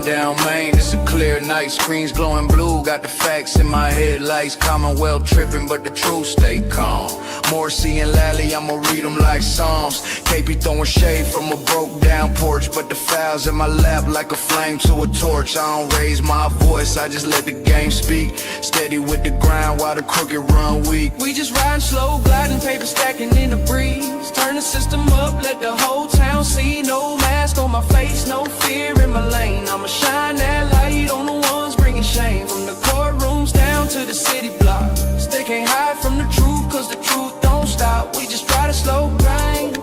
down Main, it's a clear night. Screens glowing blue, got the facts in my headlights. Commonwealth tripping, but the truth stay calm. Morrissey and Lally, I'ma read them like Psalms. KP throwing shade from a broke down porch, but the files in my lap like a flame to a torch. I don't raise my voice, I just let the game speak. Steady with the grind while the crooked run weak. We just riding slow, gliding, paper stacking in the breeze. Turn the system up, let the whole town see. No mask on my face, no fear in my lane. I'ma shine that light on the ones bringing shame. From the courtrooms down to the city blocks. They can't hide from the truth, cause the truth don't stop. We just ride a slow grind.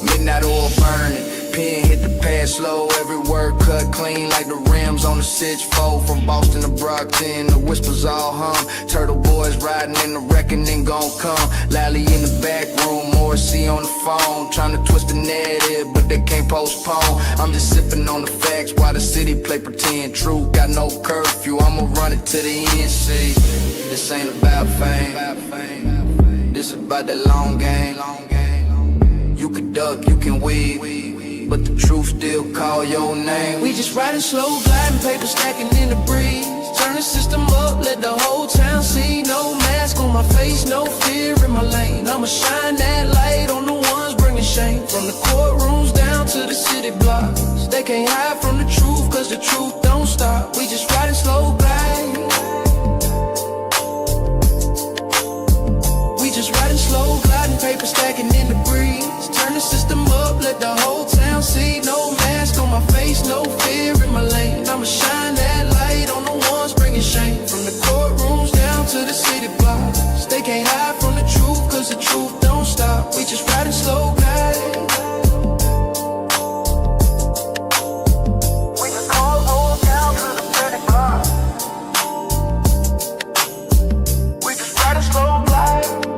Midnight oil burning, pen hit the pad slow. Every word cut clean like the rims on the 6-4. From Boston to Brockton, the whispers all hum. Turtle boys riding in the reckoning gon' come. Lally in the back room, Morrissey on the phone. Trying to twist the narrative, but they can't postpone. I'm just sipping on the facts while the city play pretend. Truth got no curfew, I'ma run it to the end. See, this ain't about fame, this about that long game. You can duck, you can weave, but the truth still call your name. We just riding slow, gliding, paper stacking in the breeze. Turn the system up, let the whole town see. No mask on my face, no fear in my lane. I'ma shine that light on the ones bringing shame. From the courtrooms down to the city blocks. They can't hide from the truth, cause the truth don't stop. We just riding slow, gliding. We just riding slow, gliding, paper stacking in the breeze. Turn the system up, let the whole town see. No mask on my face, no fear in my lane. I'ma shine that light on the ones bringing shame. From the courtrooms down to the city blocks. They can't hide from the truth, cause the truth don't stop. We just riding slow, gliding. We just call down to the city blocks. We just riding slow, gliding.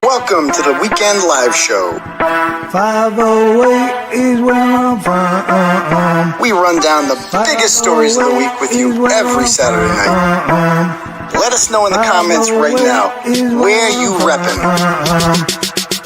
Welcome to the Weekend Live Show. 508 is where I'm from. We run down the biggest stories of the week with you every Saturday night. Let us know in the comments right now where you reppin'.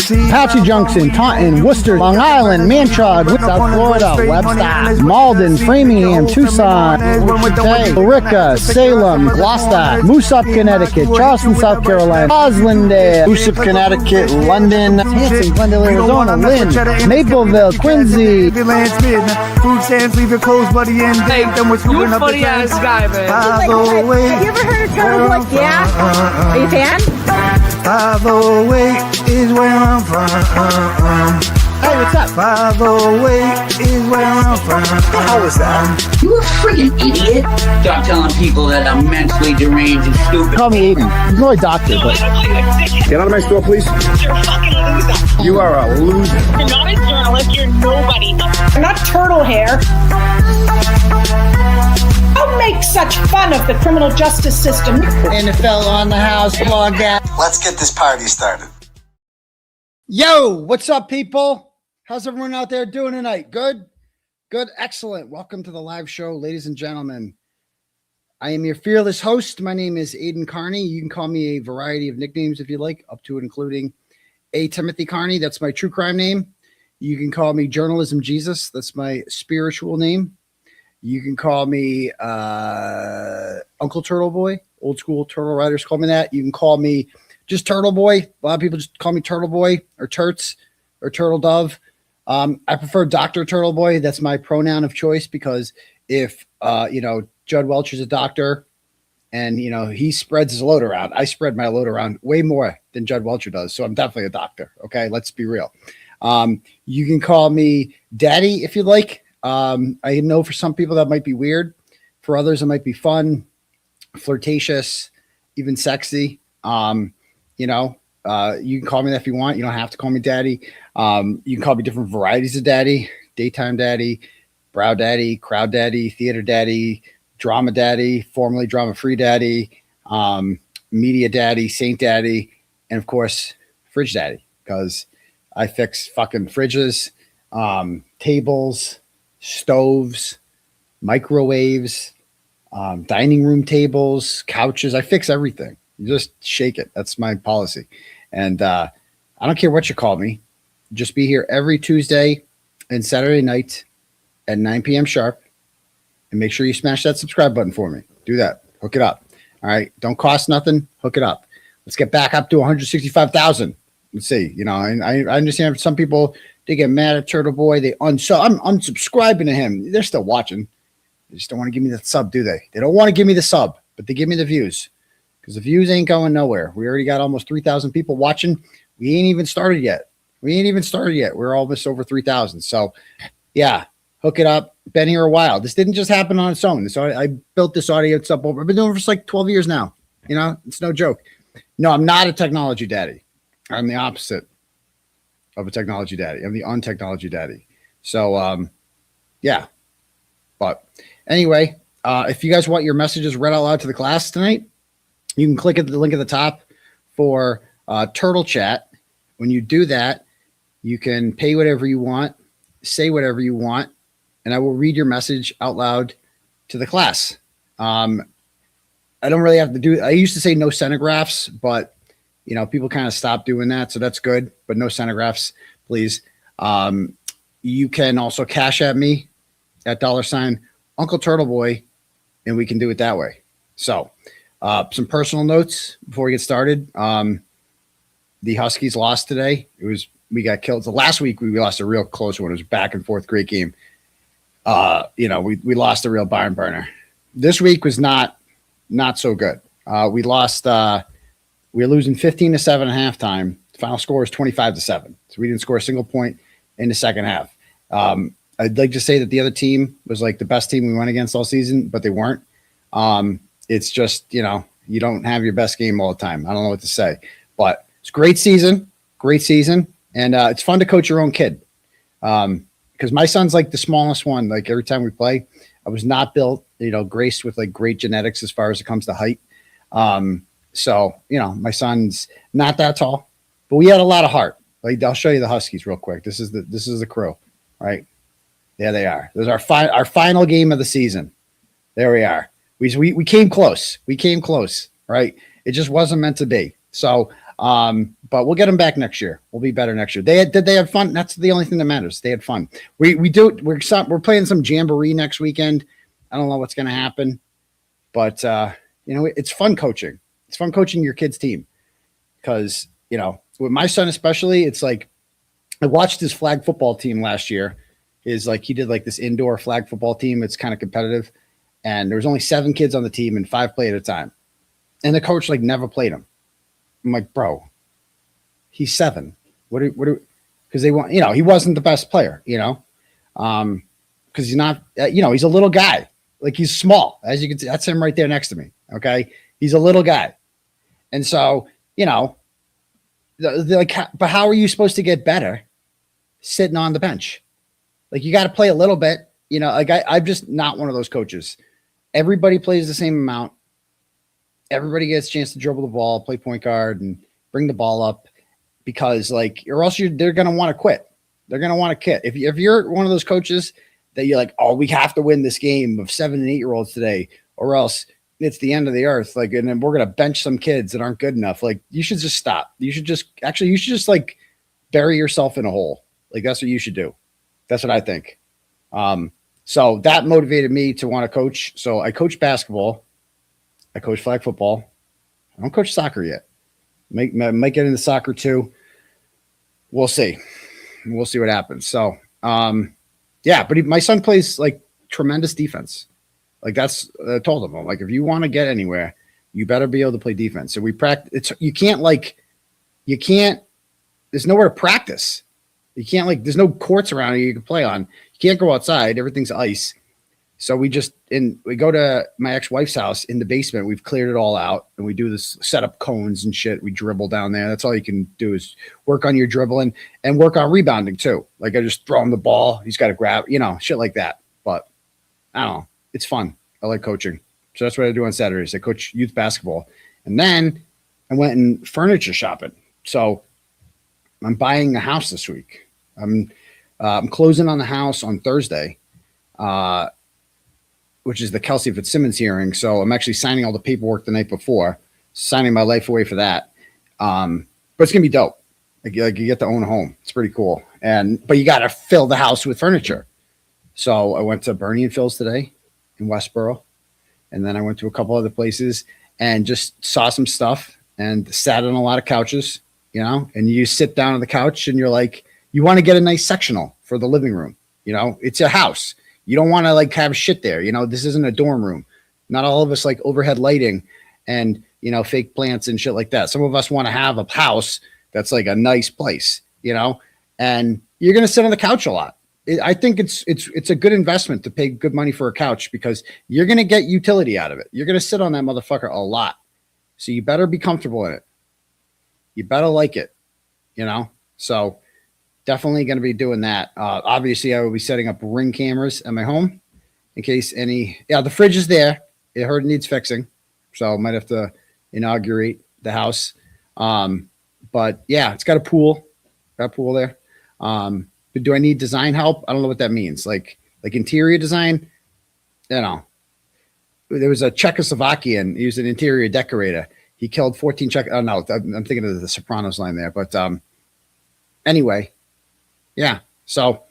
Apache Junction, Taunton, Worcester, Long Island, Manchog, South Florida, Webster, Malden, Framingham, Tucson, Wichita, Billerica, Salem, Gloucester, Moosop, Connecticut, Charleston, South Carolina, Roslindale, Moosop, Connecticut, London, Hanson, Glendale, Arizona, Lynn, Mapleville, Quincy. Food stands, leave your clothes, buddy, and then we're screwing up the funny ass guy, man. Have you ever heard of Turtle Boy? Yeah? Are you a fan? 508 is where I'm from. Hey, what's up? 508 is where I'm from. How was that? You a freaking idiot. Stop telling people that I'm mentally deranged and stupid. Call me Aidan. He's not a doctor, but... Get out of my store, please. You're a fucking loser. You are a loser. You're not a journalist. You're nobody. You're not turtle hair. Don't make such fun of the criminal justice system. NFL on the house, blog out. Let's get this party started. Yo, what's up, people? How's everyone out there doing tonight? Good? Good, excellent. Welcome to the live show, ladies and gentlemen. I am your fearless host. My name is Aidan Kearney. You can call me a variety of nicknames if you like, up to and including A. Timothy Kearney. That's my true crime name. You can call me Journalism Jesus. That's my spiritual name. You can call me Uncle Turtle Boy. Old school turtle riders call me that. You can call me just Turtle Boy. A lot of people just call me Turtle Boy or Turts or Turtle Dove. I prefer Dr. Turtle Boy. That's my pronoun of choice because if, Judd Welch is a doctor and, he spreads his load around, I spread my load around way more than Judd Welcher does. So I'm definitely a doctor. Okay. Let's be real. You can call me Daddy if you'd like. I know for some people that might be weird. For others, it might be fun, flirtatious, even sexy. You can call me that if you want. You don't have to call me Daddy. You can call me different varieties of Daddy: daytime Daddy, brow Daddy, crowd Daddy, theater Daddy, drama Daddy, formerly drama-free Daddy, media Daddy, Saint Daddy, and of course, Fridge Daddy. Because I fix fucking fridges, tables, stoves, microwaves, dining room tables, couches. I fix everything. You just shake it. That's my policy. And I don't care what you call me. Just be here every Tuesday and Saturday night at 9 p.m. sharp. And make sure you smash that subscribe button for me. Do that. Hook it up. All right. Don't cost nothing. Hook it up. Let's get back up to 165,000. Let's see. You know, I understand some people, they get mad at Turtle Boy. I'm unsubscribing to him. They're still watching. They just don't want to give me the sub, do they? They don't want to give me the sub, but they give me the views. Because the views ain't going nowhere. We already got almost 3,000 people watching. We ain't even started yet. We're almost over 3,000. So, yeah, hook it up. Been here a while. This didn't just happen on its own. So I built this audience up over. I've been doing it for like 12 years now. You know, it's no joke. No, I'm not a technology daddy. I'm the opposite of a technology daddy. I'm the untechnology daddy. So, yeah. But anyway, if you guys want your messages read out loud to the class tonight, you can click at the link at the top for Turtle Chat. When you do that, you can pay whatever you want, say whatever you want, and I will read your message out loud to the class. I don't really have to do. I used to say no centigraphs, but you know, people kind of stopped doing that, so that's good. But no centigraphs, please. You can also cash at me at $ Uncle Turtle Boy, and we can do it that way. So. Some personal notes before we get started. The Huskies lost today. We got killed. So last week we lost a real close one. It was a back and forth, great game. You know, we lost a real barn burner. This week was not so good. We lost. We were losing 15-7 at halftime. The final score was 25-7. So we didn't score a single point in the second half. I'd like to say that the other team was like the best team we went against all season, but they weren't. It's just, you know, you don't have your best game all the time. I don't know what to say, but it's a great season. And it's fun to coach your own kid. Because my son's like the smallest one. Like every time we play, I was not built, you know, graced with like great genetics as far as it comes to height. So, you know, my son's not that tall, but we had a lot of heart. Like I'll show you the Huskies real quick. This is the crew, right? There they are. There's our final game of the season. There we are. We came close. Right? It just wasn't meant to be. So, but we'll get them back next year. We'll be better next year. They had fun? That's the only thing that matters. They had fun. We're playing some jamboree next weekend. I don't know what's going to happen, but you know, it's fun coaching. It's fun coaching your kid's team because, you know, with my son especially, it's like I watched his flag football team last year. He did like this indoor flag football team. It's kind of competitive. And there was only 7 kids on the team and 5 play at a time. And the coach like never played him. I'm like, bro, he's 7. Because they want, you know, he wasn't the best player, you know, because he's not, you know, he's a little guy. Like he's small, as you can see. That's him right there next to me. Okay. He's a little guy. And so, you know, like, but how are you supposed to get better sitting on the bench? Like you got to play a little bit, you know, like I'm just not one of those coaches. Everybody plays the same amount. Everybody gets a chance to dribble the ball, play point guard, and bring the ball up because, like, or else they're going to want to quit. They're going to want to quit. If you're one of those coaches that you're like, oh, we have to win this game of 7 and 8-year-olds today, or else it's the end of the earth. Like, and then we're going to bench some kids that aren't good enough. Like, you should just stop. You should just like bury yourself in a hole. Like, that's what you should do. That's what I think. So that motivated me to want to coach. So I coach basketball. I coach flag football. I don't coach soccer yet. Might get into soccer too. We'll see. We'll see what happens. So, yeah, but my son plays like tremendous defense. Like that's, I told him, I'm like, if you want to get anywhere, you better be able to play defense. So we practice. You can't, there's nowhere to practice. You can't there's no courts around you can play on. You can't go outside. Everything's ice. So we go to my ex-wife's house in the basement. We've cleared it all out and we do this, set up cones and shit. We dribble down there. That's all you can do is work on your dribbling and work on rebounding too. Like I just throw him the ball. He's got to grab, you know, shit like that. But I don't know. It's fun. I like coaching. So that's what I do on Saturdays. I coach youth basketball. And then I went and furniture shopping. So I'm buying a house this week. I'm closing on the house on Thursday, which is the Kelsey Fitzsimmons hearing. So I'm actually signing all the paperwork the night before, signing my life away for that. But it's gonna be dope. Like you get to own a home. It's pretty cool. But you got to fill the house with furniture. So I went to Bernie and Phil's today in Westboro, and then I went to a couple other places and just saw some stuff and sat on a lot of couches, you know. And you sit down on the couch and you're like, you want to get a nice sectional for the living room. You know, it's a house. You don't want to like have shit there. You know, this isn't a dorm room. Not all of us like overhead lighting and, you know, fake plants and shit like that. Some of us want to have a house that's like a nice place, you know, and you're going to sit on the couch a lot. I think it's a good investment to pay good money for a couch because you're going to get utility out of it. You're going to sit on that motherfucker a lot. So you better be comfortable in it. You better like it, you know? So definitely going to be doing that. Obviously I will be setting up Ring cameras at my home in case the fridge is there. It heard it needs fixing. So I might have to inaugurate the house. But yeah, it's got a pool. Got a pool there. But do I need design help? I don't know what that means. Like interior design, you know. There was a Czechoslovakian. He was an interior decorator. He killed 14 Czech. Oh no, I'm thinking of the Sopranos line there. But anyway, yeah. So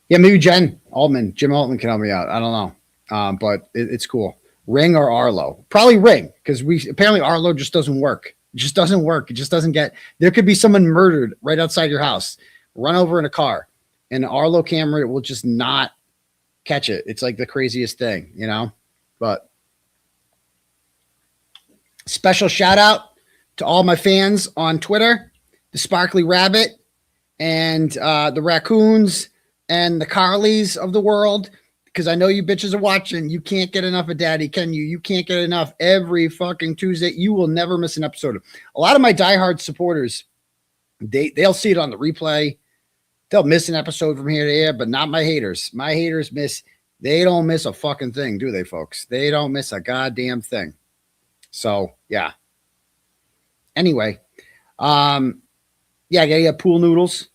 yeah, maybe Jim Altman can help me out. I don't know. But it's cool. Ring or Arlo? Probably Ring because apparently Arlo just doesn't work. It just doesn't work. It just doesn't get. There could be someone murdered right outside your house, run over in a car, and the Arlo camera will just not catch it. It's like the craziest thing, you know. But special shout out to all my fans on Twitter, the Sparkly Rabbit, and the Raccoons and the Carleys of the world. Because I know you bitches are watching. You can't get enough of Daddy, can you? You can't get enough every fucking Tuesday. You will never miss an episode. A lot of my diehard supporters, they'll see it on the replay. They'll miss an episode from here to here, but not my haters. My haters they don't miss a fucking thing, do they, folks? They don't miss a goddamn thing. So, yeah. Anyway, yeah, pool noodles.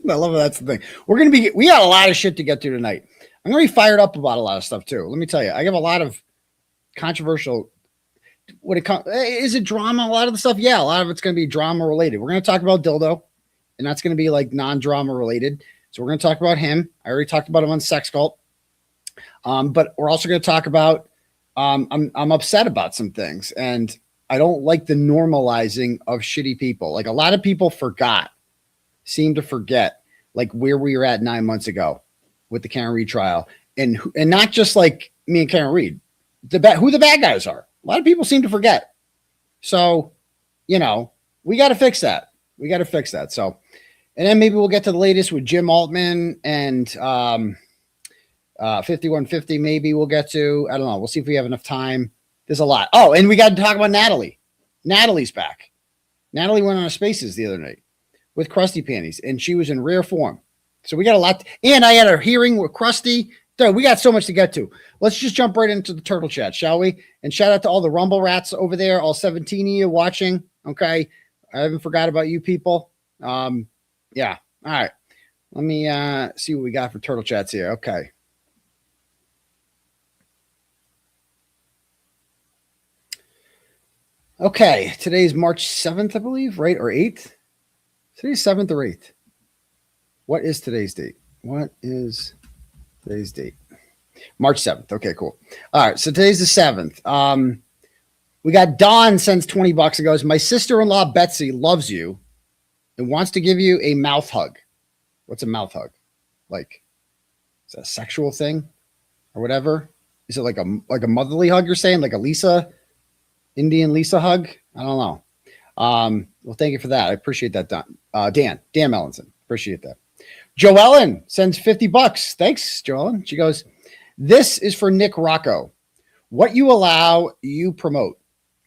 I love it. That's the thing. We got a lot of shit to get to tonight. I'm going to be fired up about a lot of stuff too. Let me tell you, I have a lot of controversial. Is it drama? A lot of the stuff. Yeah. A lot of it's going to be drama related. We're going to talk about Dildo and that's going to be like non-drama related. So we're going to talk about him. I already talked about him on Sex Cult. But we're also going to talk about, I'm upset about some things and I don't like the normalizing of shitty people. Like a lot of people seem to forget like where we were at 9 months ago with the Karen Reed trial and not just like me and Karen Reed, who the bad guys are. A lot of people seem to forget. So, you know, we got to fix that. So, and then maybe we'll get to the latest with Jim Altman and 5150. Maybe we'll get to, I don't know. We'll see if we have enough time. There's a lot. Oh, and we got to talk about Natalie. Natalie's back. Natalie went on a Spaces the other night with Krusty Panties, and she was in rare form. So we got a lot. And I had a hearing with Krusty. Dude, we got so much to get to. Let's just jump right into the Turtle Chat, shall we? And shout out to all the Rumble Rats over there, all 17 of you watching. Okay. I haven't forgot about you people. Yeah. All right. Let me see what we got for Turtle Chats here. Okay. Okay. Today's March 7th, I believe, right? Or 8th? Today's 7th or 8th. What is today's date? March 7th. Okay, cool. All right. So today's the 7th. We got Don sends $20 and goes, my sister-in-law, Betsy, loves you and wants to give you a mouth hug. What's a mouth hug? Like, is that a sexual thing or whatever? Is it like a motherly hug you're saying? Like a Indian Lisa hug? I don't know. Well, thank you for that. I appreciate that, Don. Dan Mellinson. Appreciate that. Joellen sends $50. Thanks, Joellen. She goes, this is for Nick Rocco. What you allow, you promote.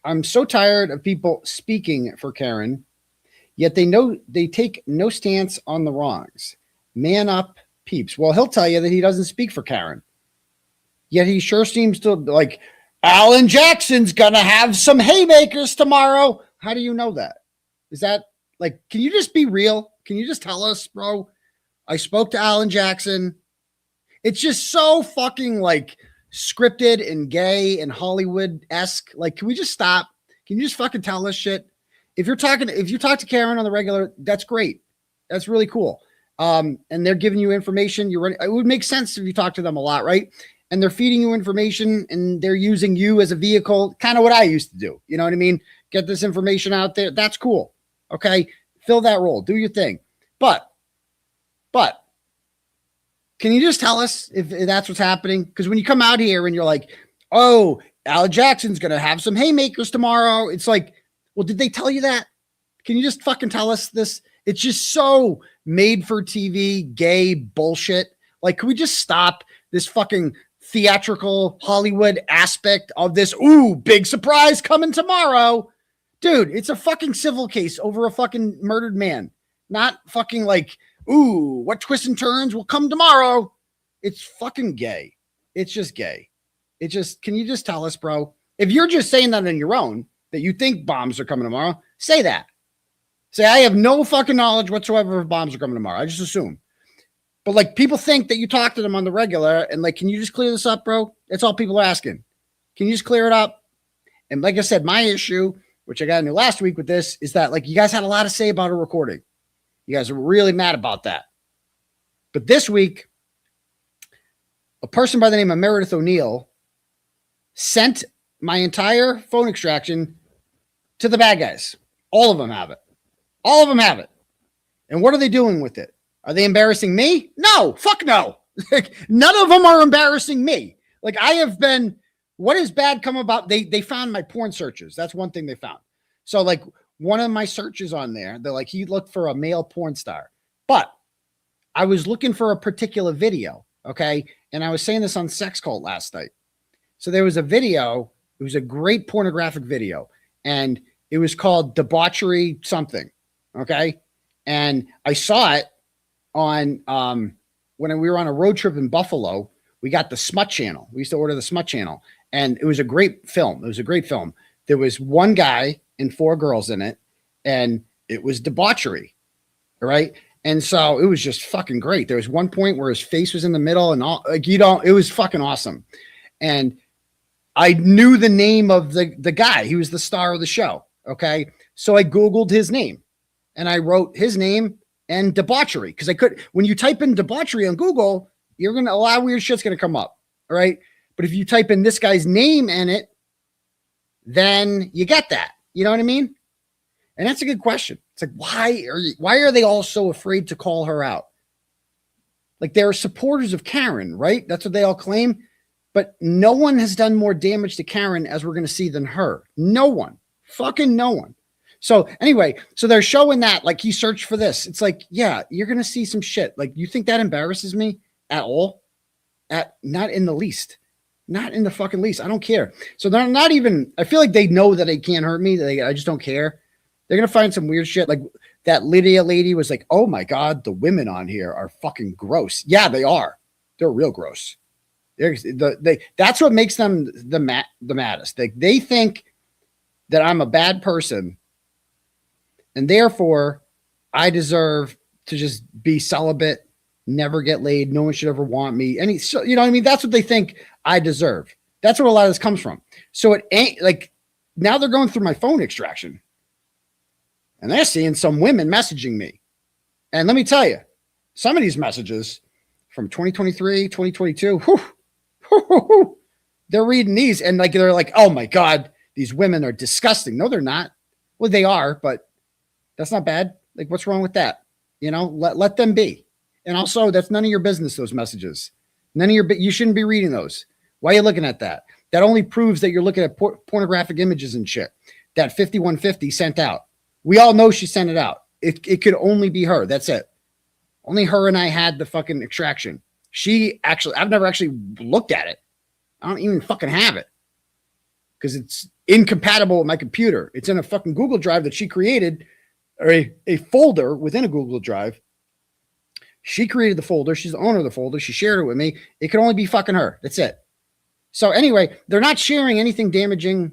I'm so tired of people speaking for Karen, yet they take no stance on the wrongs. Man up, peeps. Well, he'll tell you that he doesn't speak for Karen, yet he sure seems to like Alan Jackson's gonna have some haymakers tomorrow. How do you know that? Is that Like, can you just be real? Can you just tell us, bro? I spoke to Alan Jackson. It's just so fucking like scripted and gay and Hollywood-esque. Like, can we just stop? Can you just fucking tell us shit? If you talk to Karen on the regular, that's great. That's really cool. And they're giving you information. It would make sense if you talk to them a lot, right? And they're feeding you information and they're using you as a vehicle, kind of what I used to do. You know what I mean? Get this information out there. That's cool. Okay. Fill that role. Do your thing. But can you just tell us if that's what's happening? Because when you come out here and you're like, oh, Al Jackson's going to have some haymakers tomorrow. It's like, well, did they tell you that? Can you just fucking tell us this? It's just so made for TV, gay bullshit. Like, can we just stop this fucking theatrical Hollywood aspect of this? Ooh, big surprise coming tomorrow. Dude, it's a fucking civil case over a fucking murdered man. Not fucking like, ooh, what twists and turns will come tomorrow. It's fucking gay. It's just gay. Can you just tell us, bro? If you're just saying that on your own, that you think bombs are coming tomorrow, say that. Say, I have no fucking knowledge whatsoever if bombs are coming tomorrow. I just assume. But like, people think that you talk to them on the regular and like, can you just clear this up, bro? That's all people are asking. Can you just clear it up? And like I said, my issue, which I got into last week with this, is that like, you guys had a lot to say about a recording. You guys are really mad about that. But this week, a person by the name of Meredith O'Neill sent my entire phone extraction to the bad guys. All of them have it. All of them have it. And what are they doing with it? Are they embarrassing me? No, fuck no. None of them are embarrassing me. Like, I have been, what has bad come about? They found my porn searches. That's one thing they found. So like, one of my searches on there, they're like, he looked for a male porn star. But I was looking for a particular video, okay? And I was saying this on Sex Cult last night. So there was a video. It was a great pornographic video. And it was called Debauchery Something, okay? And I saw it on, when we were on a road trip in Buffalo. We got the Smut Channel. We used to order the Smut Channel. And it was a great film. It was a great film. There was one guy and 4 girls in it, and it was debauchery. All right. And so it was just fucking great. There was one point where his face was in the middle and all, like, it was fucking awesome. And I knew the name of the guy. He was the star of the show. Okay. So I Googled his name and I wrote his name and debauchery. Cause when you type in debauchery on Google, a lot of weird shit's going to come up. All right. But if you type in this guy's name in it, then you get that. You know what I mean? And that's a good question. It's like, why are they all so afraid to call her out? Like, they're supporters of Karen, right? That's what they all claim. But no one has done more damage to Karen, as we're going to see, than her. No one. Fucking no one. So anyway, so they're showing that, like, he searched for this. It's like, yeah, you're going to see some shit. Like, you think that embarrasses me at all? Not in the least. Not in the fucking least. I don't care. So they're not even, I feel like they know that they can't hurt me. I just don't care. They're going to find some weird shit. Like that Lydia lady was like, oh my God, the women on here are fucking gross. Yeah, they are. They're real gross. That's what makes them the maddest. They think that I'm a bad person and therefore I deserve to just be celibate, never get laid. No one should ever want me. So, you know what I mean? That's what they think I deserve. That's what a lot of this comes from. So it ain't like, now they're going through my phone extraction and they're seeing some women messaging me. And let me tell you, some of these messages from 2023, 2022, they're reading these and like, they're like, oh my God, these women are disgusting. No, they're not. Well, they are, but that's not bad. Like, what's wrong with that? You know, let them be. And also, that's none of your business, those messages. You shouldn't be reading those. Why are you looking at that? That only proves that you're looking at pornographic images and shit that 5150 sent out. We all know she sent it out. It could only be her. That's it. Only her and I had the fucking extraction. I've never actually looked at it. I don't even fucking have it because it's incompatible with my computer. It's in a fucking Google Drive that she created, or a folder within a Google Drive. She created the folder. She's the owner of the folder. She shared it with me. It could only be fucking her. That's it. So anyway, they're not sharing anything damaging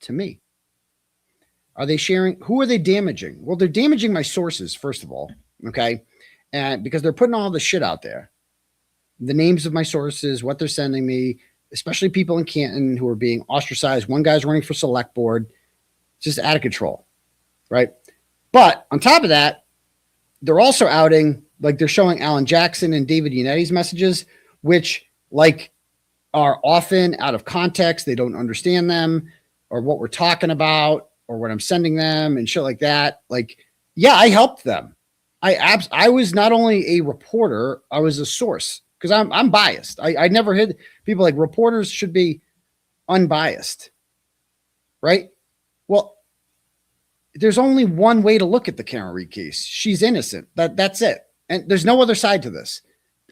to me. Are they sharing? Who are they damaging? Well, they're damaging my sources, first of all. Okay. And because they're putting all the shit out there, the names of my sources, what they're sending me, especially people in Canton who are being ostracized. One guy's running for select board, just out of control. Right. But on top of that, they're also outing, like they're showing Alan Jackson and David Yanetti's messages, which like are often out of context. They don't understand them or what we're talking about or what I'm sending them and shit like that. Like, yeah, I helped them. I was not only a reporter, I was a source because I'm biased. I never hid people like reporters should be unbiased. Right. Well, there's only one way to look at the Karen Reed case. She's innocent. That's it. And there's no other side to this.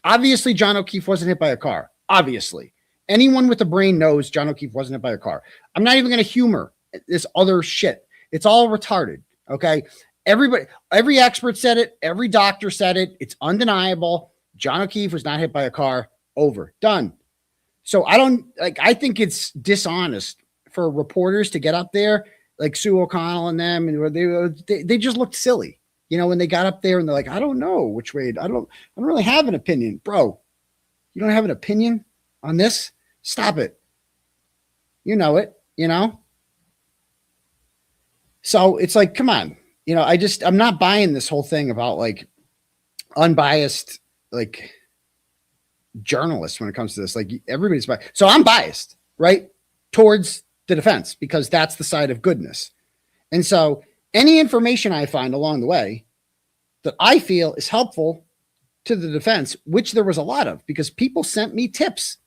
Obviously, John O'Keefe wasn't hit by a car. Obviously. Anyone with a brain knows John O'Keefe wasn't hit by a car. I'm not even going to humor this other shit. It's all retarded. Okay. Everybody, every expert said it. Every doctor said it. It's undeniable. John O'Keefe was not hit by a car. Over. Done. So I think it's dishonest for reporters to get up there like Sue O'Connell and them, and they just looked silly, when they got up there and they're like, I don't know which way. I don't really have an opinion, bro. You don't have an opinion on this? Stop it. You know it, So it's like, come on, I'm not buying this whole thing about like unbiased, like journalists when it comes to this. Like everybody's biased. So I'm biased, right? Towards the defense because that's the side of goodness. And so any information I find along the way that I feel is helpful to the defense, which there was a lot of because people sent me tips.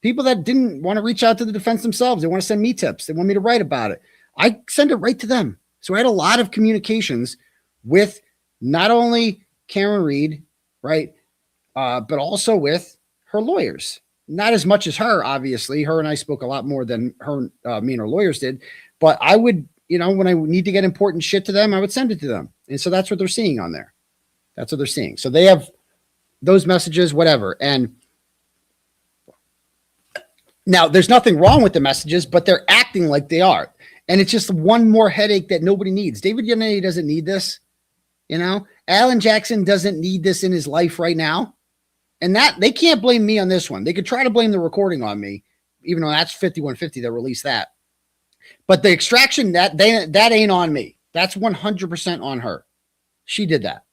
People that didn't want to reach out to the defense themselves. They want to send me tips. They want me to write about it. I send it right to them. So I had a lot of communications with not only Karen Reed, right, but also with her lawyers. Not as much as her, obviously. Her and I spoke a lot more than me and her lawyers did. But I would, when I need to get important shit to them, I would send it to them. And so that's what they're seeing on there. That's what they're seeing. So they have those messages, whatever. And now there's nothing wrong with the messages, but they're acting like they are. And it's just one more headache that nobody needs. David Yannetti doesn't need this. Alan Jackson doesn't need this in his life right now. And that they can't blame me on this one. They could try to blame the recording on me, even though that's 5150 that released that. But the extraction, that ain't on me. That's 100% on her. She did that.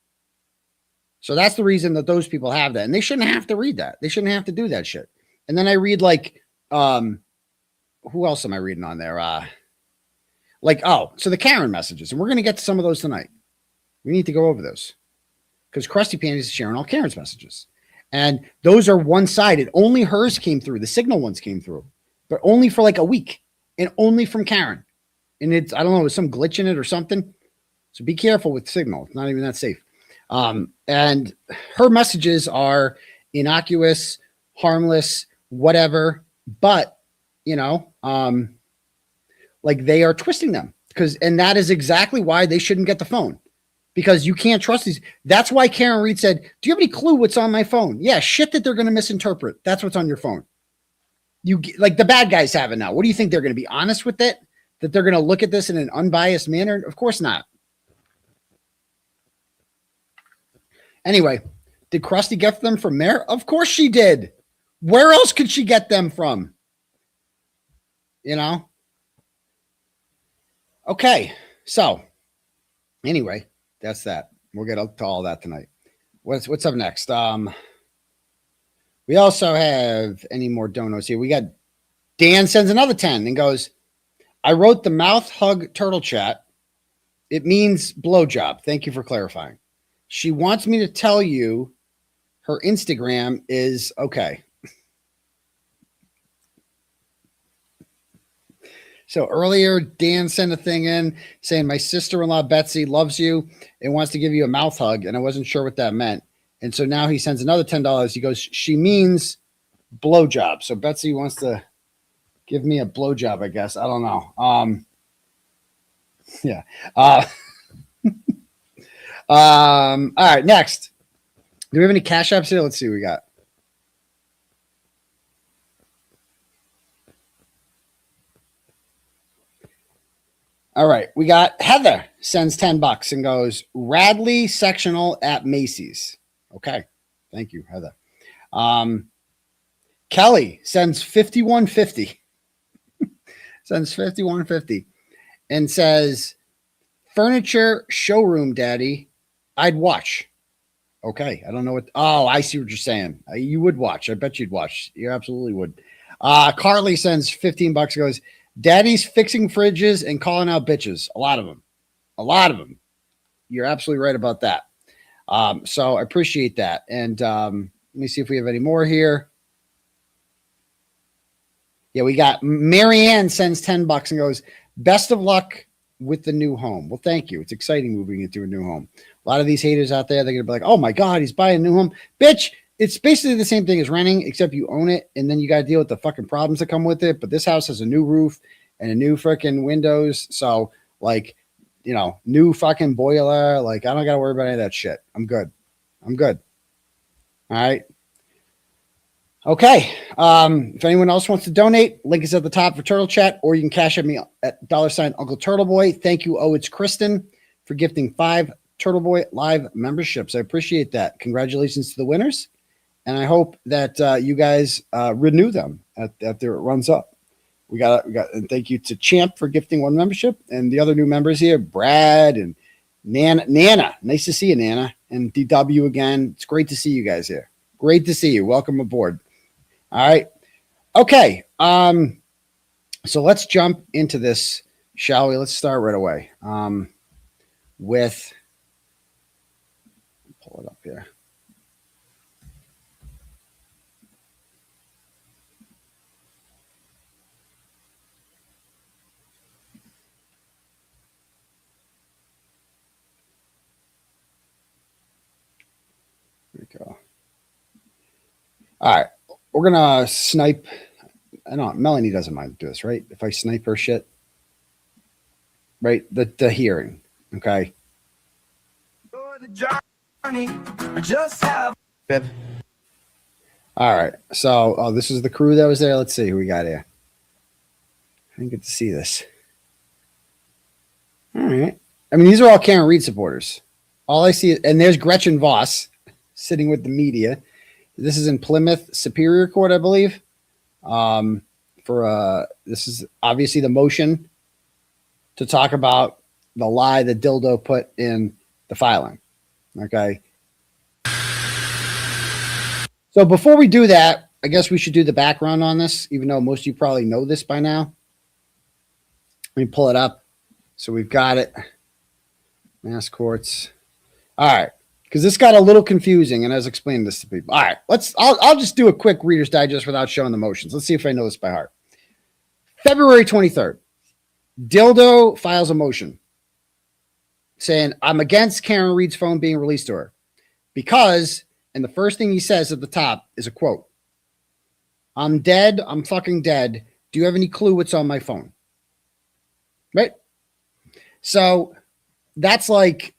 So that's the reason that those people have that. And they shouldn't have to read that. They shouldn't have to do that shit. And then I read like, who else am I reading on there? So the Karen messages. And we're going to get to some of those tonight. We need to go over those. Because Krusty Panties is sharing all Karen's messages. And those are one-sided. Only hers came through. The Signal ones came through. But only for like a week. And only from Karen. And it's, I don't know, there's some glitch in it or something. So be careful with Signal. It's not even that safe. And her messages are innocuous, harmless, whatever. But, like they are twisting them. And that is exactly why they shouldn't get the phone. Because you can't trust these. That's why Karen Reed said, do you have any clue what's on my phone? Yeah, shit that they're going to misinterpret. That's what's on your phone. Like the bad guys have it now. What do you think? They're going to be honest with it? That they're going to look at this in an unbiased manner? Of course not. Anyway, did Krusty get them from there? Of course she did. Where else could she get them from? Okay, so anyway. That's that. We'll get to all that tonight. What's up next? We also have any more donos here. We got Dan sends another 10 and goes, I wrote the mouth hug turtle chat. It means blowjob. Thank you for clarifying. She wants me to tell you her Instagram is okay. So earlier, Dan sent a thing in saying my sister-in-law, Betsy, loves you and wants to give you a mouth hug. And I wasn't sure what that meant. And so now he sends another $10. He goes, she means blowjob. So Betsy wants to give me a blowjob, I guess. I don't know. Yeah. All right, next. Do we have any cash apps here? Let's see what we got. All right. We got Heather sends $10 and goes, Radley sectional at Macy's. Okay. Thank you, Heather. Kelly sends 5150. Sends 5150 and says, furniture showroom, daddy. I'd watch. Okay. I don't know what. Oh, I see what you're saying. You would watch. I bet you'd watch. You absolutely would. Carly sends $15, goes, daddy's fixing fridges and calling out bitches. A lot of them. A lot of them. You're absolutely right about that. So I appreciate that. And let me see if we have any more here. Yeah, we got Marianne sends $10 and goes, best of luck with the new home. Well, thank you. It's exciting moving into a new home. A lot of these haters out there, they're going to be like, oh my God, he's buying a new home. Bitch, it's basically the same thing as renting, except you own it. And then you got to deal with the fucking problems that come with it. But this house has a new roof and a new freaking windows. So like, you know, new fucking boiler. Like I don't got to worry about any of that shit. I'm good. I'm good. All right. Okay. If anyone else wants to donate, link is at the top for Turtle Chat, or you can cash at me at $ Uncle Turtle Boy. Thank you. Oh, it's Kristen for gifting 5 Turtle Boy live memberships. I appreciate that. Congratulations to the winners. And I hope that you guys renew them after it runs up. We got, and thank you to Champ for gifting 1 membership, and the other new members here, Brad and Nana. Nice to see you, Nana. And DW again. It's great to see you guys here. Great to see you. Welcome aboard. All right. Okay. So let's jump into this, shall we? Let's start right away. With pull it up here. There we go. All right. We're going to snipe. I know Melanie doesn't mind do this, right? If I snipe her shit, right? The hearing. Okay. All right. So, this is the crew that was there. Let's see who we got here. I didn't get to see this. All right. I mean, these are all Karen Reed supporters. All I see, and there's Gretchen Voss sitting with the media. This is in Plymouth Superior Court, I believe. This is obviously the motion to talk about the lie that Dildo put in the filing. Okay. So before we do that, I guess we should do the background on this, even though most of you probably know this by now. Let me pull it up. So we've got it. Mass courts. All right. Because this got a little confusing, and I was explaining this to people. All right, I'll just do a quick Reader's Digest without showing the motions. Let's see if I know this by heart. February 23rd, Dildo files a motion saying, I'm against Karen Reed's phone being released to her because, and the first thing he says at the top is a quote, I'm dead, I'm fucking dead. Do you have any clue what's on my phone? Right? So that's like,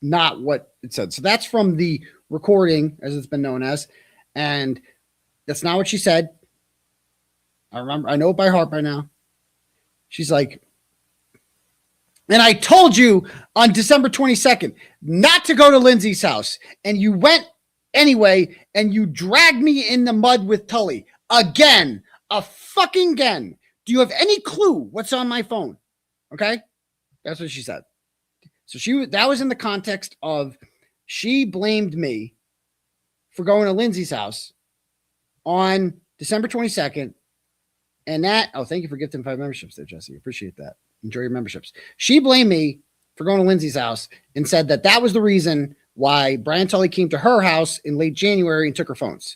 not what it said. So that's from the recording, as it's been known as, and that's not what she said. I know it by heart by now. She's like, and I told you on December 22nd not to go to Lindsay's house, and you went anyway, and you dragged me in the mud with Tully again, a fucking again. Do you have any clue what's on my phone? Okay, that's what she said. So that was in the context of she blamed me for going to Lindsay's house on December 22nd. And thank you for gifting 5 memberships there, Jesse. Appreciate that. Enjoy your memberships. She blamed me for going to Lindsay's house and said that was the reason why Brian Tully came to her house in late January and took her phones.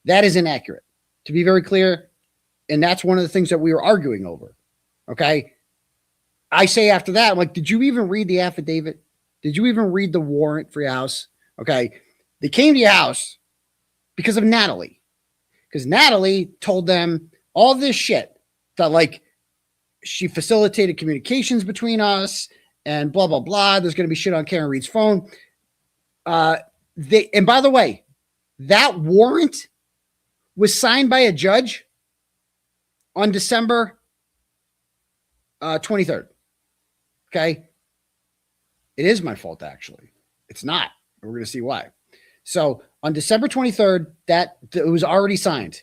That is inaccurate, to be very clear. And that's one of the things that we were arguing over. Okay. I say after that, I'm like, did you even read the affidavit? Did you even read the warrant for your house? Okay. They came to your house because of Natalie. Because Natalie told them all this shit that like she facilitated communications between us and blah, blah, blah. There's going to be shit on Karen Reed's phone. And by the way, that warrant was signed by a judge on December 23rd. Okay. It is my fault, actually. It's not. We're going to see why. So on December 23rd, it was already signed.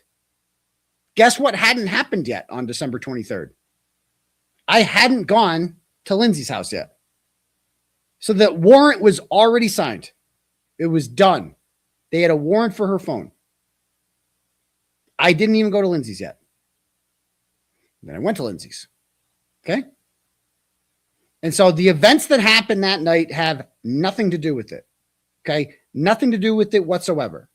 Guess what hadn't happened yet on December 23rd? I hadn't gone to Lindsay's house yet. So the warrant was already signed. It was done. They had a warrant for her phone. I didn't even go to Lindsay's yet. Then I went to Lindsay's. Okay. And so the events that happened that night have nothing to do with it. Okay. Nothing to do with it whatsoever.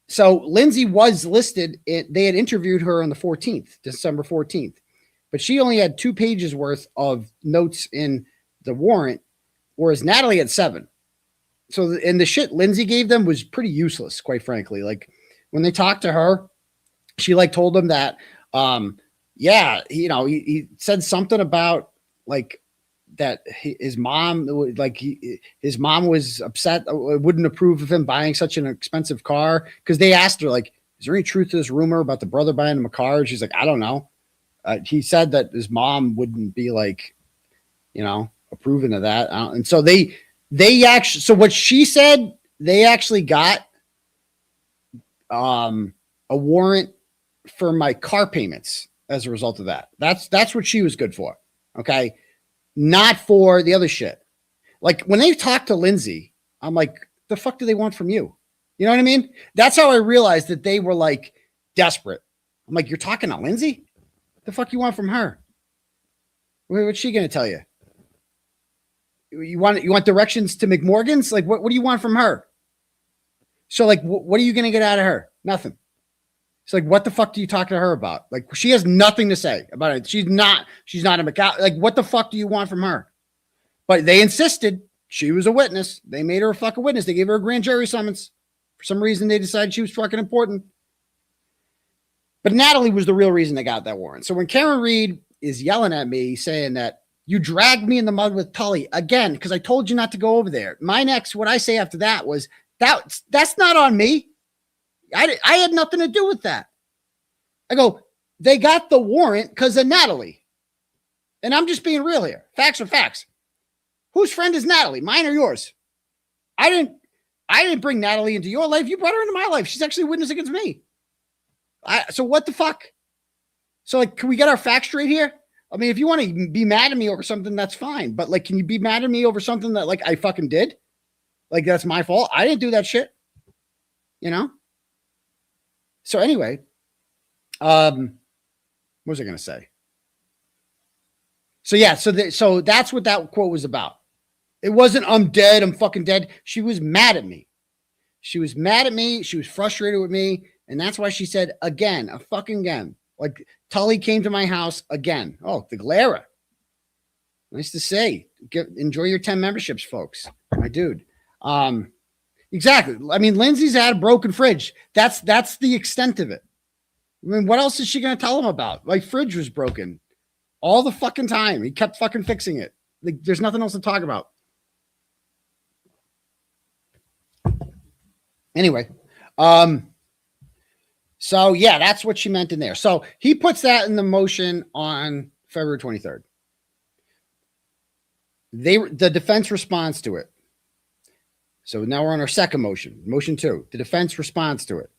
So Lindsay was listed. They had interviewed her on the 14th, December 14th, but she only had 2 pages worth of notes in the warrant, whereas Natalie had 7. So, and the shit Lindsay gave them was pretty useless, quite frankly. Like when they talked to her, she like told them that, yeah, you know, he said something about like that his mom, like his mom was upset, wouldn't approve of him buying such an expensive car. Cause they asked her like, is there any truth to this rumor about the brother buying him a car? And she's like, I don't know. He said that his mom wouldn't be like, you know, approving of that. And so they actually, so what she said, they actually got a warrant for my car payments as a result of that. That's what she was good for. Okay. Not for the other shit. Like when they talk to Lindsay, I'm like, the fuck do they want from you? You know what I mean? That's how I realized that they were like desperate. I'm like, you're talking to Lindsay? The fuck you want from her? What's she going to tell you? You want directions to McMorgan's? Like, what do you want from her? So like, what are you going to get out of her? Nothing. It's like, what the fuck do you talk to her about? Like, she has nothing to say about it. She's not a Macau. Like, what the fuck do you want from her? But they insisted she was a witness. They made her a fucking witness. They gave her a grand jury summons. For some reason, they decided she was fucking important. But Natalie was the real reason they got that warrant. So when Karen Reed is yelling at me saying that you dragged me in the mud with Tully again, because I told you not to go over there. What I say after that was that's not on me. I had nothing to do with that. I go, they got the warrant because of Natalie. And I'm just being real here. Facts are facts. Whose friend is Natalie? Mine or yours? I didn't bring Natalie into your life. You brought her into my life. She's actually a witness against me. So what the fuck? So like, can we get our facts straight here? I mean, if you want to be mad at me over something, that's fine. But like, can you be mad at me over something that like I fucking did? Like that's my fault. I didn't do that shit. You know? So anyway, what was I going to say? So yeah, so that's what that quote was about. It wasn't, I'm dead. I'm fucking dead. She was mad at me. She was mad at me. She was frustrated with me. And that's why she said again, a fucking again. Like Tully came to my house again. Oh, the Glera. Nice to say. Enjoy your 10 memberships, folks. My dude. Exactly. I mean, Lindsay's had a broken fridge. That's the extent of it. I mean, what else is she going to tell him about? Like, fridge was broken all the fucking time. He kept fucking fixing it. Like, there's nothing else to talk about. Anyway, so yeah, that's what she meant in there. So he puts that in the motion on February 23rd. The defense responds to it. So now we're on our second motion, motion 2. The defense responds to it.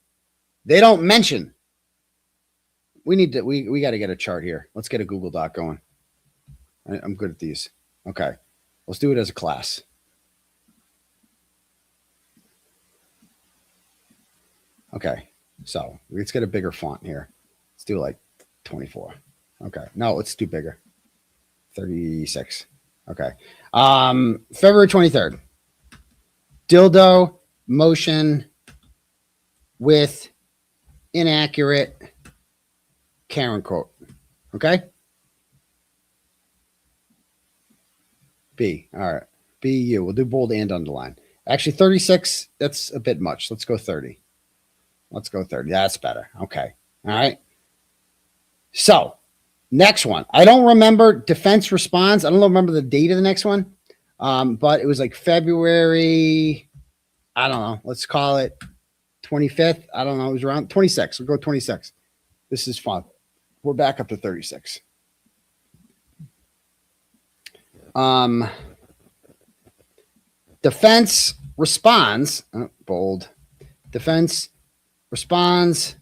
They don't mention. We got to get a chart here. Let's get a Google Doc going. I'm good at these. Okay. Let's do it as a class. Okay. So let's get a bigger font here. Let's do like 24. Okay. No, let's do bigger. 36. Okay. February 23rd. Dildo motion with inaccurate Karen quote. Okay. B. All right. BU. We'll do bold and underline. Actually, 36. That's a bit much. Let's go 30. Let's go 30. That's better. Okay. All right. So next one. I don't remember defense response. I don't remember the date of the next one. But it was like February, I don't know. Let's call it 25th. I don't know. It was around 26. We'll go 26. This is fun. We're back up to 36. Defense responds, bold. Defense responds,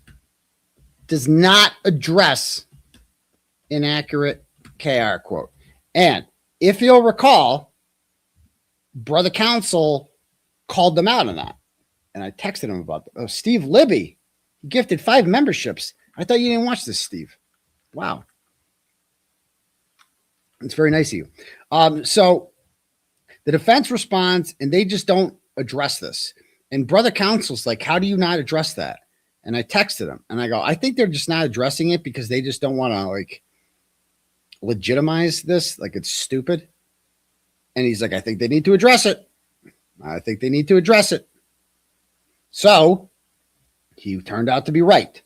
does not address inaccurate KR quote. And if you'll recall, brother counsel called them out on that. And I texted him about that. Oh, Steve Libby, he gifted 5 memberships. I thought you didn't watch this, Steve. Wow. It's very nice of you. So the defense responds, and they just don't address this. And brother counsel's like, how do you not address that? And I texted him, and I go, I think they're just not addressing it because they just don't want to, like, legitimize this. Like, it's stupid. And he's like, I think they need to address it. I think they need to address it. So he turned out to be right.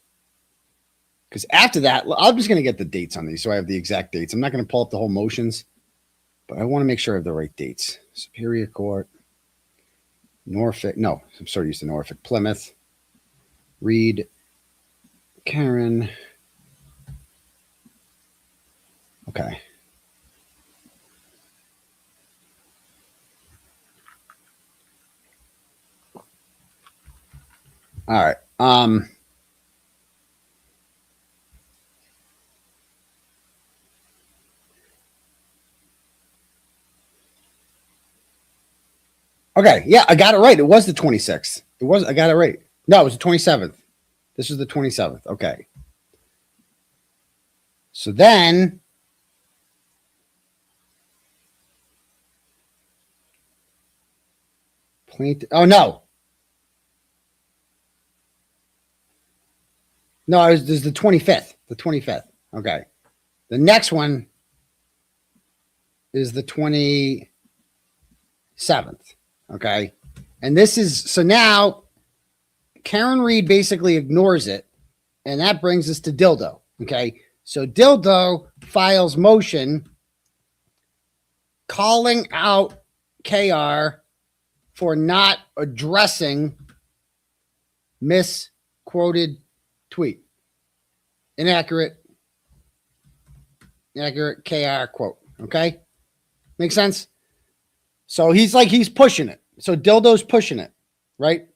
Because after that, I'm just going to get the dates on these so I have the exact dates. I'm not going to pull up the whole motions, but I want to make sure I have the right dates. Superior Court, Norfolk. No, I'm so used to Norfolk. Plymouth, Reed, Karen. Okay. All right. Okay, yeah, I got it right. It was the 26th. I got it right. No, it was the 27th. This was the 27th. Okay. So then oh no. No, this is the 25th. The 25th. Okay. The next one is the 27th. Okay. And this is, so now Karen Reed basically ignores it. And that brings us to Dildo. Okay. So Dildo files motion calling out KR for not addressing misquoted tweet. Inaccurate KR quote. Okay. Makes sense? So he's pushing it. So Dildo's pushing it, right?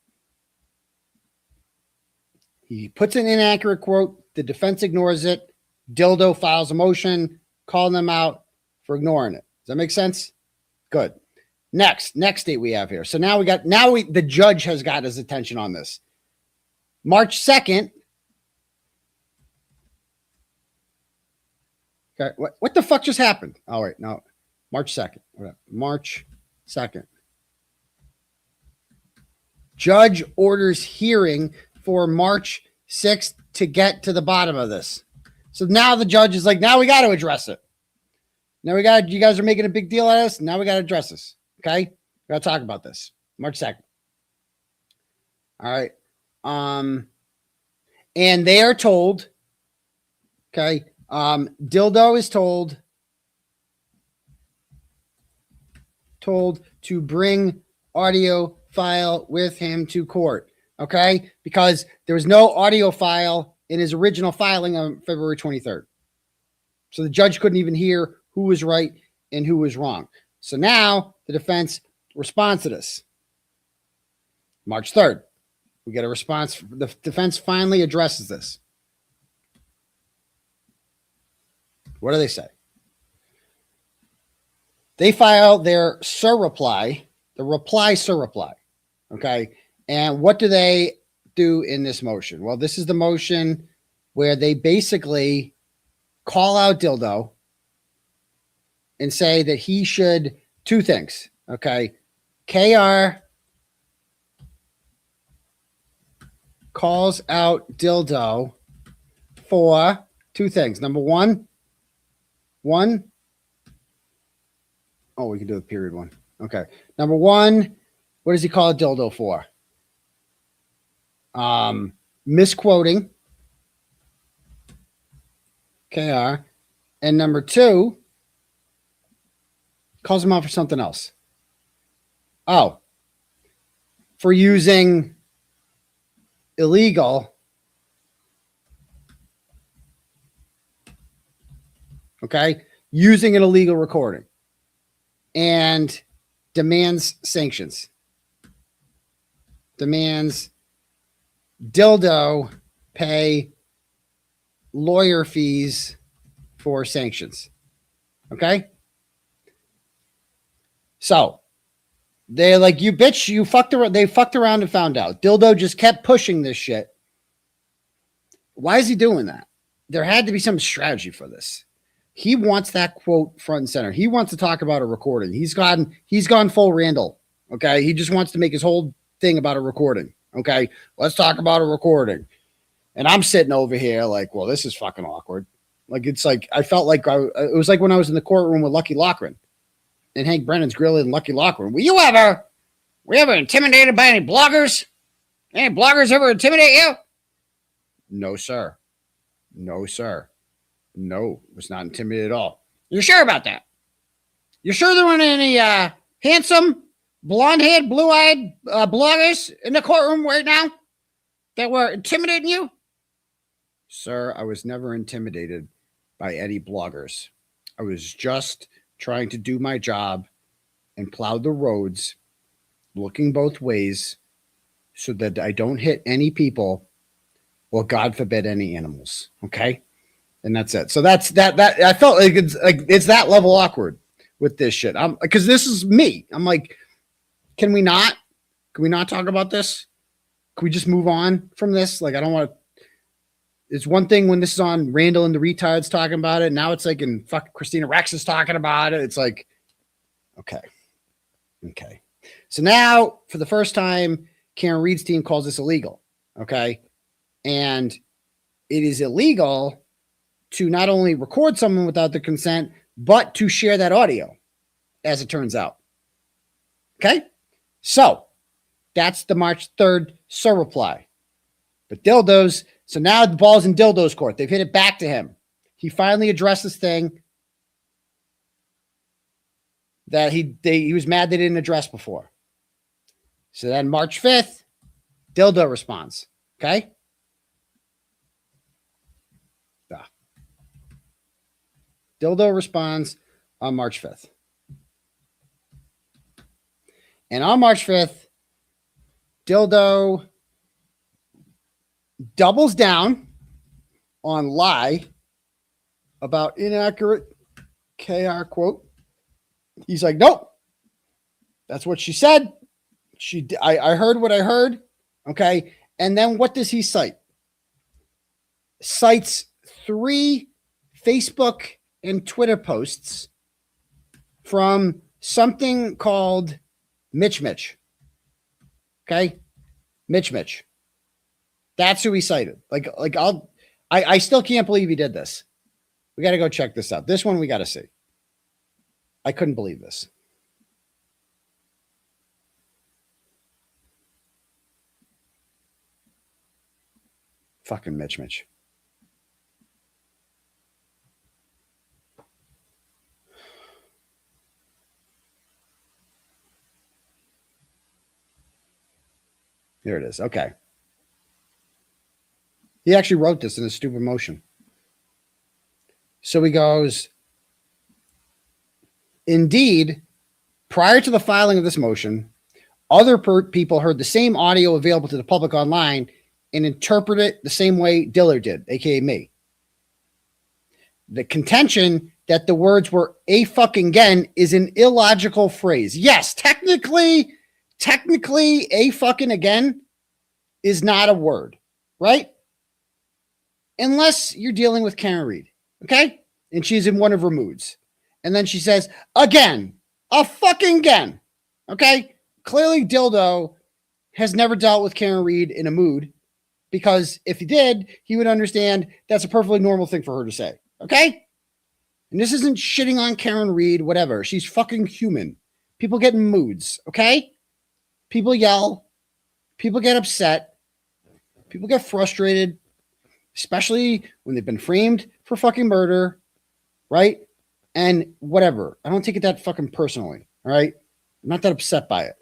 He puts an inaccurate quote. The defense ignores it. Dildo files a motion, calling them out for ignoring it. Does that make sense? Good. Next date we have here. So now the judge has got his attention on this. March 2nd. Okay. What the fuck just happened? Oh, wait, no. March 2nd. March 2nd. Judge orders hearing for March 6th to get to the bottom of this. So now the judge is like, now we got to address it. You guys are making a big deal out of this. Now we got to address this. Okay. We got to talk about this. March 2nd. All right. And they are told, okay. Dildo is told to bring audio file with him to court. Okay. Because there was no audio file in his original filing on February 23rd. So the judge couldn't even hear who was right and who was wrong. So now the defense responds to this. March 3rd, we get a response. The defense finally addresses this. What do they say? They file their surreply, the reply surreply. Okay. And what do they do in this motion? Well, this is the motion where they basically call out Dildo and say that he should, 2 things. Okay. KR calls out Dildo for 2 things. Number one. Oh, we can do the period one. Okay. Number 1, what does he call a Dildo for? Misquoting KR. And number 2, calls him out for something else. Oh, for using illegal. Okay. Using an illegal recording. and demands sanctions. Demands Dildo pay lawyer fees for sanctions. Okay? So they're like, you bitch, you fucked around. They fucked around and found out. Dildo just kept pushing this shit. Why is he doing that? There had to be some strategy for this. He wants that quote front and center. He wants to talk about a recording. He's gone full Randall. Okay. He just wants to make his whole thing about a recording. Okay. Let's talk about a recording. And I'm sitting over here like, well, this is fucking awkward. Like, it's like, I felt like it was like when I was in the courtroom with Lucky Lochran and Hank Brennan's grilling Lucky Lochran. Were you ever intimidated by any bloggers? Any bloggers ever intimidate you? No, sir. No, sir. No, was not intimidated at all. You're sure about that? You're sure there weren't any handsome, blonde-haired, blue-eyed bloggers in the courtroom right now that were intimidating you? Sir, I was never intimidated by any bloggers. I was just trying to do my job and plow the roads, looking both ways so that I don't hit any people or, God forbid, any animals. Okay? And that's it. So that's that I felt like it's that level awkward with this shit. Because this is me. I'm like, can we not talk about this? Can we just move on from this? Like, I don't want to. It's one thing when this is on Randall and the retards talking about it. Now it's like, and fuck Christina Rex is talking about it. It's like, okay. So now for the first time, Karen Reed's team calls this illegal. Okay. And it is illegal to not only record someone without their consent, but to share that audio, as it turns out. Okay? So that's the March 3rd reply. But Dildo's, so now the ball's in Dildo's court. They've hit it back to him. He finally addressed this thing that he was mad they didn't address before. So then March 5th, Dildo responds. Okay? Dildo responds on March 5th. And on March 5th, Dildo doubles down on lie about inaccurate KR quote. He's like, nope. That's what she said. I heard what I heard. Okay. And then what does he cite? Cites 3 Facebook and Twitter posts from something called Mitch. Okay. Mitch. That's who he cited. I still can't believe he did this. We got to go check this out. This one we got to see. I couldn't believe this. Fucking Mitch. Here it is. Okay. He actually wrote this in a stupid motion. So he goes, indeed, prior to the filing of this motion, other people heard the same audio available to the public online and interpreted it the same way Diller did, aka me. The contention that the words were a fucking again is an illogical phrase. Yes, technically, a fucking again is not a word, right? Unless you're dealing with Karen Reed, okay? And she's in one of her moods. And then she says, again, a fucking again, okay? Clearly, Dildo has never dealt with Karen Reed in a mood, because if he did, he would understand that's a perfectly normal thing for her to say, okay? And this isn't shitting on Karen Reed, whatever. She's fucking human. People get in moods, okay? People yell. People get upset. People get frustrated, especially when they've been framed for fucking murder, right? And whatever. I don't take it that fucking personally, all right? I'm not that upset by it.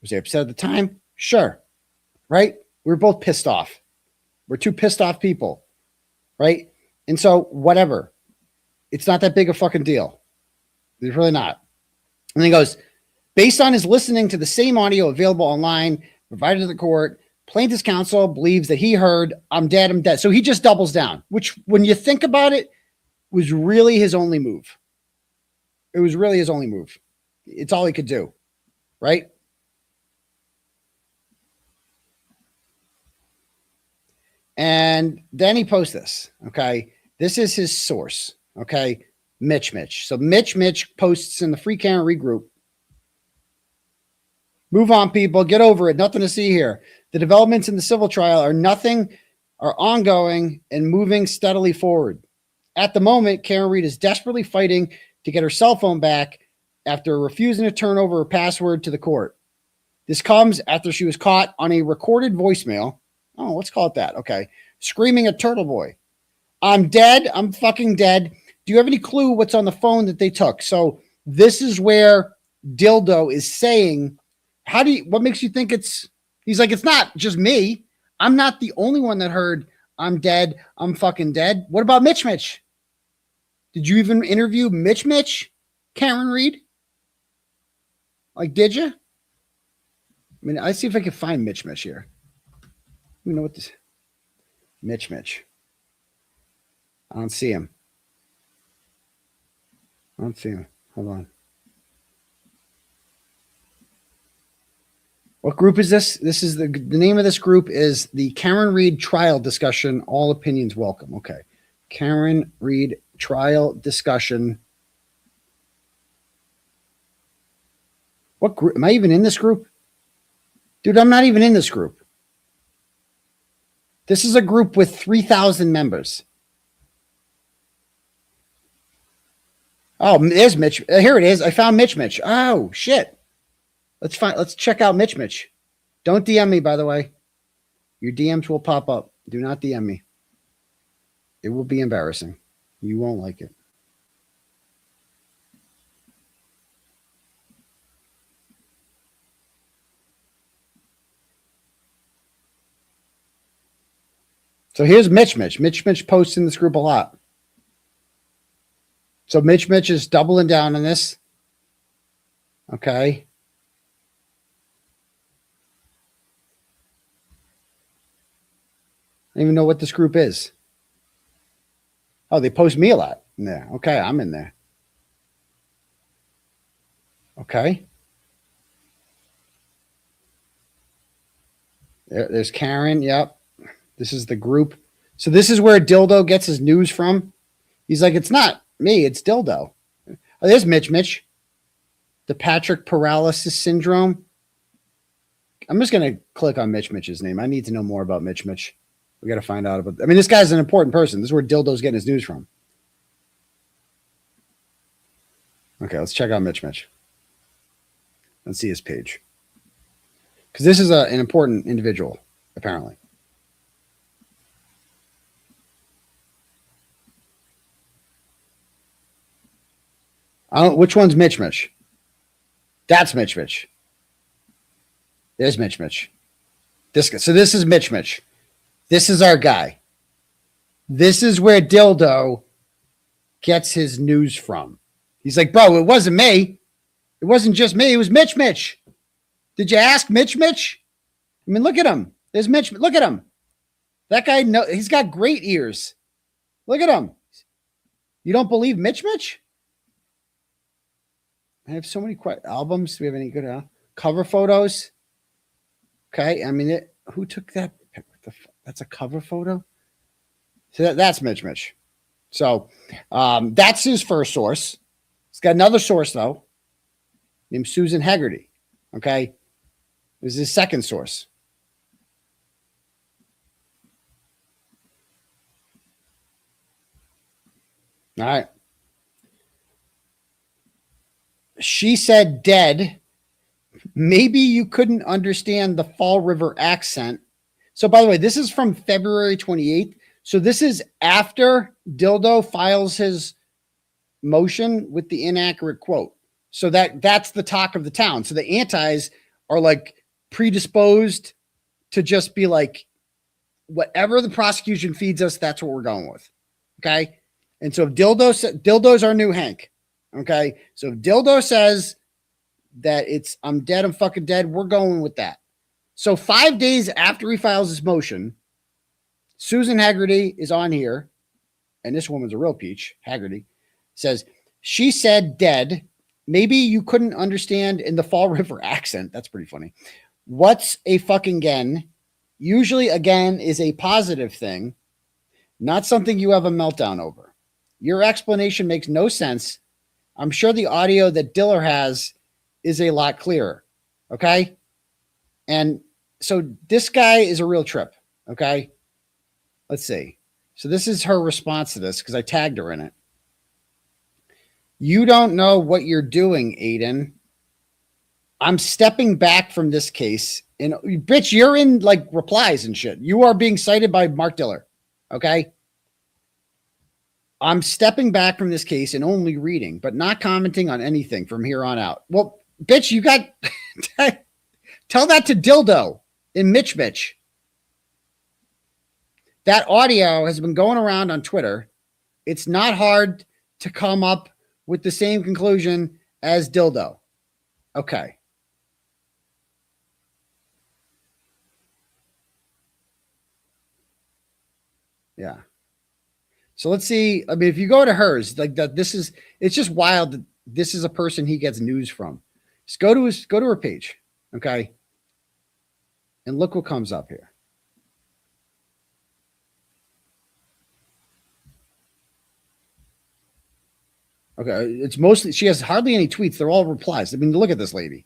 Was I upset at the time? Sure, right? We were both pissed off. We're 2 pissed off people, right? And so whatever. It's not that big a fucking deal. It's really not. And he goes, based on his listening to the same audio available online, provided to the court, plaintiff's counsel believes that he heard, I'm dead, I'm dead. So he just doubles down, which when you think about it, was really his only move. It was really his only move. It's all he could do, right? And then he posts this, okay? This is his source, okay? Mitch. So Mitch posts in the Free Karen Read group. Move on, people. Get over it. Nothing to see here. The developments in the civil trial are ongoing and moving steadily forward. At the moment, Karen Read is desperately fighting to get her cell phone back after refusing to turn over her password to the court. This comes after she was caught on a recorded voicemail. Oh, let's call it that. Okay. Screaming at Turtle Boy. I'm dead. I'm fucking dead. Do you have any clue what's on the phone that they took? So this is where Dildo is saying, what makes you think he's like, it's not just me. I'm not the only one that heard I'm dead. I'm fucking dead. What about Mitch? Did you even interview Mitch? Karen Read? Like, did you? I mean, I see if I can find Mitch here. You know what this Mitch. I don't see him. Hold on. What group is this? This is the name of this group is the Karen Read Trial Discussion. All opinions welcome. Okay. Karen Read Trial Discussion. What group? Am I even in this group? Dude, I'm not even in this group. This is a group with 3,000 members. Oh, there's Mitch. Here it is. I found Mitch. Oh, shit. Let's check out Mitch. Don't DM me, by the way. Your DMs will pop up. Do not DM me. It will be embarrassing. You won't like it. So here's Mitch. Mitch posts in this group a lot. So Mitch is doubling down on this. Okay. I don't even know what this group is. Oh, they post me a lot in there. Okay, I'm in there. Okay. There's Karen. Yep. This is the group. So this is where Dildo gets his news from. He's like, it's not me, it's Dildo. Oh, there's Mitch. The Patrick paralysis syndrome. I'm just going to click on Mitch's name. I need to know more about Mitch. We got to find out about. I mean, this guy's an important person. This is where Dildo's getting his news from. Okay, let's check out Mitch. Let's see his page. Because this is an important individual, apparently. Which one's Mitch? That's Mitch. There's Mitch. This guy. So this is Mitch. This is our guy. This is where Dildo gets his news from. He's like, bro, it wasn't me. It wasn't just me. It was Mitch. Did you ask Mitch? I mean, look at him. There's Mitch. Look at him. That guy, he's got great ears. Look at him. You don't believe Mitch? I have so many albums. Do we have any good cover photos? Okay. I mean, who took that? That's a cover photo. So that's Mitch. So that's his first source. He's got another source, though, named Susan Hegarty. Okay. This is his second source. All right. She said dead. Maybe you couldn't understand the Fall River accent. So, by the way, this is from February 28th. So this is after Dildo files his motion with the inaccurate quote. So that's the talk of the town. So the antis are like predisposed to just be like, whatever the prosecution feeds us, that's what we're going with. Okay. And so if Dildo's our new Hank. Okay. So if Dildo says that it's I'm dead, I'm fucking dead. We're going with that. So 5 days after he files his motion, Susan Haggerty is on here, and this woman's a real peach. Haggerty says, she said dead. Maybe you couldn't understand in the Fall River accent. That's pretty funny. What's a fucking gen? Usually again is a positive thing, not something you have a meltdown over. Your explanation makes no sense. I'm sure the audio that Diller has is a lot clearer. Okay. And so this guy is a real trip. Okay. Let's see. So this is her response to this because I tagged her in it. You don't know what you're doing, Aidan. I'm stepping back from this case. And bitch, you're in like replies and shit. You are being cited by Marc Diller. Okay. I'm stepping back from this case and only reading, but not commenting on anything from here on out. Well, bitch, you got tell that to Dildo in Mitch Mitch. That audio has been going around on Twitter. It's not hard to come up with the same conclusion as Dildo. Okay. Yeah. So let's see. I mean, if you go to hers, like that, it's just wild that this is a person he gets news from. Just go to her page. Okay. And look what comes up here. Okay. It's mostly, she has hardly any tweets. They're all replies. I mean, look at this lady.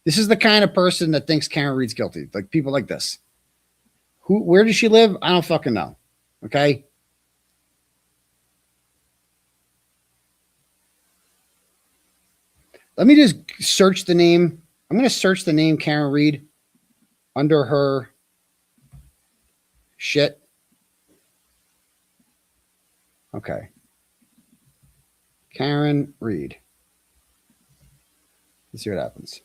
This is the kind of person that thinks Karen Reed's guilty. Like people like this. Where does she live? I don't fucking know. Okay. Let me just search the name. I'm going to search the name Karen Reed under her shit. Okay. Karen Reed. Let's see what happens.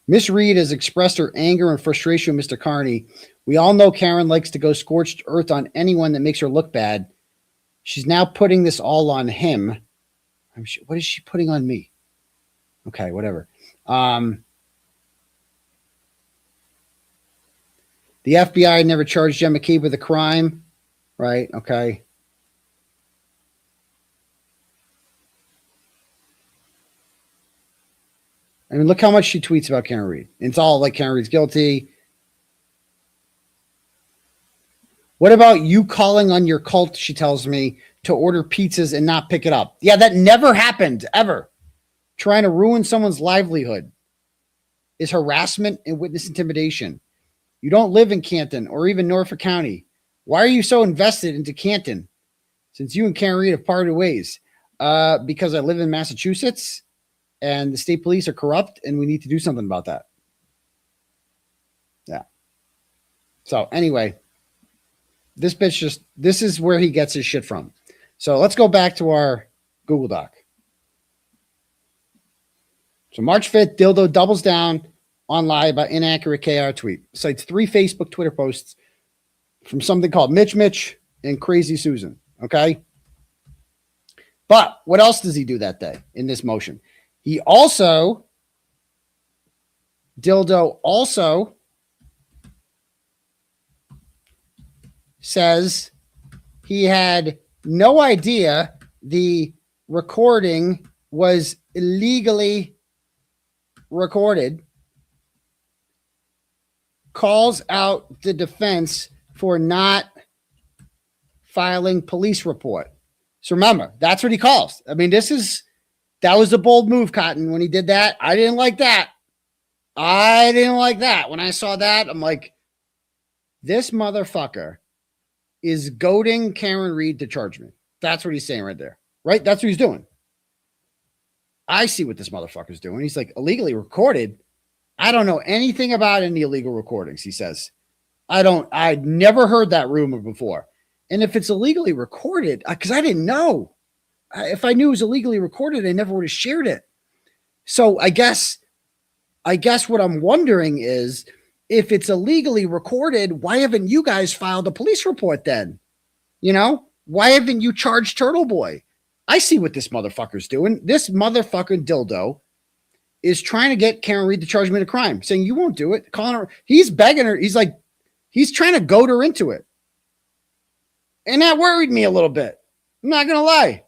Miss Reed has expressed her anger and frustration with Mr. Kearney. We all know Karen likes to go scorched earth on anyone that makes her look bad. She's now putting this all on him. I'm sure, what is she putting on me? Okay, whatever. The FBI never charged Jen McCabe with a crime. Right, okay. I mean, look how much she tweets about Karen Reed. It's all like Karen Reed's guilty. What about you calling on your cult, she tells me, to order pizzas and not pick it up? Yeah, that never happened, ever. Trying to ruin someone's livelihood is harassment and witness intimidation. You don't live in Canton or even Norfolk County. Why are you so invested into Canton? Since you and Karen Reed have parted ways. Because I live in Massachusetts. And the state police are corrupt, and we need to do something about that. Yeah. So anyway, this bitch this is where he gets his shit from. So let's go back to our Google Doc. So March 5th, Dildo doubles down on lie about inaccurate KR tweet. Cites 3 Facebook Twitter posts from something called Mitch Mitch and Crazy Susan. Okay. But what else does he do that day in this motion? Dildo also says he had no idea the recording was illegally recorded, calls out the defense for not filing police report. So remember, that's what he calls. I mean, that was a bold move, Cotton, when he did that. I didn't like that. When I saw that, I'm like, this motherfucker is goading Karen Reed to charge me. That's what he's saying right there. Right? That's what he's doing. I see what this motherfucker's doing. He's like, illegally recorded? I don't know anything about any illegal recordings, he says. I'd never heard that rumor before. And if it's illegally recorded, because I didn't know. If I knew it was illegally recorded, I never would have shared it. So I guess what I'm wondering is if it's illegally recorded, why haven't you guys filed a police report then? You know, why haven't you charged Turtle Boy? I see what this motherfucker's doing. This motherfucking dildo is trying to get Karen Reed to charge me with a crime, saying you won't do it. Calling her, he's begging her. He's like, he's trying to goad her into it. And that worried me a little bit. I'm not going to lie.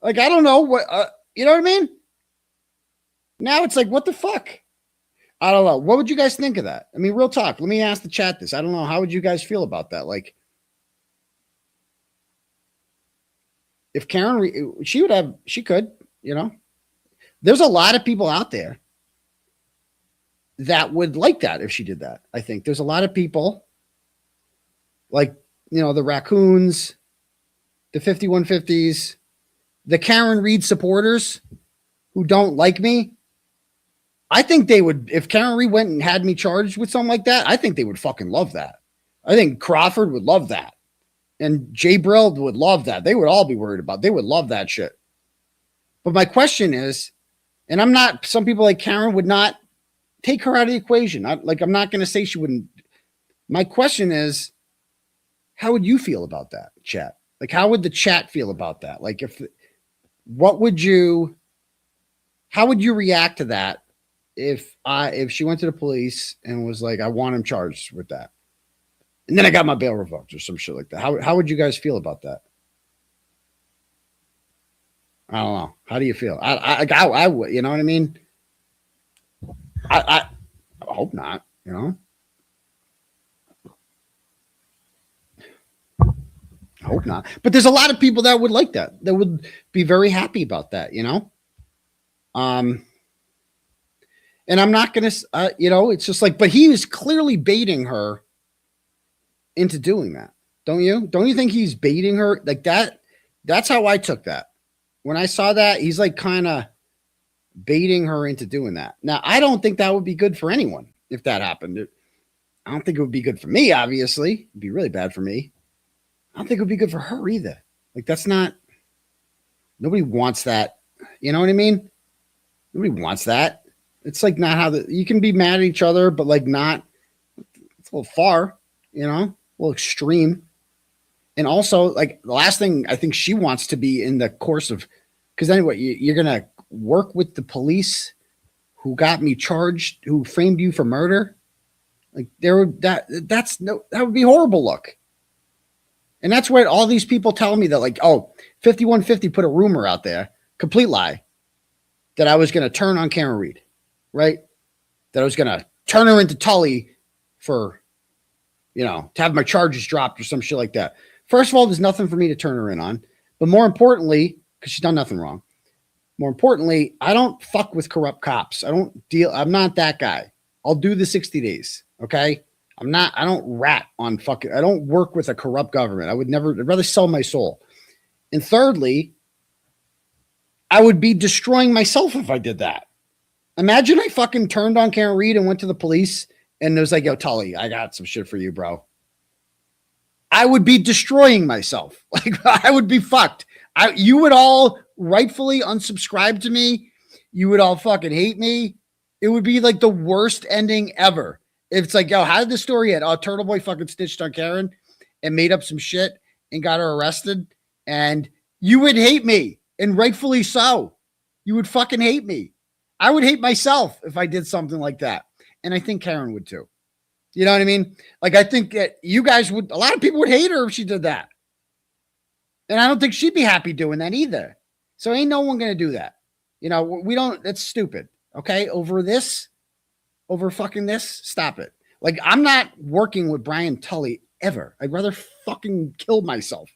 Like, I don't know what, you know what I mean? Now it's like, what the fuck? I don't know. What would you guys think of that? I mean, real talk. Let me ask the chat this. I don't know. How would you guys feel about that? Like, if Karen, she could, you know, there's a lot of people out there that would like that if she did that. I think there's a lot of people like, you know, the raccoons, the 5150s, the Karen Reed supporters who don't like me. I think they would, if Karen Reed went and had me charged with something like that, I think they would fucking love that. I think Crawford would love that. And Jay Brill would love that. They would all be worried about it. They would love that shit. But my question is, and I'm not, some people like Karen would not take her out of the equation. I'm not going to say she wouldn't. My question is, how would you feel about that, chat? Like, how would the chat feel about that? Like, how would you react to that if she went to the police and was like, I want him charged with that? And then I got my bail revoked or some shit like that. How would you guys feel about that? I don't know. How do you feel? I would, you know what I mean? I hope not, you know? I hope not. But there's a lot of people that would like that. That would be very happy about that, you know? And I'm not going to, you know, it's just like, but he was clearly baiting her into doing that. Don't you? Don't you think he's baiting her like that? That's how I took that. When I saw that, he's like kind of baiting her into doing that. Now, I don't think that would be good for anyone if that happened. I don't think it would be good for me, obviously. It'd be really bad for me. I don't think it would be good for her either. Like, that's not, nobody wants that. You know what I mean? Nobody wants that. It's like not how you can be mad at each other, but like not, it's a little far, you know, a little extreme. And also, like, the last thing I think she wants to be in the course of, because anyway, you're going to work with the police who got me charged, who framed you for murder. Like, that would be horrible look. And that's what all these people tell me that, like, oh, 5150 put a rumor out there, complete lie, that I was going to turn on Karen Reed, right? That I was going to turn her into Tully for, you know, to have my charges dropped or some shit like that. First of all, there's nothing for me to turn her in on. But more importantly, because she's done nothing wrong. More importantly, I don't fuck with corrupt cops. I'm not that guy. I'll do the 60 days. Okay. I don't rat on I don't work with a corrupt government. I'd rather sell my soul. And thirdly, I would be destroying myself if I did that. Imagine I fucking turned on Karen Reed and went to the police and it was like, yo, Tully, I got some shit for you, bro. I would be destroying myself. Like, I would be fucked. You would all rightfully unsubscribe to me. You would all fucking hate me. It would be like the worst ending ever. If it's like, yo, how did the story end? Oh, Turtle Boy fucking stitched on Karen and made up some shit and got her arrested. And you would hate me. And rightfully so. You would fucking hate me. I would hate myself if I did something like that. And I think Karen would too. You know what I mean? Like, I think that you guys would, a lot of people would hate her if she did that. And I don't think she'd be happy doing that either. So ain't no one going to do that. You know, that's stupid. Okay. Over fucking this, stop it. Like, I'm not working with Brian Tully ever. I'd rather fucking kill myself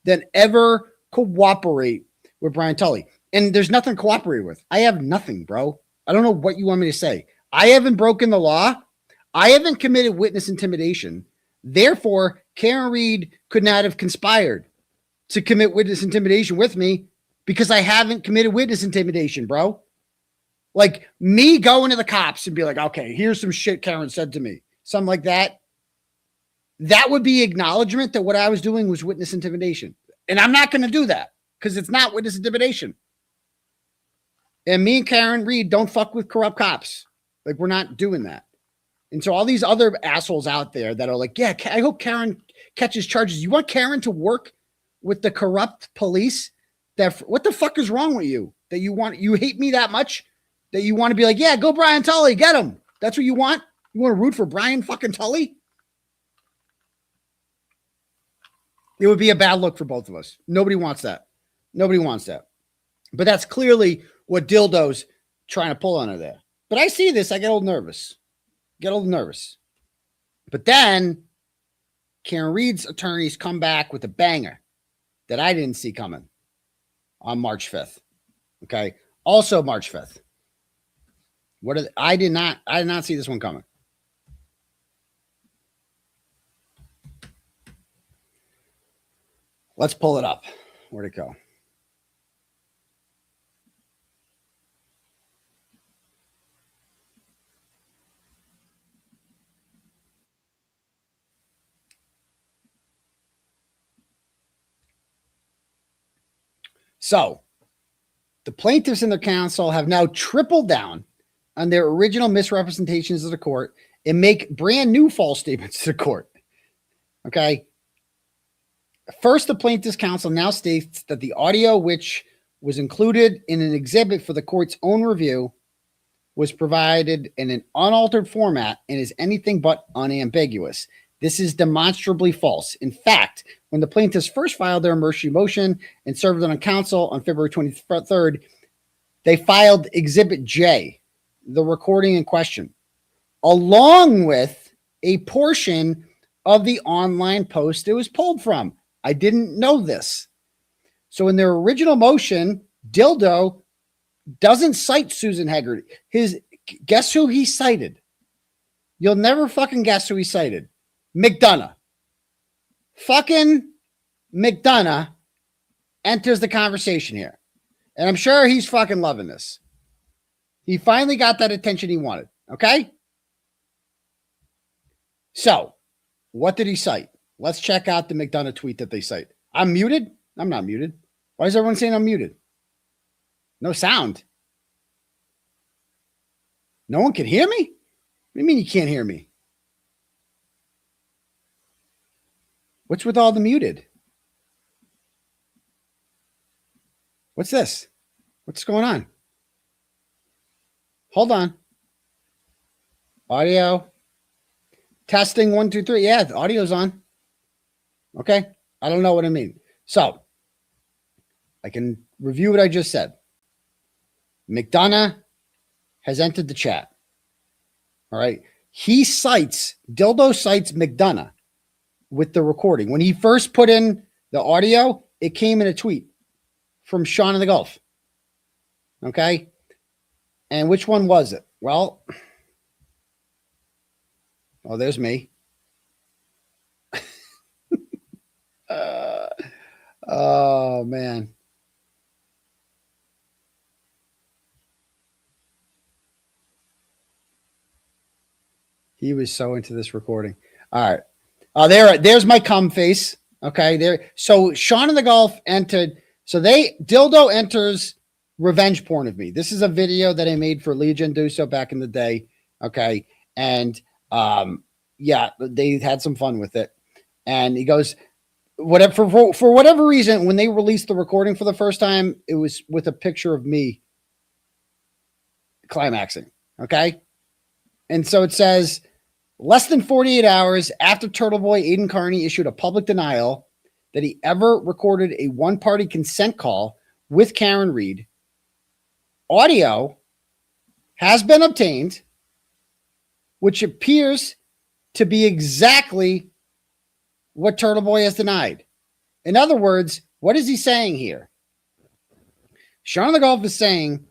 than ever cooperate with Brian Tully. And there's nothing to cooperate with. I have nothing, bro. I don't know what you want me to say. I haven't broken the law. I haven't committed witness intimidation. Therefore, Karen Reed could not have conspired to commit witness intimidation with me because I haven't committed witness intimidation, bro. Like, me going to the cops and be like, okay, here's some shit Karen said to me. Something like that. That would be acknowledgement that what I was doing was witness intimidation. And I'm not going to do that because it's not witness intimidation. And me and Karen Reed don't fuck with corrupt cops. Like, we're not doing that. And so all these other assholes out there that are like, yeah, I hope Karen catches charges. You want Karen to work with the corrupt police? What the fuck is wrong with you? That you hate me that much that you want to be like, yeah, go Brian Tully, get him. That's what you want? You want to root for Brian fucking Tully? It would be a bad look for both of us. Nobody wants that. Nobody wants that. But that's clearly what Dildo's trying to pull on her there. But I see this, I get a little nervous. But then Karen Reed's attorneys come back with a banger that I didn't see coming on March 5th. Okay. Also March 5th. I did not see this one coming. Let's pull it up. Where'd it go? So, the plaintiffs and their counsel have now tripled down on their original misrepresentations of the court and make brand new false statements to the court. Okay. First, the plaintiffs' counsel now states that the audio, which was included in an exhibit for the court's own review, was provided in an unaltered format and is anything but unambiguous. This is demonstrably false. In fact, when the plaintiffs first filed their emergency motion and served it on counsel on February 23rd, they filed Exhibit J, the recording in question, along with a portion of the online post it was pulled from. I didn't know this. So in their original motion, Dildo doesn't cite Susan Hegarty. Guess who he cited? You'll never fucking guess who he cited. McDonough. Fucking McDonough enters the conversation here. And I'm sure he's fucking loving this. He finally got that attention he wanted. Okay? So, what did he cite? Let's check out the McDonough tweet that they cite. I'm muted? I'm not muted. Why is everyone saying I'm muted? No sound. No one can hear me? What do you mean you can't hear me? What's with all the muted? What's this? What's going on? Hold on. Audio. Testing 1, 2, 3. Yeah, the audio's on. Okay. I don't know what I mean. So I can review what I just said. McDonough has entered the chat. All right. Dildo cites McDonough with the recording. When he first put in the audio, it came in a tweet from Sean in the Gulf. Okay. And which one was it? Well, oh, there's me. Oh, man. He was so into this recording. All right. There's my cum face. Okay. There. So Sean in the Gulf entered. So Dildo enters revenge porn of me. This is a video that I made for Legion Duso back in the day. Okay. And yeah, they had some fun with it. And he goes, for whatever reason, when they released the recording for the first time, it was with a picture of me climaxing. Okay. And so it says, less than 48 hours after Turtle Boy Aidan Kearney issued a public denial that he ever recorded a one-party consent call with Karen Reed, audio has been obtained, which appears to be exactly what Turtle Boy has denied. In other words, what is he saying here? Sean in the Gulf is saying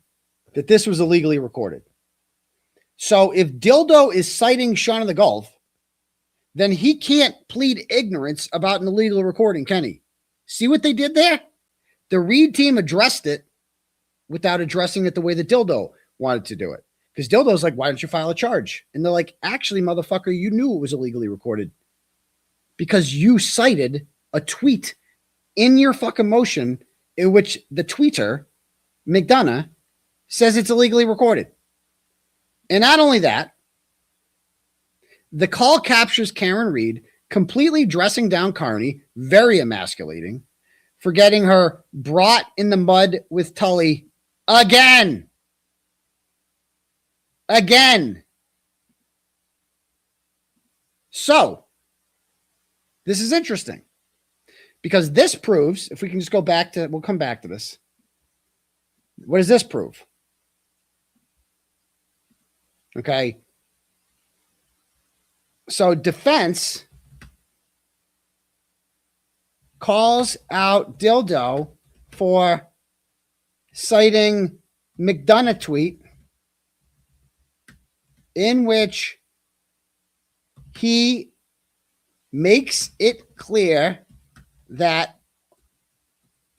that this was illegally recorded. So if Dildo is citing Sean in the Gulf, then he can't plead ignorance about an illegal recording, can he? See what they did there? The Reed team addressed it without addressing it the way that Dildo wanted to do it. Because Dildo's like, why don't you file a charge? And they're like, actually, motherfucker, you knew it was illegally recorded because you cited a tweet in your fucking motion in which the tweeter, McDonough, says it's illegally recorded. And not only that, the call captures Karen Reed completely dressing down Kearney, very emasculating, for getting her brought in the mud with Tully again. Again. So, this is interesting because this proves, if we can just go back to, we'll come back to this. What does this prove? Okay. So defense calls out Dildo for citing McDonough tweet in which he makes it clear that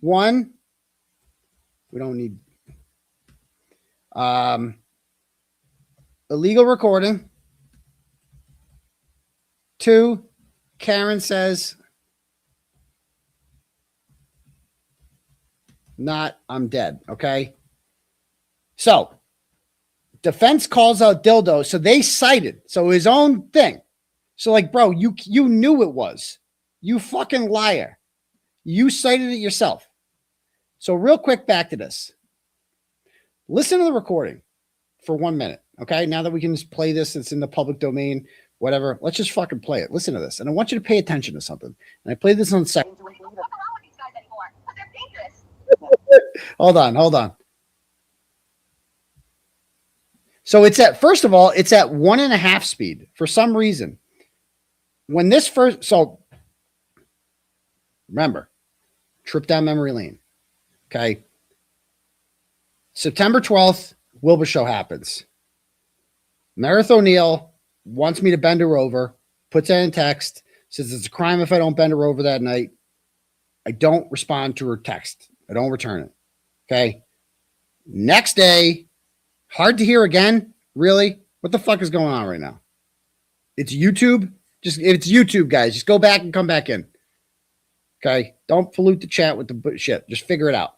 one, we don't need illegal recording. Two, Karen says, not, I'm dead. Okay. So defense calls out Dildo. So they cited, so his own thing. So like, bro, you knew it was, you fucking liar. You cited it yourself. So real quick, back to this. Listen to the recording for 1 minute. Okay. Now that we can just play this, it's in the public domain, whatever. Let's just fucking play it. Listen to this. And I want you to pay attention to something. And I played this on second. Hold on. So it's at, first of all, it's at 1.5 speed for some reason. When this first, so remember, trip down memory lane. Okay. September 12th, Wilbur show happens. Meredith O'Neill wants me to bend her over, puts that in text, says it's a crime if I don't bend her over that night. I don't respond to her text. I don't return it. Okay. Next day, hard to hear again. Really? What the fuck is going on right now? It's YouTube. It's YouTube, guys. Just go back and come back in. Okay. Don't pollute the chat with the shit. Just figure it out.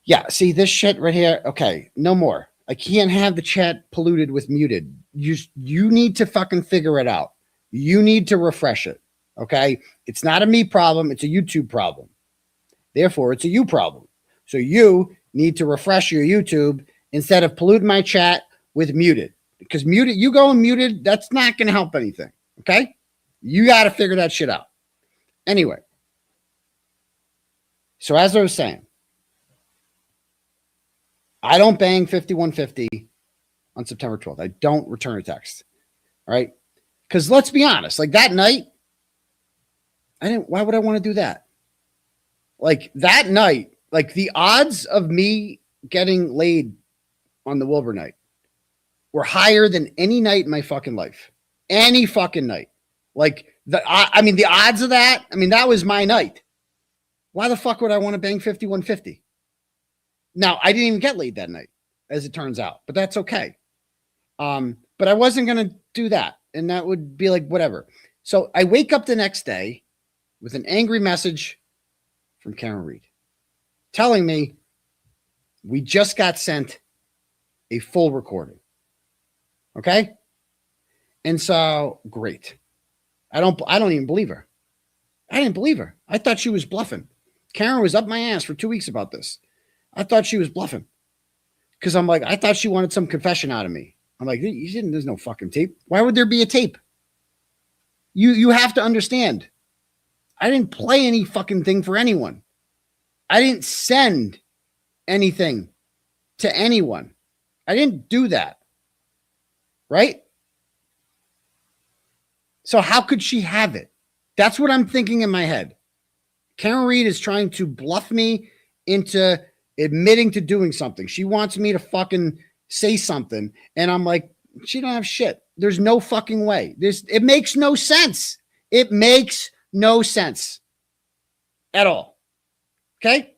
Yeah. See this shit right here. Okay. No more. I can't have the chat polluted with muted. You need to fucking figure it out. You need to refresh it. Okay. It's not a me problem. It's a YouTube problem. Therefore, it's a you problem. So you need to refresh your YouTube instead of polluting my chat with muted. Because muted, you go muted, that's not going to help anything. Okay? You got to figure that shit out. Anyway. So as I was saying, I don't bang 5150 on September 12th. I don't return a text. All right? Because let's be honest, like that night, why would I want to do that? Like that night, like the odds of me getting laid on the Wilbur night were higher than any night in my fucking life. Any fucking night. Like the odds of that, that was my night. Why the fuck would I want to bang 5150? Now, I didn't even get laid that night, as it turns out, but that's okay. But I wasn't going to do that. And that would be like, whatever. So I wake up the next day with an angry message from Karen Reed telling me we just got sent a full recording. Okay. And so great. I don't even believe her. I didn't believe her. I thought she was bluffing. Karen was up my ass for 2 weeks about this. I thought she was bluffing because I'm like, I thought she wanted some confession out of me. I'm like, there's no fucking tape. Why would there be a tape? You have to understand. I didn't play any fucking thing for anyone. I didn't send anything to anyone. I didn't do that. Right? So how could she have it? That's what I'm thinking in my head. Karen Reed is trying to bluff me into admitting to doing something. She wants me to fucking say something. And I'm like, she don't have shit. There's no fucking way. It makes no sense. It makes no sense at all. Okay.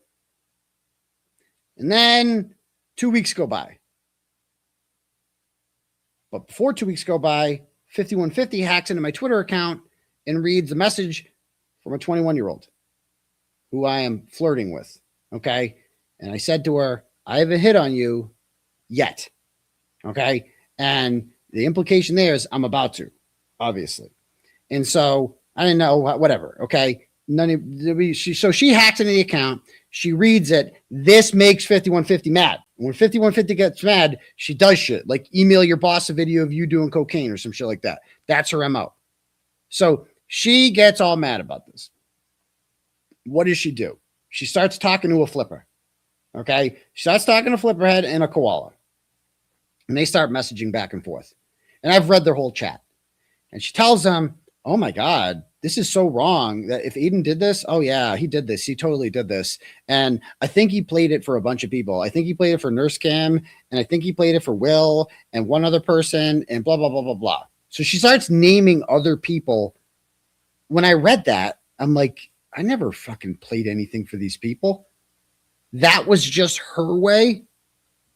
And then 2 weeks go by. But before 2 weeks go by, 5150 hacks into my Twitter account and reads a message from a 21-year-old who I am flirting with. Okay. And I said to her, I haven't hit on you yet. Okay. And the implication there is I'm about to, obviously. And so I didn't know, whatever. Okay. So she hacks into the account. She reads it. This makes 5150 mad. When 5150 gets mad, she does shit like email your boss a video of you doing cocaine or some shit like that. That's her MO. So she gets all mad about this. What does she do? She starts talking to a flipper. Okay. She starts talking to Flipperhead and a koala. And they start messaging back and forth. And I've read their whole chat. And she tells them, oh my God, this is so wrong that if Aidan did this, oh yeah, he did this. He totally did this. And I think he played it for a bunch of people. I think he played it for Nurse Cam, and I think he played it for Will and one other person and blah, blah, blah, blah, blah. So she starts naming other people. When I read that, I'm like, I never fucking played anything for these people. That was just her way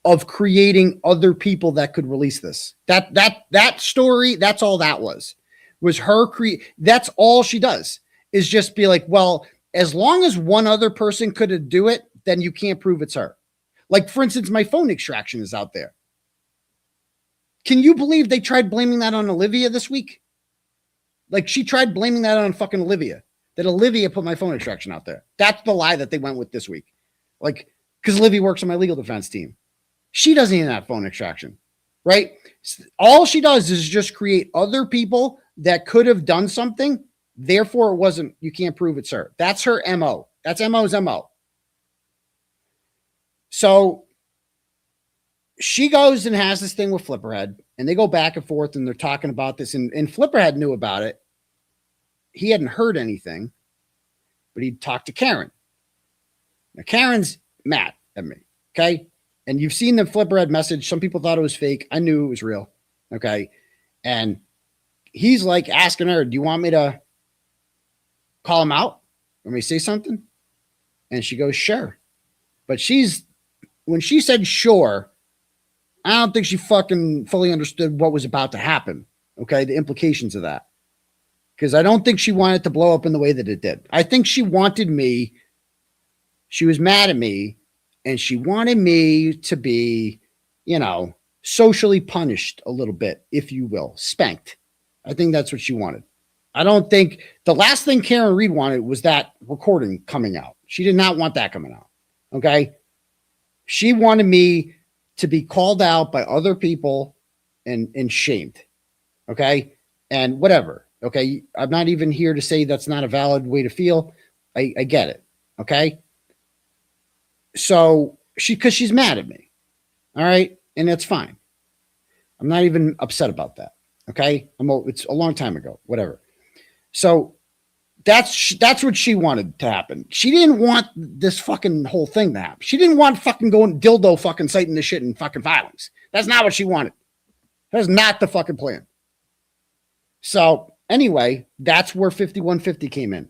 of creating other people that could release this. That story, that's all that was her that's all she does is just be like, well, as long as one other person could do it, then you can't prove it's her. Like, for instance, my phone extraction is out there. Can you believe they tried blaming that on Olivia this week? Like, she tried blaming that on fucking Olivia, that Olivia put my phone extraction out there. That's the lie that they went with this week. Like, because Olivia works on my legal defense team. She doesn't even have phone extraction, right? All she does is just create other people that could have done something. Therefore, it wasn't, you can't prove it's her. That's her MO. That's MO's MO. So she goes and has this thing with Flipperhead, and they go back and forth, and they're talking about this, and Flipperhead knew about it. He hadn't heard anything, but he talked to Karen. Now, Karen's mad at me, okay? And you've seen the Flipperhead message. Some people thought it was fake. I knew it was real, okay? And he's like asking her, do you want me to call him out? Want me to say something? And she goes, sure. But when she said sure, I don't think she fucking fully understood what was about to happen, okay? The implications of that. Because I don't think she wanted to blow up in the way that it did. I think she wanted me, she was mad at me, and she wanted me to be, socially punished a little bit, if you will, spanked. I think that's what she wanted. I don't think the last thing Karen Reed wanted was that recording coming out. She did not want that coming out. Okay. She wanted me to be called out by other people and shamed. Okay. And whatever. Okay. I'm not even here to say that's not a valid way to feel. I get it. Okay. So because she's mad at me. All right. And that's fine. I'm not even upset about that. Okay. It's a long time ago, whatever. So that's what she wanted to happen. She didn't want this fucking whole thing to happen. She didn't want fucking going dildo fucking citing this shit in fucking filings. That's not what she wanted. That's not the fucking plan. So anyway, that's where 5150 came in.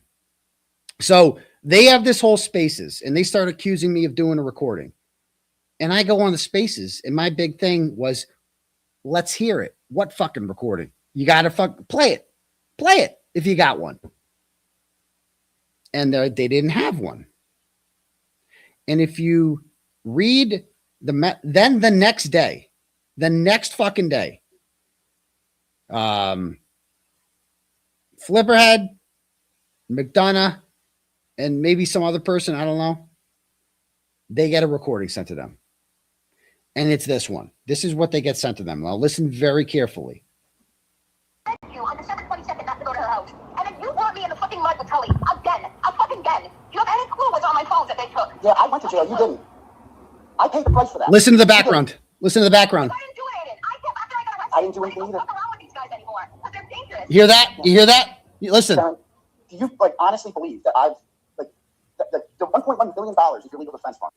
So they have this whole Spaces, and they start accusing me of doing a recording. And I go on the Spaces, and my big thing was, let's hear it. What fucking recording? You got to play it. Play it if you got one. And they didn't have one. And if you read then the next day, the next fucking day, Flipperhead, McDonough, and maybe some other person, I don't know, they get a recording sent to them. And it's this one. This is what they get sent to them. Now listen very carefully. You on December 22nd not to go to her house. And then you brought me in the fucking mud with Tully. Again. Do you have any clue what's on my phones that they took? Yeah, I went to jail. You didn't. I paid the price for that. Listen to the background. Listen to the background. I didn't do it, Aidan. I got arrested. I didn't do anything either. I don't fuck around with these guys anymore. Because they're dangerous. You hear that? You hear that? Listen. Karen, do you honestly believe that I've the $1.1 million is your legal defense fund?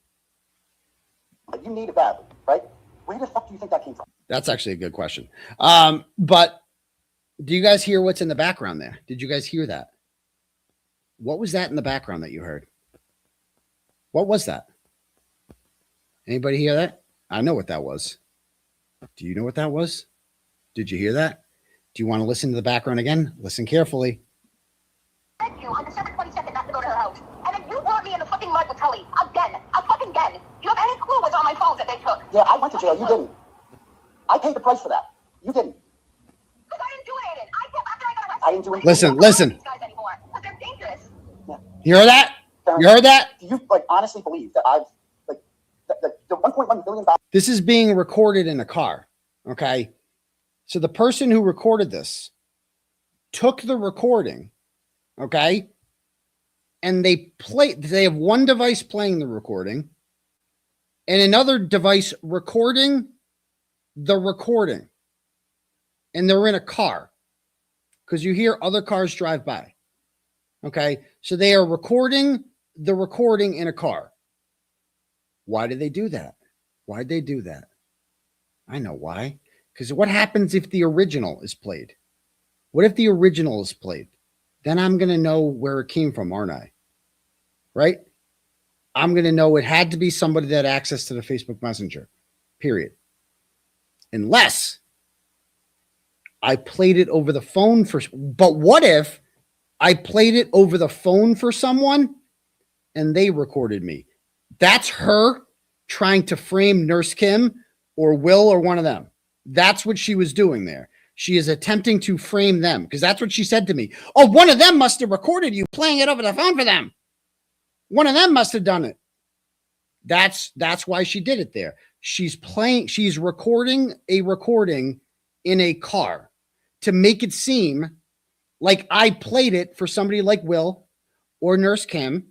Like, you need it badly, right? Where the fuck do you think that came from? That's actually a good question. But do you guys hear what's in the background there? Did you guys hear that? What was that in the background that you heard? What was that? Anybody hear that? I know what that was. Do you know what that was? Did you hear that? Do you want to listen to the background again? Listen carefully. You on December 22nd not to go to her house. And then you brought me in the fucking mud with Tully. Again. Do you have any clue what's on my phones that they took? Yeah, I went to jail. You didn't. I paid the price for that. You didn't. Because I didn't do it, Aidan. After I got arrested. I didn't do it. Listen. These guys anymore. But they're dangerous. Yeah. You heard that? You heard that? Do you like honestly believe that I've like the $1.1 billion? This is being recorded in a car. Okay. So the person who recorded this took the recording. Okay. And they have one device playing the recording and another device recording the recording. And they're in a car because you hear other cars drive by. Okay. So they are recording the recording in a car. Why did they do that? Why'd they do that? I know why. Because what happens if the original is played? What if the original is played? Then I'm going to know where it came from, aren't I? Right? I'm going to know it had to be somebody that had access to the Facebook Messenger, period. Unless I played it over the phone but what if I played it over the phone for someone and they recorded me? That's her trying to frame Nurse Kim or Will or one of them. That's what she was doing there. She is attempting to frame them because that's what she said to me. Oh, one of them must have recorded you playing it over the phone for them. One of them must have done it. That's why she did it there. She's recording a recording in a car to make it seem like I played it for somebody like Will or Nurse Kim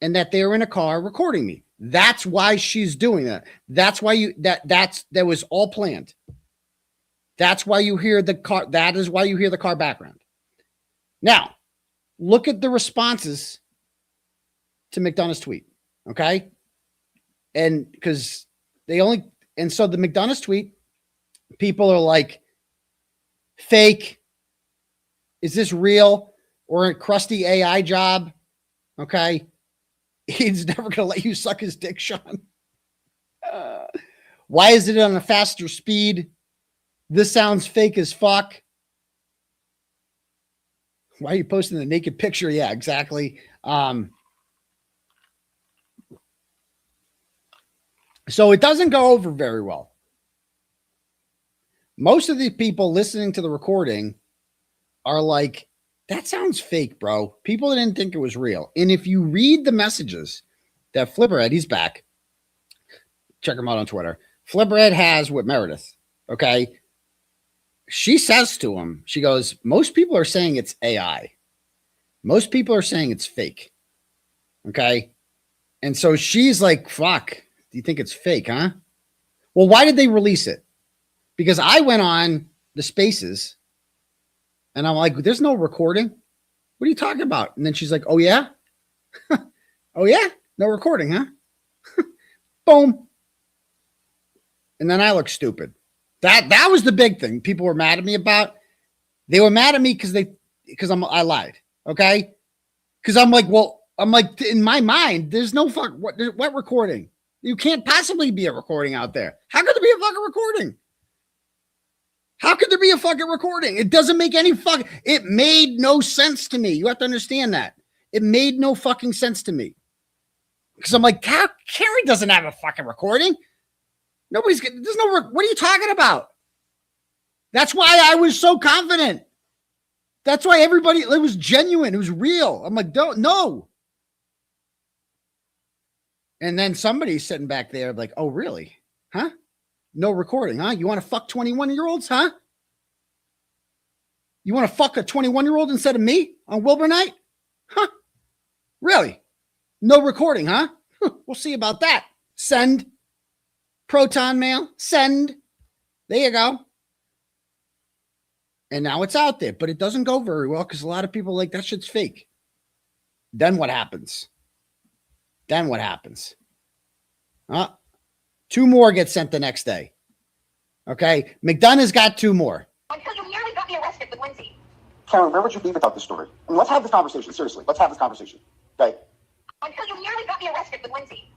and that they're in a car recording me. That's why she's doing that. That's why that was all planned. That's why you hear the car. That is why you hear the car background. Now, look at the responses to McDonough's tweet. Okay. And because so the McDonough's tweet, people are like, fake. Is this real or a crusty AI job? Okay. He's never going to let you suck his dick, Sean. Why is it on a faster speed? This sounds fake as fuck. Why are you posting the naked picture? Yeah, exactly. So it doesn't go over very well. Most of the people listening to the recording are like, that sounds fake, bro. People didn't think it was real. And if you read the messages that Flipperhead, he's back. Check him out on Twitter. Flipperhead has with Meredith. Okay. She says to him, she goes, most people are saying it's AI. Most people are saying it's fake. Okay. And so she's like, fuck, do you think it's fake, huh? Well, why did they release it? Because I went on the Spaces and I'm like, there's no recording. What are you talking about? And then she's like, oh, yeah? Oh, yeah? No recording, huh? Boom. And then I look stupid. That was the big thing people were mad at me about. They were mad at me because I lied. Okay. Because I'm like, in my mind, there's no what recording? You can't possibly be a recording out there. How could there be a fucking recording? How could there be a fucking recording? It doesn't make any it made no sense to me. You have to understand that. It made no fucking sense to me. Because I'm like, Carrie doesn't have a fucking recording. What are you talking about? That's why I was so confident. That's why everybody, it was genuine. It was real. I'm like, no. And then somebody's sitting back there like, oh, really? Huh? No recording, huh? You want to fuck 21-year-olds, huh? You want to fuck a 21-year-old instead of me on Wilbur night? Huh? Really? No recording, huh? We'll see about that. Send. Proton mail. Send. There you go. And now it's out there, but it doesn't go very well because a lot of people are like, that shit's fake. Then what happens? Two more get sent the next day. Okay. McDonough's got two more. Until you nearly got me arrested with Lindsay. Karen, where would you be without this story? I mean, let's have this conversation. Seriously, let's have this conversation. Okay. Until you nearly got me arrested with Lindsay.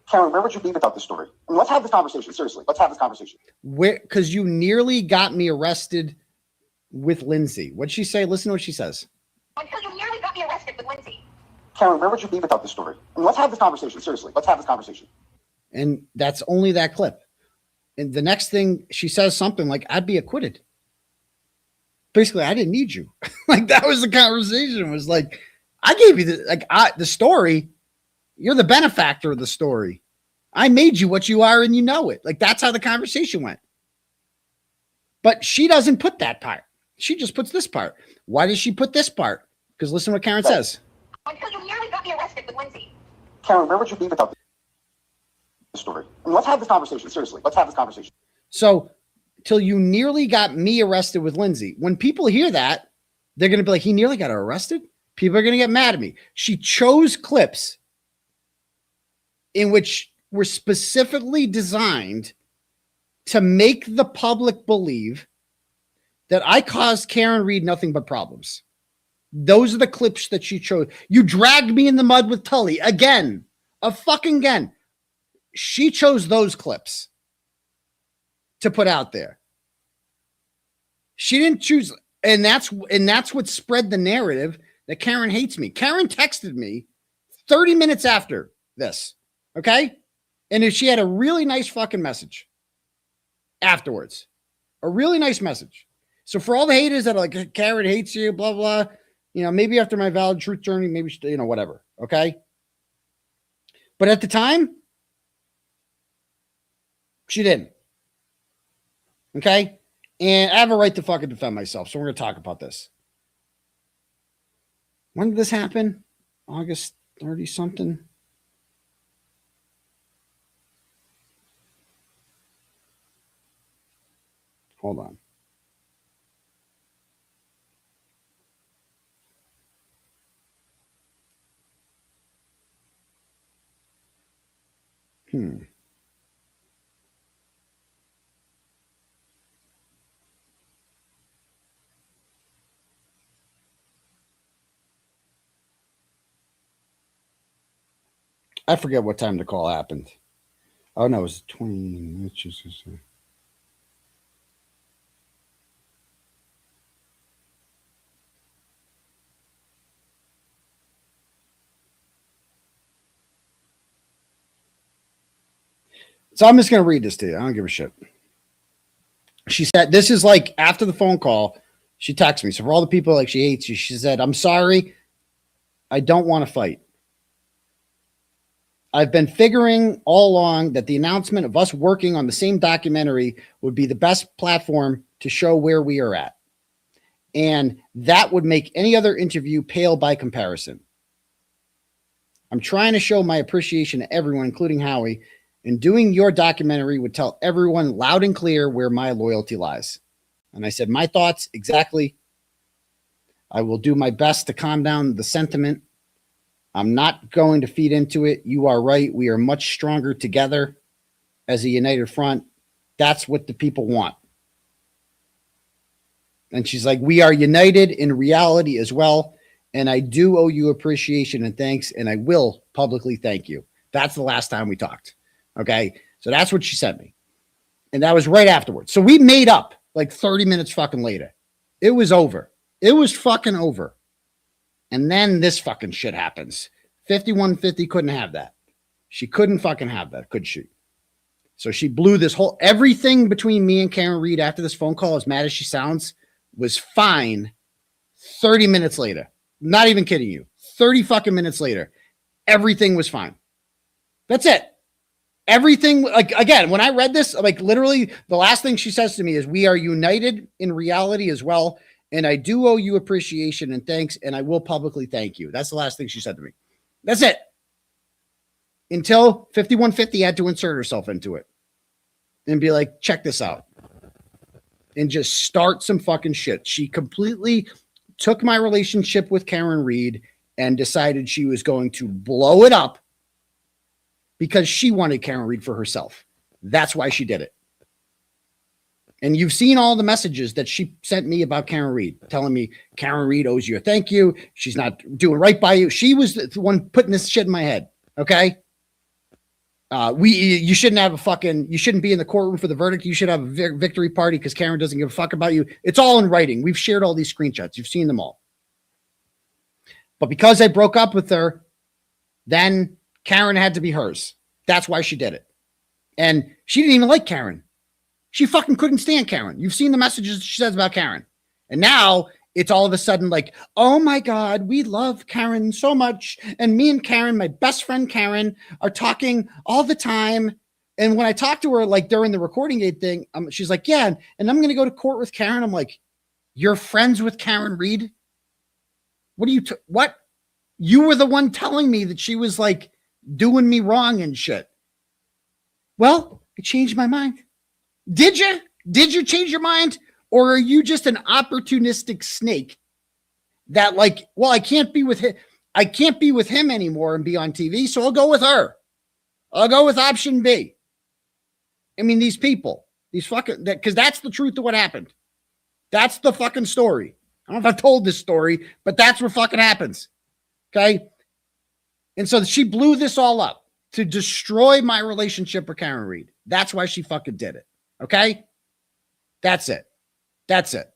Karen, where would you be without this story? I mean, let's have this conversation. Seriously, let's have this conversation. Because you nearly got me arrested with Lindsay. What'd she say? Listen to what she says. Until you nearly got me arrested with Lindsay. Karen, where would you be without this story? I mean, let's have this conversation. Seriously, let's have this conversation. And that's only that clip. And the next thing she says something like, I'd be acquitted. Basically, I didn't need you. Like, that was the conversation. It was like, I gave you the story. You're the benefactor of the story. I made you what you are and you know it. Like, that's how the conversation went. But she doesn't put that part. She just puts this part. Why does she put this part? Because listen to what Karen says. Until you nearly got me arrested with Lindsay. Karen, where would you be without this story? I mean, let's have this conversation. Seriously, let's have this conversation. So, till you nearly got me arrested with Lindsay. When people hear that, they're going to be like, he nearly got her arrested? People are going to get mad at me. She chose clips in which were specifically designed to make the public believe that I caused Karen Reed nothing but problems. Those are the clips that she chose. You dragged me in the mud with Tully again. Again. She chose those clips to put out there. She didn't choose, and that's what spread the narrative that Karen hates me. Karen texted me 30 minutes after this, okay? And she had a really nice fucking message afterwards. A really nice message. So for all the haters that are like, Karen hates you, blah, blah, maybe after my valid truth journey, maybe, whatever, okay? But at the time, she didn't. Okay? And I have a right to fucking defend myself, so we're going to talk about this. When did this happen? August 30-something? Hold on. I forget what time the call happened. Oh, no, it was 20. So I'm just going to read this to you. I don't give a shit. She said, this is like after the phone call, she texted me. So for all the people like she hates you, she said, I'm sorry. I don't want to fight. I've been figuring all along that the announcement of us working on the same documentary would be the best platform to show where we are at. And that would make any other interview pale by comparison. I'm trying to show my appreciation to everyone, including Howie, and doing your documentary would tell everyone loud and clear where my loyalty lies. And I said, my thoughts exactly. I will do my best to calm down the sentiment. I'm not going to feed into it. You are right. We are much stronger together as a united front. That's what the people want. And she's like, we are united in reality as well. And I do owe you appreciation and thanks. And I will publicly thank you. That's the last time we talked. Okay. So that's what she sent me. And that was right afterwards. So we made up like 30 minutes fucking later. It was over. It was fucking over. And then this fucking shit happens. 5150 couldn't have that. She couldn't fucking have that, could she? So she blew this whole, everything between me and Karen Reed after this phone call, as mad as she sounds, was fine 30 minutes later. Not even kidding you. 30 fucking minutes later, everything was fine. That's it. Everything, like, again, when I read this, like, literally the last thing she says to me is, we are united in reality as well. And I do owe you appreciation and thanks, and I will publicly thank you. That's the last thing she said to me. That's it. Until 5150 had to insert herself into it and be like, check this out. And just start some fucking shit. She completely took my relationship with Karen Reed and decided she was going to blow it up because she wanted Karen Reed for herself. That's why she did it. And you've seen all the messages that she sent me about Karen Reed, telling me Karen Reed owes you a thank you. She's not doing right by you. She was the one putting this shit in my head. Okay. You shouldn't have you shouldn't be in the courtroom for the verdict. You should have a victory party because Karen doesn't give a fuck about you. It's all in writing. We've shared all these screenshots. You've seen them all. But because I broke up with her, then Karen had to be hers. That's why she did it. And she didn't even like Karen. She fucking couldn't stand Karen. You've seen the messages she says about Karen. And now it's all of a sudden like, oh my God, we love Karen so much. And me and Karen, my best friend Karen, are talking all the time. And when I talked to her, like during the recording aid thing, she's like, yeah, and I'm going to go to court with Karen. I'm like, you're friends with Karen Reed? What are you, what? You were the one telling me that she was like doing me wrong and shit. Well, I changed my mind. Did you? Did you change your mind? Or are you just an opportunistic snake that like, well, I can't be with him. I can't be with him anymore and be on TV. So I'll go with her. I'll go with option B. I mean, these people, these fucking, because that's the truth of what happened. That's the fucking story. I don't know if I've told this story, but that's what fucking happens. Okay. And so she blew this all up to destroy my relationship with Karen Reed. That's why she fucking did it. Okay. That's it. That's it.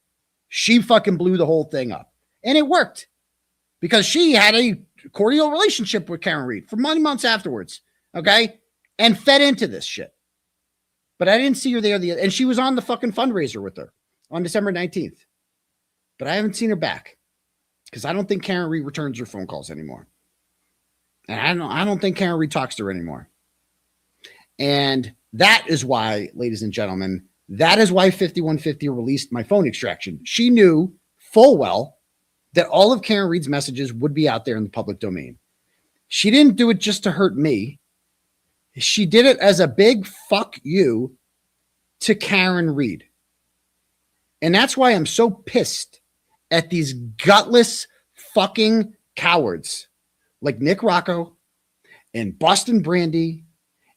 She fucking blew the whole thing up. And it worked because she had a cordial relationship with Karen Reed for many months afterwards. Okay. And fed into this shit. But I didn't see her there. And she was on the fucking fundraiser with her on December 19th. But I haven't seen her back because I don't think Karen Reed returns her phone calls anymore. And I don't think Karen Reed talks to her anymore. And that is why, ladies and gentlemen, that is why 5150 released my phone extraction. She knew full well that all of Karen Reed's messages would be out there in the public domain. She didn't do it just to hurt me. She did it as a big fuck you to Karen Reed. And that's why I'm so pissed at these gutless fucking cowards like Nick Rocco and Boston Brandy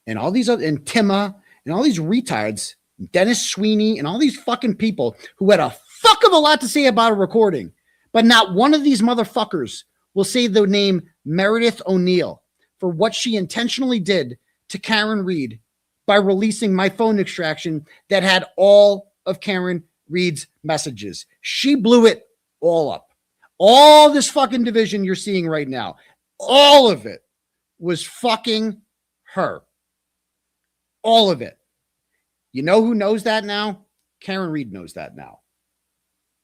and all these other, and Tima and all these retards, Dennis Sweeney and all these fucking people who had a fuck of a lot to say about a recording, but not one of these motherfuckers will say the name Meredith O'Neill for what she intentionally did to Karen Reed by releasing my phone extraction that had all of Karen Reed's messages. She blew it all up. All this fucking division you're seeing right now, all of it was fucking her. All of it. You know who knows that now? Karen Reed knows that now.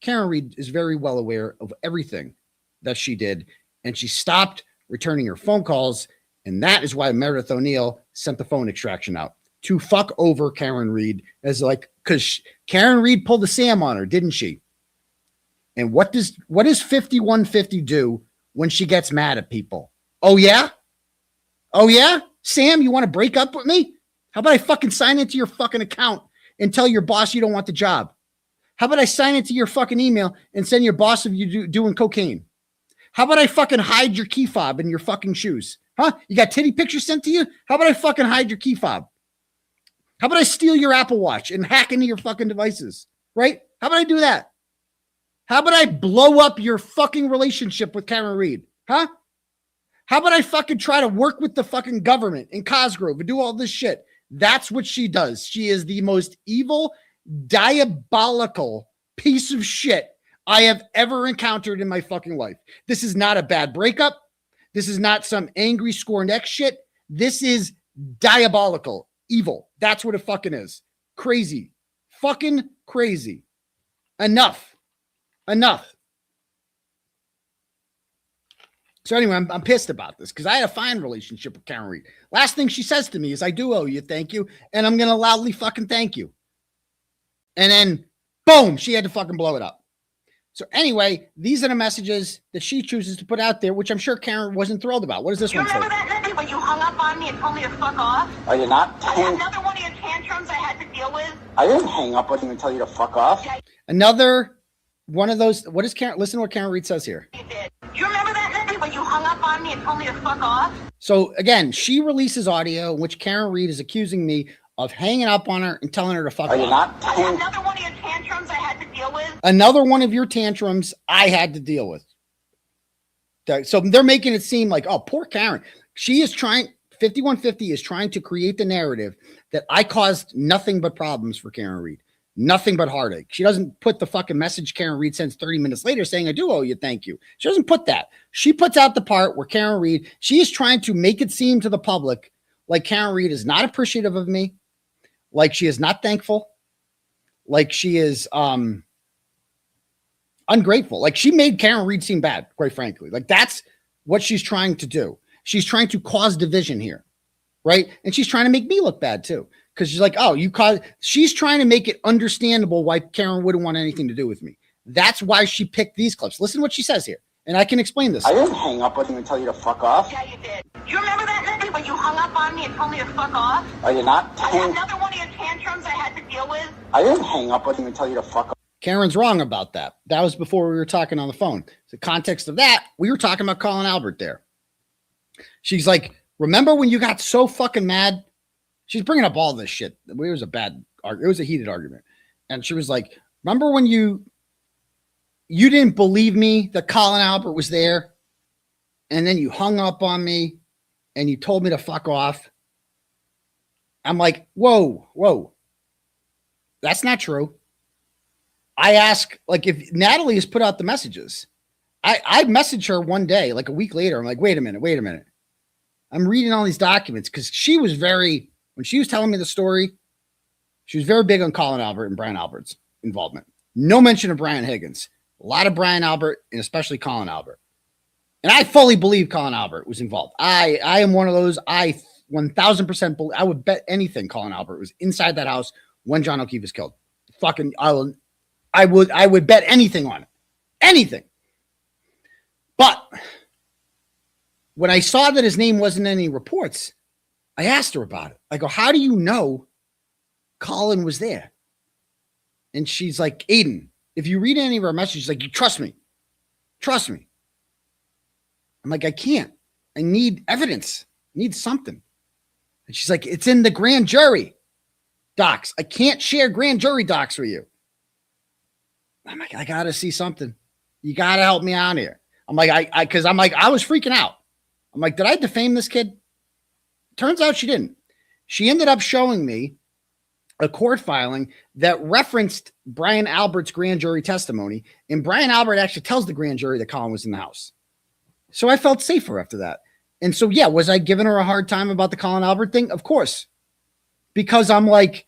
Karen Reed is very well aware of everything that she did, and she stopped returning her phone calls, and that is why Meredith O'Neill sent the phone extraction out to fuck over Karen Reed as like, because Karen Reed pulled the Sam on her, didn't she? And what does 5150 do when she gets mad at people? Oh yeah? Oh yeah? Sam, you want to break up with me? How about I fucking sign into your fucking account and tell your boss you don't want the job? How about I sign into your fucking email and send your boss of you doing cocaine? How about I fucking hide your key fob in your fucking shoes? Huh? You got titty pictures sent to you? How about I fucking hide your key fob? How about I steal your Apple Watch and hack into your fucking devices? Right? How about I do that? How about I blow up your fucking relationship with Karen Reed? Huh? How about I fucking try to work with the fucking government in Cosgrove and do all this shit? That's what she does. She is the most evil, diabolical piece of shit I have ever encountered in my fucking life. This is not a bad breakup. This is not some angry scorned ex shit. This is diabolical, evil. That's what it fucking is. Crazy. Fucking crazy. Enough. So anyway, I'm pissed about this because I had a fine relationship with Karen Reed. Last thing she says to me is, I do owe you, thank you. And I'm going to loudly fucking thank you. And then, boom, she had to fucking blow it up. So anyway, these are the messages that she chooses to put out there, which I'm sure Karen wasn't thrilled about. What does this one say? You remember that night when you hung up on me and told me to fuck off? Are you not? Another one of your tantrums I had to deal with? I didn't hang up on you and tell you to fuck off. Another one of those. What is Karen? Listen to what Karen Reed says here. You did. You remember that night when you hung up on me and told me to fuck off? So again, she releases audio in which Karen Reed is accusing me of hanging up on her and telling her to fuck off. Are you not? Another one of your tantrums I had to deal with? Another one of your tantrums I had to deal with. So they're making it seem like, oh, poor Karen. She is trying, 5150 is trying to create the narrative that I caused nothing but problems for Karen Reed. Nothing but heartache. She doesn't put the fucking message Karen Reed sends 30 minutes later saying, I do owe you, thank you. She doesn't put that. She puts out the part where Karen Reed, she is trying to make it seem to the public like Karen Reed is not appreciative of me, like she is not thankful, like she is ungrateful. Like she made Karen Reed seem bad, quite frankly. Like that's what she's trying to do. She's trying to cause division here, right? And she's trying to make me look bad too. Because she's like, oh, she's trying to make it understandable why Karen wouldn't want anything to do with me. That's why she picked these clips. Listen to what she says here. And I can explain this. I didn't hang up on you and tell you to fuck off. Yeah, you did. Do you remember that night when you hung up on me and told me to fuck off? Are you not? Another one of your tantrums I had to deal with? I didn't hang up on you and tell you to fuck off. Karen's wrong about that. That was before we were talking on the phone. The context of that, we were talking about Colin Albert there. She's like, remember when you got so fucking mad? She's bringing up all this shit. It was a heated argument. And she was like, remember when you didn't believe me that Colin Albert was there? And then you hung up on me and you told me to fuck off. I'm like, whoa. That's not true. I ask, like, if Natalie has put out the messages, I messaged her one day, like a week later. I'm like, wait a minute. I'm reading all these documents because when she was telling me the story, she was very big on Colin Albert and Brian Albert's involvement. No mention of Brian Higgins. A lot of Brian Albert and especially Colin Albert. And I fully believe Colin Albert was involved. I am one of those. I 1000% believe. I would bet anything Colin Albert was inside that house when John O'Keefe was killed. Fucking, I would bet anything on it. Anything. But when I saw that his name wasn't in any reports, I asked her about it. I go, how do you know Colin was there? And she's like, Aidan, if you read any of our messages, like, you trust me. I'm like, I can't. I need evidence. I need something. And she's like, it's in the grand jury docs. I can't share grand jury docs with you. I'm like, I got to see something. You got to help me out here. I'm like, I was freaking out. I'm like, did I defame this kid? Turns out she didn't. She ended up showing me a court filing that referenced Brian Albert's grand jury testimony. And Brian Albert actually tells the grand jury that Colin was in the house. So I felt safer after that. And so, yeah, was I giving her a hard time about the Colin Albert thing? Of course. Because I'm like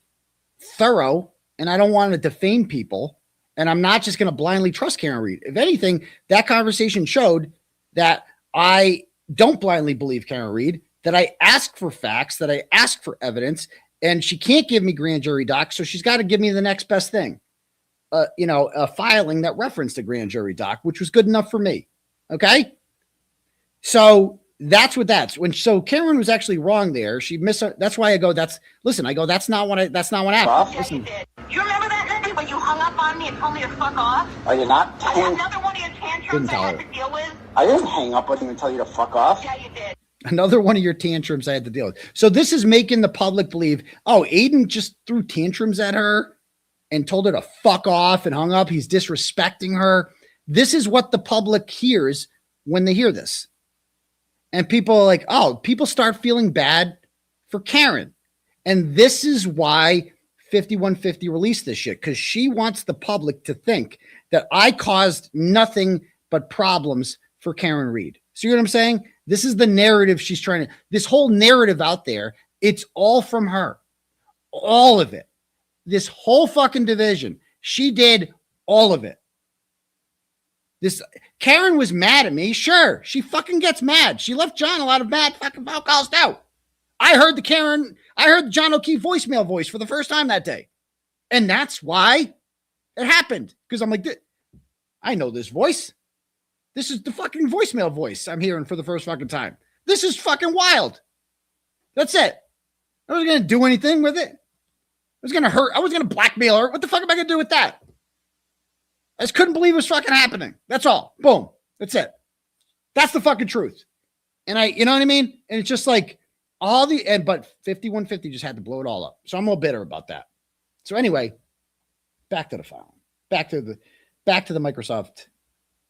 thorough and I don't want to defame people. And I'm not just going to blindly trust Karen Reed. If anything, that conversation showed that I don't blindly believe Karen Reed, that I ask for facts, that I ask for evidence, and she can't give me grand jury docs. So she's got to give me the next best thing. A filing that referenced a grand jury doc, which was good enough for me. Okay. So that's what so Karen was actually wrong there. That's why I go, that's not what happened. Listen. You remember that night when you hung up on me and told me to fuck off? Are you not? Another one of your tantrums I had to deal with? I didn't hang up on you and tell you to fuck off. Yeah, you did. Another one of your tantrums I had to deal with. So this is making the public believe, oh, Aidan just threw tantrums at her and told her to fuck off and hung up. He's disrespecting her. This is what the public hears when they hear this. And people are like, oh, people start feeling bad for Karen. And this is why 5150 released this shit, because she wants the public to think that I caused nothing but problems for Karen Reed. See what I'm saying? This is the narrative she's trying to, this whole narrative out there, it's all from her. All of it. This whole fucking division. She did all of it. Karen was mad at me. Sure. She fucking gets mad. She left John a lot of bad fucking phone calls out. I heard the John O'Keefe voicemail voice for the first time that day. And that's why it happened. Because I'm like, I know this voice. This is the fucking voicemail voice I'm hearing for the first fucking time. This is fucking wild. That's it. I wasn't going to do anything with it. I was going to hurt. I was going to blackmail her. What the fuck am I going to do with that? I just couldn't believe it was fucking happening. That's all. Boom. That's it. That's the fucking truth. And you know what I mean? And it's just like but 5150 just had to blow it all up. So I'm a little bitter about that. So anyway, back to the file. Back to the Microsoft.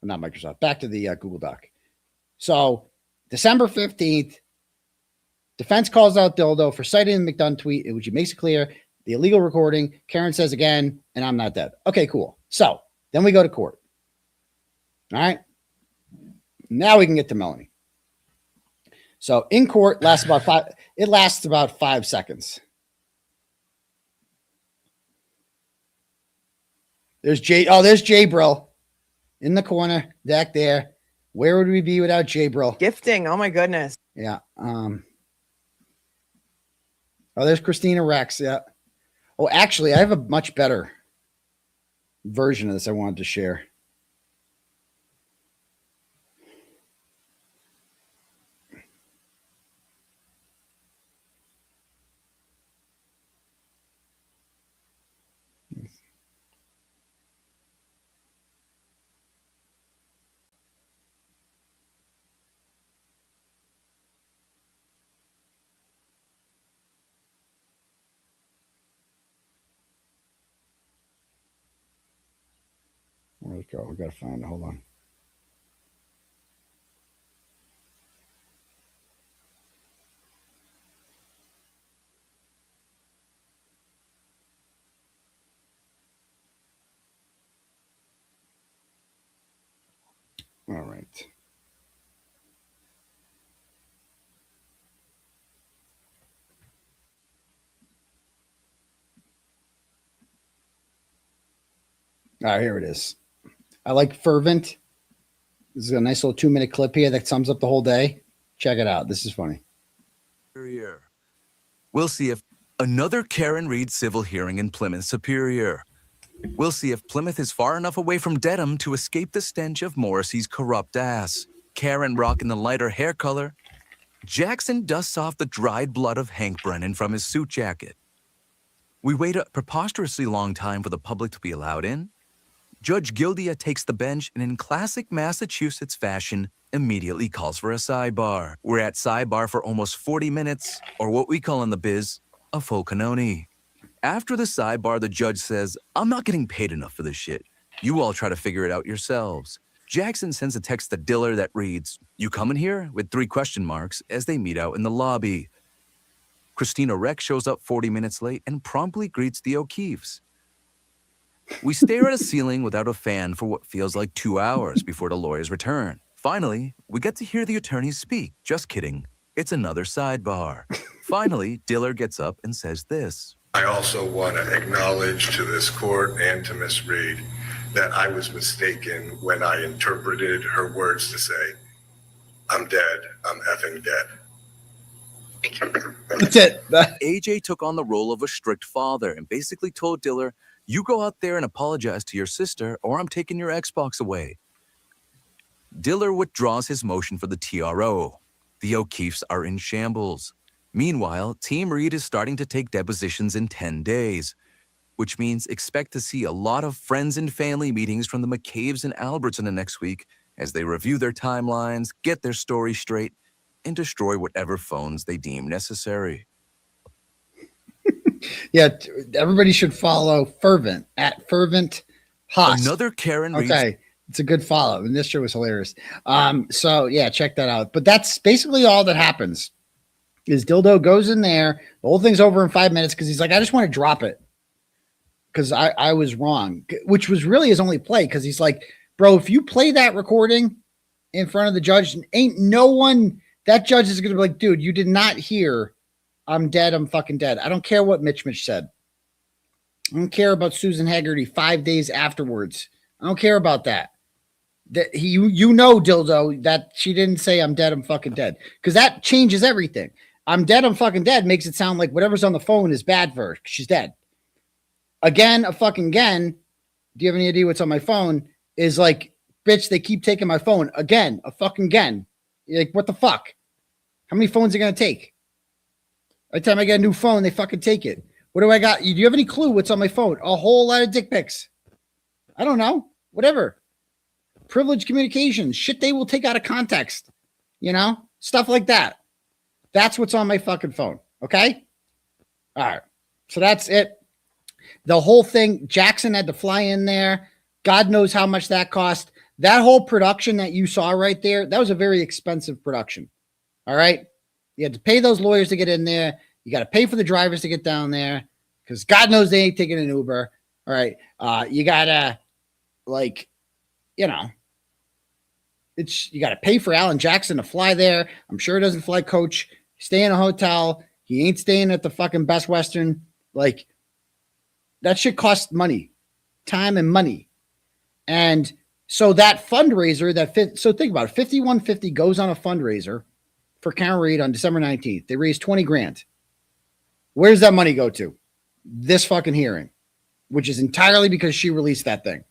Not Microsoft, back to the Google Doc. So December 15th, defense calls out Dildo for citing the McDunn tweet, in which he makes it clear the illegal recording. Karen says again, and I'm not dead. Okay, cool. So then we go to court. All right. Now we can get to Melanie. So in court lasts about 5 seconds. There's Jay. Oh, there's Jay Brill in the corner back there. Where would we be without Jay Brill? Gifting. Oh my goodness. Yeah. Oh, there's Christina Rex. Yeah. Oh, actually, I have a much better version of this I wanted to share. Where'd it go? We got to find it. Hold on. All right. All right, here it is. I like Fervent. This is a nice little 2-minute clip here that sums up the whole day. Check it out. This is funny. We'll see if another Karen Reed civil hearing in Plymouth Superior. We'll see if Plymouth is far enough away from Dedham to escape the stench of Morrissey's corrupt ass. Karen rocking the lighter hair color. Jackson dusts off the dried blood of Hank Brennan from his suit jacket. We wait a preposterously long time for the public to be allowed in. Judge Gildia takes the bench and in classic Massachusetts fashion, immediately calls for a sidebar. We're at sidebar for almost 40 minutes, or what we call in the biz, a full cannoni. After the sidebar, the judge says, I'm not getting paid enough for this shit. You all try to figure it out yourselves. Jackson sends a text to Diller that reads, you coming here? With 3 question marks as they meet out in the lobby. Christina Reck shows up 40 minutes late and promptly greets the O'Keefes. We stare at a ceiling without a fan for what feels like 2 hours before the lawyers return. Finally, we get to hear the attorneys speak. Just kidding. It's another sidebar. Finally, Diller gets up and says this. I also want to acknowledge to this court and to Miss Reed that I was mistaken when I interpreted her words to say, I'm dead, I'm effing dead. That's it. AJ took on the role of a strict father and basically told Diller, you go out there and apologize to your sister or I'm taking your Xbox away. Diller withdraws his motion for the TRO. The O'Keefes are in shambles. Meanwhile, Team Reed is starting to take depositions in 10 days, which means expect to see a lot of friends and family meetings from the McCabe's and Alberts in the next week as they review their timelines, get their story straight, and destroy whatever phones they deem necessary. Yeah, everybody should follow Fervent at Fervent Haas. Another Karen Reed. Okay, it's a good follow, and this show was hilarious. So yeah, check that out. But that's basically all that happens. Is Dildo goes in there, the whole thing's over in 5 minutes because he's like, I just want to drop it because I was wrong, which was really his only play because he's like, bro, if you play that recording in front of the judge, ain't no one, that judge is going to be like, dude, you did not hear I'm dead, I'm fucking dead. I don't care what Mitch said. I don't care about Susan Haggerty 5 days afterwards. I don't care about that. That you know, Dildo, that she didn't say I'm dead, I'm fucking dead. Because that changes everything. I'm dead, I'm fucking dead makes it sound like whatever's on the phone is bad for her. She's dead. Again, a fucking again. Do you have any idea what's on my phone? Is like, bitch, they keep taking my phone. Again, a fucking again. You're like, what the fuck? How many phones are going to take? Every time I get a new phone, they fucking take it. What do I got? Do you have any clue what's on my phone? A whole lot of dick pics. I don't know. Whatever. Privileged communications. Shit they will take out of context. You know? Stuff like that. That's what's on my fucking phone. Okay? All right. So that's it. The whole thing, Jackson had to fly in there. God knows how much that cost. That whole production that you saw right there, that was a very expensive production. All right? You had to pay those lawyers to get in there. You got to pay for the drivers to get down there because God knows they ain't taking an Uber. All right. You got to, like, you know, you got to pay for Alan Jackson to fly there. I'm sure he doesn't fly coach. Stay in a hotel. He ain't staying at the fucking Best Western. Like, that shit costs money time, and money. And so that fundraiser, so think about it, 5150 goes on a fundraiser for Karen Reed on December 19th. They raised 20 grand. Where does that money go to? This fucking hearing, which is entirely because she released that thing.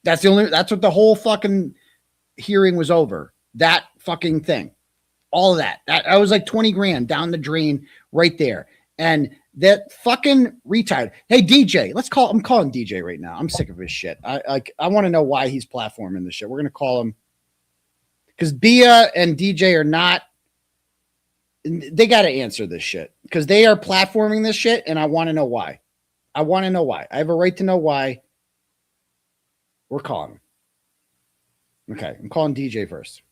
That's what the whole fucking hearing was over. That fucking thing. All of that. That was like 20 grand down the drain right there. And that fucking retard. Hey, DJ, I'm calling DJ right now. I'm sick of his shit. I want to know why he's platforming this shit. We're going to call him because Bia and DJ are not, they got to answer this shit because they are platforming this shit. And I want to know why. I have a right to know why. We're calling him. Okay. I'm calling DJ first.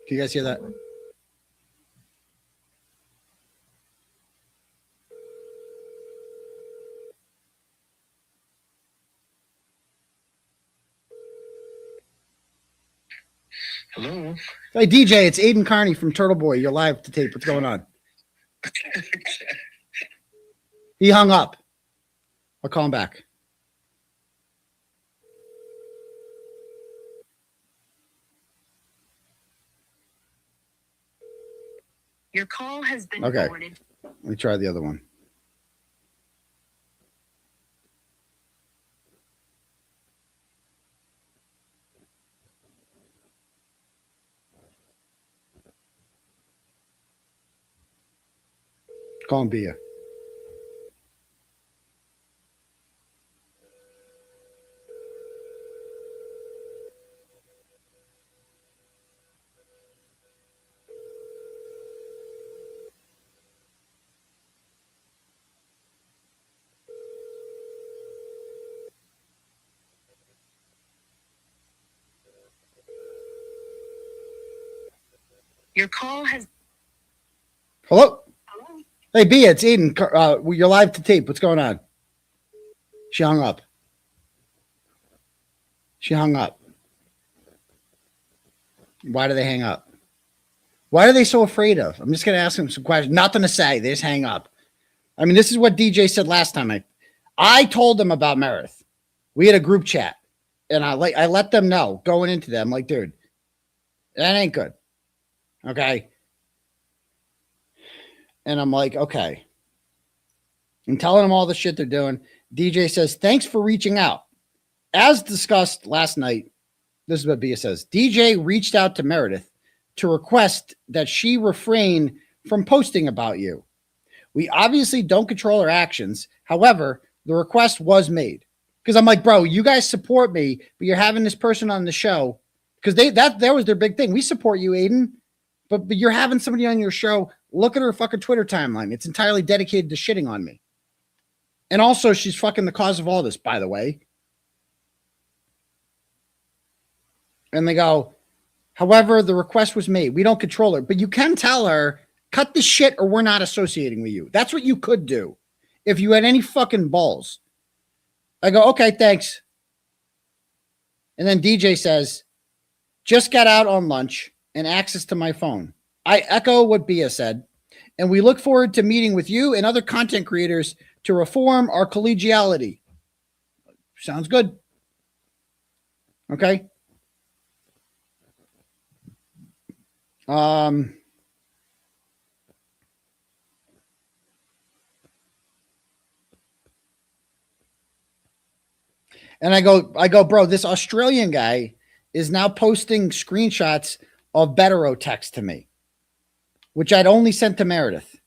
Can you guys hear that? Hello. Hey, DJ, it's Aidan Kearney from Turtle Boy. You're live to tape. What's going on? He hung up. I'll call him back. Your call has been forwarded. Let me try the other one. Call him Bia. Your call has. Hello? Hey, Bia, it's Aidan. You're live to tape. What's going on? She hung up. Why do they hang up? What are they so afraid of? I'm just going to ask them some questions. Nothing to say. They just hang up. I mean, this is what DJ said last time. I told them about Meredith. We had a group chat, and I let them know going into them. Like, dude, that ain't good. Okay. And I'm like, okay. I'm telling them all the shit they're doing. DJ says, thanks for reaching out. As discussed last night, this is what Bia says. DJ reached out to Meredith to request that she refrain from posting about you. We obviously don't control her actions. However, the request was made. Because I'm like, bro, you guys support me, but you're having this person on the show. Because that was their big thing. We support you, Aidan. But you're having somebody on your show. Look at her fucking Twitter timeline. It's entirely dedicated to shitting on me. And also, she's fucking the cause of all this, by the way. And they go, however, the request was made. We don't control her. But you can tell her, cut the shit or we're not associating with you. That's what you could do if you had any fucking balls. I go, okay, thanks. And then DJ says, just got out on lunch and access to my phone. I echo what Bia said, and we look forward to meeting with you and other content creators to reform our collegiality. Sounds good. Okay. And I go, bro, this Australian guy is now posting screenshots of Betero text to me, which I'd only sent to Meredith.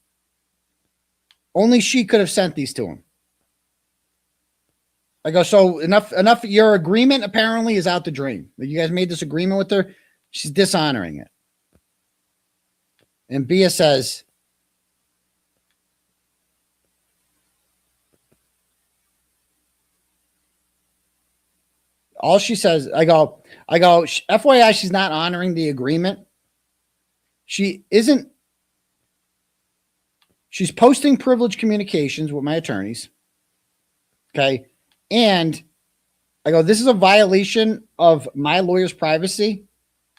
Only she could have sent these to him. I go, so enough. Your agreement apparently is out the drain. You guys made this agreement with her. She's dishonoring it. And Bia says, all she says, I go, FYI, she's not honoring the agreement. She isn't. She's posting privileged communications with my attorneys. Okay. And I go, this is a violation of my lawyer's privacy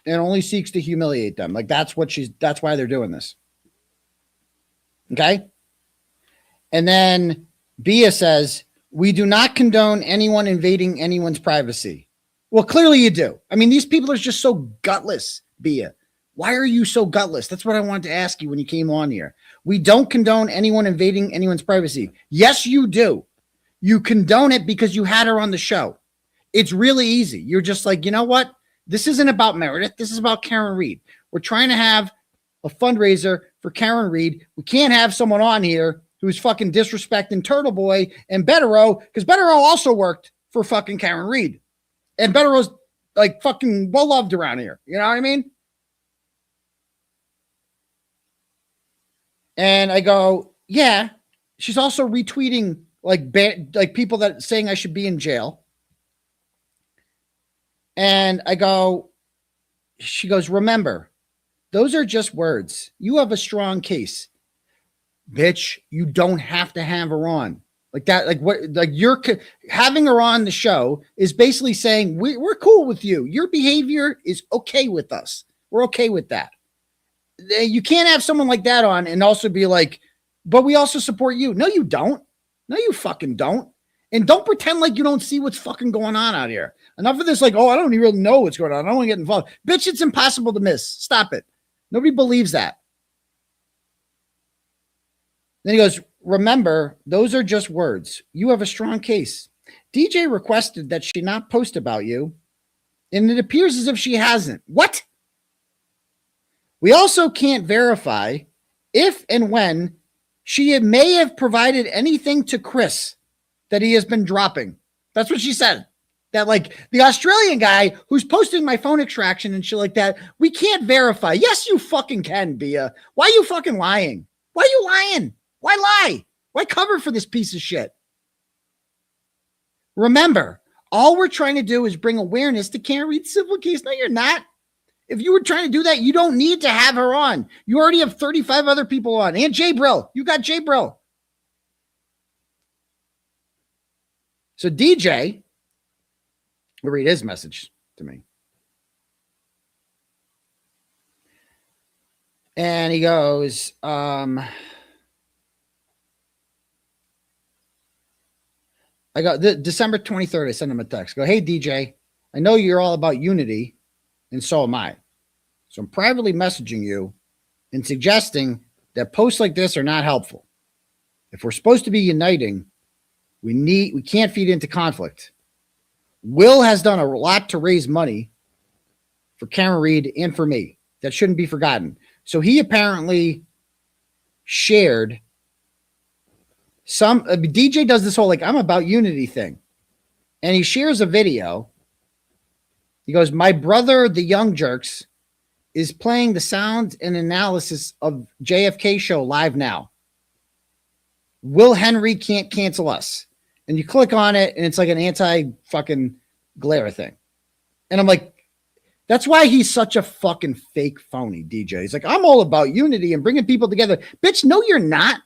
and only seeks to humiliate them. Like that's why they're doing this. Okay. And then Bia says, we do not condone anyone invading anyone's privacy. Well, clearly you do. I mean, these people are just so gutless, Bia. Why are you so gutless? That's what I wanted to ask you when you came on here. We don't condone anyone invading anyone's privacy. Yes, you do. You condone it because you had her on the show. It's really easy. You're just like, you know what? This isn't about Meredith. This is about Karen Reed. We're trying to have a fundraiser for Karen Reed. We can't have someone on here who's fucking disrespecting Turtle Boy and Betterow, because Betterow also worked for fucking Karen Reed. And Betterow's like fucking well loved around here. You know what I mean? And I go, yeah, she's also retweeting like people that saying I should be in jail. And I go, she goes, remember, those are just words. You have a strong case. Bitch, you don't have to have her on. Like that, like what, like you're having her on the show is basically saying we're cool with you. Your behavior is okay with us. We're okay with that. You can't have someone like that on and also be like, but we also support you. No, you don't. No, you fucking don't. And don't pretend like you don't see what's fucking going on out here. Enough of this, like, oh, I don't even really know what's going on. I don't want to get involved. Bitch, it's impossible to miss. Stop it. Nobody believes that. Then he goes, remember, those are just words. You have a strong case. DJ requested that she not post about you, and it appears as if she hasn't. What? We also can't verify if and when she may have provided anything to Chris that he has been dropping. That's what she said. That like the Australian guy who's posting my phone extraction and shit like that, we can't verify. Yes, you fucking can, Bia. Why are you fucking lying? Why are you lying? Why lie? Why cover for this piece of shit? Remember, all we're trying to do is bring awareness to Karen Reed's civil case. No, you're not. If you were trying to do that, you don't need to have her on. You already have 35 other people on. And Jay Brill. You got Jay Brill. So DJ, I'll read his message to me. And he goes, I got December 23rd. I sent him a text. Go, hey, DJ, I know you're all about unity, and so am I. So I'm privately messaging you and suggesting that posts like this are not helpful. If we're supposed to be uniting, we can't feed into conflict. Will has done a lot to raise money for Karen Reed and for me. That shouldn't be forgotten. So he apparently shared DJ does this whole like I'm about unity thing, and he shares a video. He goes, my brother, the Young Jerks, is playing the sound and analysis of JFK show live now. Will Henry can't cancel us. And you click on it, and it's like an anti-fucking glare thing. And I'm like, that's why he's such a fucking fake phony, DJ. He's like, I'm all about unity and bringing people together. Bitch, no, you're not.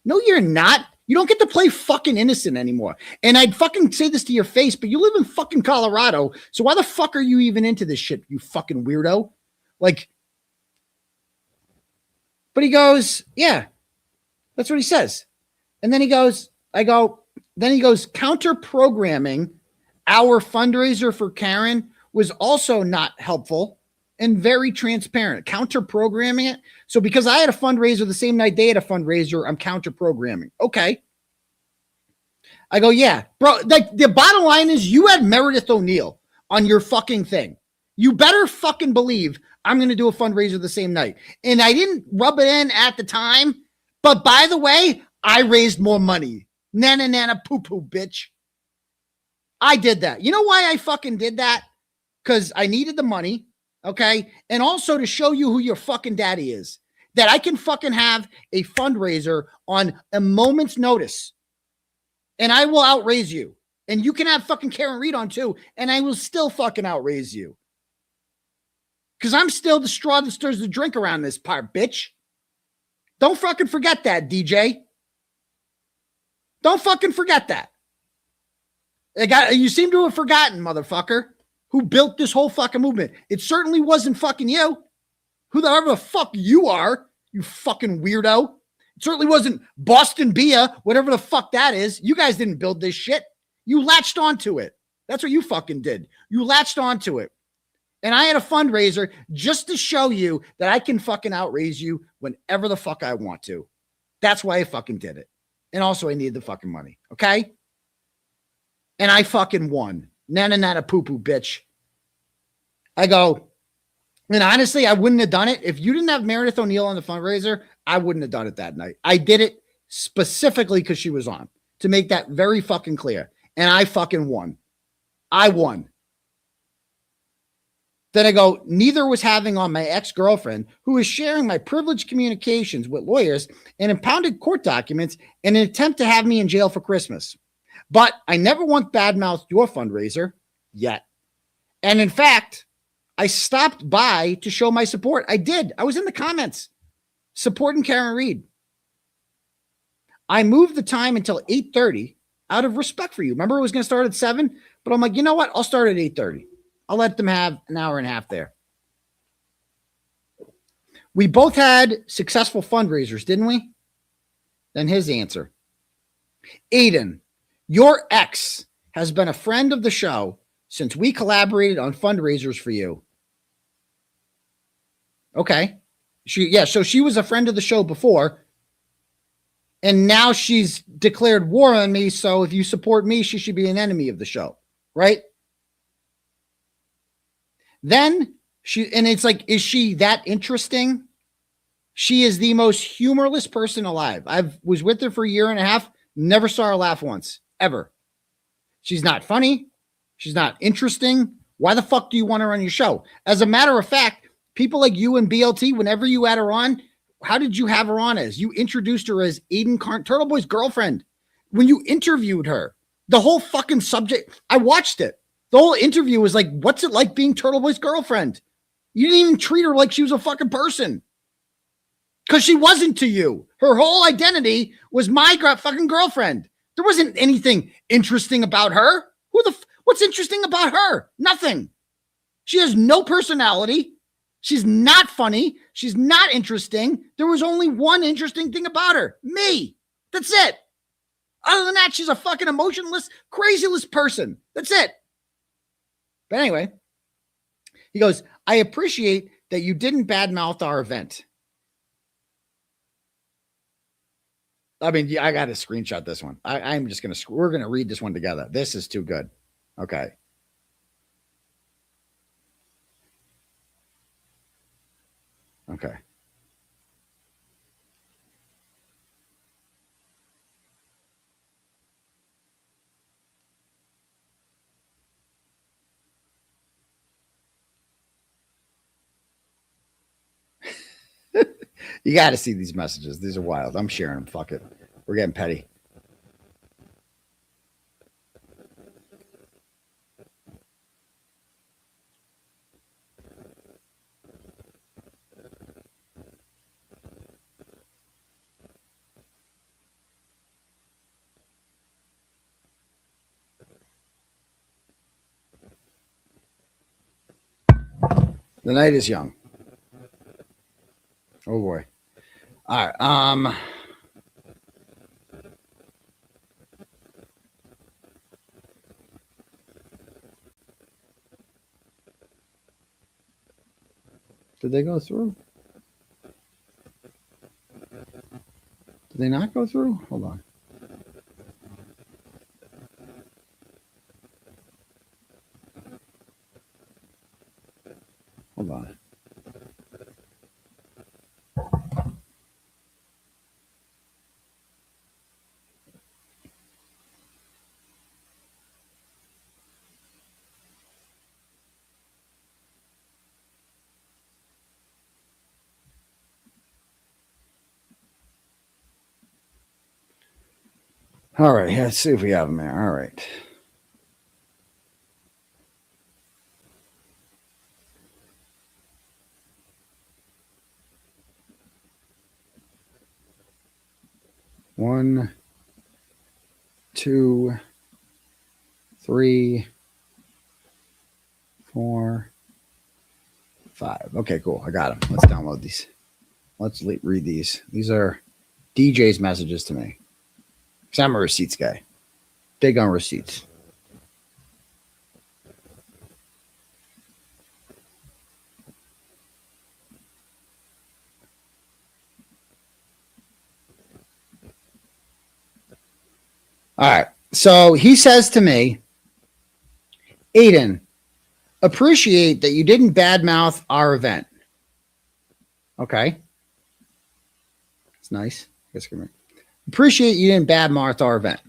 No, you're not. You don't get to play fucking innocent anymore. And I'd fucking say this to your face, but you live in fucking Colorado. So why the fuck are you even into this shit, you fucking weirdo? Like, but he goes, yeah, that's what he says. And then he goes, counter programming our fundraiser for Karen was also not helpful and very transparent. Counter programming it. So because I had a fundraiser the same night they had a fundraiser, I'm counter programming. Okay. I go, yeah, bro. Like the bottom line is you had Meredith O'Neill on your fucking thing. You better fucking believe I'm going to do a fundraiser the same night. And I didn't rub it in at the time. But by the way, I raised more money. Nana, nana, poo, poo, bitch. I did that. You know why I fucking did that? Because I needed the money. Okay. And also to show you who your fucking daddy is. That I can fucking have a fundraiser on a moment's notice. And I will outraise you. And you can have fucking Karen Reed on too. And I will still fucking outraise you. Because I'm still the straw that stirs the drink around this part, bitch. Don't fucking forget that, DJ. Don't fucking forget that. You seem to have forgotten, motherfucker, who built this whole fucking movement. It certainly wasn't fucking you. Whoever the fuck you are, you fucking weirdo. It certainly wasn't Boston Beer, whatever the fuck that is. You guys didn't build this shit. You latched onto it. That's what you fucking did. You latched onto it. And I had a fundraiser just to show you that I can fucking outraise you whenever the fuck I want to. That's why I fucking did it. And also I needed the fucking money. Okay? And I fucking won. Nana nana poo-poo, bitch. I go, and honestly, I wouldn't have done it. If you didn't have Meredith O'Neill on the fundraiser, I wouldn't have done it that night. I did it specifically because she was on, to make that very fucking clear. And I fucking won. I won. Then I go, neither was having on my ex-girlfriend, who is sharing my privileged communications with lawyers and impounded court documents in an attempt to have me in jail for Christmas. But I never once badmouthed your fundraiser yet. And in fact, I stopped by to show my support. I did. I was in the comments supporting Karen Reed. I moved the time until 8:30 out of respect for you. Remember, it was going to start at 7, but I'm like, you know what? I'll start at 8:30. I'll let them have an hour and a half there. We both had successful fundraisers, didn't we? Then his answer. Aidan, your ex has been a friend of the show since we collaborated on fundraisers for you. Okay. So she was a friend of the show before, and now she's declared war on me. So if you support me, she should be an enemy of the show, right? Then and it's like, is she that interesting? She is the most humorless person alive. I was with her for a year and a half, never saw her laugh once, ever. She's not funny. She's not interesting. Why the fuck do you want her on your show? As a matter of fact, people like you and BLT, whenever you had her on, how did you have her on as? You introduced her as Aidan Turtle Boy's girlfriend. When you interviewed her, the whole fucking subject, I watched it. The whole interview was like, what's it like being Turtle Boy's girlfriend? You didn't even treat her like she was a fucking person. Because she wasn't to you. Her whole identity was my fucking girlfriend. There wasn't anything interesting about her. What's interesting about her? Nothing. She has no personality. She's not funny. She's not interesting. There was only one interesting thing about her. Me. That's it. Other than that, she's a fucking emotionless, crazyless person. That's it. But anyway, he goes, I appreciate that you didn't badmouth our event. I mean, I got to screenshot this one. I'm just going to, we're going to read this one together. This is too good. Okay. Okay. You got to see these messages. These are wild. I'm sharing them. Fuck it. We're getting petty. The night is young. Oh boy. All right. Did they go through? Did they not go through? Hold on. Hold on. All right, let's see if we have them there. All right. One, 2, 3, 4, 5. Okay, cool. I got them. Let's download these. Let's read these. These are DJ's messages to me. Because I'm a receipts guy. Big on receipts. All right. So he says to me, Aidan, appreciate that you didn't badmouth our event. Okay. It's nice. Appreciate you didn't badmouth our event.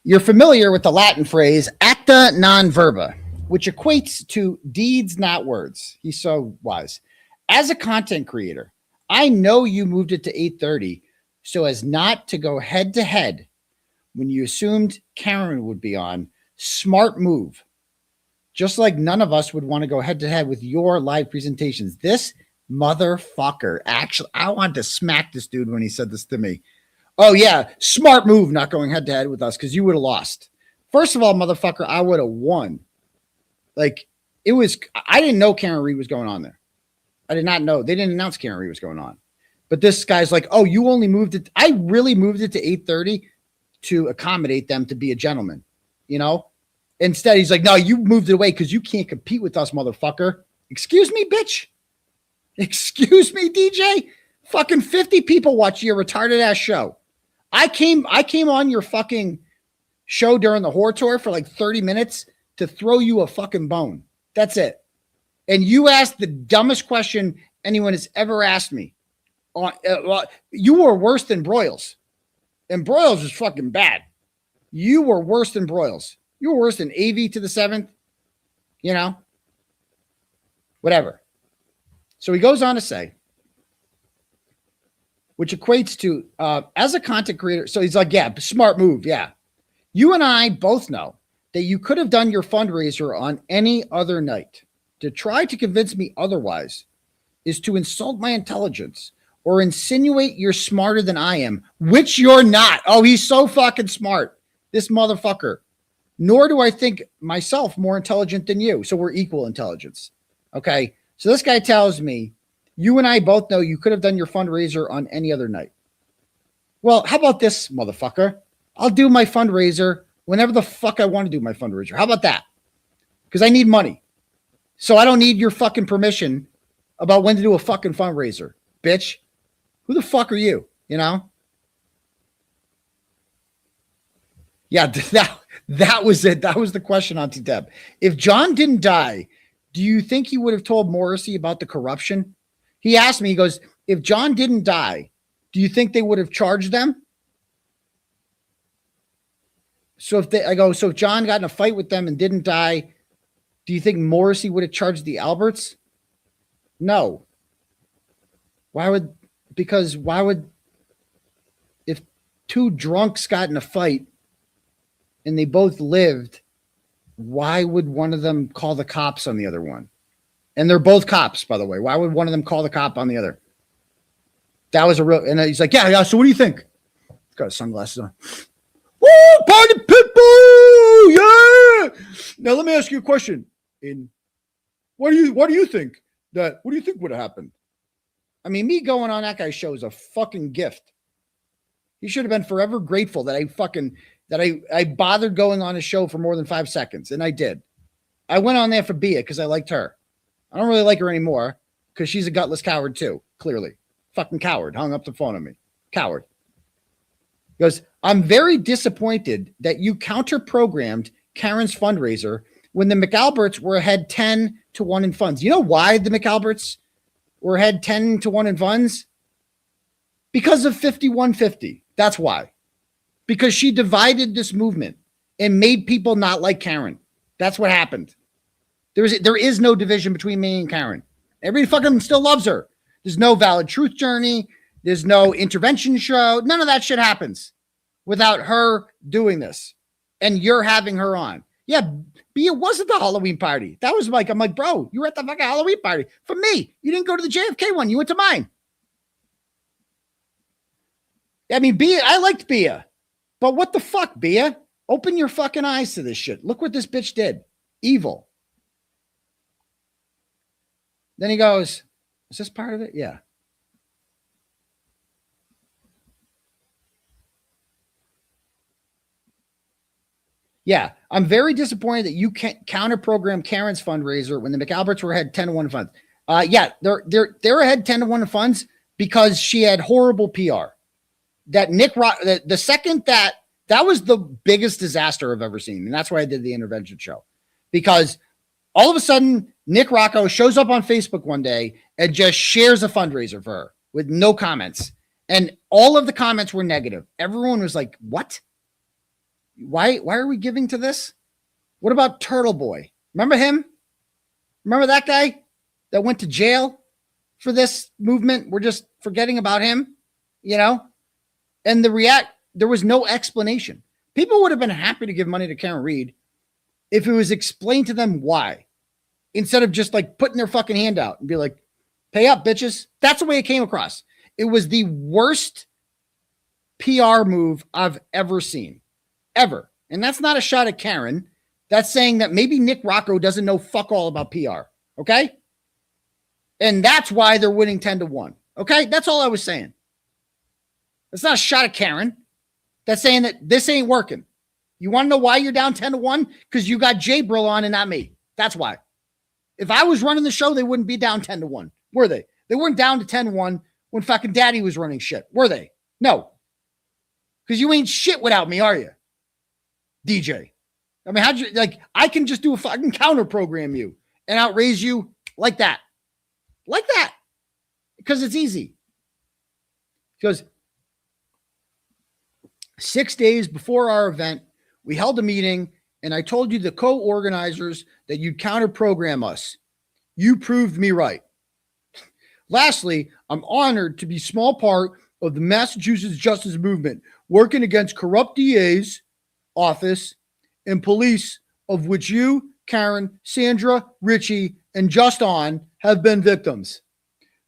You're familiar with the Latin phrase acta non verba, which equates to deeds, not words. He's so wise. As a content creator, I know you moved it to 8:30 so as not to go head to head when you assumed Karen would be on. Smart move. Just like none of us would want to go head to head with your live presentations. This motherfucker. Actually, I wanted to smack this dude when he said this to me. Oh, yeah. Smart move not going head to head with us because you would have lost. First of all, motherfucker, I would have won. Like, it was, I didn't know Karen Reed was going on there. I did not know. They didn't announce Karen Reed was going on. But this guy's like, oh, you only moved it. I really moved it to 8:30 to accommodate them to be a gentleman, you know? Instead, he's like, no, you moved it away because you can't compete with us, motherfucker. Excuse me, bitch. Excuse me, DJ. Fucking 50 people watch your retarded ass show. I came on your fucking show during the horror tour for like 30 minutes to throw you a fucking bone. That's it. And you asked the dumbest question anyone has ever asked me. You were worse than Broyles. And Broyles was fucking bad. You were worse than Broyles. You were worse than AV to the 7th. You know? Whatever. So he goes on to say, which equates to, as a content creator, so he's like, yeah, smart move, yeah. You and I both know that you could have done your fundraiser on any other night. To try to convince me otherwise is to insult my intelligence or insinuate you're smarter than I am, which you're not. Oh, he's so fucking smart, this motherfucker. Nor do I think myself more intelligent than you, so we're equal intelligence, okay? So this guy tells me, you and I both know you could have done your fundraiser on any other night. Well, how about this, motherfucker? I'll do my fundraiser whenever the fuck I want to do my fundraiser. How about that? Because I need money. So I don't need your fucking permission about when to do a fucking fundraiser, bitch. Who the fuck are you? You know? Yeah, that was it. That was the question, Auntie Deb. If John didn't die, do you think he would have told Morrissey about the corruption? He asked me, he goes, if John didn't die, do you think they would have charged them? So if John got in a fight with them and didn't die, do you think Morrissey would have charged the Alberts? No. If two drunks got in a fight and they both lived, why would one of them call the cops on the other one? And they're both cops, by the way. Why would one of them call the cop on the other? That was a real, and he's like, yeah. So what do you think? He's got his sunglasses on. Woo, party people, yeah. Now let me ask you a question. What do you think would have happened? I mean, me going on that guy's show is a fucking gift. He should have been forever grateful that I bothered going on his show for more than 5 seconds, and I did. I went on there for Bia because I liked her. I don't really like her anymore because she's a gutless coward too, clearly. Fucking coward. Hung up the phone on me. Coward. He goes, I'm very disappointed that you counter-programmed Karen's fundraiser when the McAlberts were ahead 10-1 in funds. You know why the McAlberts were ahead 10-1 in funds? Because of 5150. That's why. Because she divided this movement and made people not like Karen. That's what happened. There is no division between me and Karen. Everybody fucking still loves her. There's no valid truth journey. There's no intervention show. None of that shit happens without her doing this. And you're having her on. Yeah, Bia was at the Halloween party. That was like, I'm like, bro, you were at the fucking Halloween party. For me, you didn't go to the JFK one. You went to mine. I mean, Bia, I liked Bia. But what the fuck, Bia? Open your fucking eyes to this shit. Look what this bitch did. Evil. Then he goes, is this part of it? Yeah. Yeah, I'm very disappointed that you can't counter-program Karen's fundraiser when the McAlberts were ahead 10-1 funds. Yeah, they're ahead 10-1 funds because she had horrible PR. That Nick Rock, the second that was the biggest disaster I've ever seen, and that's why I did the intervention show, because all of a sudden Nick Rocco shows up on Facebook one day and just shares a fundraiser for her with no comments, and all of the comments were negative. Everyone was like, "What? Why are we giving to this? What about Turtle Boy? Remember him? Remember that guy that went to jail for this movement? We're just forgetting about him, you know?" And there was no explanation. People would have been happy to give money to Karen Reed if it was explained to them why, instead of just like putting their fucking hand out and be like, "Pay up, bitches." That's the way it came across. It was the worst PR move I've ever seen, ever. And that's not a shot at Karen. That's saying that maybe Nick Rocco doesn't know fuck all about PR. Okay. And that's why they're winning 10-1. Okay. That's all I was saying. It's not a shot at Karen. That's saying that this ain't working. You want to know why you're down 10-1? Because you got Jay Brill on and not me. That's why. If I was running the show, they wouldn't be down 10-1. Were they? They weren't down to 10-1 when fucking Daddy was running shit. Were they? No. Because you ain't shit without me, are you? DJ. I mean, how'd you, like, I can just do a fucking counter program you and outraise you like that. Like that. Because it's easy. Because 6 days before our event, we held a meeting and I told you, the co-organizers, that you'd counter program us. You proved me right. Lastly, I'm honored to be small part of the Massachusetts justice movement, working against corrupt DA's office and police, of which you, Karen, Sandra, Richie, and Just On have been victims.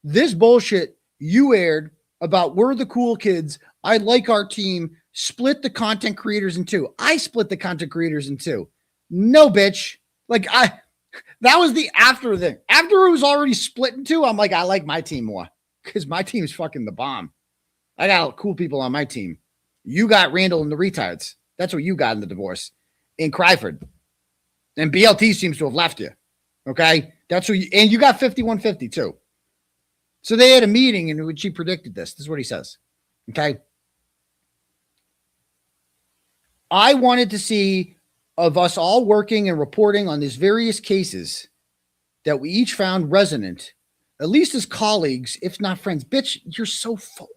This bullshit you aired about we're the cool kids, I like our team, split the content creators in two. I split the content creators in two. No, bitch. That was the after thing. After it was already split in two, I'm like, I like my team more because my team's fucking the bomb. I got cool people on my team. You got Randall and the retards. That's what you got in the divorce in Cryford. And BLT seems to have left you. Okay. That's what and you got 5150 too. So they had a meeting in which he predicted this. This is what he says. Okay. I wanted to see of us all working and reporting on these various cases that we each found resonant, at least as colleagues, if not friends. Bitch, you're so full.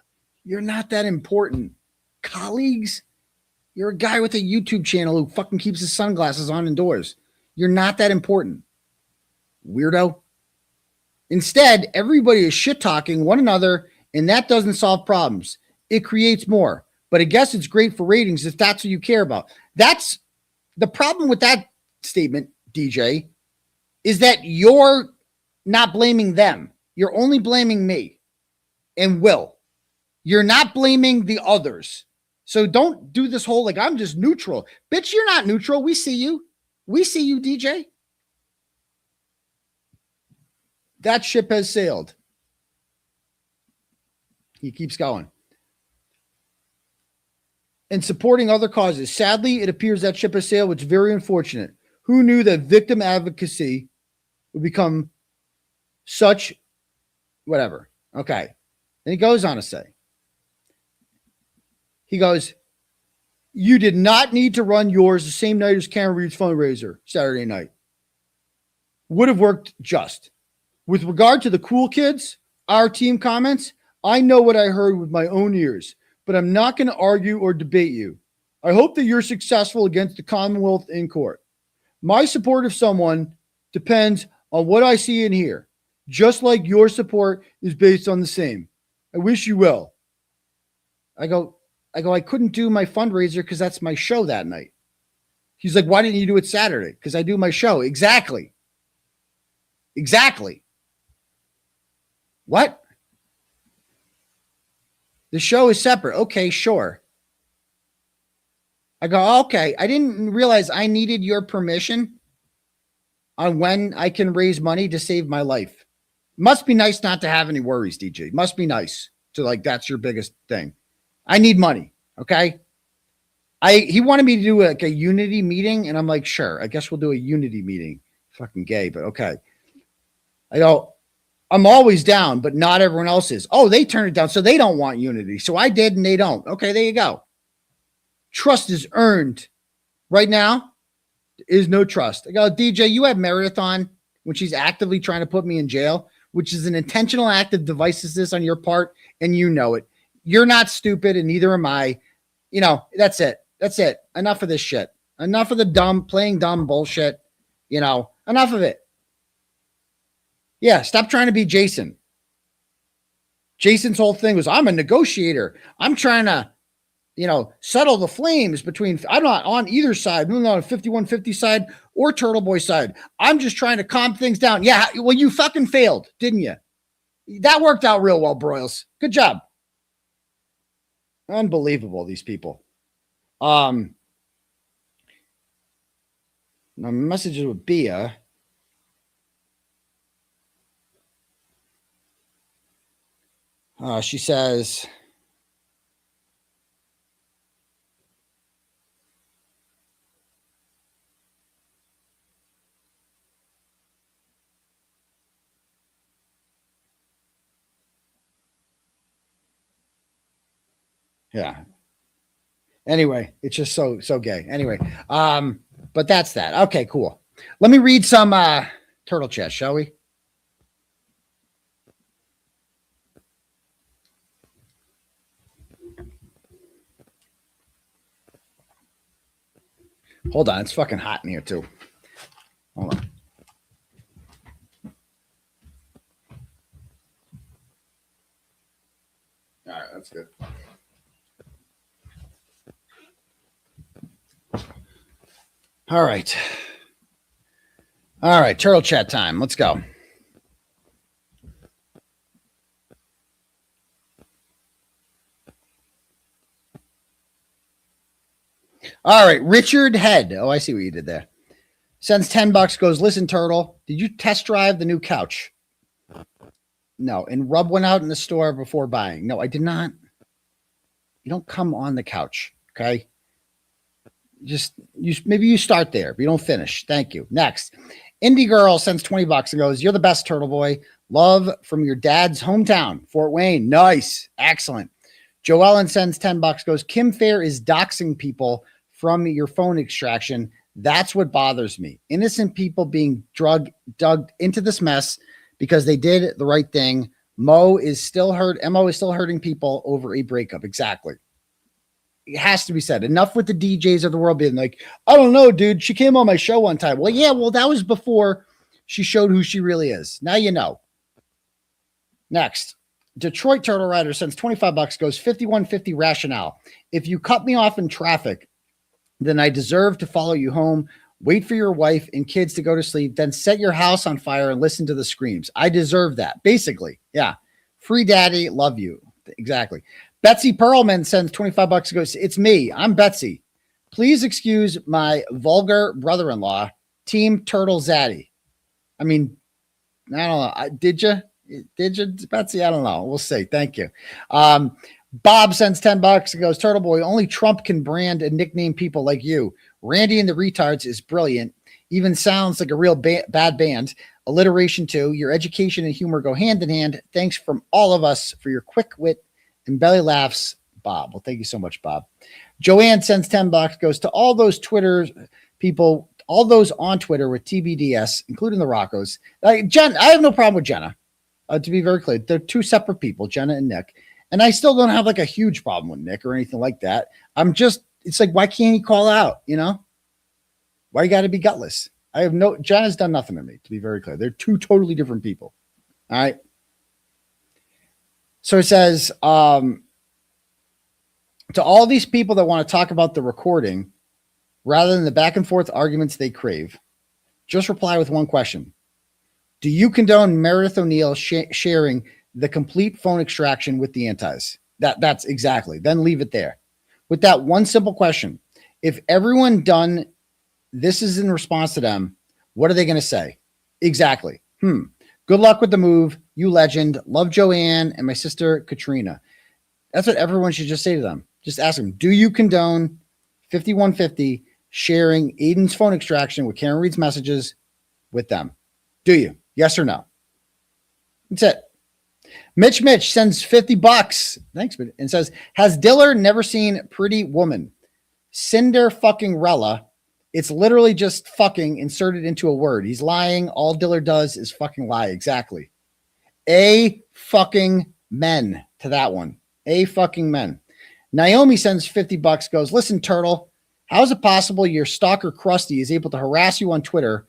You're not that important. Colleagues? You're a guy with a YouTube channel who fucking keeps his sunglasses on indoors. You're not that important. Weirdo. Instead, everybody is shit talking one another, and that doesn't solve problems. It creates more. But I guess it's great for ratings if that's what you care about. That's the problem with that statement, DJ, is that you're not blaming them. You're only blaming me and Will. You're not blaming the others. So don't do this whole, like, I'm just neutral. Bitch, you're not neutral. We see you. We see you, DJ. That ship has sailed. He keeps going. And supporting other causes. Sadly, it appears that ship has sailed, which is very unfortunate. Who knew that victim advocacy would become such whatever? Okay. And he goes on to say, he goes, you did not need to run yours the same night as Karen Reed's fundraiser, Saturday night. Would have worked just. With regard to the cool kids, our team comments, I know what I heard with my own ears, but I'm not going to argue or debate you. I hope that you're successful against the Commonwealth in court. My support of someone depends on what I see and hear, just like your support is based on the same. I wish you well. I go, I couldn't do my fundraiser because that's my show that night. He's like, why didn't you do it Saturday? Because I do my show. Exactly. What? The show is separate. Okay, sure. I go, okay. I didn't realize I needed your permission on when I can raise money to save my life. Must be nice not to have any worries, DJ. Must be nice to, like, that's your biggest thing. I need money. Okay. He wanted me to do like a unity meeting, and I'm like, sure, I guess we'll do a unity meeting. Fucking gay, but okay. I go, I'm always down, but not everyone else is. Oh, they turned it down, so they don't want unity. So I did, and they don't. Okay, there you go. Trust is earned. Right now, there is no trust. I go, DJ, you have Meredith on when she's actively trying to put me in jail, which is an intentional act of divisiveness on your part, and you know it. You're not stupid, and neither am I. You know, that's it. That's it. Enough of this shit. Enough of the playing dumb bullshit. You know, enough of it. Yeah, stop trying to be Jason. Jason's whole thing was, I'm a negotiator. I'm trying to, you know, settle the flames between, I'm not on either side. I'm not on 5150 side or Turtle Boy side. I'm just trying to calm things down. Yeah, well, you fucking failed, didn't you? That worked out real well, Broyles. Good job. Unbelievable, these people. My messages with Bia. She says, yeah. Anyway, it's just so gay. Anyway, but that's that. Okay, cool. Let me read some turtle chat, shall we? Hold on, it's fucking hot in here too. Hold on. All right, that's good. All right. All right, turtle chat time. Let's go. All right, Richard Head. Oh, I see what you did there. Sends $10, goes, listen, Turtle, did you test drive the new couch? No. And rub one out in the store before buying? No, I did not. You don't come on the couch, okay? Maybe you start there, but you don't finish. Thank you. Next. Indie Girl sends $20 and goes, you're the best, Turtle Boy. Love from your dad's hometown, Fort Wayne. Nice. Excellent. Joellen sends $10, goes, Kim Fair is doxing people from your phone extraction. That's what bothers me. Innocent people being dug into this mess because they did the right thing. Mo is still hurting people over a breakup. Exactly. It has to be said. Enough with the DJs of the world being like, I don't know, dude. She came on my show one time. Well, yeah, that was before she showed who she really is. Now you know. Next. Detroit Turtle Rider sends $25, goes 5150 rationale. If you cut me off in traffic, then I deserve to follow you home, wait for your wife and kids to go to sleep, then set your house on fire and listen to the screams. I deserve that. Basically. Yeah. Free daddy. Love you. Exactly. Betsy Perlman sends $25, goes, it's me. I'm Betsy. Please excuse my vulgar brother-in-law, Team Turtle Zaddy. I mean, I don't know. Did you, Betsy? I don't know. We'll see. Thank you. Bob sends $10 and goes, Turtle Boy, only Trump can brand and nickname people like you. Randy and the Retards is brilliant. Even sounds like a real bad band. Alliteration too. Your education and humor go hand in hand. Thanks from all of us for your quick wit and belly laughs, Bob. Well, thank you so much, Bob. Joanne sends $10, goes to all those Twitter people, all those on Twitter with TBDS, including the Roccos. Jen, I have no problem with Jenna. To be very clear, they're two separate people, Jenna and Nick. And I still don't have like a huge problem with Nick or anything like that. It's like, why can't he call out? You know, why you got to be gutless? Jenna's done nothing to me, to be very clear. They're two totally different people. All right. So it says, to all these people that want to talk about the recording, rather than the back and forth arguments they crave, just reply with one question. Do you condone Meredith O'Neill sharing the complete phone extraction with the antis? That's exactly. Then leave it there. With that one simple question, if everyone done this is in response to them, what are they going to say? Exactly. Good luck with the move. You legend. Love Joanne and my sister Katrina. That's what everyone should just say to them. Just ask them, do you condone 5150 sharing Aidan's phone extraction with Karen Reed's messages with them. Do you? Yes or no? That's it. Mitch sends $50. Thanks, and says, has Diller never seen Pretty Woman? Cinder fucking Rella. It's literally just fucking inserted into a word. He's lying. All Diller does is fucking lie. Exactly. A fucking men to that one. A fucking men. Naomi sends $50, goes, listen, Turtle, how is it possible your stalker Krusty is able to harass you on Twitter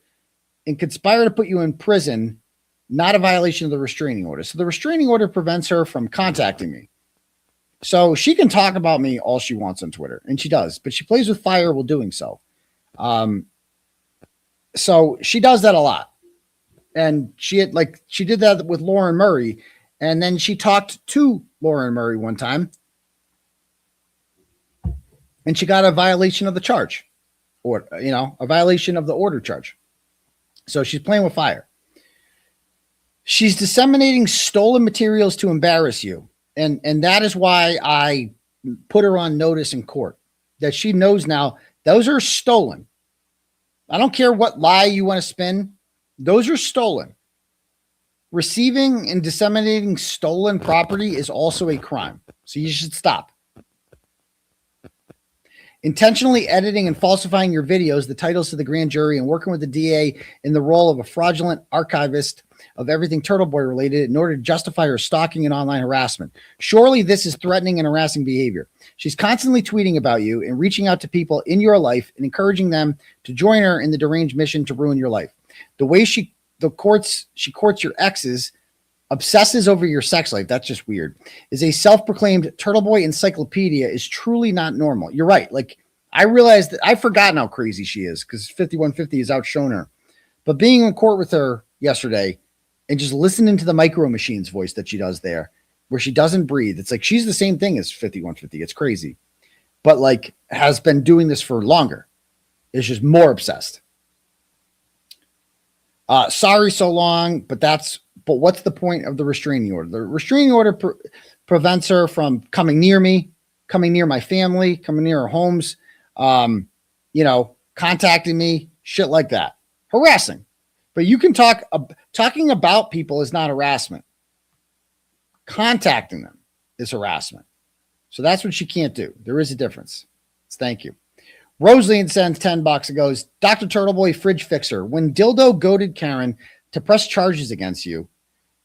and conspire to put you in prison, not a violation of the restraining order? So the restraining order prevents her from contacting me. So she can talk about me all she wants on Twitter, and she does, but she plays with fire while doing so. So she does that a lot. And she did that with Lauren Murray, and then she talked to Lauren Murray one time, and she got a violation of the charge, or a violation of the order charge. So she's playing with fire. She's disseminating stolen materials to embarrass you. And that is why I put her on notice in court, that she knows now those are stolen. I don't care what lie you want to spin. Those are stolen. Receiving and disseminating stolen property is also a crime. So you should stop. Intentionally editing and falsifying your videos, the titles to the grand jury, and working with the DA in the role of a fraudulent archivist of everything Turtle Boy related in order to justify her stalking and online harassment. Surely this is threatening and harassing behavior. She's constantly tweeting about you and reaching out to people in your life and encouraging them to join her in the deranged mission to ruin your life. The way she courts your exes, obsesses over your sex life, that's just weird, is a self-proclaimed Turtle Boy encyclopedia is truly not normal. You're right. Like, I realized that I've forgotten how crazy she is because 5150 has outshone her. But being in court with her yesterday and just listening to the Micro Machines voice that she does there, where she doesn't breathe, it's like she's the same thing as 5150. It's crazy. But like has been doing this for longer. It's just more obsessed. Sorry so long, but what's the point of the restraining order? The restraining order prevents her from coming near me, coming near my family, coming near our homes, contacting me, shit like that. Harassing. But you can talking about people is not harassment. Contacting them is harassment. So that's what she can't do. There is a difference. Thank you. Rosaline sends $10 and goes, Dr. Turtleboy Fridge Fixer, when Dildo goaded Karen to press charges against you,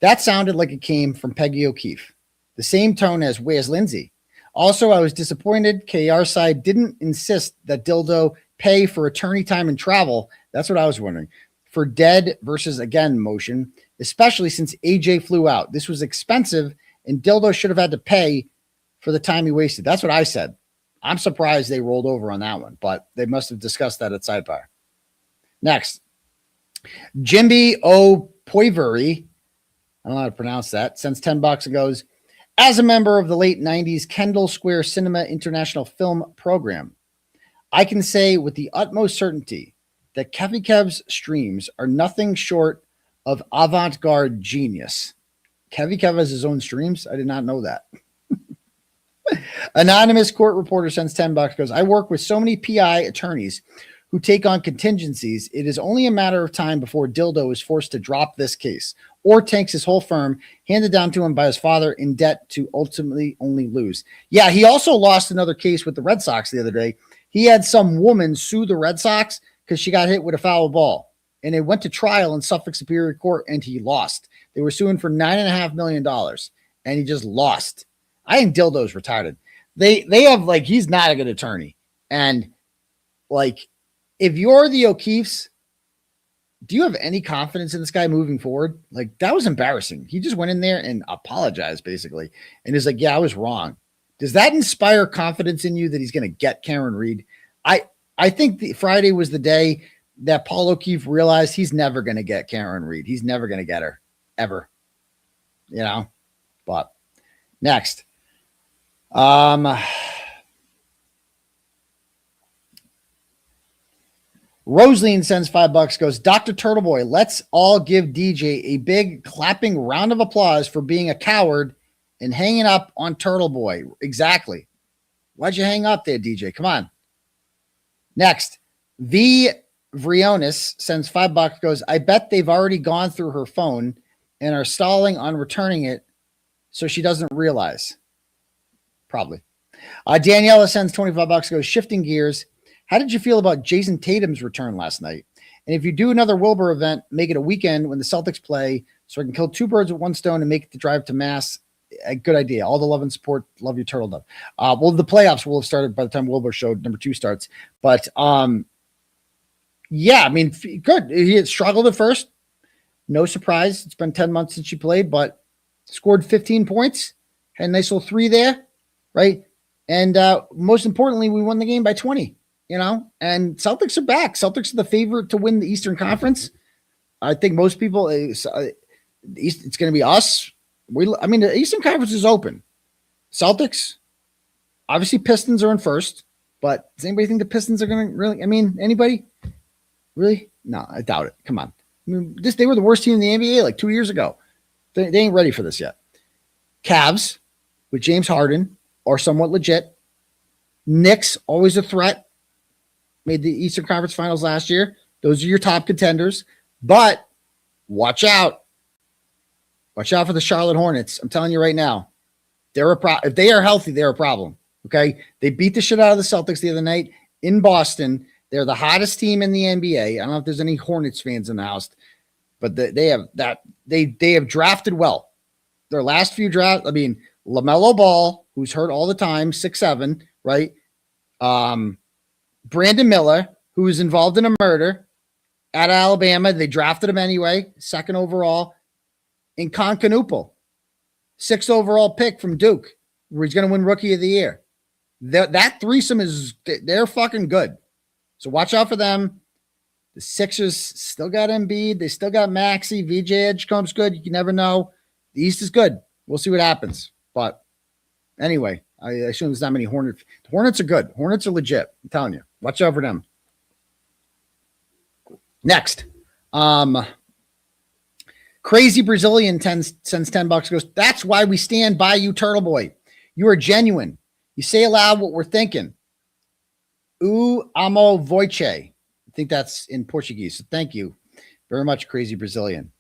that sounded like it came from Peggy O'Keefe. The same tone as Where's Lindsay? Also, I was disappointed KR side didn't insist that Dildo pay for attorney time and travel. That's what I was wondering. For dead versus again motion, especially since AJ flew out. This was expensive, and Dildo should have had to pay for the time he wasted. That's what I said. I'm surprised they rolled over on that one, but they must have discussed that at Sidebar. Next, Jimby O. Poivery, I don't know how to pronounce that, sends $10 and goes, as a member of the late 90s Kendall Square Cinema International Film Program, I can say with the utmost certainty that Kevy Kev's streams are nothing short of avant-garde genius. Kevy Kev has his own streams? I did not know that. Anonymous court reporter sends $10, goes, I work with so many PI attorneys who take on contingencies. It is only a matter of time before Dildo is forced to drop this case or tanks his whole firm handed down to him by his father in debt to ultimately only lose. Yeah, he also lost another case with the Red Sox the other day. He had some woman sue the Red Sox because she got hit with a foul ball, and it went to trial in Suffolk Superior Court, and he lost. They were suing for $9.5 million, and he just lost. I think Dildo's retarded. They have, like, he's not a good attorney. And, like, if you're the O'Keefes, do you have any confidence in this guy moving forward? Like, that was embarrassing. He just went in there and apologized, basically. And he's like, yeah, I was wrong. Does that inspire confidence in you that he's going to get Karen Reed? I think Friday was the day that Paul O'Keefe realized he's never going to get Karen Reed. He's never going to get her, ever. But next. Rosaline sends $5, goes, Dr. Turtleboy, let's all give DJ a big clapping round of applause for being a coward and hanging up on Turtleboy. Exactly. Why'd you hang up there, DJ? Come on. Next, V. Vrionis sends $5, goes, I bet they've already gone through her phone and are stalling on returning it so she doesn't realize. Probably. Daniela sends $25, goes, shifting gears. How did you feel about Jason Tatum's return last night? And if you do another Wilbur event, make it a weekend when the Celtics play so I can kill two birds with one stone and make the drive to Mass. A good idea. All the love and support. Love you, Turtle Dove. Well, the playoffs will have started by the time Wilbur show number 2 starts. But yeah, I mean, good. He had struggled at first. No surprise. It's been 10 months since she played, but scored 15 points. Had a nice little 3 there, right? And most importantly, we won the game by 20, and Celtics are back. Celtics are the favorite to win the Eastern Conference. I think most people, it's going to be us. The Eastern Conference is open. Celtics, obviously Pistons are in first, but does anybody think the Pistons are going to really, anybody? Really? No, I doubt it. Come on. They were the worst team in the NBA like 2 years ago. They ain't ready for this yet. Cavs with James Harden are somewhat legit. Knicks, always a threat. Made the Eastern Conference Finals last year. Those are your top contenders. But watch out. Watch out for the Charlotte Hornets. I'm telling you right now. If they are healthy, they're a problem. Okay? They beat the shit out of the Celtics the other night in Boston. They're the hottest team in the NBA. I don't know if there's any Hornets fans in the house, but they have drafted well. Their last few drafts, LaMelo Ball, who's hurt all the time, 6'7", right? Brandon Miller, who was involved in a murder at Alabama. They drafted him anyway, 2nd overall. In Concanoople, 6th overall pick from Duke, where he's going to win Rookie of the Year. That threesome they're fucking good. So watch out for them. The Sixers still got Embiid. They still got Maxey. VJ Edgecomb's good. You never know. The East is good. We'll see what happens. But anyway, I assume there's not many Hornets. The Hornets are good. Hornets are legit. I'm telling you. Watch out for them. Next. Crazy Brazilian sends $10, goes, that's why we stand by you, Turtle Boy. You are genuine. You say aloud what we're thinking. U amo voce. I think that's in Portuguese. So thank you very much, Crazy Brazilian.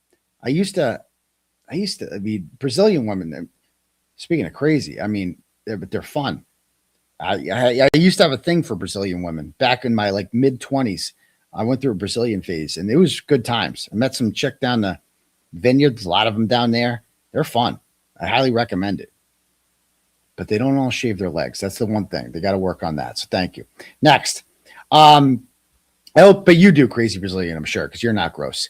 I used to Brazilian women. Speaking of crazy, they're fun. I used to have a thing for Brazilian women back in my mid 20s. I went through a Brazilian phase and it was good times. I met some chick down the vineyards, a lot of them down there. They're fun. I highly recommend it. But they don't all shave their legs. That's the one thing. They got to work on that. So thank you. Next. But you do, Crazy Brazilian, I'm sure, because you're not gross.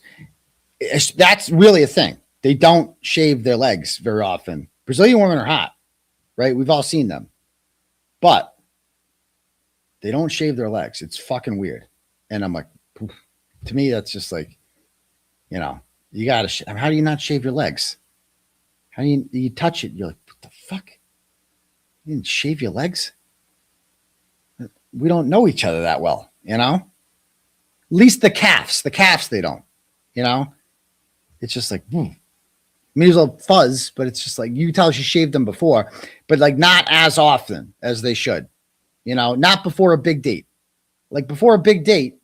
That's really a thing. They don't shave their legs very often. Brazilian women are hot, right? We've all seen them. But they don't shave their legs. It's fucking weird. And I'm like, to me, that's just you got to, how do you not shave your legs? How do you touch it? You're like, what the fuck? You didn't shave your legs? We don't know each other that well, At least the calves. The calves, they don't, It's just like, there's a fuzz, but it's just like, you tell she shaved them before, but not as often as they should, not before a big date. Before a big date,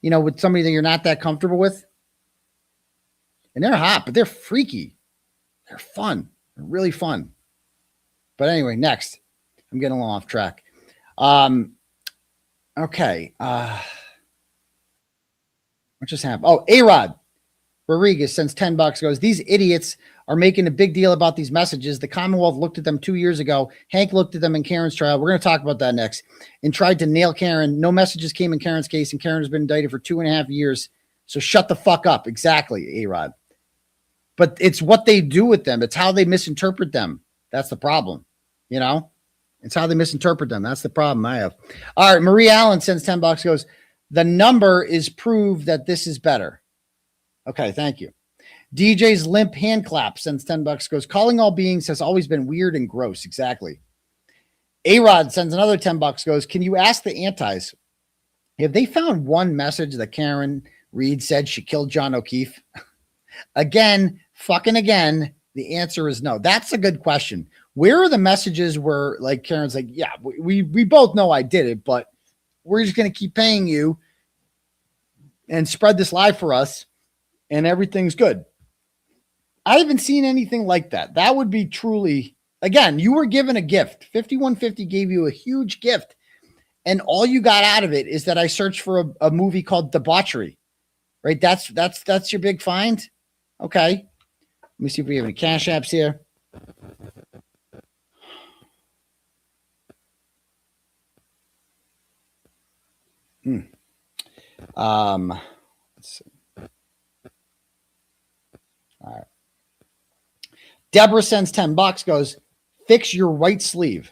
with somebody that you're not that comfortable with. And they're hot, but they're freaky. They're fun. They're really fun. But anyway, next. I'm getting a little off track. Okay. What just happened? Oh, A-Rod Rodriguez sends $10, goes, these idiots are making a big deal about these messages. The Commonwealth looked at them 2 years ago. Hank looked at them in Karen's trial. We're going to talk about that next. And tried to nail Karen. No messages came in Karen's case, and Karen has been indicted for 2.5 years. So shut the fuck up. Exactly, A-Rod. But it's what they do with them. It's how they misinterpret them. That's the problem. It's how they misinterpret them. That's the problem I have. All right. Marie Allen sends $10, goes, the number is proof that this is better. Okay. Thank you. DJ's limp hand clap sends $10, goes, calling all beings has always been weird and gross. Exactly. A-Rod sends another $10, goes, can you ask the antis, have they found one message that Karen Reed said she killed John O'Keefe? Again, the answer is no. That's a good question. Where are the messages where Karen's like, yeah, we both know I did it, but we're just going to keep paying you and spread this lie for us, and everything's good. I haven't seen anything like that. That would be truly, again, you were given a gift. 5150 gave you a huge gift, and all you got out of it is that I searched for a movie called Debauchery, right? That's your big find. Okay. Let me see if we have any cash apps here. Let's see. All right. Deborah sends $10, goes, fix your right sleeve.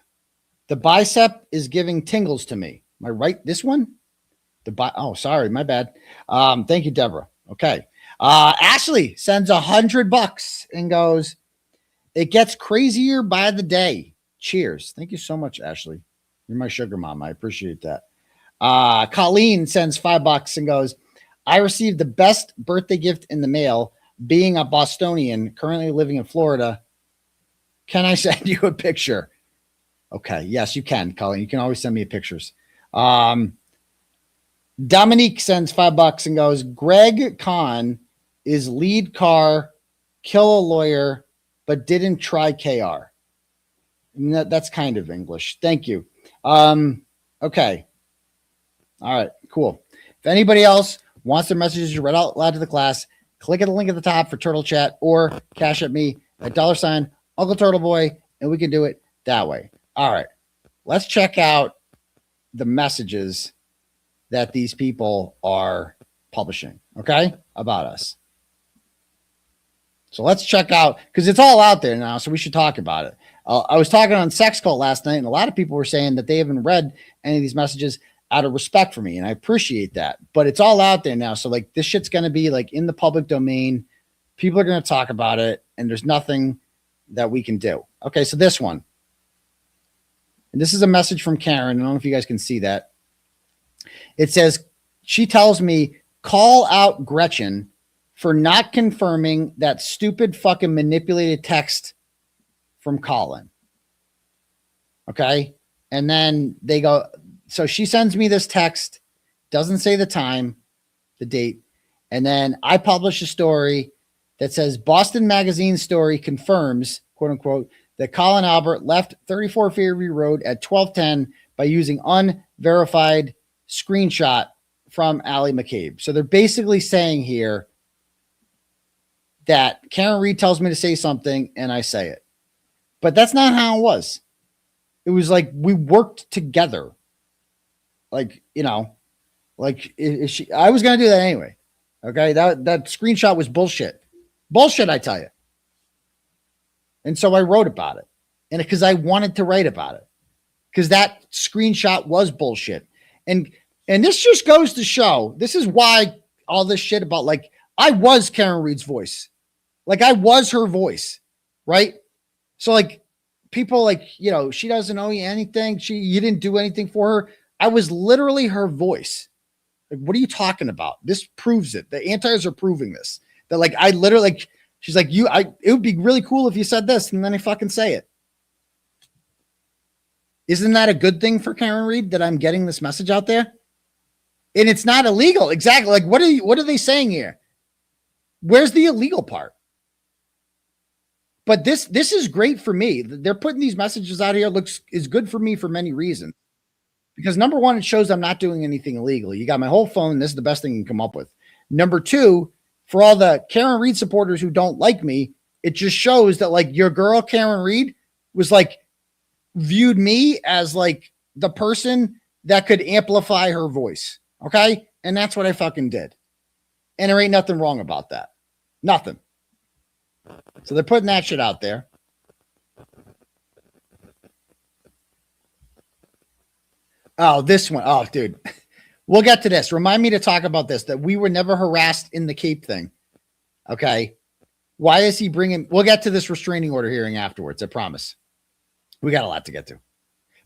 The bicep is giving tingles to me. My right, this one? Oh, sorry, my bad. Thank you, Deborah. Okay. Ashley sends $100 and goes, it gets crazier by the day. Cheers. Thank you so much, Ashley. You're my sugar mom. I appreciate that. Colleen sends $5 and goes, I received the best birthday gift in the mail, being a Bostonian, currently living in Florida. Can I send you a picture? Okay. Yes, you can, Colleen. You can always send me pictures. Dominique sends $5 and goes, Greg Kahn is lead car, kill a lawyer, but didn't try KR. That's kind of English. Thank you. Okay. All right, cool. If anybody else wants their messages read out loud to the class, click at the link at the top for Turtle Chat or cash at me at $ Uncle Turtle Boy, and we can do it that way. All right, let's check out the messages that these people are publishing, okay, about us. So let's check out, because it's all out there now, so we should talk about it. I was talking on Sex Cult last night, and a lot of people were saying that they haven't read any of these messages out of respect for me, and I appreciate that. But it's all out there now, so like this shit's going to be like in the public domain. People are going to talk about it, and there's nothing that we can do. Okay, so this one. And this is a message from Karen. I don't know if you guys can see that. It says, she tells me, call out Gretchen for not confirming that stupid fucking manipulated text from Colin. Okay. And then they go, so she sends me this text, doesn't say the time, the date. And then I publish a story that says Boston Magazine story confirms, quote unquote, that Colin Albert left 34 Fairview Road at 12:10 by using unverified screenshot from Allie McCabe. So they're basically saying here that Karen Reed tells me to say something and I say it. But that's not how it was. It was like we worked together. Like, you know, like I was going to do that anyway. Okay. That screenshot was bullshit. Bullshit, I tell you. And so I wrote about it. And because I wanted to write about it. Because that screenshot was bullshit. And this just goes to show, this is why all this shit about, like, I was Karen Reed's voice. Like, I was her voice, right? So, like, people like, you know, she doesn't owe you anything. You didn't do anything for her. I was literally her voice. Like, what are you talking about? This proves it. The antis are proving this. That, like, I literally, like, she's like, it would be really cool if you said this, and then I fucking say it. Isn't that a good thing for Karen Reed that I'm getting this message out there? And it's not illegal. Exactly. Like, what are they saying here? Where's the illegal part? But this is great for me. They're putting these messages out here. Is good for me for many reasons. Because number one, it shows I'm not doing anything illegal. You got my whole phone. This is the best thing you can come up with. Number two, for all the Karen Reed supporters who don't like me, it just shows that, like, your girl Karen Reed was like viewed me as like the person that could amplify her voice. Okay. And that's what I fucking did. And there ain't nothing wrong about that. Nothing. So they're putting that shit out there. Oh, this one. Oh, dude. We'll get to this. Remind me to talk about this, that we were never harassed in the Cape thing. Okay. Why is he bringing, we'll get to this restraining order hearing afterwards. I promise. We got a lot to get to.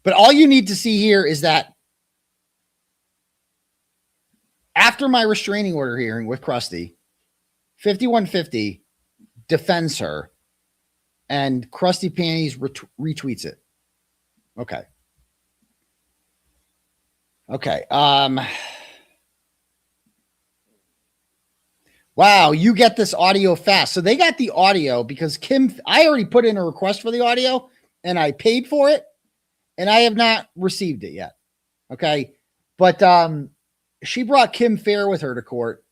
But all you need to see here is that after my restraining order hearing with Krusty, 5150 defends her and Krusty Panties retweets it. Okay. Okay. Wow, you get this audio fast. So they got the audio because I already put in a request for the audio and I paid for it and I have not received it yet. Okay. But she brought Kim Fair with her to court.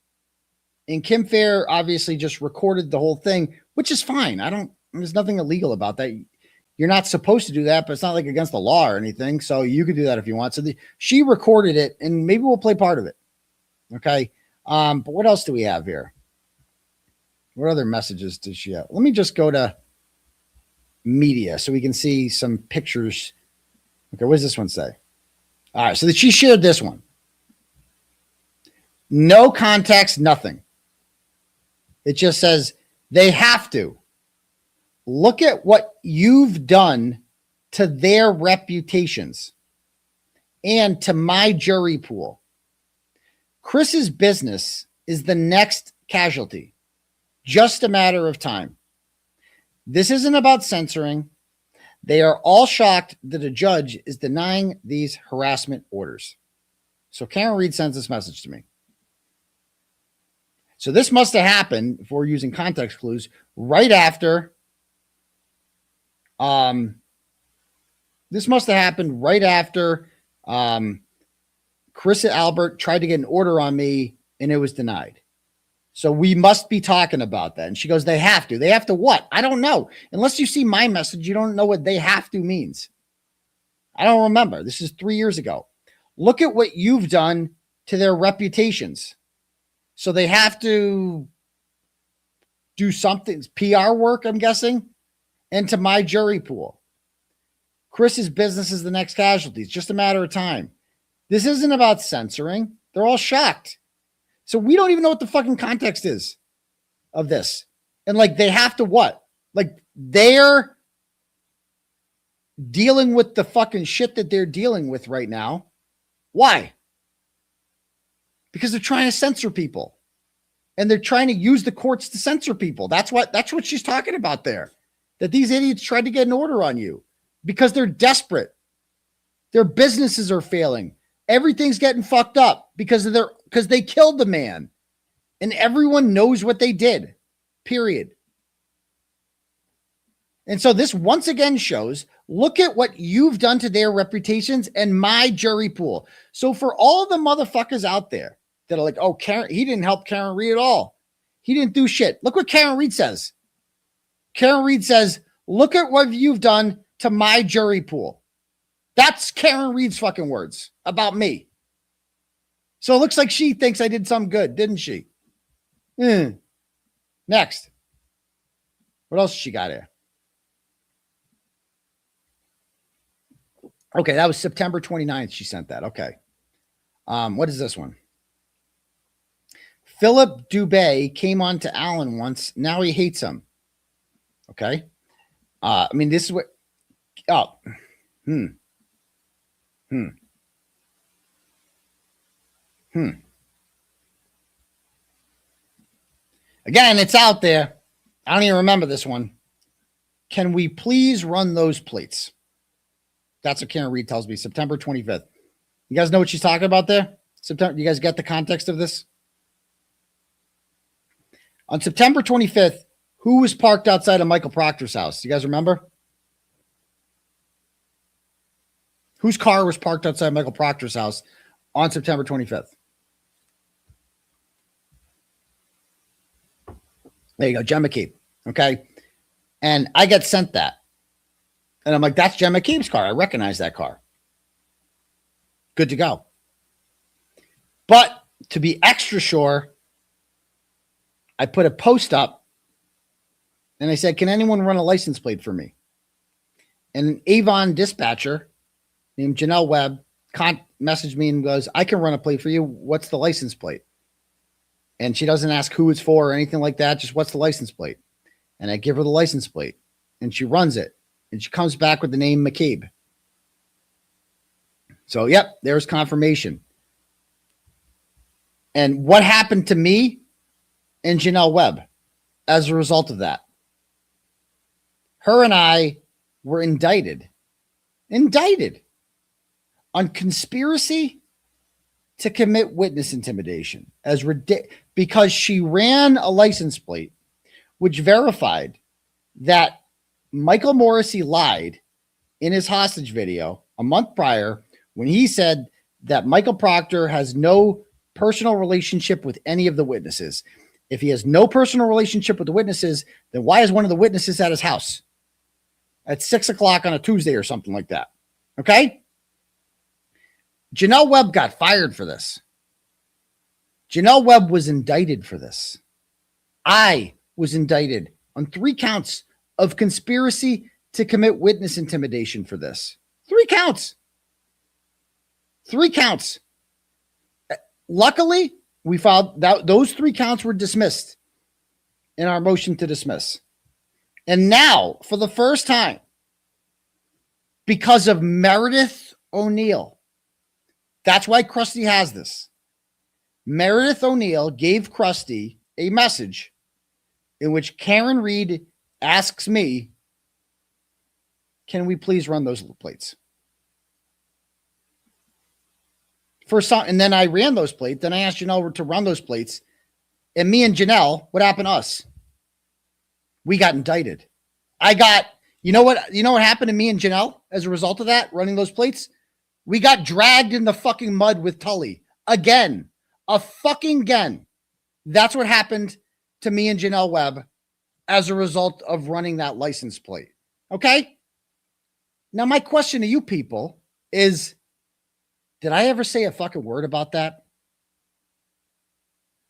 And Kim Fair obviously just recorded the whole thing, which is fine. There's nothing illegal about that. You're not supposed to do that, but it's not like against the law or anything. So you can do that if you want. So she recorded it and maybe we'll play part of it. Okay. But what else do we have here? What other messages did she have? Let me just go to media so we can see some pictures. Okay. What does this one say? All right. So she shared this one. No context, nothing. It just says they have to look at what you've done to their reputations and to my jury pool. Chris's business is the next casualty. Just a matter of time. This isn't about censoring. They are all shocked that a judge is denying these harassment orders. So Karen Reed sends this message to me. So this must have happened, if we're using context clues, right after. This must have happened right after Chris Albert tried to get an order on me and it was denied. So we must be talking about that. And she goes, they have to. They have to what? I don't know. Unless you see my message, you don't know what they have to means. I don't remember. This is 3 years ago. Look at what you've done to their reputations. So they have to do something, PR work, I'm guessing, and to my jury pool. Chris's business is the next casualty. It's just a matter of time. This isn't about censoring. They're all shocked. So we don't even know what the fucking context is of this. And like, they have to what? Like, they're dealing with the fucking shit that they're dealing with right now. Why? Because they're trying to censor people. And they're trying to use the courts to censor people. That's what she's talking about there. That these idiots tried to get an order on you because they're desperate. Their businesses are failing. Everything's getting fucked up because they killed the man. And everyone knows what they did. Period. And so this once again shows, look at what you've done to their reputations and my jury pool. So for all the motherfuckers out there that are like, oh, Karen, he didn't help Karen Reed at all. He didn't do shit. Look what Karen Reed says. Karen Reed says, look at what you've done to my jury pool. That's Karen Reed's fucking words about me. So it looks like she thinks I did something good, didn't she? Next. What else she got here? Okay, that was September 29th. She sent that. Okay. What is this one? Philip Dubé came on to Alan once. Now he hates him. Okay. I mean, this is what. Oh. Again, it's out there. I don't even remember this one. Can we please run those plates? That's what Karen Reed tells me. September 25th. You guys know what she's talking about there? September. You guys get the context of this? On September 25th, who was parked outside of Michael Proctor's house? You guys remember? Whose car was parked outside Michael Proctor's house on September 25th? There you go, Jen McCabe. Okay. And I get sent that. And I'm like, that's Jen McCabe's car. I recognize that car. Good to go. But to be extra sure, I put a post up and I said, can anyone run a license plate for me? And an Avon dispatcher named Janelle Webb messaged me and goes, I can run a plate for you. What's the license plate? And she doesn't ask who it's for or anything like that. Just what's the license plate? And I give her the license plate and she runs it and she comes back with the name McCabe. So, yep, there's confirmation. And what happened to me and Janelle Webb as a result of that? Her and I were indicted on conspiracy to commit witness intimidation because she ran a license plate which verified that Michael Morrissey lied in his hostage video a month prior when he said that Michael Proctor has no personal relationship with any of the witnesses. If he has no personal relationship with the witnesses, then why is one of the witnesses at his house at 6:00 on a Tuesday or something like that? Okay? Janelle Webb got fired for this. Janelle Webb was indicted for this. I was indicted on 3 counts of conspiracy to commit witness intimidation for this. 3 counts. 3 counts. Luckily, we filed that those 3 counts were dismissed in our motion to dismiss. And now, for the first time, because of Meredith O'Neill, that's why Krusty has this. Meredith O'Neill gave Krusty a message in which Karen Reed asks me, can we please run those plates? And then I ran those plates. Then I asked Janelle to run those plates. And me and Janelle, what happened to us? We got indicted. You know what happened to me and Janelle as a result of that, running those plates? We got dragged in the fucking mud with Tully. Again. Again. That's what happened to me and Janelle Webb as a result of running that license plate. Okay? Now, my question to you people is, did I ever say a fucking word about that?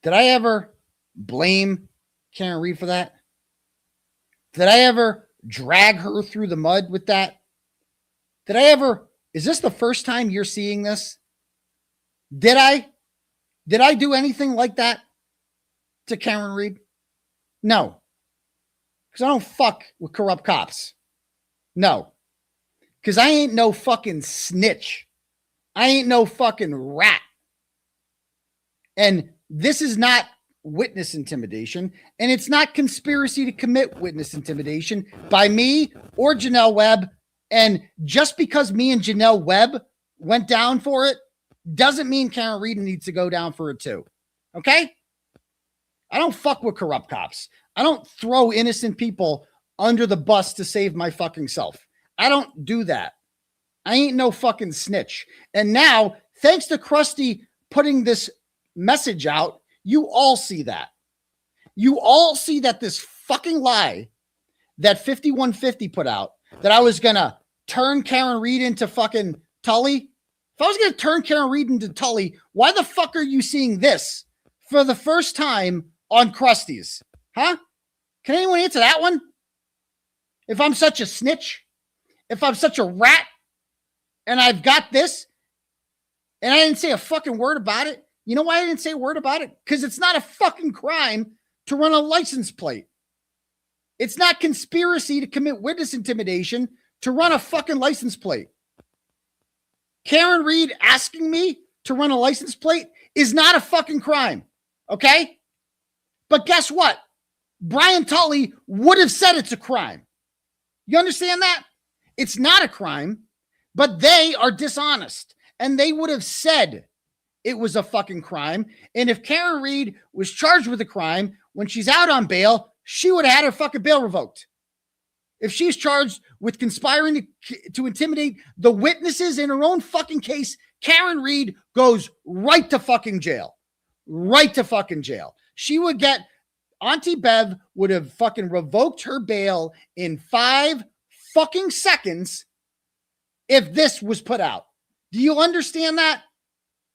Did I ever blame Karen Reed for that? Did I ever drag her through the mud with that? Is this the first time you're seeing this? Did I do anything like that to Karen Reed? No. Because I don't fuck with corrupt cops. No. Because I ain't no fucking snitch. I ain't no fucking rat. And this is not witness intimidation, and it's not conspiracy to commit witness intimidation by me or Janelle Webb. And just because me and Janelle Webb went down for it doesn't mean Karen Reed needs to go down for it too. Okay? I don't fuck with corrupt cops. I don't throw innocent people under the bus to save my fucking self. I don't do that. I ain't no fucking snitch. And now, thanks to Krusty putting this message out, you all see that. You all see that this fucking lie that 5150 put out, that I was going to turn Karen Reed into fucking Tully. If I was going to turn Karen Reed into Tully, why the fuck are you seeing this for the first time on Krusty's? Huh? Can anyone answer that one? If I'm such a snitch, if I'm such a rat, and I've got this, and I didn't say a fucking word about it. You know why I didn't say a word about it? Because it's not a fucking crime to run a license plate. It's not conspiracy to commit witness intimidation to run a fucking license plate. Karen Reed asking me to run a license plate is not a fucking crime. Okay? But guess what? Brian Tully would have said it's a crime. You understand that? It's not a crime, but they are dishonest. And they would have said it was a fucking crime. And if Karen Reed was charged with a crime, when she's out on bail, she would have had her fucking bail revoked. If she's charged with conspiring to intimidate the witnesses in her own fucking case, Karen Reed goes right to fucking jail. Right to fucking jail. She would get, Auntie Bev would have fucking revoked her bail in 5 fucking seconds if this was put out. Do you understand that?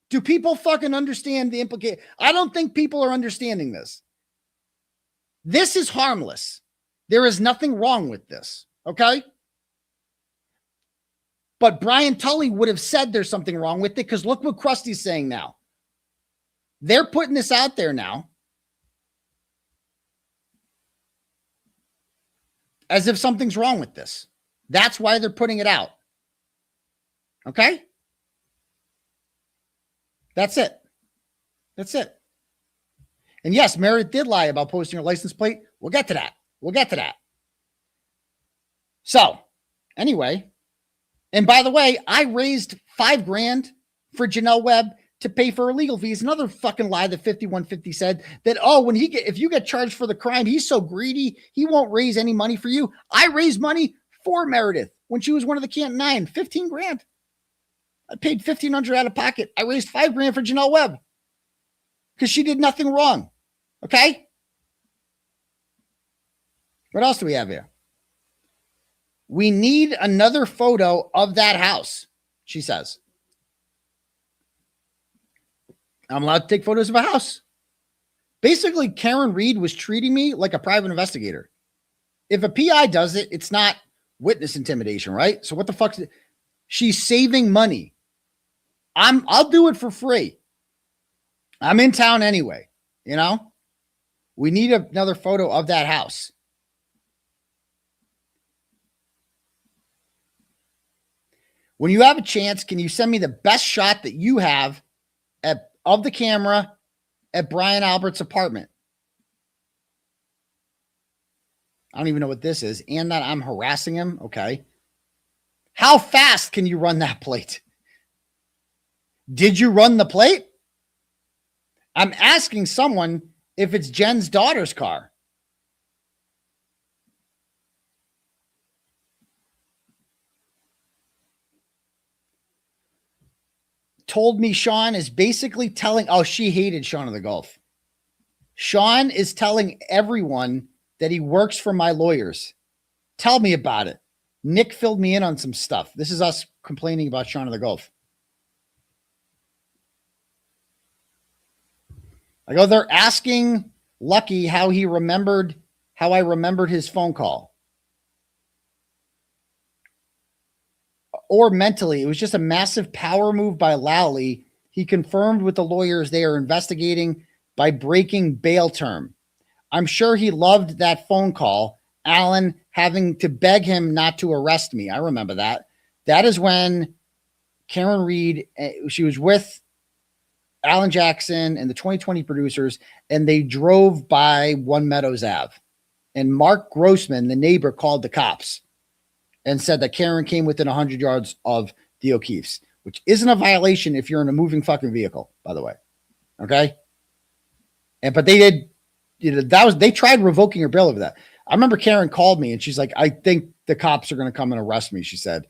Do people fucking understand the implication? I don't think people are understanding this. This is harmless. There is nothing wrong with this. Okay? But Brian Tully would have said there's something wrong with it, because look what Krusty's saying now. They're putting this out there now as if something's wrong with this. That's why they're putting it out. Okay? That's it. That's it. And yes, Meredith did lie about posting her license plate. We'll get to that. We'll get to that. So, anyway, and by the way, I raised $5,000 for Janelle Webb to pay for her legal fees. Another fucking lie that 5150 said that, oh, if you get charged for the crime, he's so greedy, he won't raise any money for you. I raised money for Meredith when she was one of the Canton 9, 15 grand. I paid 1,500 out of pocket. I raised $5 grand for Janelle Webb because she did nothing wrong. Okay. What else do we have here? We need another photo of that house, she says. I'm allowed to take photos of a house. Basically, Karen Reed was treating me like a private investigator. If a PI does it, it's not witness intimidation, right? So what the fuck? She's saving money. I'll do it for free. I'm in town anyway, you know? We need another photo of that house. When you have a chance, can you send me the best shot that you have of the camera at Brian Albert's apartment? I don't even know what this is. And that I'm harassing him. Okay. How fast can you run that plate? Did you run the plate? I'm asking someone if it's Jen's daughter's car. Told me Sean is basically telling, oh, she hated Sean of the Gulf. Sean is telling everyone that he works for my lawyers. Tell me about it. Nick filled me in on some stuff. This is us complaining about Sean of the Gulf. I go, they're asking Lucky how I remembered his phone call. Or mentally, it was just a massive power move by Lowley. He confirmed with the lawyers they are investigating by breaking bail term. I'm sure he loved that phone call, Alan having to beg him not to arrest me. I remember that. That is when Karen Reed, she was with Alan Jackson and the 2020 producers, and they drove by One Meadows Ave. And Mark Grossman, the neighbor, called the cops and said that Karen came within 100 yards of the O'Keefe's, which isn't a violation if you're in a moving fucking vehicle, by the way. Okay. But they did, they tried revoking her bail over that. I remember Karen called me and she's like, I think the cops are going to come and arrest me, she said.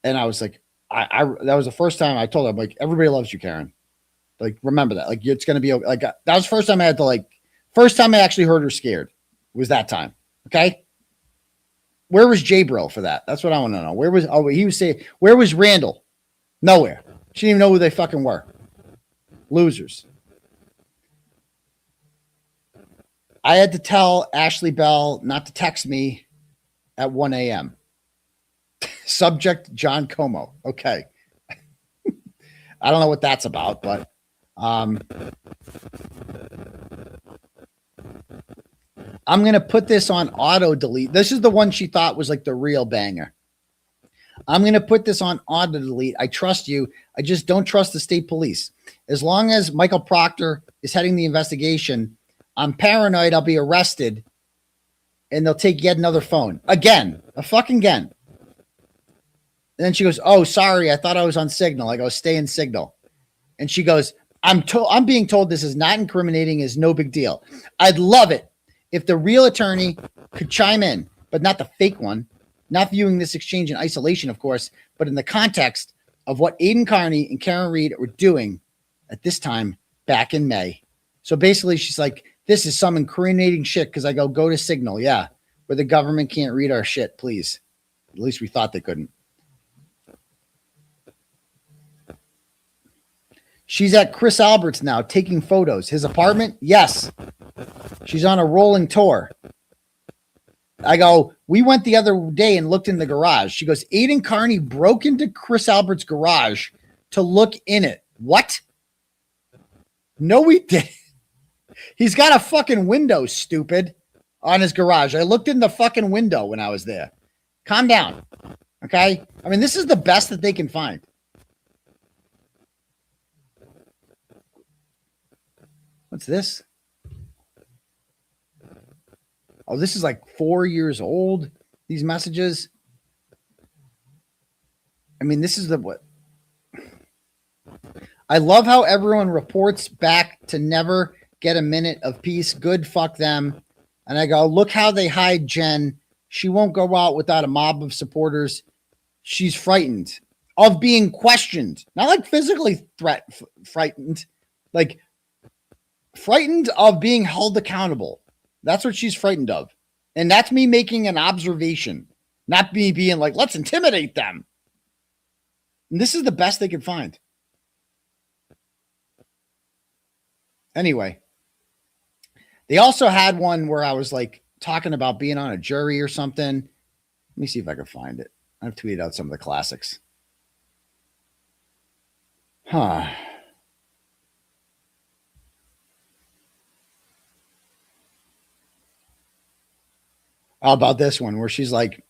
And I was like, that was the first time I told her, I'm like, everybody loves you, Karen. Like, remember that. Like, it's going to be like, that was the first time I actually heard her scared was that time. Okay. Where was Jabril for that? That's what I want to know. Where was Randall? Nowhere. She didn't even know who they fucking were. Losers. I had to tell Ashley Bell not to text me at 1 a.m. Subject, John Como. Okay. I don't know what that's about, but I'm going to put this on auto delete. This is the one she thought was like the real banger. I'm going to put this on auto delete. I trust you. I just don't trust the state police. As long as Michael Proctor is heading the investigation, I'm paranoid I'll be arrested and they'll take yet another phone. Again. And then she goes, oh, sorry. I thought I was on Signal. I go, stay in Signal. And she goes, I'm being told this is not incriminating, is no big deal. I'd love it if the real attorney could chime in, but not the fake one, not viewing this exchange in isolation, of course, but in the context of what Aidan Kearney and Karen Reed were doing at this time back in May. So basically she's like, this is some incriminating shit because I go to Signal. Yeah. Where the government can't read our shit, please. At least we thought they couldn't. She's at Chris Albert's now taking photos. His apartment? Yes. She's on a rolling tour. I go, we went the other day and looked in the garage. She goes, Aidan Kearney broke into Chris Albert's garage to look in it. What? No, we didn't. He's got a fucking window, stupid, on his garage. I looked in the fucking window when I was there. Calm down. Okay? I mean, this is the best that they can find. What's this? Oh, this is like 4 years old, these messages. I mean, this is what? I love how everyone reports back to never get a minute of peace. Good, fuck them. And I go, look how they hide Jen. She won't go out without a mob of supporters. She's frightened of being questioned, not like physically frightened, like frightened of being held accountable. That's what she's frightened of. And that's me making an observation, not me being like, let's intimidate them. And this is the best they could find. Anyway, they also had one where I was like talking about being on a jury or something. Let me see if I can find it. I've tweeted out some of the classics. Huh. How about this one where she's like,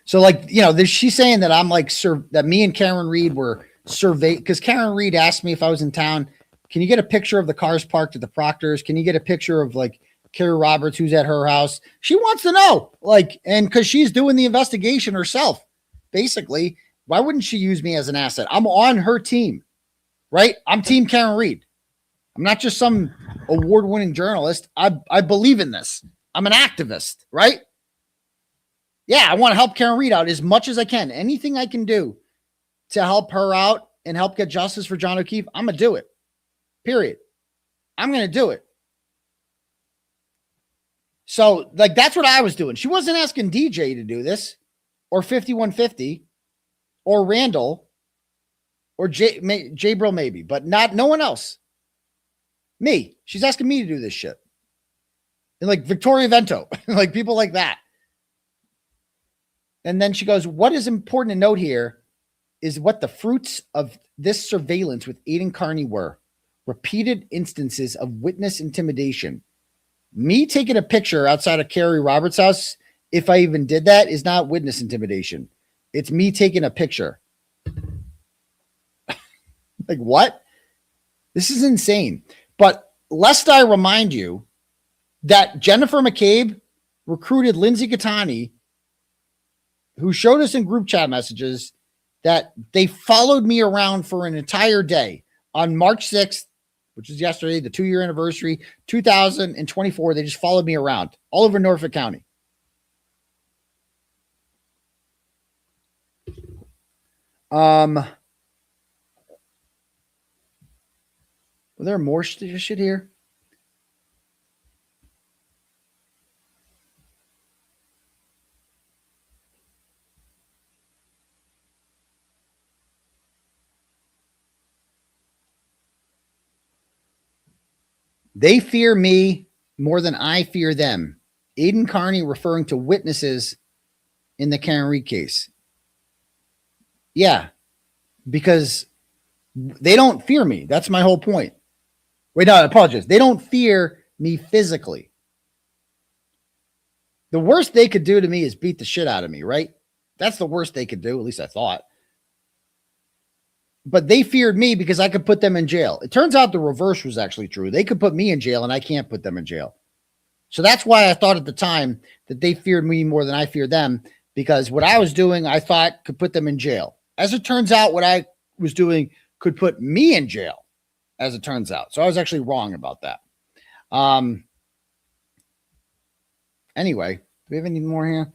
so like, you know, she's saying that I'm like, that me and Karen Reed were surveyed because Karen Reed asked me if I was in town. Can you get a picture of the cars parked at the Proctors? Can you get a picture of like Carrie Roberts, who's at her house? She wants to know, like, and because she's doing the investigation herself, basically, why wouldn't she use me as an asset? I'm on her team, right? I'm Team Karen Reed. I'm not just some award-winning journalist. I believe in this. I'm an activist, right? Yeah, I want to help Karen Reed out as much as I can. Anything I can do to help her out and help get justice for John O'Keefe, I'm going to do it. Period. I'm going to do it. So, like, that's what I was doing. She wasn't asking DJ to do this, or 5150, or Randall, or J-Bro maybe, but no one else. Me. She's asking me to do this shit. And like Victoria Vento, like people like that. And then she goes, what is important to note here is what the fruits of this surveillance with Aidan Kearney were. Repeated instances of witness intimidation. Me taking a picture outside of Carrie Roberts' house, if I even did that, is not witness intimidation. It's me taking a picture. Like, what? This is insane. But lest I remind you that Jennifer McCabe recruited Lindsay Gattani, who showed us in group chat messages that they followed me around for an entire day on March 6th, which is yesterday, the 2-year anniversary, 2024. They just followed me around all over Norfolk County. Were there more shit here? They fear me more than I fear them. Aidan Kearney referring to witnesses in the Karen Reed case. Yeah, because they don't fear me. That's my whole point. Wait, no, I apologize. They don't fear me physically. The worst they could do to me is beat the shit out of me, right? That's the worst they could do, at least I thought. But they feared me because I could put them in jail. It turns out the reverse was actually true. They could put me in jail and I can't put them in jail. So that's why I thought at the time that they feared me more than I feared them, because what I was doing, I thought could put them in jail. As it turns out, what I was doing could put me in jail, as it turns out. So I was actually wrong about that. Anyway, do we have any more here?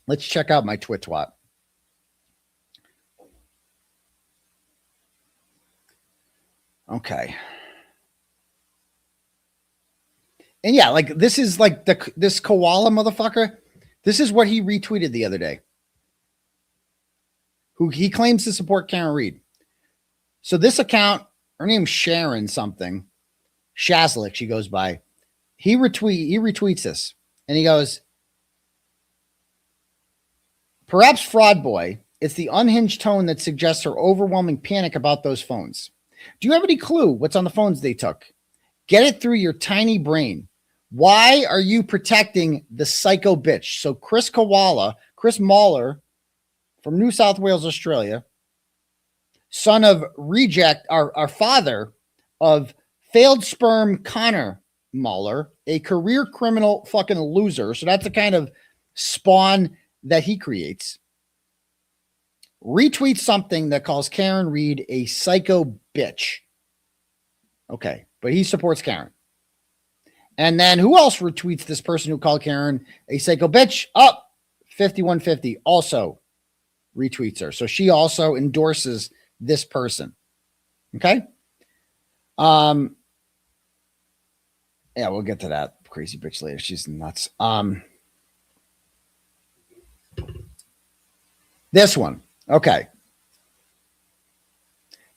Let's check out my twat. Okay. And yeah, like this is like this koala motherfucker. This is what he retweeted the other day. Who he claims to support Karen Reed. So this account, her name's Sharon something. Shazlik, she goes by. He retweets this. And he goes, perhaps fraud boy, it's the unhinged tone that suggests her overwhelming panic about those phones. Do you have any clue what's on the phones they took? Get it through your tiny brain. Why are you protecting the psycho bitch? So Chris Mahler from New South Wales, Australia, son of reject, our father of failed sperm Connor Mahler, a career criminal fucking loser. So that's the kind of spawn that he creates. retweets something that calls Karen Reed a psycho bitch. Okay, but he supports Karen. And then who else retweets this person who called Karen a psycho bitch? Up 5150 also retweets her. So she also endorses this person. Okay. Yeah, we'll get to that crazy bitch later. She's nuts. This one. Okay.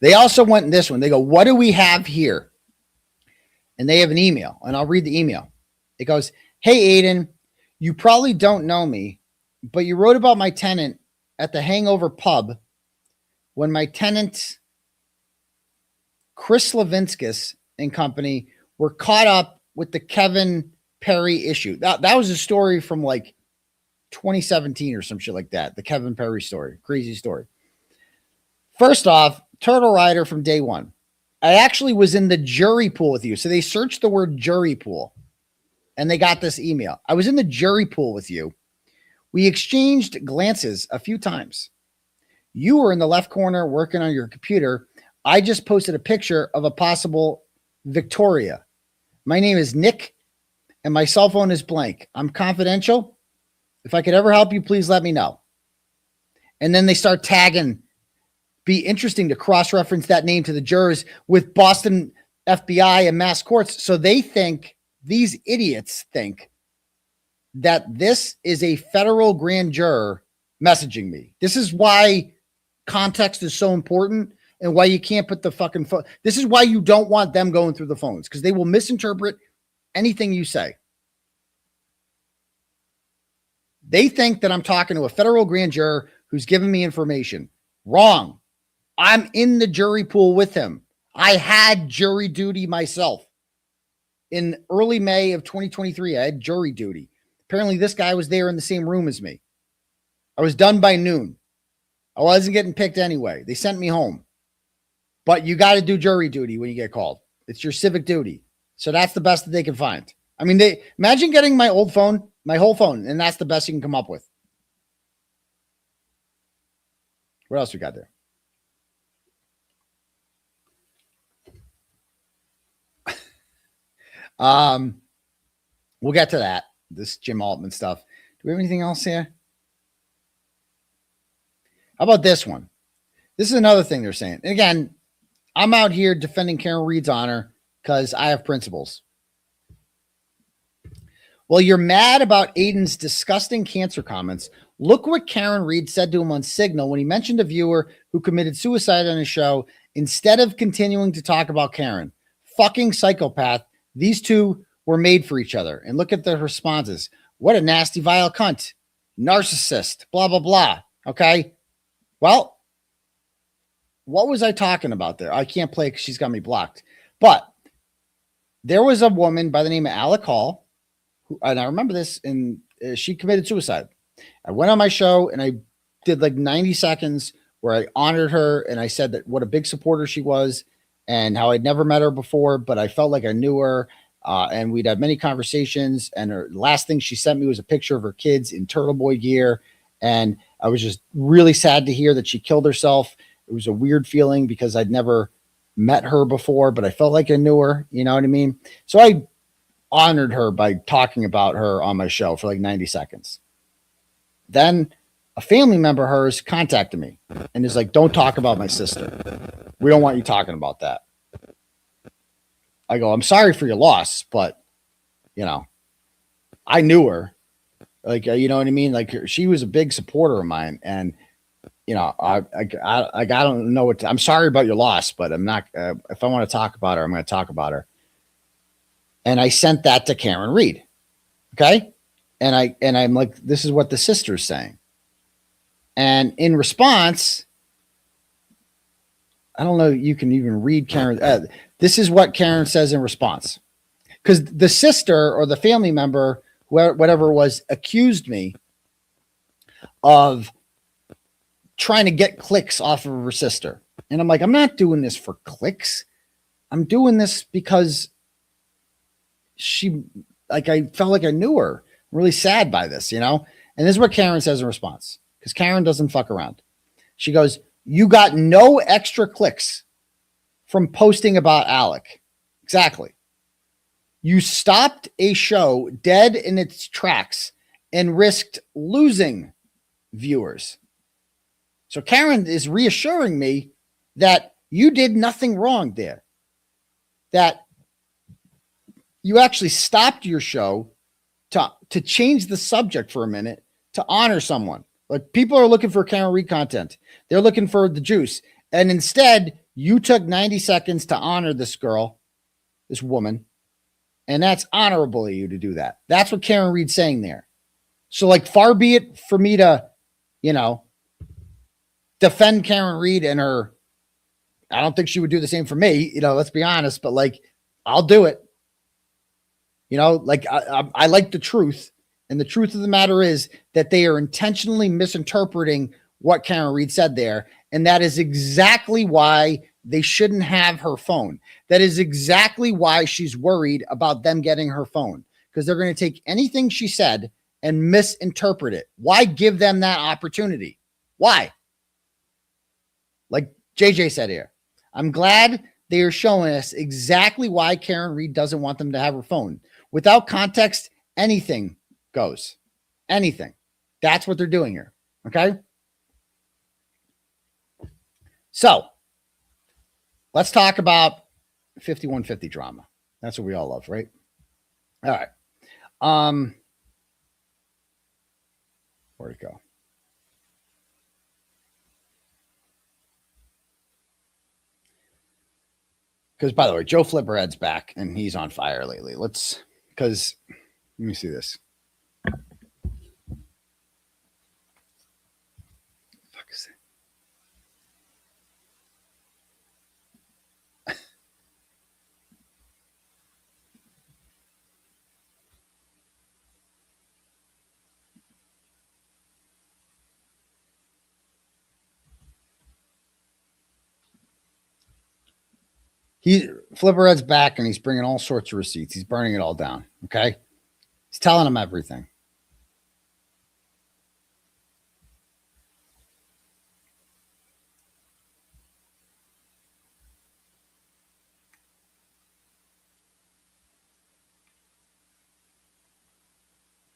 They also went in this one. They go, what do we have here? And they have an email, and I'll read the email. It goes, hey, Aidan, you probably don't know me, but you wrote about my tenant at the Hangover Pub when my tenant, Chris Levinskis and company, were caught up with the Kevin Perry issue. That was a story from like 2017 or some shit like that. The Kevin Perry story. Crazy story. First off, Turtle Rider from day one. I actually was in the jury pool with you. So they searched the word jury pool and they got this email. I was in the jury pool with you. We exchanged glances a few times. You were in the left corner working on your computer. I just posted a picture of a possible Victoria. My name is Nick and my cell phone is blank. I'm confidential. If I could ever help you, please let me know. And then they start tagging. Be interesting to cross-reference that name to the jurors with Boston FBI and mass courts. So they think, these idiots think, that this is a federal grand juror messaging me. This is why context is so important and why you can't put the fucking phone. This is why you don't want them going through the phones, because they will misinterpret anything you say. They think that I'm talking to a federal grand juror who's giving me information. Wrong. I'm in the jury pool with him. I had jury duty myself. In early May of 2023, I had jury duty. Apparently, this guy was there in the same room as me. I was done by noon. I wasn't getting picked anyway. They sent me home. But you got to do jury duty when you get called. It's your civic duty. So that's the best that they can find. I mean, they imagine getting my old phone, my whole phone, and that's the best you can come up with. What else we got there? We'll get to that. This Jim Altman stuff. Do we have anything else here? How about this one? This is another thing they're saying. And again, I'm out here defending Karen Reed's honor because I have principles. Well, you're mad about Aidan's disgusting cancer comments. Look what Karen Reed said to him on Signal when he mentioned a viewer who committed suicide on his show instead of continuing to talk about Karen. Fucking psychopath. These two were made for each other. And look at the responses. What a nasty, vile cunt. Narcissist. Blah, blah, blah. Okay. Well, what was I talking about there? I can't play because she's got me blocked. But there was a woman by the name of Alec Hall, who, and I remember this, and she committed suicide. I went on my show and I did like 90 seconds where I honored her and I said that what a big supporter she was and how I'd never met her before, but I felt like I knew her. And we'd had many conversations. And her last thing she sent me was a picture of her kids in Turtle Boy gear. And I was just really sad to hear that she killed herself. It was a weird feeling because I'd never met her before, but I felt like I knew her. You know what I mean? So I honored her by talking about her on my show for like 90 seconds. Then a family member of hers contacted me and is like, don't talk about my sister. We don't want you talking about that. I go, I'm sorry for your loss, but you know, I knew her. Like, you know what I mean? Like she was a big supporter of mine. And, you know, I don't know what I'm sorry about your loss, but I'm not, if I want to talk about her, I'm going to talk about her. And I sent that to Karen Reed. Okay. And I'm like, this is what the sister's saying. And in response, I don't know, you can even read Karen. This is what Karen says in response. Because the sister or the family member, whatever it was, accused me of trying to get clicks off of her sister. And I'm like, I'm not doing this for clicks. I'm doing this because she, like, I felt like I knew her. I'm really sad by this, you know? And this is what Karen says in response, because Karen doesn't fuck around. She goes, you got no extra clicks from posting about Alec. Exactly. You stopped a show dead in its tracks and risked losing viewers. So Karen is reassuring me that you did nothing wrong there, that you actually stopped your show to change the subject for a minute, to honor someone. Like, people are looking for Karen Reed content. They're looking for the juice. And instead, you took 90 seconds to honor this girl, this woman. And that's honorable of you to do that. That's what Karen Reed's saying there. So, like, far be it for me to, defend Karen Reed and her. I don't think she would do the same for me, let's be honest, but like, I'll do it. I like the truth. And the truth of the matter is that they are intentionally misinterpreting what Karen Reed said there. And that is exactly why they shouldn't have her phone. That is exactly why she's worried about them getting her phone, because they're going to take anything she said and misinterpret it. Why give them that opportunity? Why? Like JJ said here, I'm glad they are showing us exactly why Karen Reed doesn't want them to have her phone. Without context, anything goes. Anything. That's what they're doing here. Okay? So, let's talk about 5150 drama. That's what we all love, right? All right. Where'd it go? Because, by the way, Joe Flipperhead's back, and he's on fire lately. Let me see this. Fuck is it? Flipperhead's back, and he's bringing all sorts of receipts. He's burning it all down. Okay. He's telling them everything.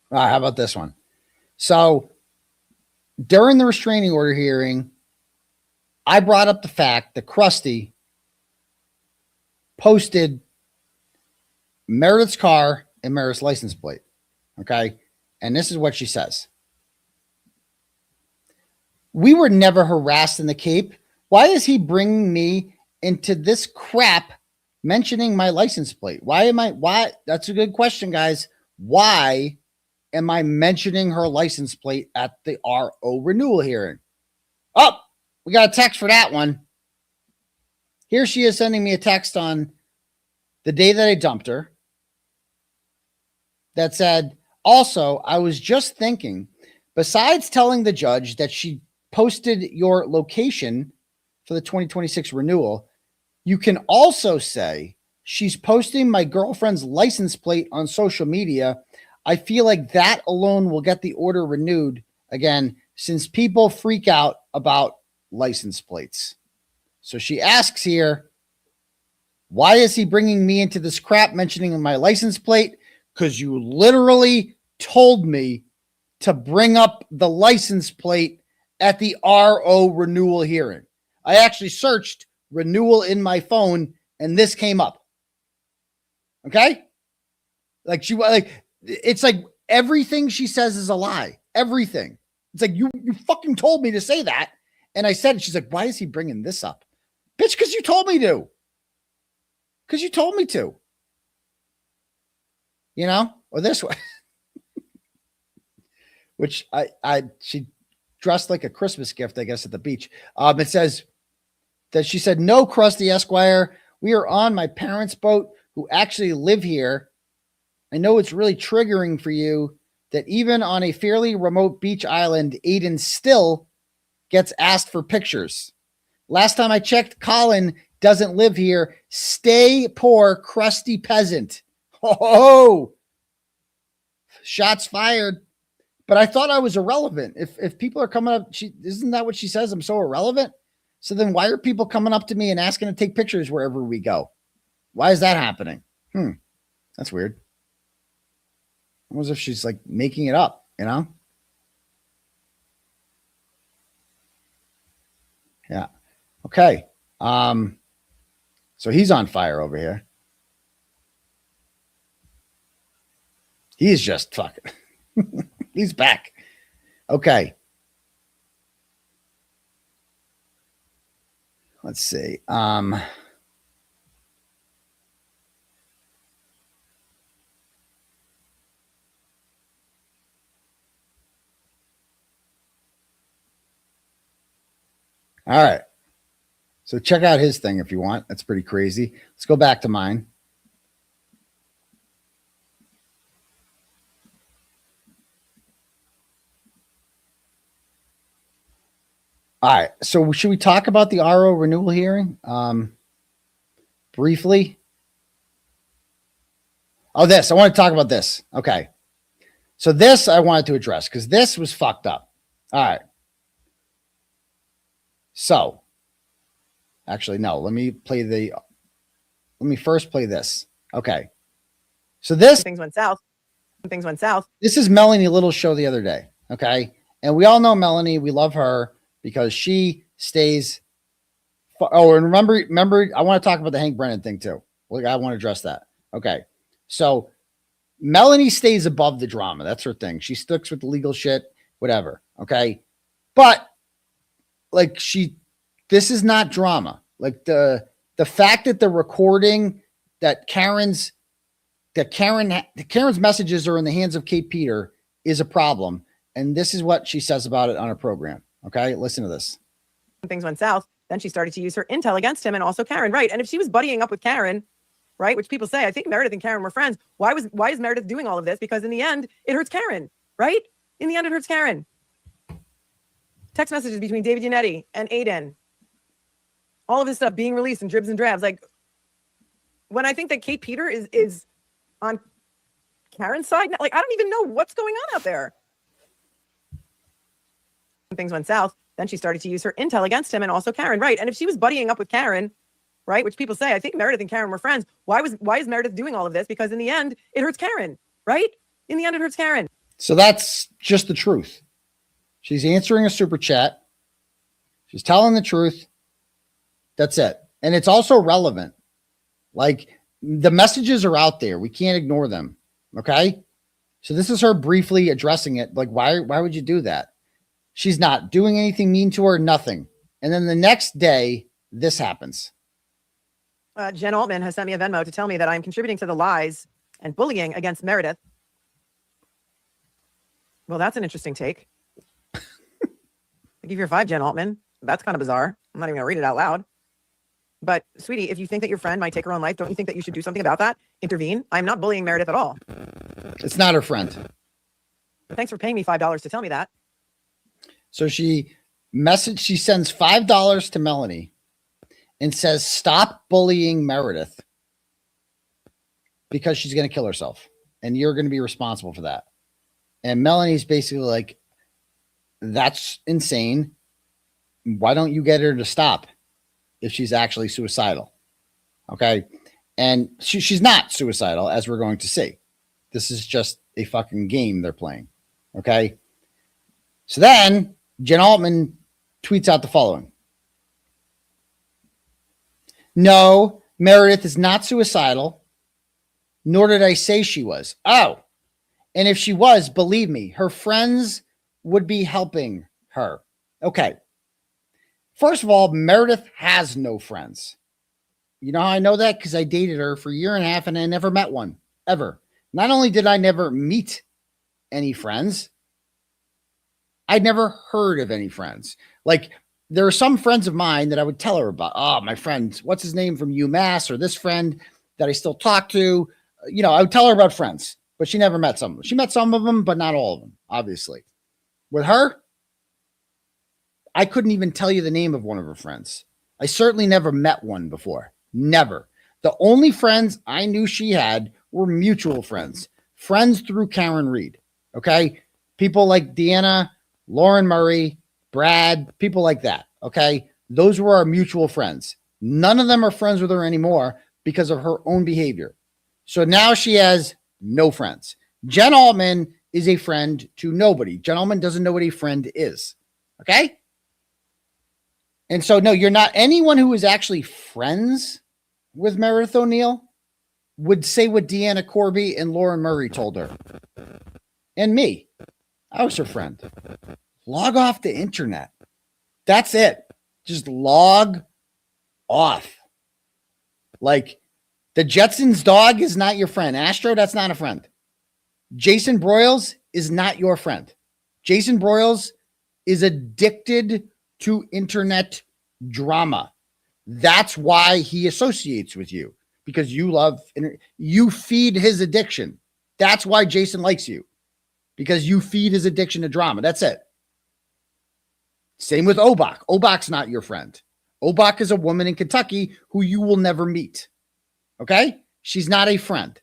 All right, how about this one? So during the restraining order hearing, I brought up the fact that Krusty posted Meredith's car and Meredith's license plate. Okay. And this is what she says. We were never harassed in the Cape. Why is he bringing me into this crap mentioning my license plate? Why? That's a good question, guys. Why am I mentioning her license plate at the RO renewal hearing? Oh, we got a text for that one. Here she is sending me a text on the day that I dumped her that said, also, I was just thinking, besides telling the judge that she posted your location for the 2026 renewal, you can also say she's posting my girlfriend's license plate on social media. I feel like that alone will get the order renewed again, since people freak out about license plates. So she asks here, why is he bringing me into this crap mentioning my license plate? Because you literally told me to bring up the license plate at the RO renewal hearing. I actually searched renewal in my phone and this came up. Okay? It's like everything she says is a lie. Everything. It's like, you fucking told me to say that. And I said it. She's like, why is he bringing this up? Bitch, because you told me to. Because you told me to. Or this way. Which she dressed like a Christmas gift, I guess, at the beach. It says that she said, no, Krusty Esquire, we are on my parents' boat who actually live here. I know it's really triggering for you that even on a fairly remote beach island, Aidan still gets asked for pictures. Last time I checked, Colin doesn't live here. Stay poor, crusty peasant. Oh, shots fired. But I thought I was irrelevant. If people are coming up, isn't that what she says? I'm so irrelevant. So then why are people coming up to me and asking to take pictures wherever we go? Why is that happening? That's weird. Almost if she's like making it up, you know? Yeah. Okay. So he's on fire over here. He's just fucking. He's back. Okay. Let's see. All right. So check out his thing if you want. That's pretty crazy. Let's go back to mine. All right. So should we talk about the RO renewal hearing? Briefly. Oh, I want to talk about this. Okay. So this I wanted to address because this was fucked up. All right. So actually, no, let me first play this. Okay. So things went south. This is Melanie Little's show the other day. Okay. And we all know Melanie. We love her because she stays. Oh, and remember, I want to talk about the Hank Brennan thing too. Like, I want to address that. Okay. So Melanie stays above the drama. That's her thing. She sticks with the legal shit, whatever. Okay. But like this is not drama. Like the fact that the recording that Karen's messages are in the hands of Kate Peter is a problem. And this is what she says about it on her program. Okay. Listen to this. Things went south. Then she started to use her intel against him and also Karen. Right. And if she was buddying up with Karen, right, which people say, I think Meredith and Karen were friends. Why is Meredith doing all of this? Because in the end, it hurts Karen, right? In the end, it hurts Karen. Text messages between David Yannetti and Aidan. All of this stuff being released in dribs and drabs. Like, when I think that Kate Peter is on Karen's side, like, I don't even know what's going on out there. Things went south. Then she started to use her intel against him and also Karen. Right. And if she was buddying up with Karen, right, which people say, I think Meredith and Karen were friends. Why is Meredith doing all of this? Because in the end, it hurts Karen, right? In the end, it hurts Karen. So that's just the truth. She's answering a super chat. She's telling the truth. That's it. And it's also relevant. Like, the messages are out there. We can't ignore them. Okay. So this is her briefly addressing it. Like, why would you do that? She's not doing anything mean to her, nothing. And then the next day, this happens. Jen Altman has sent me a Venmo to tell me that I'm contributing to the lies and bullying against Meredith. Well, that's an interesting take. I give you a 5, Jen Altman. That's kind of bizarre. I'm not even going to read it out loud. But, sweetie, if you think that your friend might take her own life, don't you think that you should do something about that? Intervene. I'm not bullying Meredith at all. It's not her friend. Thanks for paying me $5 to tell me that. So she sends $5 to Melanie and says, stop bullying Meredith because she's going to kill herself. And you're going to be responsible for that. And Melanie's basically like, that's insane. Why don't you get her to stop if she's actually suicidal? Okay. And she's not suicidal, as we're going to see. This is just a fucking game they're playing. Okay. So then Jen Altman tweets out the following. No, Meredith is not suicidal, nor did I say she was. Oh, and if she was, believe me, her friends would be helping her. Okay. First of all, Meredith has no friends. You know how I know that? Because I dated her for a year and a half and I never met one, ever. Not only did I never meet any friends, I'd never heard of any friends. Like, there are some friends of mine that I would tell her about. Oh, my friend, what's his name from UMass, or this friend that I still talk to. You know, I would tell her about friends, but she never met some of them. She met some of them, but not all of them, obviously. With her, I couldn't even tell you the name of one of her friends. I certainly never met one before. Never. The only friends I knew she had were mutual friends. Friends through Karen Reed. Okay? People like Deanna, Lauren Murray, Brad, people like that. Okay. Those were our mutual friends. None of them are friends with her anymore because of her own behavior. So now she has no friends. Jen Altman is a friend to nobody. Jen Altman doesn't know what a friend is. Okay. And so, no, you're not. Anyone who is actually friends with Meredith O'Neill would say what Deanna Corby and Lauren Murray told her. And me. I was her friend. Log off the internet. That's it. Just log off. Like, the Jetsons dog is not your friend. Astro, that's not a friend. Jason Broyles is not your friend. Jason Broyles is addicted to internet drama. That's why he associates with you, because you love, you feed his addiction. That's why Jason likes you, because you feed his addiction to drama. That's it. Same with Obach. Obach's not your friend. Obach is a woman in Kentucky who you will never meet. Okay? She's not a friend.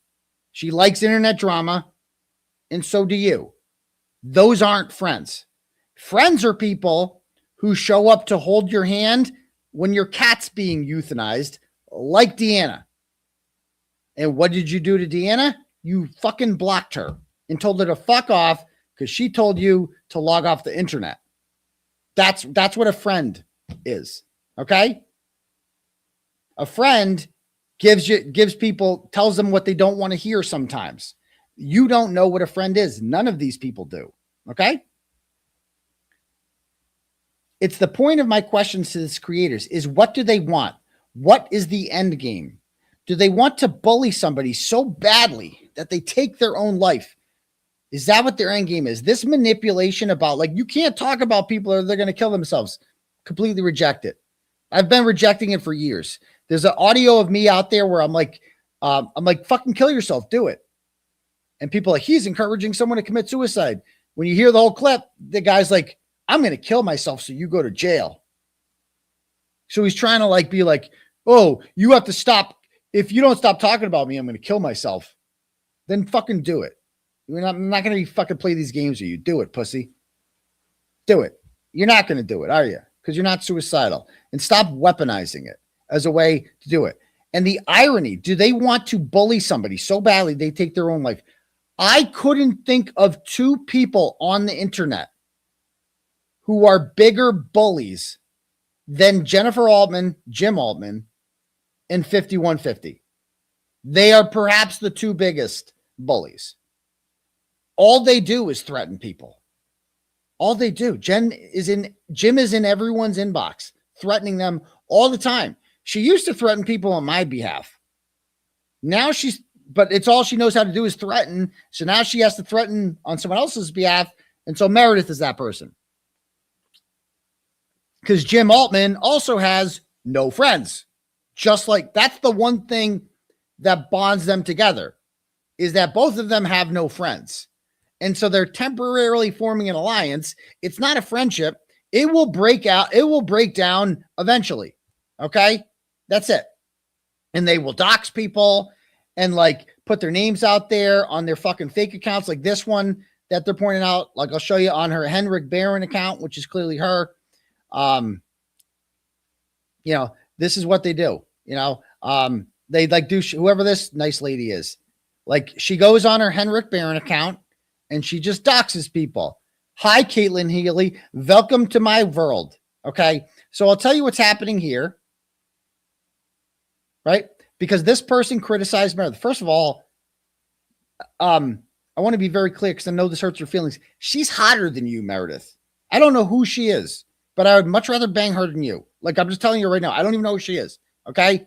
She likes internet drama, and so do you. Those aren't friends. Friends are people who show up to hold your hand when your cat's being euthanized, like Deanna. And what did you do to Deanna? You fucking blocked her and told her to fuck off because she told you to log off the internet. That's what a friend is. Okay? A friend gives people, tells them what they don't want to hear sometimes. You don't know what a friend is. None of these people do. Okay? It's the point of my questions to these creators is, what do they want? What is the end game? Do they want to bully somebody so badly that they take their own life? Is that what their end game is? This manipulation about, like, you can't talk about people or they're going to kill themselves. Completely reject it. I've been rejecting it for years. There's an audio of me out there where I'm like, fucking kill yourself. Do it. And people are like, he's encouraging someone to commit suicide. When you hear the whole clip, the guy's like, I'm going to kill myself so you go to jail. So he's trying to like be like, oh, you have to stop. If you don't stop talking about me, I'm going to kill myself. Then fucking do it. I'm not going to fucking play these games with you. Do it, pussy. Do it. You're not going to do it, are you? Because you're not suicidal. And stop weaponizing it as a way to do it. And the irony, do they want to bully somebody so badly they take their own life? I couldn't think of two people on the internet who are bigger bullies than Jennifer Altman, Jim Altman, and 5150. They are perhaps the two biggest bullies. All they do is threaten people. All they do. Jim is in everyone's inbox, threatening them all the time. She used to threaten people on my behalf. Now but it's all she knows how to do is threaten. So now she has to threaten on someone else's behalf. And so Meredith is that person. Because Jim Altman also has no friends. Just like, that's the one thing that bonds them together, is that both of them have no friends. And so they're temporarily forming an alliance. It's not a friendship. It will break out. It will break down eventually. Okay? That's it. And they will dox people and like put their names out there on their fucking fake accounts, like this one that they're pointing out. Like, I'll show you on her Henrik Barron account, which is clearly her. This is what they do. They like do whoever this nice lady is. Like, she goes on her Henrik Barron account and she just doxes people. Hi, Caitlin Healy. Welcome to my world. Okay. So I'll tell you what's happening here. Right? Because this person criticized Meredith. First of all, I want to be very clear because I know this hurts your feelings. She's hotter than you, Meredith. I don't know who she is, but I would much rather bang her than you. Like, I'm just telling you right now. I don't even know who she is. Okay.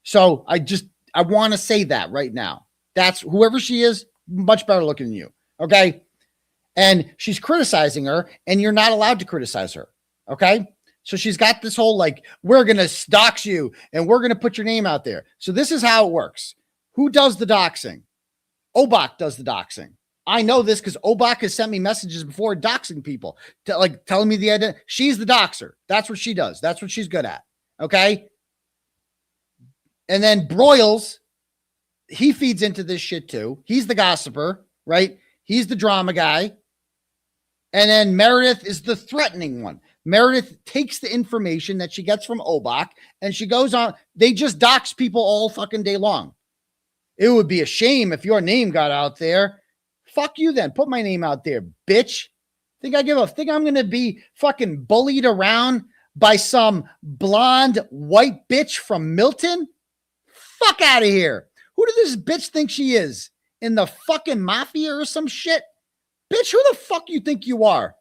So I want to say that right now. That's whoever she is, much better looking than you. Okay. And she's criticizing her and you're not allowed to criticize her. Okay. So she's got this whole, like, we're going to dox you and we're going to put your name out there. So this is how it works. Who does the doxing? Obach does the doxing. I know this because Obach has sent me messages before doxing people, telling me the idea. She's the doxer. That's what she does. That's what she's good at. Okay. And then Broyles, he feeds into this shit too. He's the gossiper, right? He's the drama guy. And then Meredith is the threatening one. Meredith takes the information that she gets from Obach and she goes on. They just dox people all fucking day long. It would be a shame if your name got out there. Fuck you then. Put my name out there, bitch. Think I'm going to be fucking bullied around by some blonde white bitch from Milton? Fuck out of here. Who does this bitch think she is? In the fucking mafia or some shit? Bitch, who the fuck you think you are?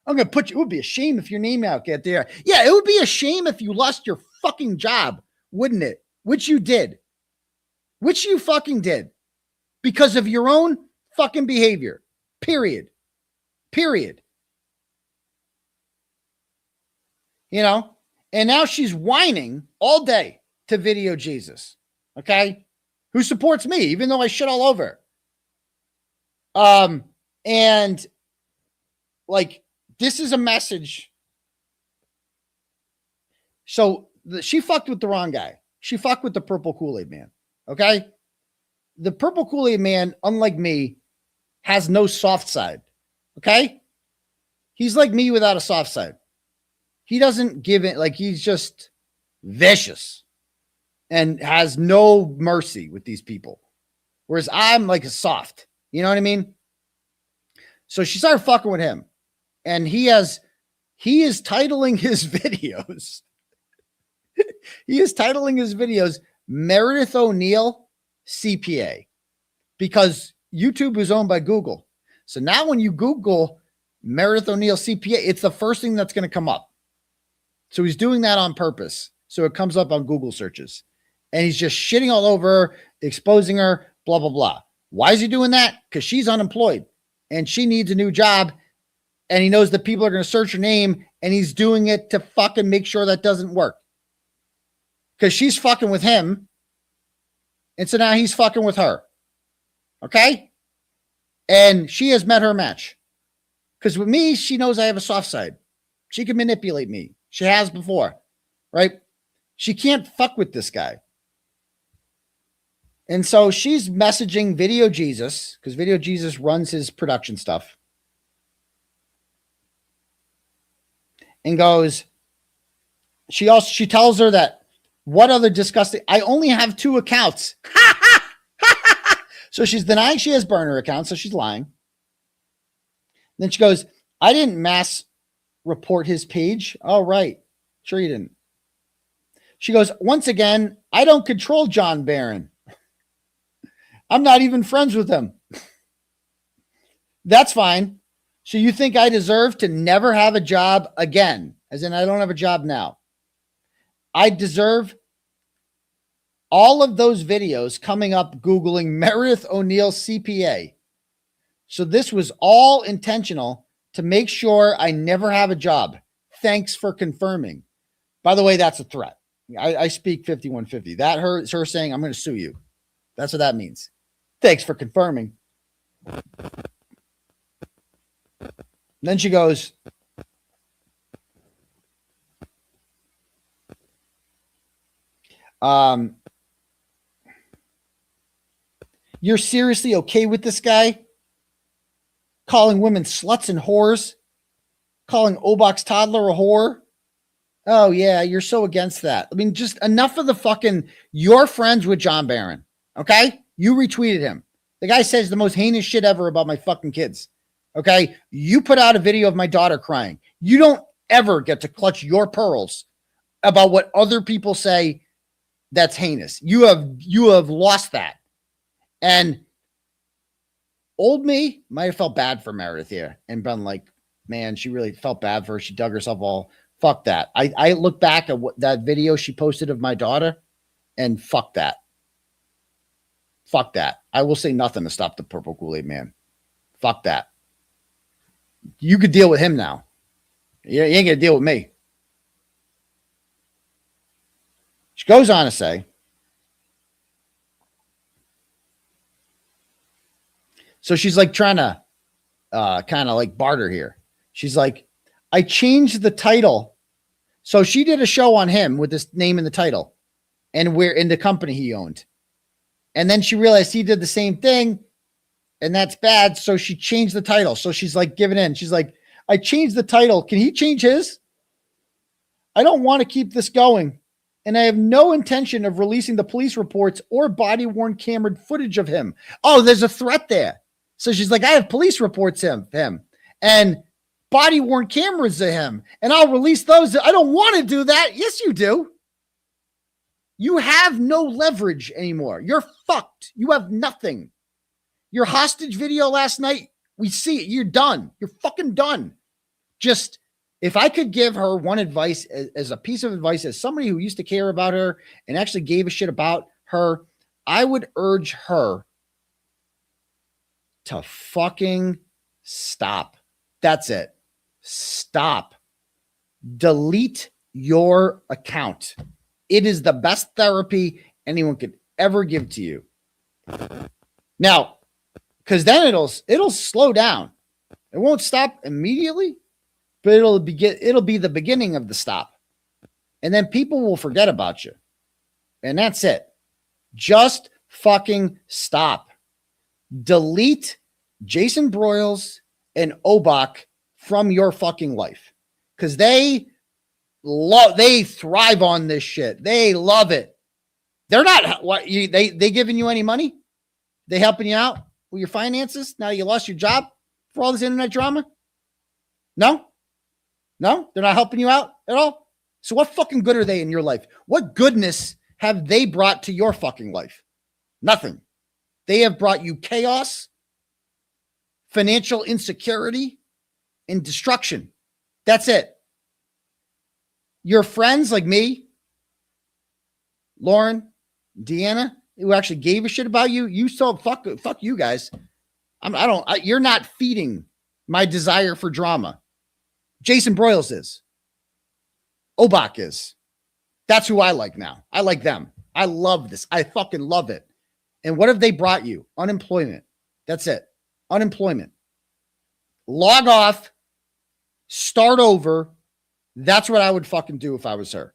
I'm going to put you, it would be a shame if your name out get there. Yeah, it would be a shame if you lost your fucking job, wouldn't it? Which you did. Which you fucking did. Because of your own fucking behavior. Period. Period. You know? And now she's whining all day to Video Jesus. Okay? Who supports me, even though I shit all over. And like, this is a message. So she fucked with the wrong guy. She fucked with the purple Kool-Aid man. Okay. The purple Kool-Aid man, unlike me, has no soft side. Okay. He's like me without a soft side. He doesn't give it, like, he's just vicious and has no mercy with these people. Whereas I'm like a soft, you know what I mean? So she started fucking with him. And he is titling his videos. He is titling his videos Meredith O'Neill CPA, because YouTube is owned by Google. So now when you Google Meredith O'Neill CPA, it's the first thing that's going to come up. So he's doing that on purpose. So it comes up on Google searches. And he's just shitting all over her, exposing her, blah, blah, blah. Why is he doing that? Because she's unemployed and she needs a new job. And he knows that people are going to search her name, and he's doing it to fucking make sure that doesn't work. Because she's fucking with him. And so now he's fucking with her. Okay? And she has met her match. Because with me, she knows I have a soft side. She can manipulate me. She has before. Right? She can't fuck with this guy. And so she's messaging Video Jesus, because Video Jesus runs his production stuff. And goes, she tells her that, what other disgusting, I only have 2 accounts. So she's denying she has burner accounts, so she's lying. Then she goes, I didn't mass report his page. Oh, right. Sure you didn't. She goes, once again, I don't control John Barron. I'm not even friends with him. That's fine. So you think I deserve to never have a job again? As in, I don't have a job now. I deserve all of those videos coming up Googling Meredith O'Neill CPA. So this was all intentional to make sure I never have a job. Thanks for confirming. By the way, that's a threat. I speak 5150. That is her saying, I'm going to sue you. That's what that means. Thanks for confirming. Then she goes, you're seriously okay with this guy calling women sluts and whores, calling Obach's toddler a whore? Oh yeah, you're so against that. I mean, just enough of the fucking, you're friends with John Barron. Okay. You retweeted him. The guy says the most heinous shit ever about my fucking kids. Okay. You put out a video of my daughter crying. You don't ever get to clutch your pearls about what other people say that's heinous. You have lost that. And old me might have felt bad for Meredith here and been like, man, she really felt bad for her. She dug herself all. Fuck that. I look back at what that video she posted of my daughter and fuck that. Fuck that. I will say nothing to stop the purple Kool-Aid man. Fuck that. You could deal with him now. You ain't gonna deal with me. She goes on to say, so she's like trying to kind of like barter here. She's like, I changed the title. So she did a show on him with this name in the title and we're in the company he owned. And then she realized he did the same thing and that's bad. So she changed the title. So she's like giving in. She's like, I changed the title. Can he change his? I don't want to keep this going, and I have no intention of releasing the police reports or body-worn camera footage of him. Oh, there's a threat there. So she's like, I have police reports of him and body-worn cameras of him, and I'll release those. I don't want to do that. Yes, you do. You have no leverage anymore. You're fucked. You have nothing. Your hostage video last night, we see it. You're done. You're fucking done. Just, if I could give her one advice as a piece of advice, as somebody who used to care about her and actually gave a shit about her, I would urge her to fucking stop. That's it. Stop. Delete your account. It is the best therapy anyone could ever give to you. Now, because then it'll slow down. It won't stop immediately, but it'll be the beginning of the stop. And then people will forget about you. And that's it. Just fucking stop. Delete Jason Broyles and Obach from your fucking life. Because they thrive on this shit. They love it. They're not they giving you any money? They helping you out with your finances now you lost your job for all this internet drama? No, they're not helping you out at all. So what fucking good are they in your life? What goodness have they brought to your fucking life? Nothing. They have brought you chaos, financial insecurity, and destruction. That's it. Your friends like me, Lauren, Deanna, who actually gave a shit about you, you so fuck you guys. You're not feeding my desire for drama. Jason Broyles is. Obach is. That's who I like now. I like them. I love this. I fucking love it. And what have they brought you? Unemployment. That's it. Unemployment. Log off. Start over. That's what I would fucking do if I was her.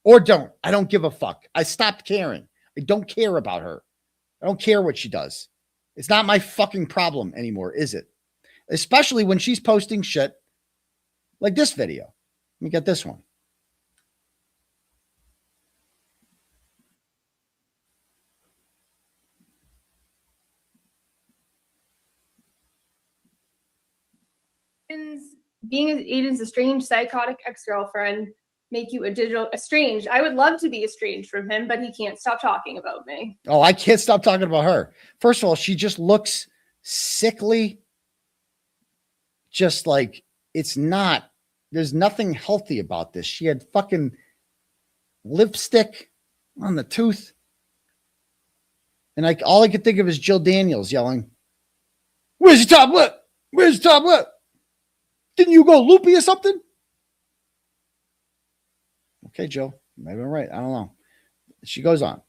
Or don't. I don't give a fuck. I stopped caring. I don't care about her. I don't care what she does. It's not my fucking problem anymore, is it? Especially when she's posting shit like this video. Let me get this one. Being Aidan's estranged psychotic ex-girlfriend make you estranged. I would love to be estranged from him, but he can't stop talking about me. Oh, I can't stop talking about her. First of all, she just looks sickly. Just like there's nothing healthy about this. She had fucking lipstick on the tooth. And all I could think of is Jill Daniels yelling, "Where's your top lip? Where's your top lip? Didn't you go loopy or something?" Okay, Jill, maybe I'm right. I don't know. She goes on.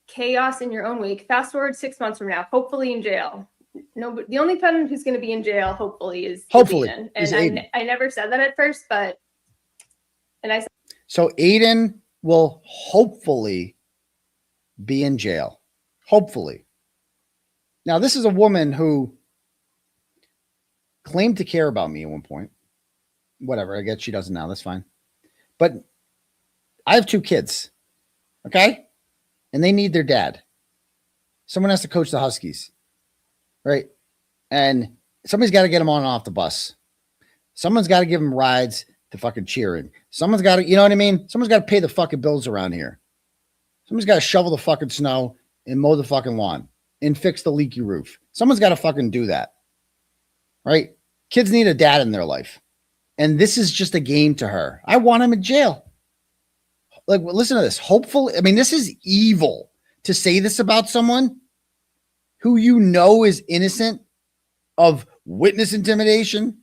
Chaos in your own wake. Fast forward 6 months from now, hopefully in jail. No, but the only person who's going to be in jail, hopefully, is Aidan. And I never said that at first, but so Aidan will hopefully be in jail. Hopefully. Now, this is a woman who claimed to care about me at one point. Whatever, I guess she doesn't now. That's fine. But I have 2 kids, okay? And they need their dad. Someone has to coach the Huskies, right? And somebody's got to get them on and off the bus. Someone's got to give them rides to fucking cheering. Someone's got to, you know what I mean? Someone's got to pay the fucking bills around here. Someone's got to shovel the fucking snow and mow the fucking lawn and fix the leaky roof. Someone's got to fucking do that, right? Kids need a dad in their life. And this is just a game to her. I want him in jail. Like, listen to this. Hopefully, I mean, this is evil to say this about someone who you know is innocent of witness intimidation,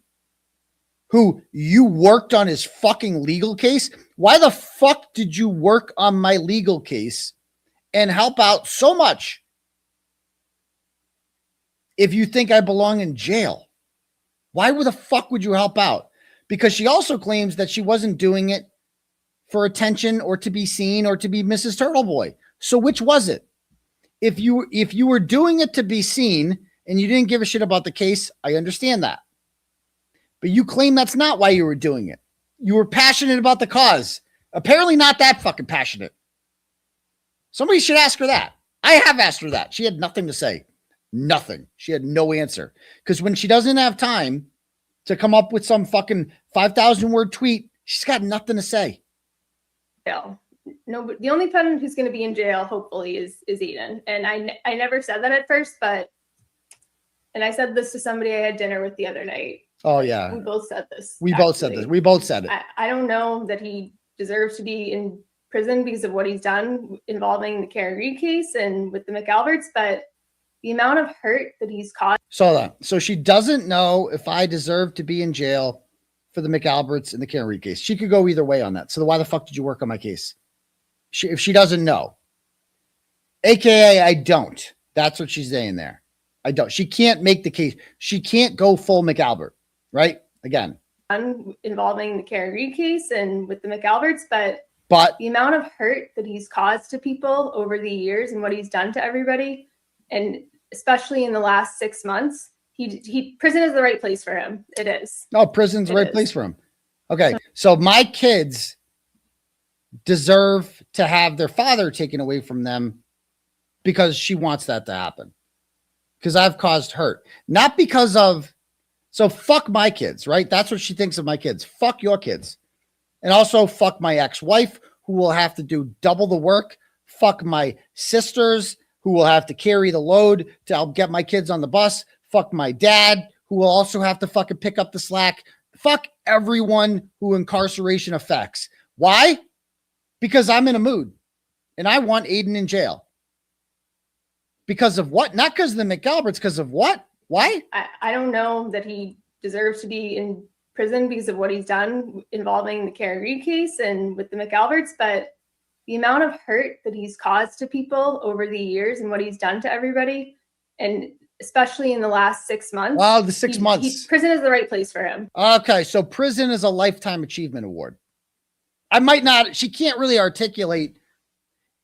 who you worked on his fucking legal case. Why the fuck did you work on my legal case and help out so much if you think I belong in jail? Why the fuck would you help out? Because she also claims that she wasn't doing it for attention or to be seen or to be Mrs. Turtleboy. So which was it? If you were doing it to be seen and you didn't give a shit about the case, I understand that. But you claim that's not why you were doing it. You were passionate about the cause. Apparently not that fucking passionate. Somebody should ask her that. I have asked her that. She had nothing to say. Nothing. She had no answer. Because when she doesn't have time to come up with some fucking 5,000 word tweet, she's got nothing to say. No, but the only person who's going to be in jail, hopefully, is Aidan. And I never said that at first, and I said this to somebody I had dinner with the other night. Oh, yeah. We both said this. We both said it. I don't know that he deserves to be in prison because of what he's done involving the Karen Reed case and with the McAlberts, but the amount of hurt that he's caused. Saw that. So she doesn't know if I deserve to be in jail for the McAlberts and the Karen Reed case. She could go either way on that. So why the fuck did you work on my case? If she doesn't know, AKA I don't. That's what she's saying there. I don't. She can't make the case. She can't go full McAlbert, right? Again. Involving the Karen Reed case and with the McAlberts, but the amount of hurt that he's caused to people over the years and what he's done to everybody, and especially in the last 6 months, prison is the right place for him. It is. No, prison's the right place for him. Okay. So my kids deserve to have their father taken away from them because she wants that to happen. Because I've caused hurt. Not because of, so fuck my kids, right? That's what she thinks of my kids. Fuck your kids. And also fuck my ex-wife, who will have to do double the work. Fuck my sisters, who will have to carry the load to help get my kids on the bus. Fuck my dad, who will also have to fucking pick up the slack. Fuck everyone who incarceration affects. Why? Because I'm in a mood and I want Aidan in jail. Because of what? Not because of the McAlberts, because of what? Why? I don't know that he deserves to be in prison because of what he's done involving the Karen Reed case and with the McAlberts, but the amount of hurt that he's caused to people over the years and what he's done to everybody, and especially in the last 6 months. Wow, the 6 months. Prison is the right place for him. Okay, so prison is a lifetime achievement award. I might not, she can't really articulate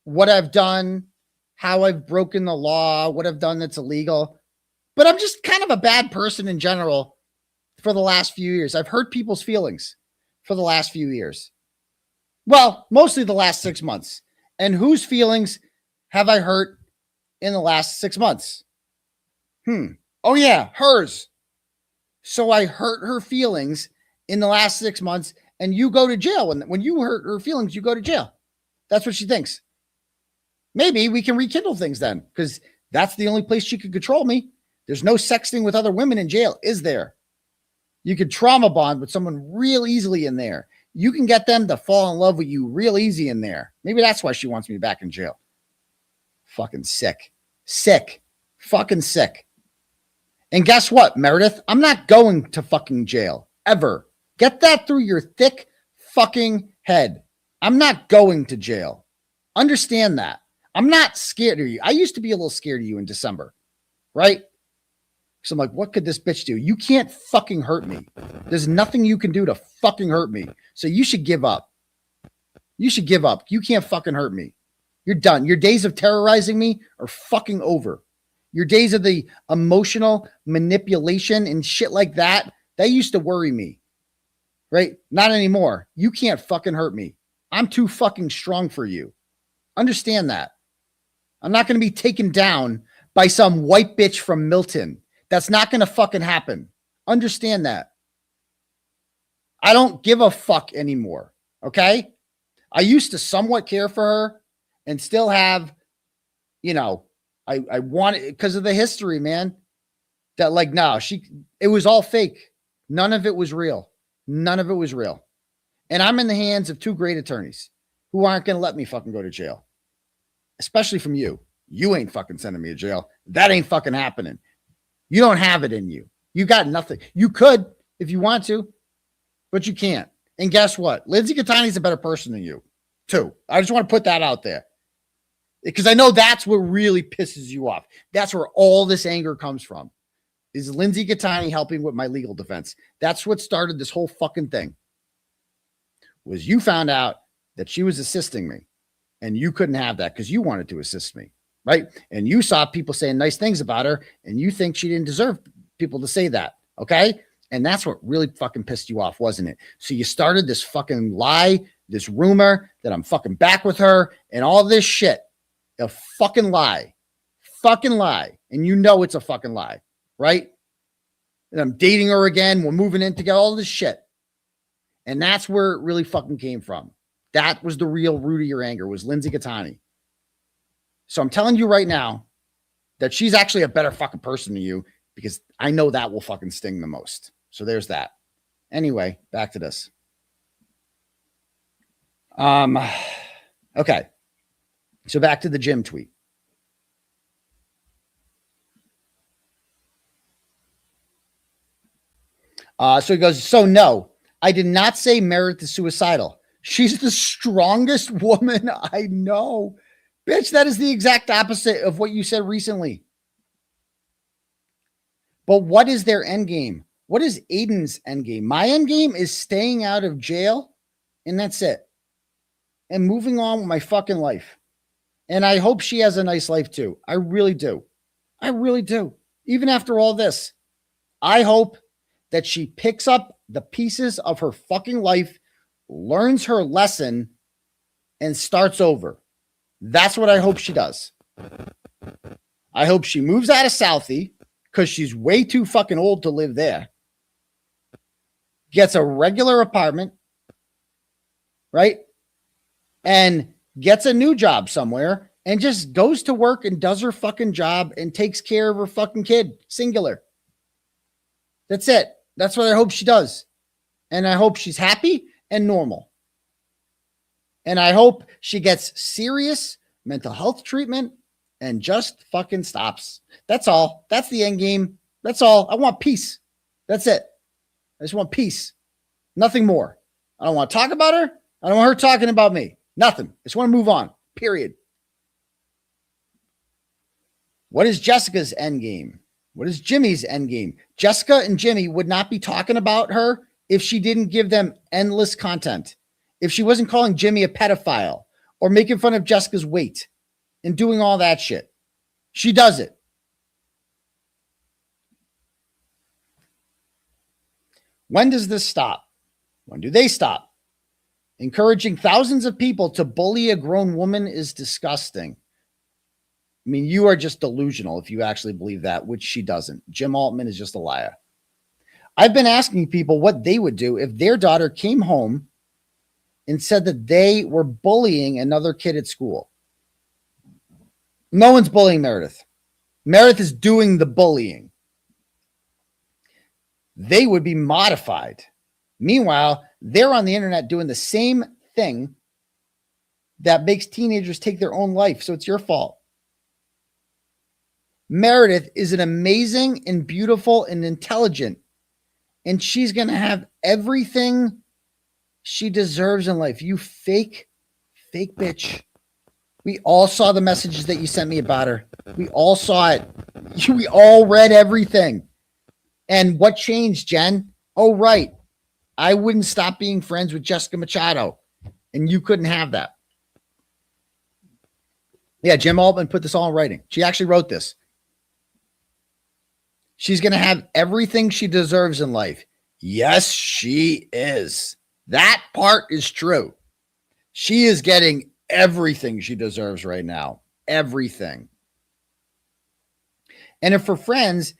what I've done, how I've broken the law, what I've done that's illegal, but I'm just kind of a bad person in general for the last few years. I've hurt people's feelings for the last few years. Well, mostly the last 6 months. And whose feelings have I hurt in the last 6 months? Oh yeah, hers. So I hurt her feelings in the last 6 months, and you go to jail. When you hurt her feelings, you go to jail. That's what she thinks. Maybe we can rekindle things then, because that's the only place she could control me. There's no sexting with other women in jail, is there? You could trauma bond with someone real easily in there. You can get them to fall in love with you real easy in there. Maybe that's why she wants me back in jail. Fucking sick. Sick. Fucking sick. And guess what, Meredith? I'm not going to fucking jail. Ever. Get that through your thick fucking head. I'm not going to jail. Understand that. I'm not scared of you. I used to be a little scared of you in December. Right? So I'm like, what could this bitch do? You can't fucking hurt me. There's nothing you can do to fucking hurt me. So you should give up. You should give up. You can't fucking hurt me. You're done. Your days of terrorizing me are fucking over. Your days of the emotional manipulation and shit like that, that used to worry me. Right? Not anymore. You can't fucking hurt me. I'm too fucking strong for you. Understand that. I'm not going to be taken down by some white bitch from Milton. That's not going to fucking happen. Understand that. I don't give a fuck anymore. Okay? I used to somewhat care for her and still have, you know, I want it because of the history, man. That like, no, it was all fake. None of it was real. None of it was real. And I'm in the hands of two great attorneys who aren't going to let me fucking go to jail. Especially from you. You ain't fucking sending me to jail. That ain't fucking happening. You don't have it in you. You got nothing. You could if you want to, but you can't. And guess what? Lindsay Catani's a better person than you, too. I just want to put that out there. Because I know that's what really pisses you off. That's where all this anger comes from. Is Lindsay Catani helping with my legal defense. That's what started this whole fucking thing. Was you found out that she was assisting me. And you couldn't have that because you wanted to assist me. Right? And you saw people saying nice things about her, and you think she didn't deserve people to say that. Okay? And that's what really fucking pissed you off, wasn't it? So you started this fucking lie, this rumor that I'm fucking back with her and all this shit. A fucking lie. Fucking lie. And you know it's a fucking lie, right? And I'm dating her again. We're moving in together, all this shit. And that's where it really fucking came from. That was the real root of your anger, was Lindsay Gattani. So I'm telling you right now that she's actually a better fucking person than you, because I know that will fucking sting the most. So there's that. Anyway, back to this. Okay. So back to the Jim tweet. So he goes, so no, I did not say Meredith is suicidal. She's the strongest woman I know. Bitch, that is the exact opposite of what you said recently. But what is their end game? What is Aidan's end game? My end game is staying out of jail, and that's it. And moving on with my fucking life. And I hope she has a nice life too. I really do. I really do. Even after all this, I hope that she picks up the pieces of her fucking life, learns her lesson, and starts over. That's what I hope she does. I hope she moves out of Southie, because she's way too fucking old to live there. Gets a regular apartment, right? And gets a new job somewhere and just goes to work and does her fucking job and takes care of her fucking kid. Singular. That's it. That's what I hope she does. And I hope she's happy and normal. And I hope she gets serious mental health treatment and just fucking stops. That's all. That's the end game. That's all. I want peace. That's it. I just want peace. Nothing more. I don't want to talk about her. I don't want her talking about me. Nothing. I just want to move on. Period. What is Jessica's end game? What is Jimmy's end game? Jessica and Jimmy would not be talking about her if she didn't give them endless content. If she wasn't calling Jimmy a pedophile or making fun of Jessica's weight and doing all that shit. She does it. When does this stop? When do they stop? Encouraging thousands of people to bully a grown woman is disgusting. I mean, you are just delusional if you actually believe that, which she doesn't. Jim Altman is just a liar. I've been asking people what they would do if their daughter came home and said that they were bullying another kid at school. No one's bullying Meredith. Meredith is doing the bullying. They would be modified. Meanwhile, they're on the internet doing the same thing that makes teenagers take their own life. So it's your fault. Meredith is an amazing and beautiful and intelligent, and she's going to have everything she deserves in life. You fake bitch. We all saw the messages that you sent me about her. We all saw it. We all read everything. And what changed, Jen? Oh, right. I wouldn't stop being friends with Jessica Machado, and you couldn't have that. Yeah, Jim Altman put this all in writing. She actually wrote this. She's going to have everything she deserves in life. Yes, she is. That part is true. She is getting everything she deserves right now. Everything. And if her friends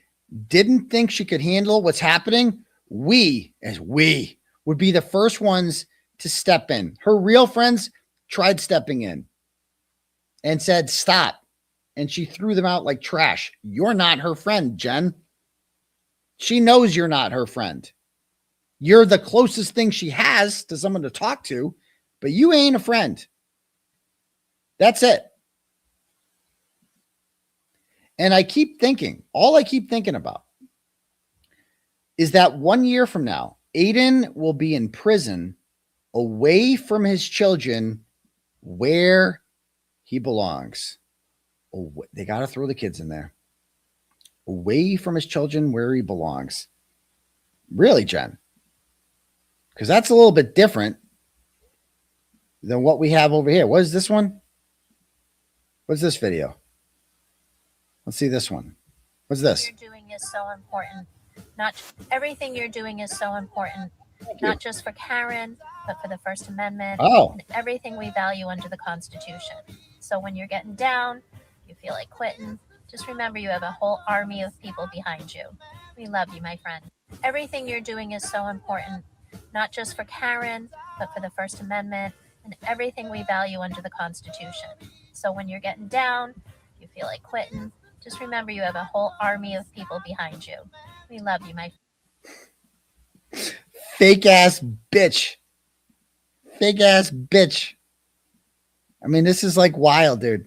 didn't think she could handle what's happening, we would be the first ones to step in. Her real friends tried stepping in and said, stop. And she threw them out like trash. You're not her friend, Jen. She knows you're not her friend. You're the closest thing she has to someone to talk to, but you ain't a friend. That's it. And I keep thinking, all I keep thinking about is that 1 year from now, Aidan will be in prison away from his children where he belongs. Oh, they got to throw the kids in there. Away from his children where he belongs. Really, Jen? Because that's a little bit different than what we have over here. What is this one? What's this video? Let's see this one. What's this? What you're doing is so important. Not everything you're doing is so important, not just for Karen, but for the First Amendment and everything we value under the Constitution. So when you're getting down, you feel like quitting, just remember you have a whole army of people behind you. We love you, my friend. Everything you're doing is so important, not just for Karen, but for the First Amendment and everything we value under the Constitution. So when you're getting down, you feel like quitting, just remember you have a whole army of people behind you. We love you, my fake ass bitch. Fake ass bitch. I mean, this is like wild, dude.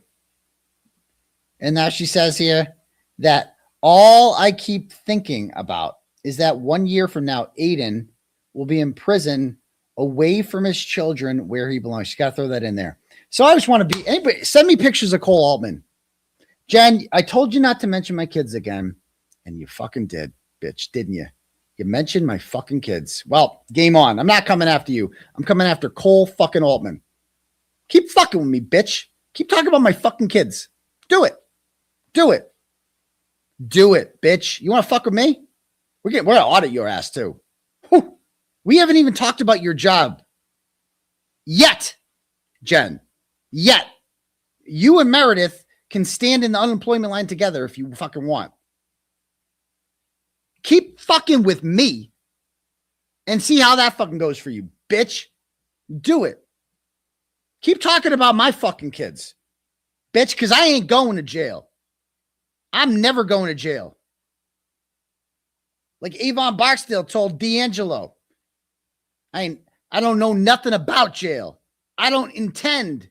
And now she says here that all I keep thinking about is that 1 year from now, Aidan will be in prison away from his children where he belongs. She's got to throw that in there. So I just want to be, anybody send me pictures of Cole Altman. Jen, I told you not to mention my kids again, and you fucking did, bitch, didn't you? You mentioned my fucking kids. Well, game on. I'm not coming after you. I'm coming after Cole fucking Altman. Keep fucking with me, bitch. Keep talking about my fucking kids. Do it. Do it. Do it, bitch. You want to fuck with me? We're going to audit your ass too. Whew. We haven't even talked about your job yet, Jen. Yet. You and Meredith can stand in the unemployment line together if you fucking want. Keep fucking with me and see how that fucking goes for you, bitch. Do it. Keep talking about my fucking kids, bitch, because I ain't going to jail. I'm never going to jail. Like Avon Barksdale told D'Angelo, I don't know nothing about jail. I don't intend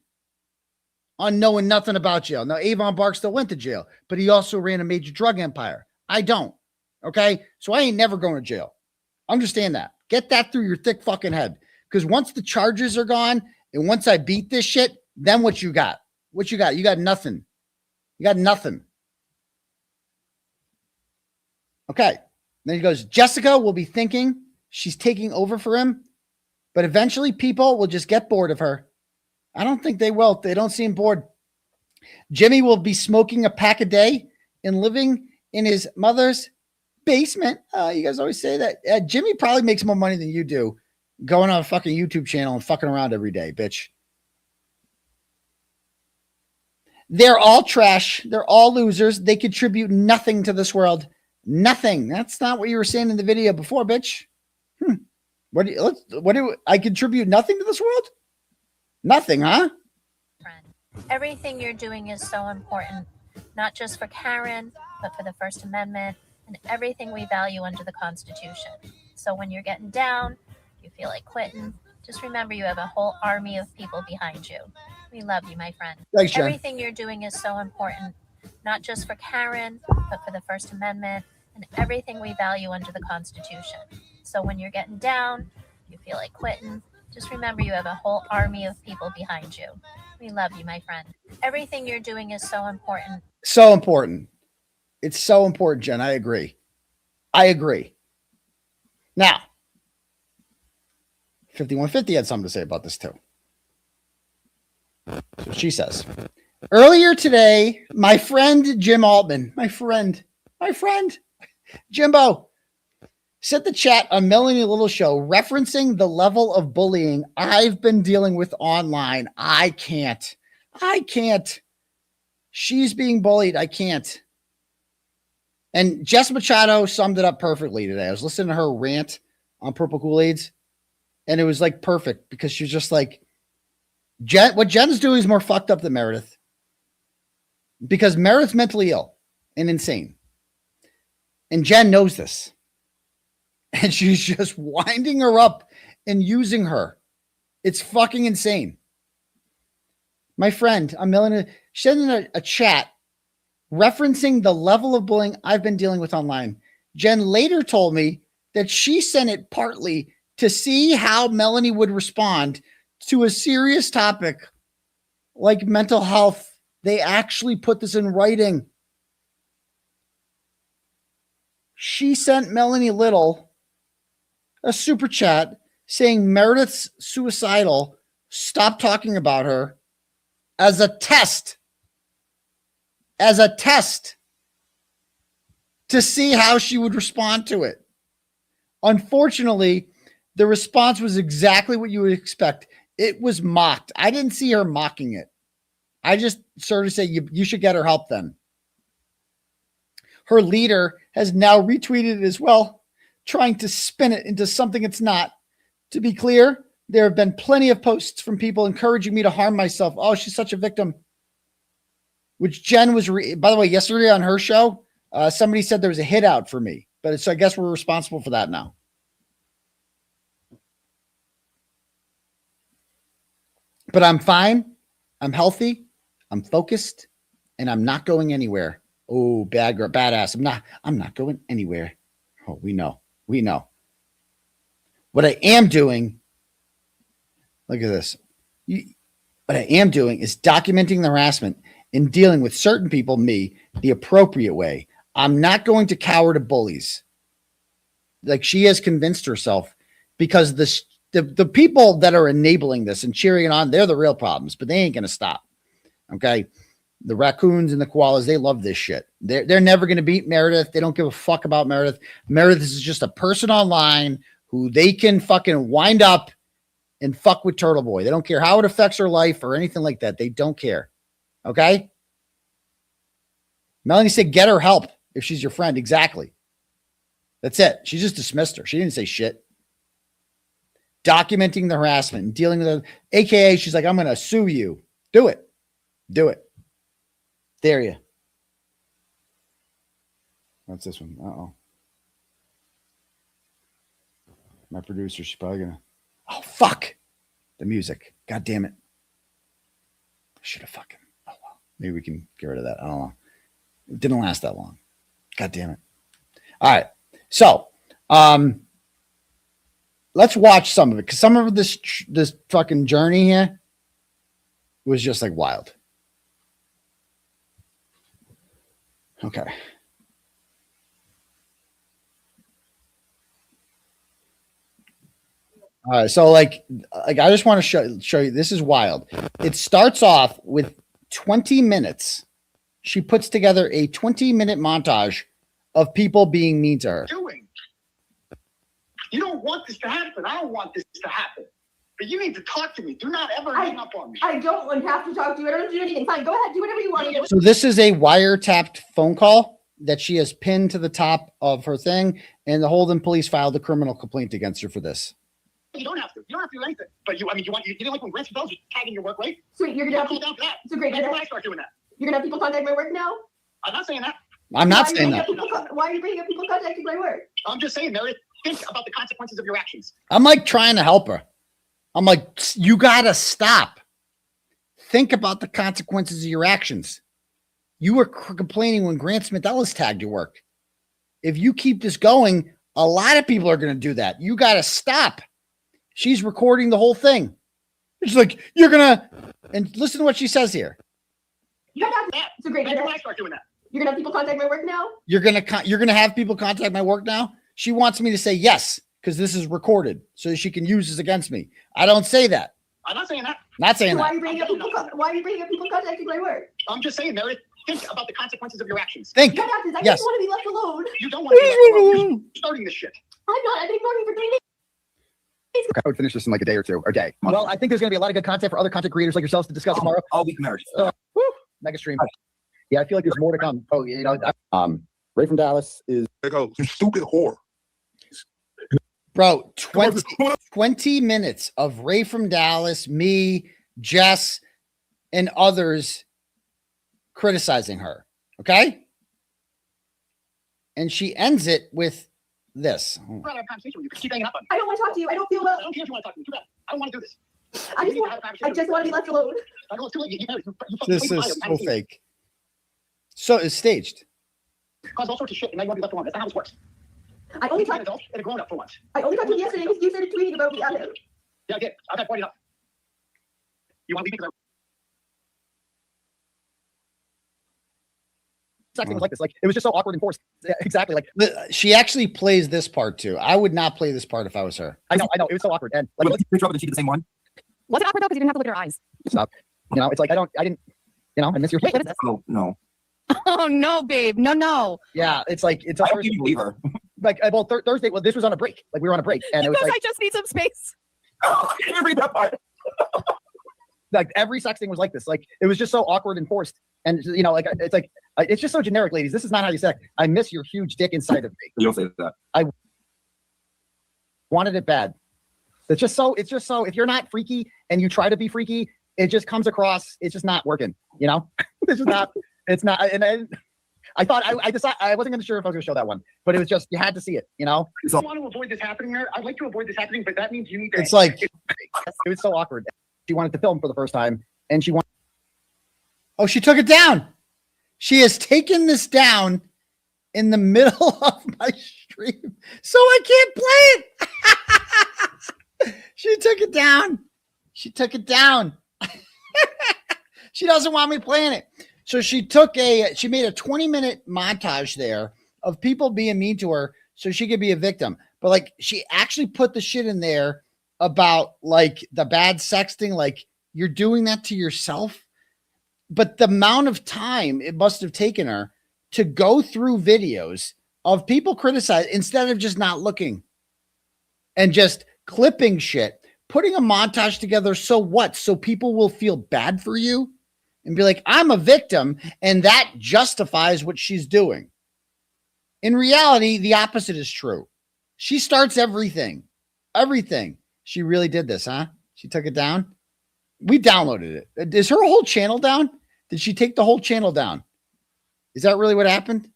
on knowing nothing about jail. Now, Avon Barksdale went to jail, but he also ran a major drug empire. I don't. Okay? So I ain't never going to jail. Understand that. Get that through your thick fucking head. Because once the charges are gone and once I beat this shit, then what you got? What you got? You got nothing. You got nothing. Okay. Then he goes, Jessica will be thinking she's taking over for him, but eventually people will just get bored of her. I don't think they will. They don't seem bored. Jimmy will be smoking a pack a day and living in his mother's basement. You guys always say that. Jimmy probably makes more money than you do going on a fucking YouTube channel and fucking around every day, bitch. They're all trash. They're all losers. They contribute nothing to this world. Nothing. That's not what you were saying in the video before, bitch. What do I contribute nothing to this world? Nothing, huh? Everything you're doing is so important, not just for Karen, but for the First Amendment and everything we value under the Constitution. So when you're getting down, you feel like quitting, just remember you have a whole army of people behind you. We love you, my friend. Thanks, Jen. Everything you're doing is so important, not just for Karen, but for the First Amendment and everything we value under the Constitution. So when you're getting down, you feel like quitting, just remember you have a whole army of people behind you. We love you, my friend. Everything you're doing is so important. So important. It's so important, Jen. I agree. I agree. Now, 5150 had something to say about this too. So she says, earlier today, my friend Jim Altman, my friend, Jimbo, sent the chat on Melanie Little Show referencing the level of bullying I've been dealing with online. I can't. She's being bullied. I can't. And Jess Machado summed it up perfectly today. I was listening to her rant on Purple Kool-Aids, and it was like perfect because she's just like, what Jen's doing is more fucked up than Meredith because Meredith's mentally ill and insane. And Jen knows this. And she's just winding her up and using her. It's fucking insane. My friend, I'm sending a chat referencing the level of bullying I've been dealing with online. Jen later told me that she sent it partly to see how Melanie would respond to a serious topic like mental health. They actually put this in writing. She sent Melanie Little a super chat saying Meredith's suicidal, stop talking about her, as a test to see how she would respond to it. Unfortunately, the response was exactly what you would expect. It was mocked. I didn't see her mocking it. I just sort of say you should get her help then. Her leader has now retweeted it as well, trying to spin it into something it's not. To be clear, there have been plenty of posts from people encouraging me to harm myself. Oh, she's such a victim. Which Jen was, by the way, yesterday on her show, somebody said there was a hit out for me. But so I guess we're responsible for that now. But I'm fine. I'm healthy. I'm focused. And I'm not going anywhere. Oh, bad girl, badass. I'm not going anywhere. Oh, we know. What I am doing, look at this. What I am doing is documenting the harassment and dealing with certain people, me, the appropriate way. I'm not going to cower to bullies. Like she has convinced herself, because the people that are enabling this and cheering it on, they're the real problems, but they ain't going to stop. Okay. The raccoons and the koalas, they love this shit. They're never going to beat Meredith. They don't give a fuck about Meredith. Meredith is just a person online who they can fucking wind up and fuck with Turtle Boy. They don't care how it affects her life or anything like that. They don't care. Okay. Melanie said, get her help if she's your friend. Exactly. That's it. She just dismissed her. She didn't say shit. Documenting the harassment and dealing with it. AKA, she's like, I'm going to sue you. Do it. There you. What's this one? Uh-oh. My producer, she's probably gonna. Oh, fuck. The music. God damn it. I should have fucking. Oh, well. Maybe we can get rid of that. I don't know. It didn't last that long. God damn it. All right. So, let's watch some of it, because some of this fucking journey here was just like wild. Okay. All right. So like I just want to show you, this is wild. It starts off with 20 minutes. She puts together a 20-minute montage of people being mean to her. You don't want this to happen. I don't want this to happen. But you need to talk to me. Do not ever hang up on me. I don't have to talk to you. I don't do anything. Fine, go ahead. Do whatever you want to do. So this is a wiretapped phone call that she has pinned to the top of her thing, and the Holden police filed a criminal complaint against her for this. You don't have to. You don't have to do anything. But you didn't like when Grant Spells was tagging your work, right? Sweet, you're gonna have down for that. So great. When I start doing that? You're gonna have people contact my work now? I'm not saying that. I'm not saying that. Why are you bringing up people contacting my work? I'm just saying, Meredith, think about the consequences of your actions. I'm like trying to help her. I'm like, you gotta stop. Think about the consequences of your actions. You were complaining when Grant Smith Ellis tagged your work. If you keep this going, a lot of people are going to do that. You got to stop. She's recording the whole thing. She's like, you're going to, and listen to what she says here. You got that. So great. When I start doing that? You're going to have people contact my work now? You're going to have people contact my work now? She wants me to say yes, because this is recorded so she can use this against me. I don't say that. I'm not saying that. Not saying Why that. are you bringing up people? Why are you bringing up people contacting my work? I'm just saying, Meredith, think about the consequences of your actions. Think. I Yes. just want to be left alone. You don't want to be left alone. You're starting this shit. I'm not. I've been ignoring you for 3 days. Okay, I would finish this in like a day or two, or day. Well, I think there's going to be a lot of good content for other content creators like yourselves to discuss tomorrow. All week, Meredith. Mega stream. Yeah, I feel like there's more to come. Oh, you know, Ray from Dallas is You stupid whore. Bro, 20 minutes of Ray from Dallas, me, Jess, and others criticizing her. Okay? And she ends it with this. I'd rather have a conversation with you. Keep hanging up on me. I don't want to talk to you. I don't feel well. I don't care if you want to talk to me. Too bad. I don't want to do this. I just want to be left alone. I know it's too late. You This is so fake. So it's staged. Cause all sorts of shit, and now you want to be left alone. That's not how this works. I only talked and a grown up for once. I only talked to you yesterday because you started tweeting about me on him. Yeah, I did. I got pointed up. You want to leave because exactly was like this. Like it was just so awkward and forced. Yeah, exactly. Like She actually plays this part too. I would not play this part if I was her. I know. It was so awkward. And like, let's picture up and she did the same one. Was it awkward though? Because you didn't have to look at her eyes. Stop. You know, it's like I didn't. You know, I miss your. Wait, what is this? Oh no. Oh no, babe. No. Yeah, it's like it's. I don't even believe her. like, well, Thursday, well, this was on a break. Like, we were on a break. And it was like, I just need some space. I didn't read that part. Like, every sexting was like this. Like, it was just so awkward and forced. And, you know, like, it's just so generic, ladies. This is not how you sex. I miss your huge dick inside of me. You don't say that. I wanted it bad. It's just so, if you're not freaky and you try to be freaky, it just comes across, it's just not working, you know? It's just not, it's not. And I thought, I decided, I wasn't sure if I was going to show that one, but it was just, you had to see it, you know? I want to avoid this happening here. I'd like to avoid this happening, but that means you need to. It's like, it was so awkward. She wanted to film for the first time, and she wanted. Oh, she took it down. She has taken this down in the middle of my stream, so I can't play it. She took it down. She took it down. She doesn't want me playing it. So she made a 20-minute montage there of people being mean to her so she could be a victim. But like, she actually put the shit in there about like the bad sexting, like you're doing that to yourself. But the amount of time it must have taken her to go through videos of people criticize instead of just not looking and just clipping shit, putting a montage together. So what? So people will feel bad for you and be like, I'm a victim. And that justifies what she's doing. In reality, the opposite is true. She starts everything. She really did this, huh? She took it down. We downloaded it. Is her whole channel down? Did she take the whole channel down? Is that really what happened?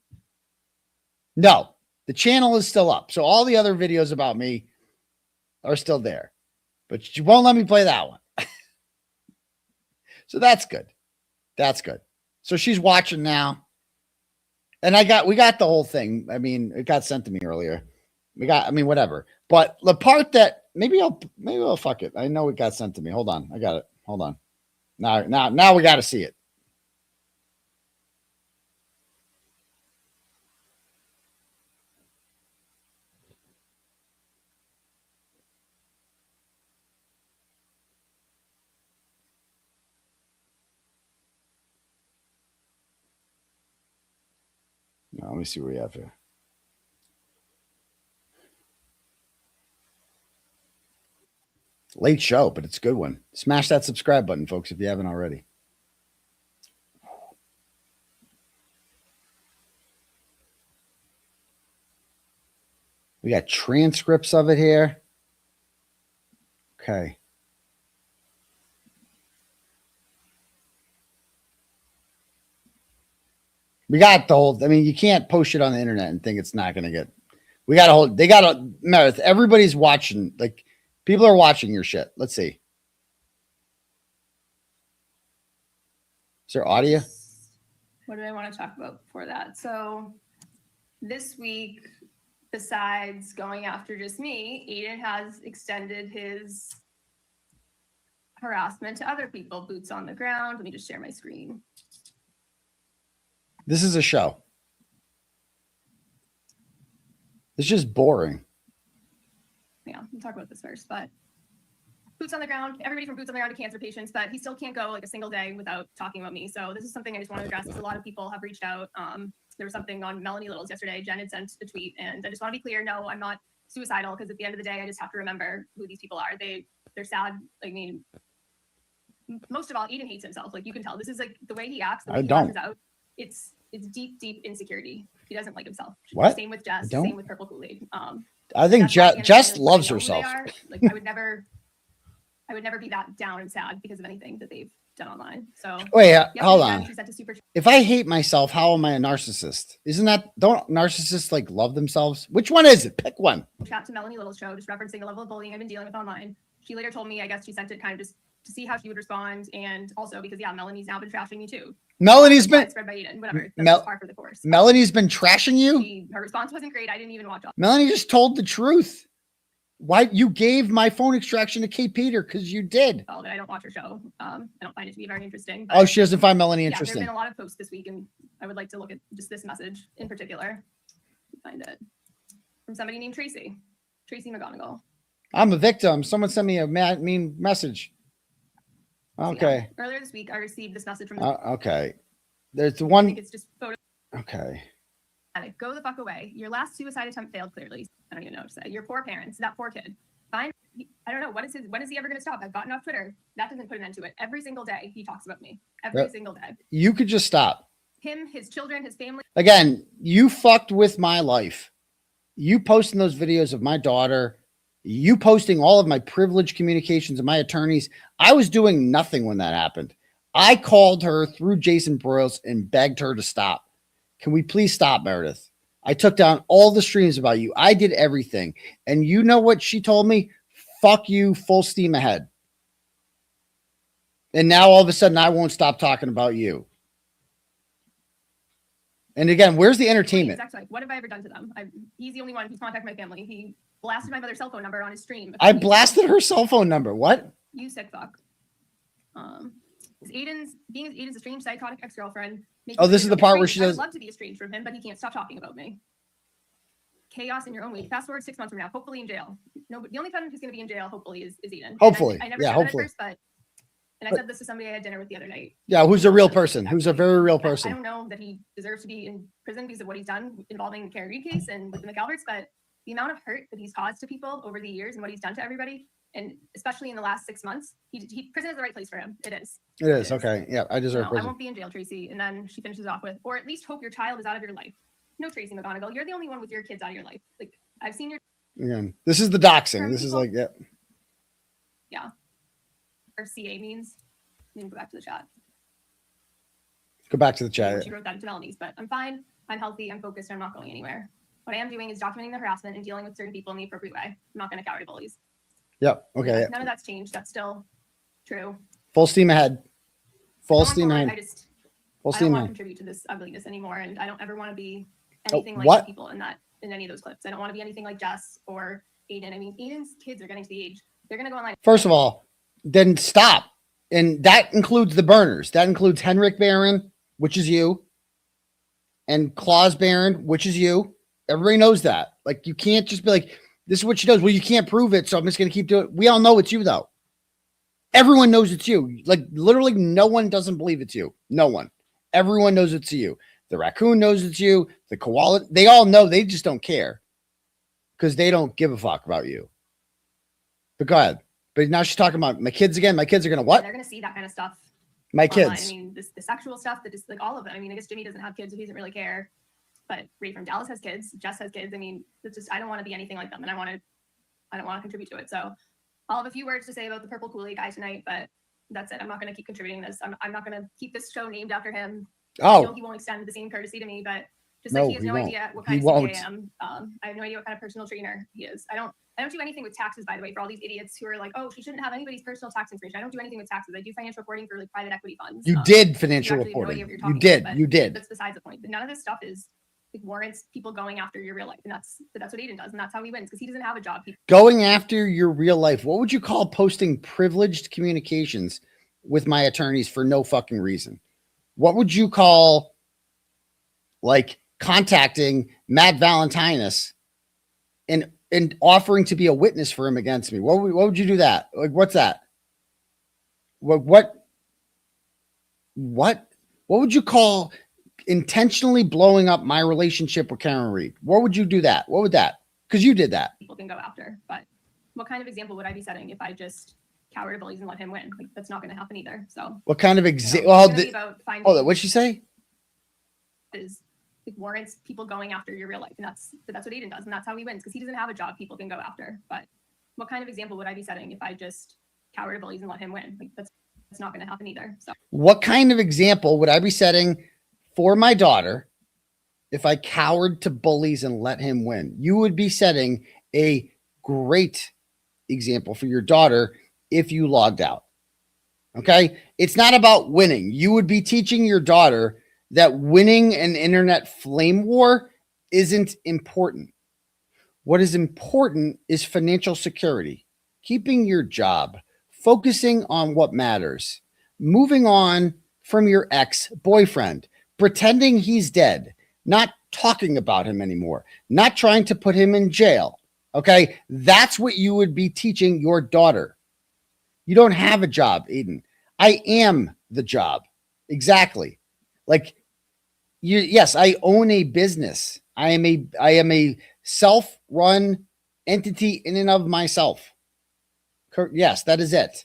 No, the channel is still up. So all the other videos about me are still there, but she won't let me play that one. So that's good. That's good. So she's watching now. And we got the whole thing. I mean, it got sent to me earlier. Whatever. But the part that maybe I'll fuck it. I know it got sent to me. Hold on. I got it. Hold on. Now we got to see it. Now, let me see what we have here. Late show, but it's a good one. Smash that subscribe button, folks, if you haven't already. We got transcripts of it here. Okay. We got the whole, I mean, you can't post it on the internet and think it's not going to get, Meredith, everybody's watching, like, people are watching your shit. Let's see. Is there audio? What do I want to talk about before that? So this week, besides going after just me, Aidan has extended his harassment to other people, boots on the ground. Let me just share my screen. This is a show. It's just boring. Yeah, we'll talk about this first, but boots on the ground, everybody from boots on the ground to cancer patients, but he still can't go like a single day without talking about me. So this is something I just want to address because a lot of people have reached out. There was something on Melanie Little's yesterday. Jen had sent a tweet, and I just want to be clear. No, I'm not suicidal, because at the end of the day, I just have to remember who these people are. They're sad. I mean, most of all, Aidan hates himself. Like, you can tell. This is like the way he acts. The way he lashes out. It's deep insecurity. He doesn't like himself. What? Same with Jess. Same with Purple Kool-Aid. I think Jess loves herself. Like, I would never be that down and sad because of anything that they've done online. So wait, hold on. If I hate myself, how am I a narcissist? Don't narcissists like love themselves? Which one is it? Pick one. Chat to Melanie Little's show, just referencing the level of bullying I've been dealing with online. She later told me, I guess she sent it kind of just to see how she would respond, and also because Melanie's now been trashing me too. Melanie's been spread by Aidan, whatever. That's par for the course. Melanie's been trashing you. Her response wasn't great. I didn't even watch all. Melanie just told the truth. Why you gave my phone extraction to Kate Peter? Because you did. Oh, I don't watch her show. I don't find it to be very interesting. Oh, she doesn't find Melanie interesting. There have been a lot of posts this week, and I would like to look at just this message in particular. Find it from somebody named Tracy McGonigal. I'm a victim. Someone sent me a mean message. Okay. So, earlier this week, I received this message from. Okay. There's the one. It's just photo. Okay. Go the fuck away. Your last suicide attempt failed clearly. I don't even know what to say. Your poor parents, that poor kid. Fine. I don't know. When is he ever going to stop? I've gotten off Twitter. That doesn't put an end to it. Every single day he talks about me. Every single day. You could just stop. Him, his children, his family. Again, you fucked with my life. You posting those videos of my daughter, you posting all of my privileged communications of my attorneys. I was doing nothing when that happened. I called her through Jason Broyles and begged her to stop. Can we please stop, Meredith? I took down all the streams about you. I did everything. And you know what she told me? Fuck you, full steam ahead. And now all of a sudden I won't stop talking about you. And again, where's the entertainment? Exactly. What have I ever done to them? He's the only one who's contacted my family. He blasted my mother's cell phone number on his stream. I blasted her cell phone number. What? You sick fuck. Aidan's a strange psychotic ex-girlfriend. Oh, this is the part where she says, I'd love to be estranged from him, but he can't stop talking about me. Chaos in your own way. Fast forward 6 months from now, hopefully in jail. No, but the only person who's going to be in jail, hopefully, is Aidan. Hopefully. I never yeah, said hopefully. that at first, and I said this to somebody I had dinner with the other night. Yeah, who's a real person? Who's a very real person? I don't know that he deserves to be in prison because of what he's done involving the Kearney case and with the McAlberts, but the amount of hurt that he's caused to people over the years and what he's done to everybody, and especially in the last 6 months, prison is the right place for him. It is. It is. Okay. Yeah, I deserve prison. I won't be in jail, Tracy. And then she finishes off with, or at least hope your child is out of your life. No, Tracy McGonigal, you're the only one with your kids out of your life. Like, I've seen your. Again, this is the doxing. This is like, yeah. Yeah. Or CA means. Let me go back to the chat. Go back to the chat. She wrote that into Melanie's, but I'm fine. I'm healthy. I'm focused. I'm not going anywhere. What I am doing is documenting the harassment and dealing with certain people in the appropriate way. I'm not going to cowardly bullies. Yep. Okay. None of that's changed. That's still true. Full steam ahead. Full steam ahead. I don't want to contribute to this ugliness anymore, and I don't ever want to be anything like the people in any of those clips. I don't want to be anything like Jess or Aidan. I mean, Aidan's kids are getting to the age they're going to go online. First of all, then stop. And that includes the burners. That includes Henrik Barron, which is you, and Claus Barron, which is you. Everybody knows that. Like, you can't just be like, this is what she does. Well, you can't prove it, so I'm just going to keep doing it. We all know it's you, though. Everyone knows it's you. Like, literally, no one doesn't believe it's you. No one. Everyone knows it's you. The raccoon knows it's you. The koala, they all know. They just don't care because they don't give a fuck about you. But go ahead. But now she's talking about my kids again. My kids are going to what? They're going to see that kind of stuff. My online. kids. I mean, the sexual stuff, that just like all of it. I mean, I guess Jimmy doesn't have kids, so he doesn't really care. But Ray from Dallas has kids. Jess has kids. I mean, it's just, I don't want to be anything like them, and I don't want to contribute to it. So I'll have a few words to say about the purple Kool-Aid guy tonight, but that's it. I'm not going to keep contributing this. I'm not going to keep this show named after him. Oh. I know he won't extend the same courtesy to me, but just like he has no idea what kind of CPA I am. I have no idea what kind of personal trainer he is. I don't do anything with taxes, by the way, for all these idiots who are like, oh, she shouldn't have anybody's personal tax information. I don't do anything with taxes. I do financial reporting for like private equity funds. You did financial you have no reporting. idea what you're You about, did. but That's besides the point. But none of this stuff is like warrants people going after your real life. And that's what Aidan does. And that's how he wins, because he doesn't have a job. Going after your real life. What would you call posting privileged communications with my attorneys for no fucking reason? What would you call like contacting Matt Valentinus and offering to be a witness for him against me? What would you do that? Like, what's that? What would you call intentionally blowing up my relationship with Karen Reed? What would you do that? What would that? Because you did that. People can go after, but what kind of example would I be setting if I just cower to bullies and let him win? Like, that's not going to happen either. So what kind of example? What'd she say? Is it warrants people going after your real life, and that's what Aidan does, and that's how he wins, because he doesn't have a job people can go after. But what kind of example would I be setting if I just cower to bullies and let him win? Like, that's not going to happen either. So what kind of example would I be setting for my daughter if I cowered to bullies and let him win? You would be setting a great example for your daughter if you logged out. Okay, it's not about winning. You would be teaching your daughter that winning an internet flame war isn't important. What is important is financial security, keeping your job, focusing on what matters, moving on from your ex-boyfriend, pretending he's dead, not talking about him anymore, not trying to put him in jail. Okay, that's what you would be teaching your daughter. You don't have a job, Aidan. I am the job. Exactly. Like, yes, I own a business. I am a self-run entity in and of myself. Yes, that is it.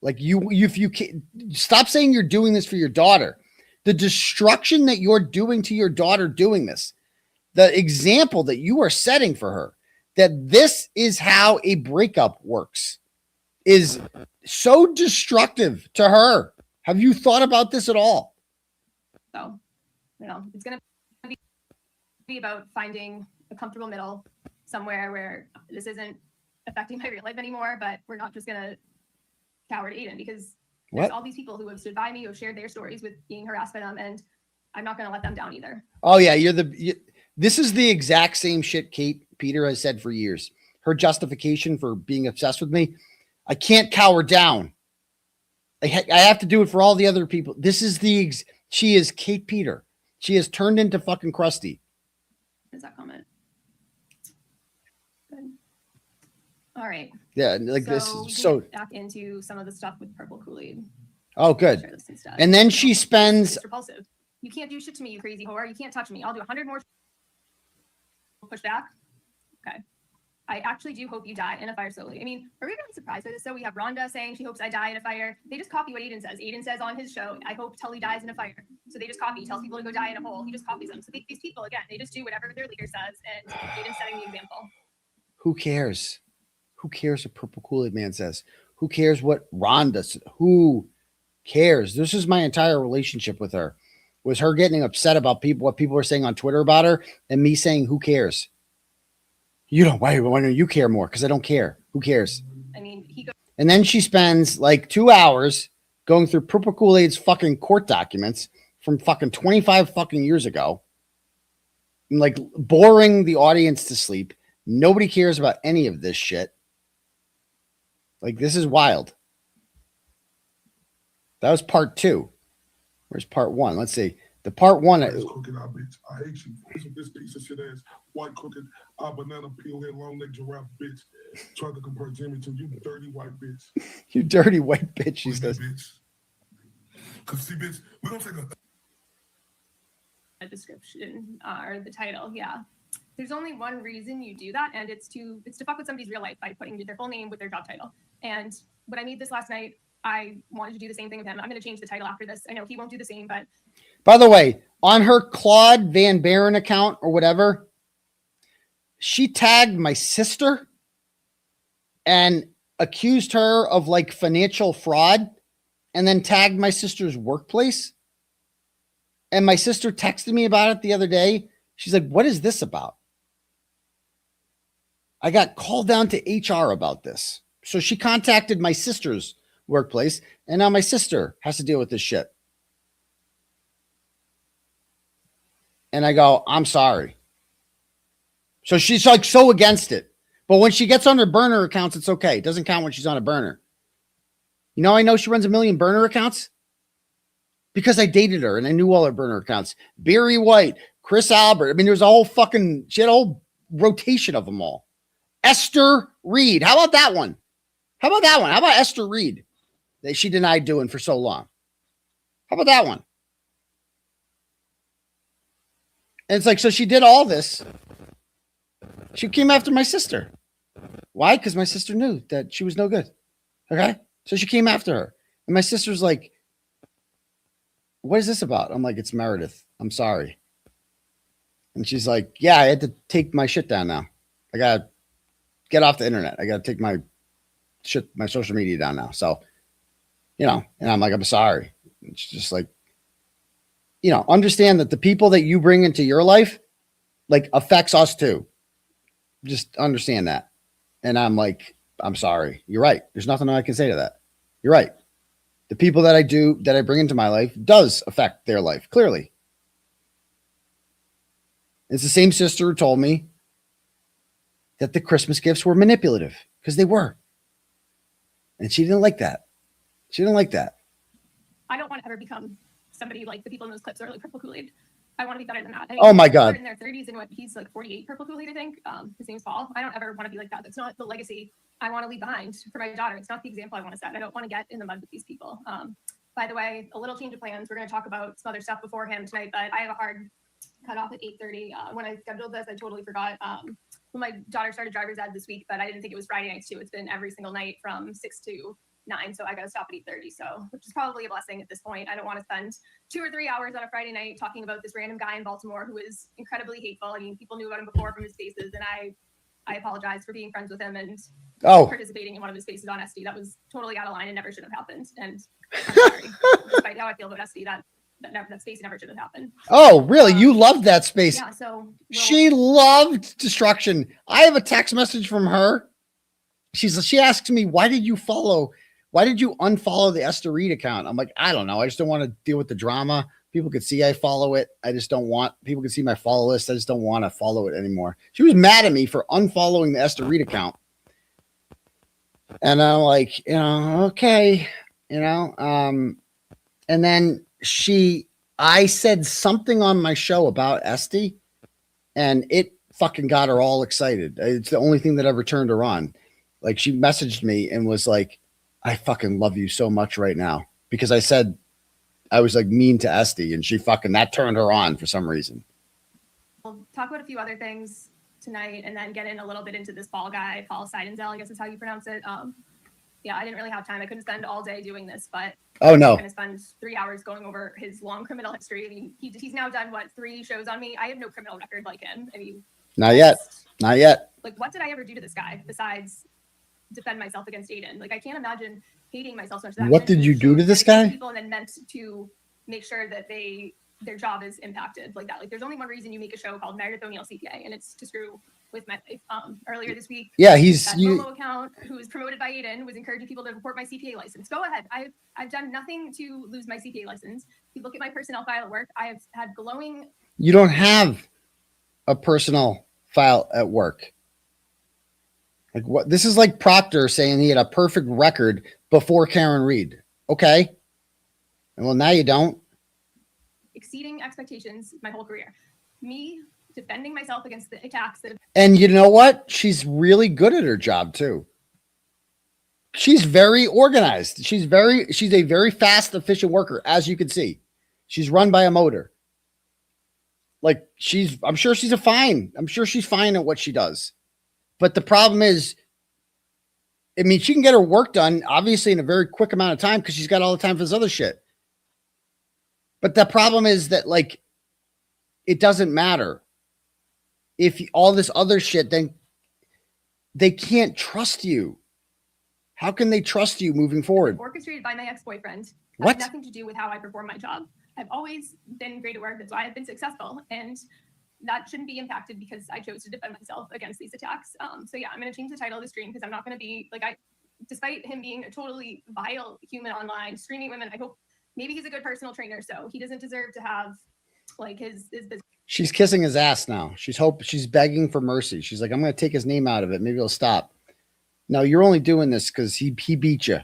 Like if you can't, stop saying you're doing this for your daughter. The destruction that you're doing to your daughter doing this, the example that you are setting for her, that this is how a breakup works, is so destructive to her. Have you thought about this at all? So, it's going to be about finding a comfortable middle somewhere where this isn't affecting my real life anymore, but we're not just going to cower to Aidan, because there's all these people who have stood by me, who have shared their stories with being harassed by them, and I'm not going to let them down either. Oh yeah, this is the exact same shit Kate Peter has said for years. Her justification for being obsessed with me: I can't cower down. I have to do it for all the other people. This is she is Kate Peter. She has turned into fucking Krusty. Is that comment? Good. All right. Yeah, like this. So get back into some of the stuff with Purple Kool-Aid. Oh, good. And then she spends. It's repulsive. You can't do shit to me, you crazy whore. You can't touch me. I'll do 100 more. Push back. Okay. I actually do hope you die in a fire slowly. I mean, are we really surprised by this? So we have Rhonda saying she hopes I die in a fire. They just copy what Aidan says. Aidan says on his show, I hope Tully dies in a fire. So they just copy, tells people to go die in a hole. He just copies them. So these people, again, they just do whatever their leader says, and Aidan's setting the example. Who cares? Who cares what Purple Kool-Aid Man says? Who cares what Rhonda says? Who cares? This is my entire relationship with her. Was her getting upset about what people were saying on Twitter about her, and me saying, who cares? You don't, why don't you care more? Because I don't care. Who cares? I mean, and then she spends like 2 hours going through Purple Kool-Aid's fucking court documents from fucking 25 fucking years ago, and like boring the audience to sleep. Nobody cares about any of this shit. Like, this is wild. That was part 2. Where's part 1? Let's see. The part 1. I hate you. This piece of shit ass white cooking banana peel head long leg giraffe bitch. Tried to compare Jimmy to you dirty white bitch. You dirty white bitch, she says. Cause see, bitch, we don't take a description or the title. Yeah. There's only one reason you do that, and it's to fuck with somebody's real life by putting their full name with their job title. And when I made this last night, I wanted to do the same thing with him. I'm going to change the title after this. I know he won't do the same, but. By the way, on her Claude Van Buren account or whatever, she tagged my sister and accused her of like financial fraud, and then tagged my sister's workplace. And my sister texted me about it the other day. She's like, what is this about? I got called down to HR about this. So she contacted my sister's workplace, and now my sister has to deal with this shit. And I go, I'm sorry. So she's like so against it. But when she gets on her burner accounts, it's okay. It doesn't count when she's on a burner. You know, I know she runs 1 million burner accounts because I dated her and I knew all her burner accounts. Barry White, Chris Albert. I mean, there's a whole fucking, she had a whole rotation of them all. Esther Reed. How about that one? How about that one? How about Esther Reed that she denied doing for so long? How about that one? And it's like, so she did all this. She came after my sister. Why? Because my sister knew that she was no good. Okay? So she came after her. And my sister's like, what is this about? I'm like, it's Meredith. I'm sorry. And she's like, yeah, I had to take my shit down now. I got to get off the internet. I got to take my shit, my social media down now. So, you know, and I'm like, I'm sorry. And she's just like, you know, understand that the people that you bring into your life, like, affects us too. Just understand that. And I'm like, I'm sorry. You're right. There's nothing I can say to that. You're right. The people that I bring into my life does affect their life, clearly. It's the same sister who told me that the Christmas gifts were manipulative, because they were. And she didn't like that. She didn't like that. I don't want to ever become somebody like the people in those clips are like Purple Kool-Aid. I want to be better than that. I mean, oh my God. In their 30s and what he's like 48 Purple Kool-Aid, I think. His name's Paul. I don't ever want to be like that. That's not the legacy I want to leave behind for my daughter. It's not the example I want to set. I don't want to get in the mud with these people. By the way, a little change of plans. We're going to talk about some other stuff before him tonight, but I have a hard cut off at 8:30. When I scheduled this, I totally forgot. When my daughter started driver's ed this week, but I didn't think it was Friday nights too. It's been every single night from 6 to 9. So I got to stop at 8:30. So, which is probably a blessing at this point. I don't want to spend 2 or 3 hours on a Friday night talking about this random guy in Baltimore who is incredibly hateful. I mean, people knew about him before from his spaces, and I apologize for being friends with him and participating in one of his spaces on SD. That was totally out of line and never should have happened. And I'm sorry, despite how I feel about SD, that space never should have happened. Oh, really? You loved that space? Yeah. So she loved destruction. I have a text message from her. She asks me, why did you unfollow the Esther Reed account? I'm like, I don't know. I just don't want to deal with the drama. People could see I follow it. I just don't want people can see my follow list. I just don't want to follow it anymore. She was mad at me for unfollowing the Esther Reed account. And I'm like, okay, and then I said something on my show about Esty, and it fucking got her all excited. It's the only thing that ever turned her on. Like, she messaged me and was like, I fucking love you so much right now, because I said I was like mean to Esty, and that turned her on for some reason. We'll talk about a few other things tonight and then get in a little bit into this Paul Seidenzel, I guess is how you pronounce it. Yeah, I didn't really have time. I couldn't spend all day doing this, but oh no, I'm going to spend 3 hours going over his long criminal history. I mean, he's now done 3 shows on me. I have no criminal record like him. I mean, not yet. Like, what did I ever do to this guy besides defend myself against Aidan? Like, I can't imagine hating myself so much. What did you do to this guy? People and then meant to make sure that their job is impacted like that. Like, there's only one reason you make a show called Meredith O'Neill CPA, and it's to screw with my life. Earlier this week, that Dono account, who was promoted by Aidan, was encouraging people to report my CPA license. Go ahead. I've done nothing to lose my CPA license. If you look at my personnel file at work, I have had glowing. You don't have a personnel file at work. Like, what? This is like Proctor saying he had a perfect record before Karen Reed. Okay. Well, now you don't. Exceeding expectations my whole career. Me defending myself against the attacks that. And you know what? She's really good at her job too. She's very organized. She's a very fast, efficient worker, as you can see. She's run by a motor. Like, I'm sure she's fine at what she does. But the problem is, I mean, she can get her work done, obviously, in a very quick amount of time because she's got all the time for this other shit. But the problem is that, like, it doesn't matter. If all this other shit, then they can't trust you. How can they trust you moving forward? Orchestrated by my ex-boyfriend. What? Has nothing to do with how I perform my job. I've always been great at work. That's why I've been successful. And that shouldn't be impacted because I chose to defend myself against these attacks. So yeah, I'm going to change the title of the stream because I'm not going to be like, despite him being a totally vile human online, screaming women, I hope maybe he's a good personal trainer. So he doesn't deserve to have like his business. She's kissing his ass now. She's begging for mercy. She's like, I'm going to take his name out of it. Maybe he'll stop. No, you're only doing this because he beat you.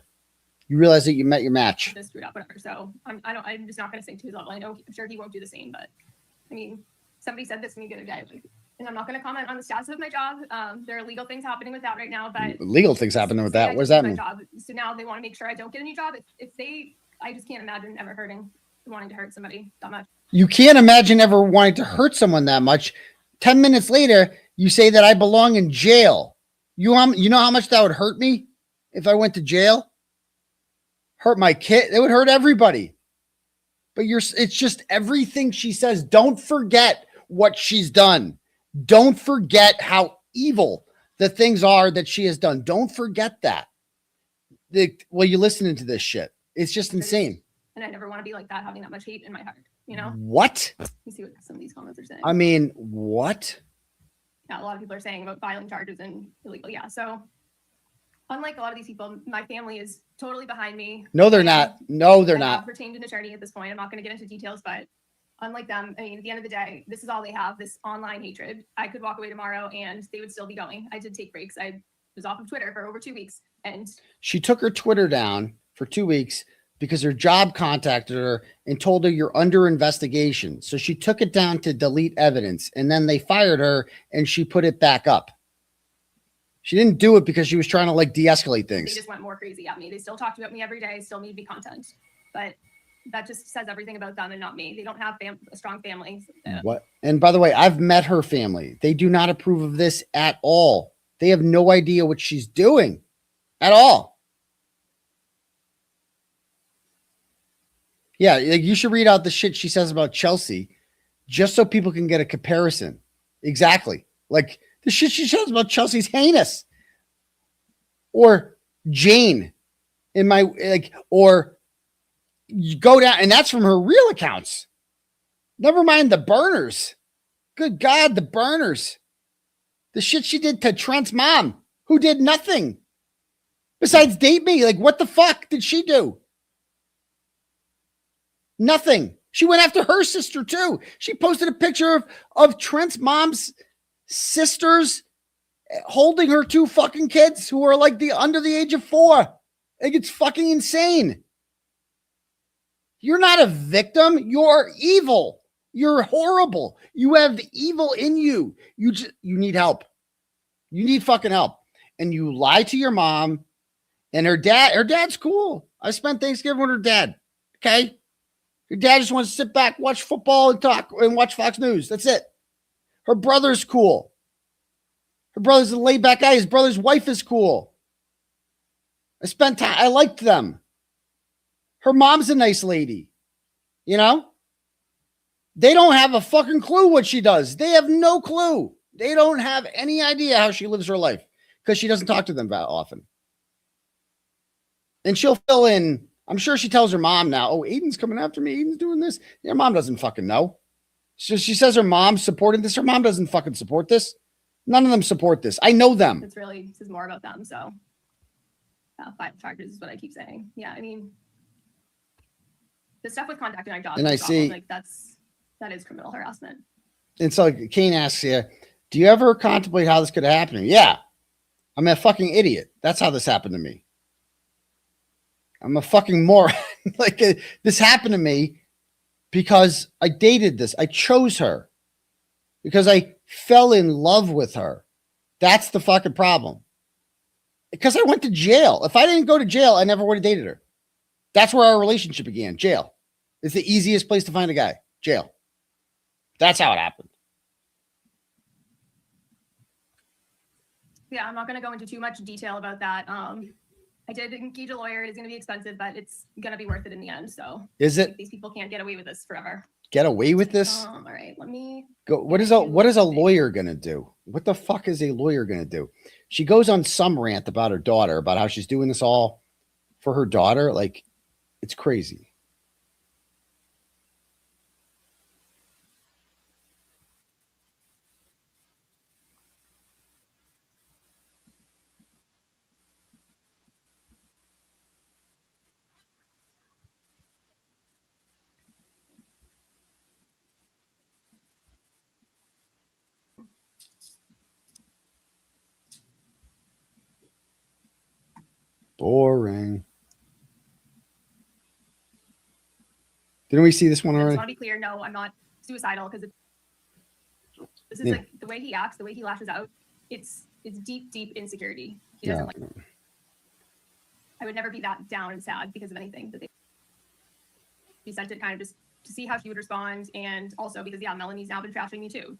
You realize that you met your match. Just screwed up, whatever. So I'm just not going to sink to his level. I'm sure he won't do the same, but I mean, somebody said this to me the other day, and I'm not going to comment on the status of my job. There are legal things happening with that right now, but legal things happening with that. What does that mean? So now they want to make sure I don't get a new job. I just can't imagine ever wanting to hurt somebody that much. You can't imagine ever wanting to hurt someone that much. 10 minutes later, you say that I belong in jail. You know how much that would hurt me if I went to jail? Hurt my kid. It would hurt everybody. But it's just everything she says. Don't forget what she's done. Don't forget how evil the things are that she has done. Don't forget that. You're listening to this shit. It's just insane. And I never want to be like that, having that much hate in my heart, you know? What? You see what some of these comments are saying. I mean, what? Yeah, a lot of people are saying about filing charges and illegal. Yeah, so unlike a lot of these people, my family is totally behind me. No, they're not. No, they're not. I've retained an attorney at this point. I'm not going to get into details, but unlike them, I mean, at the end of the day, this is all they have, this online hatred. I could walk away tomorrow and they would still be going. I did take breaks. I was off of Twitter for over 2 weeks. And she took her Twitter down for 2 weeks because her job contacted her and told her you're under investigation. So she took it down to delete evidence, and then they fired her and she put it back up. She didn't do it because she was trying to like de-escalate things. They just went more crazy at me. They still talked about me every day, still need me content. But that just says everything about them and not me. They don't have a strong family. What? And by the way, I've met her family. They do not approve of this at all. They have no idea what she's doing at all. Yeah, like you should read out the shit she says about Chelsea just so people can get a comparison. Exactly. Like the shit she says about Chelsea's heinous. Or Jane in my like, or you go down, and that's from her real accounts. Never mind the burners. Good God, the burners. The shit she did to Trent's mom, who did nothing besides date me. Like, what the fuck did she do? Nothing. She went after her sister too. She posted a picture of Trent's mom's sisters holding her 2 fucking kids who are like under the age of 4. Like, it's fucking insane. You're not a victim. You're evil. You're horrible. You have evil in you. You need help. You need fucking help. And you lie to your mom and her dad. Her dad's cool. I spent Thanksgiving with her dad. Okay. Your dad just wants to sit back, watch football and talk and watch Fox News. That's it. Her brother's cool. Her brother's a laid back guy. His brother's wife is cool. I spent time. I liked them. Her mom's a nice lady. You know? They don't have a fucking clue what she does. They have no clue. They don't have any idea how she lives her life because she doesn't talk to them that often. And she'll fill in. I'm sure she tells her mom now, oh, Aidan's coming after me. Aidan's doing this. Your mom doesn't fucking know. So she says her mom's supporting this. Her mom doesn't fucking support this. None of them support this. I know them. This is more about them. So 5 factors is what I keep saying. Yeah, I mean, the stuff with contacting our jobs, and I see like that is criminal harassment. And so Kane asks you, do you ever contemplate how this could happen to me? Yeah. I'm a fucking idiot. That's how this happened to me. I'm a fucking moron. This happened to me because I dated this. I chose her because I fell in love with her. That's the fucking problem. Because I went to jail. If I didn't go to jail, I never would have dated her. That's where our relationship began. Jail. It's the easiest place to find a guy. Jail. That's how it happened. Yeah, I'm not going to go into too much detail about that. I did engage a lawyer. It is going to be expensive, but it's going to be worth it in the end. So is it? These people can't get away with this forever. Get away with this? All right, let me go. What is a lawyer going to do? What the fuck is a lawyer going to do? She goes on some rant about her daughter, about how she's doing this all for her daughter. Like, it's crazy. Boring. Didn't we see this one already? I just want to be clear. No, I'm not suicidal because this is like the way he acts, the way he lashes out. It's deep insecurity. He doesn't like. I would never be that down and sad because of anything that he sent it kind of just to see how she would respond, and also because Melanie's now been trashing me too.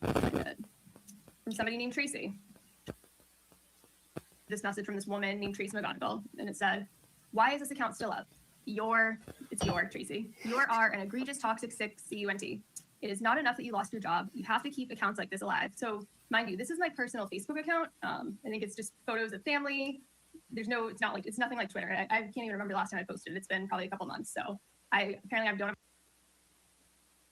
From somebody named Tracy. This message from this woman named Tracy McGonigal, and it said, "Why is this account still up? It's your Tracy. You are an egregious, toxic, sick cunt. It is not enough that you lost your job. You have to keep accounts like this alive." So, mind you, this is my personal Facebook account. I think it's just photos of family. It's nothing like Twitter. I can't even remember the last time I posted it. It's been probably a couple months. So, I don't.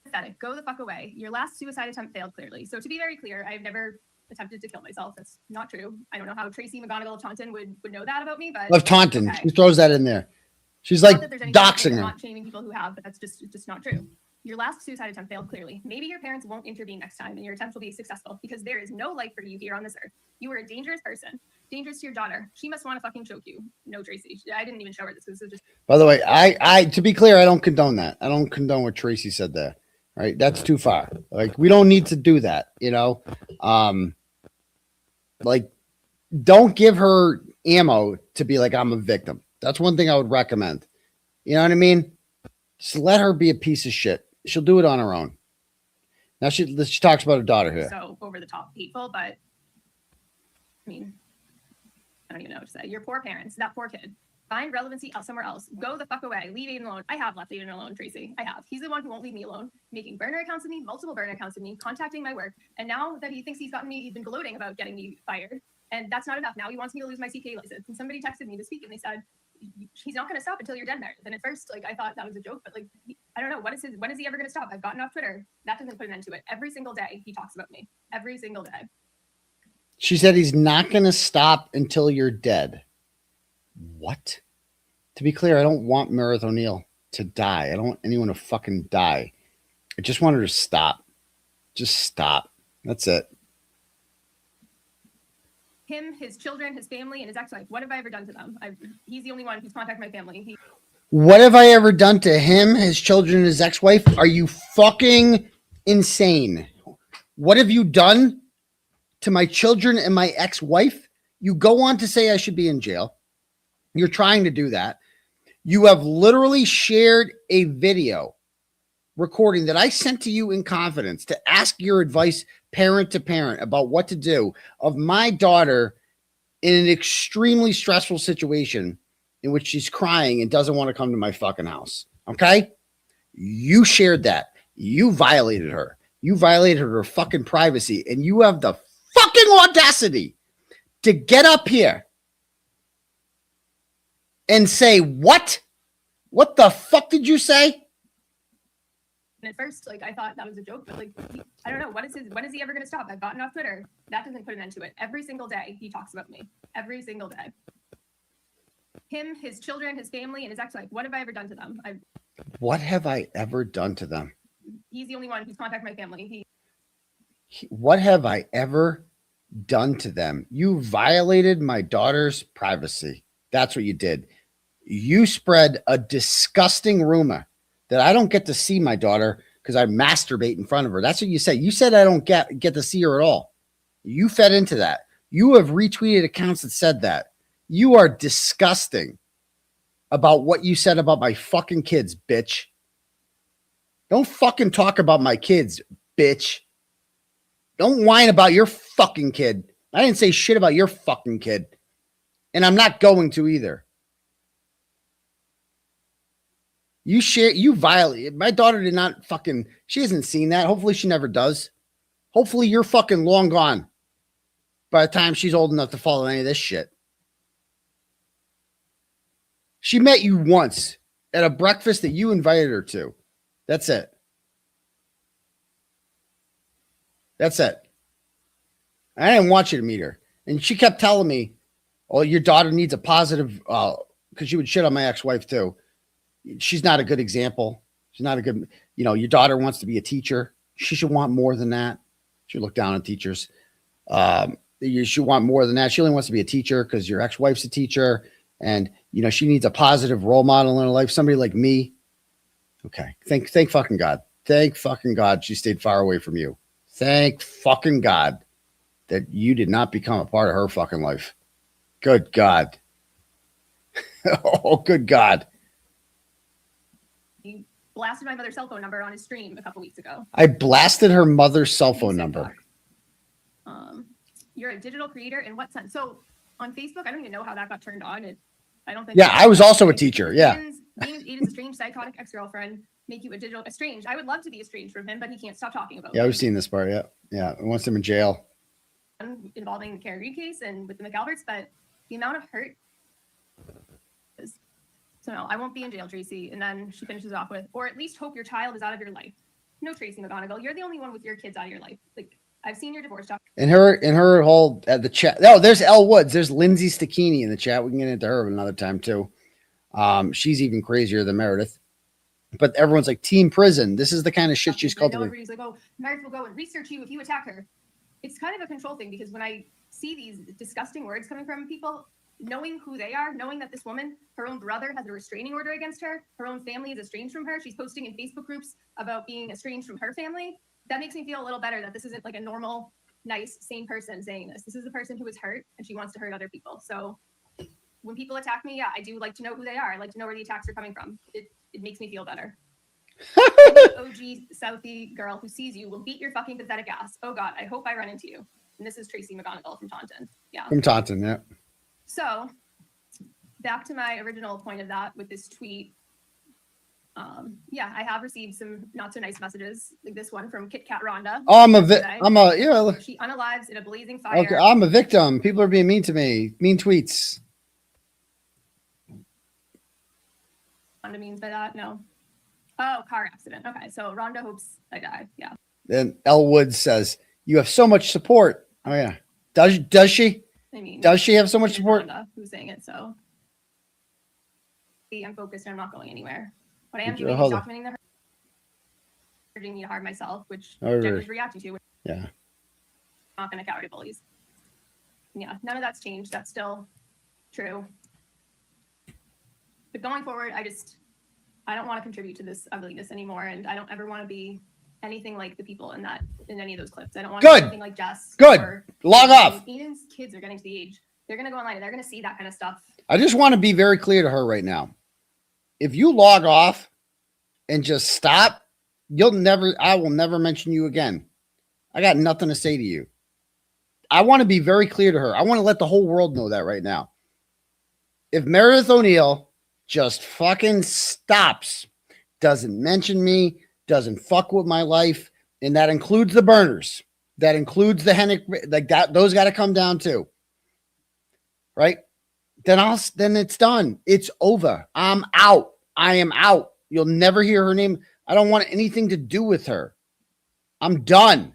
Pathetic. Go the fuck away. Your last suicide attempt failed clearly. So, to be very clear, I've never attempted to kill myself. That's not true. I don't know how Tracy McGonigal of Taunton would know that about me, but of Taunton, okay. She throws that in there. She's like doxing her. Not shaming people who have, but that's just not true. Your last suicide attempt failed clearly. Maybe your parents won't intervene next time, and your attempt will be successful because there is no life for you here on this earth. You are a dangerous person, dangerous to your daughter. She must want to fucking choke you. No, Tracy. I didn't even show her this. This was just. By the way, I to be clear, I don't condone that. I don't condone what Tracy said there. Right, that's too far. Like, we don't need to do that. You know. Like, don't give her ammo to be like, I'm a victim. That's one thing I would recommend. You know what I mean? Just let her be a piece of shit. She'll do it on her own. Now she talks about her daughter here. So over the top hateful, but I mean, I don't even know what to say. Your poor parents, that poor kid. Find relevancy somewhere else. Go the fuck away. Leave Aidan alone. I have left Aidan alone, Tracy. I have. He's the one who won't leave me alone. Making burner accounts of me, multiple burner accounts of me, contacting my work. And now that he thinks he's gotten me, he's been gloating about getting me fired. And that's not enough. Now he wants me to lose my CPA license. And somebody texted me this week and they said, he's not going to stop until you're dead, Meredith. And at first, like, I thought that was a joke, but like, I don't know. When is he ever going to stop? I've gotten off Twitter. That doesn't put an end to it. Every single day he talks about me. Every single day. She said he's not going to stop until you're dead. What? To be clear, I don't want Meredith O'Neill to die. I don't want anyone to fucking die. I just want her to stop. Just stop. That's it. Him, his children, his family, and his ex-wife. What have I ever done to them? He's the only one who's contacted my family. What have I ever done to him, his children, and his ex-wife? Are you fucking insane? What have you done to my children and my ex-wife? You go on to say I should be in jail. You're trying to do that. You have literally shared a video recording that I sent to you in confidence to ask your advice parent to parent about what to do of my daughter in an extremely stressful situation in which she's crying and doesn't want to come to my fucking house. Okay? You shared that. You violated her. You violated her fucking privacy, and you have the fucking audacity to get up here and say, what? What the fuck did you say? And at first, like, I thought that was a joke, but like, I don't know. When is he ever going to stop? I've gotten off Twitter. That doesn't put an end to it. Every single day he talks about me. Every single day. Him, his children, his family, and his ex-wife. What have I ever done to them? What have I ever done to them? He's the only one who's contacted my family. What have I ever done to them? You violated my daughter's privacy. That's what you did. You spread a disgusting rumor that I don't get to see my daughter because I masturbate in front of her. That's what you said. You said I don't get to see her at all. You fed into that. You have retweeted accounts that said that. You are disgusting about what you said about my fucking kids, bitch. Don't fucking talk about my kids, bitch. Don't whine about your fucking kid. I didn't say shit about your fucking kid. And I'm not going to either. You violated. My daughter did not fucking, she hasn't seen that. Hopefully she never does. Hopefully you're fucking long gone by the time she's old enough to follow any of this shit. She met you once at a breakfast that you invited her to. That's it. That's it. I didn't want you to meet her. And she kept telling me, oh, your daughter needs a positive, because she would shit on my ex-wife too. She's not a good example. She's not a good, your daughter wants to be a teacher. She should want more than that. She look down on teachers. You should want more than that. She only wants to be a teacher because your ex-wife's a teacher. And, she needs a positive role model in her life. Somebody like me. Okay. Thank fucking God. Thank fucking God she stayed far away from you. Thank fucking God that you did not become a part of her fucking life. Good God. Oh, good God. He blasted my mother's cell phone number on his stream a couple weeks ago. I blasted her mother's cell phone number. You're a digital creator in what sense? So on Facebook, I don't even know how that got turned on. I don't think. Yeah, I was also a teacher. Yeah. Being Aidan's estranged psychotic ex-girlfriend make you a digital estranged. I would love to be estranged from him, but he can't stop talking about. Yeah, I've seen this part. Yeah. Yeah. It wants him in jail. Involving the Kearney case and with the McAlberts, but the amount of hurt is. So no, I won't be in jail, Tracy. And then she finishes off with, or at least hope your child is out of your life. No, Tracy McGonigal, you're the only one with your kids out of your life. Like, I've seen your divorce doc. In her whole at the chat. Oh, there's Elle Woods. There's Lindsay Stacchini in the chat. We can get into her another time too. She's even crazier than Meredith. But everyone's like, Team Prison. This is the kind of shit she's cultivating. Everybody's like, oh, Meredith will go and research you if you attack her. It's kind of a control thing because when I see these disgusting words coming from people, knowing who they are, knowing that this woman, her own brother has a restraining order against her, her own family is estranged from her, she's posting in Facebook groups about being estranged from her family, that makes me feel a little better that this isn't like a normal, nice, sane person saying this. This is a person who is hurt and she wants to hurt other people. So when people attack me, yeah, I do like to know who they are. I like to know where the attacks are coming from. It makes me feel better. Any OG Southie girl who sees you will beat your fucking pathetic ass. Oh God, I hope I run into you. And this is Tracy McGonigal from Taunton. Yeah. From Taunton, yeah. So back to my original point of that with this tweet. Yeah, I have received some not so nice messages, like this one from Kit Kat Rhonda. Oh, yeah. She unalives in a blazing fire. Okay, I'm a victim. People are being mean to me. Mean tweets. Rhonda means by that? No. Oh, car accident. Okay, so Rhonda hopes I die. Yeah. Then Elle Woods says, "You have so much support." Oh yeah. Does she? I mean, does she have so much support? Rhonda who's saying it, so I'm focused and I'm not going anywhere. What I am doing is documenting the hurt, urging me to harm myself, which Jen was reacting to. Yeah. I'm not going to cower to bullies. Yeah, none of that's changed. That's still true. But going forward, I don't want to contribute to this ugliness anymore, and I don't ever want to be anything like the people in any of those clips. I don't want to be anything like Jess. Good. Log off. Aidan's kids are getting to the age. They're going to go online and they're going to see that kind of stuff. I just want to be very clear to her right now. If you log off and just stop, I will never mention you again. I got nothing to say to you. I want to be very clear to her. I want to let the whole world know that right now. If Meredith O'Neill just fucking stops, doesn't mention me, doesn't fuck with my life, and that includes the burners, that includes the Hennick, like that, those got to come down too. Right? Then it's done. It's over. I'm out. I am out. You'll never hear her name. I don't want anything to do with her. I'm done.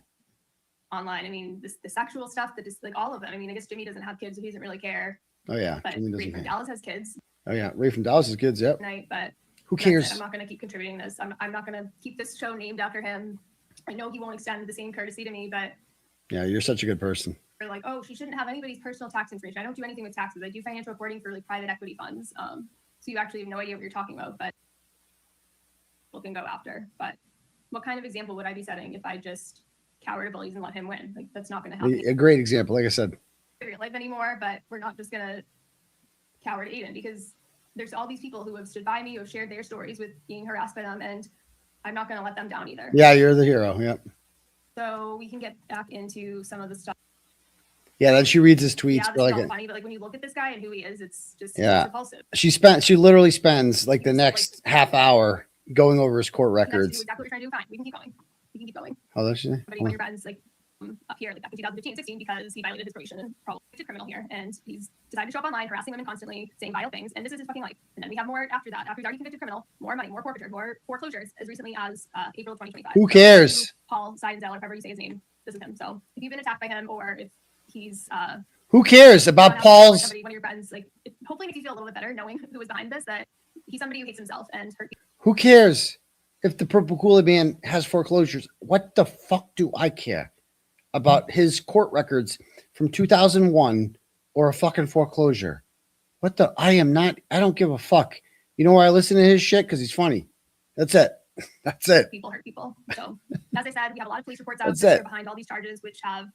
Online. I mean, the sexual stuff, that is like all of them. I mean, I guess Jimmy doesn't have kids, so he doesn't really care. Oh yeah. But Ray from Dallas has kids. Oh yeah. Ray from Dallas has kids. Yep. But who cares? I'm not going to keep contributing this. I'm not going to keep this show named after him. I know he won't extend the same courtesy to me, but yeah, you're such a good person. They're like, oh, she shouldn't have anybody's personal tax information. I don't do anything with taxes. I do financial reporting for like private equity funds. So you actually have no idea what you're talking about, but people can go after. But what kind of example would I be setting if I just cower to bullies and let him win? Like, that's not going to happen. A great example, like I said. Real life anymore, but we're not just going to cower to Aidan, because there's all these people who have stood by me, who have shared their stories with being harassed by them, and I'm not going to let them down either. Yeah, you're the hero. Yep. So we can get back into some of the stuff. Yeah, then she reads his tweets. Yeah, this is all funny, but like when you look at this guy and who he is, it's just repulsive. She literally spends like the next half hour going over his court records. Exactly what you're trying to do. Fine, we can keep going. We can keep going. Oh, does she? Somebody, one of your friends, like up here, like back in 2015, 16, because he violated his probation and probably a criminal here, and he's decided to show up online, harassing women constantly, saying vile things, and this is his fucking life. And then we have more after that. After he's already convicted criminal, more money, more forfeiture, more foreclosures, as recently as April of 2025. Who cares? Paul Seidenzel, or however you say his name, this is him. So if you've been attacked by him, or if he's who cares about Paul's? Somebody, one of your friends, like, it hopefully makes you feel a little bit better knowing who was behind this, that he's somebody who hates himself and hurt people. Who cares if the Purple Kool-Aid Man has foreclosures? What the fuck do I care about his court records from 2001 or a fucking foreclosure? What the? I don't give a fuck. You know why I listen to his shit? Because he's funny. That's it. That's it. People hurt people. So, as I said, we have a lot of police reports out there behind all these charges, which have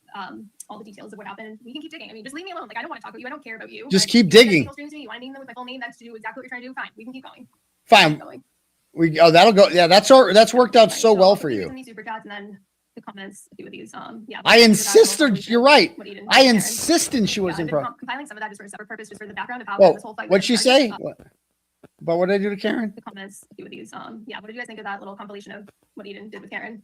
all the details of what happened. We can keep digging. I mean, just leave me alone. Like, I don't want to talk about you. I don't care about you. Just keep digging. You want to name them with my full name? That's to do exactly what you're trying to do. Fine. We can keep going. Fine. That'll go. Yeah, that's worked out so well for you. These super chats and then the comments. A few of these. Yeah. I insist. You're right. I insist she was in front. Compiling some of that just for a separate purpose, just for the background of how this whole fight. What'd she say? But what did I do to Karen? The comments, a few of these. Yeah, what did you guys think of that little compilation of what Aidan did with Karen?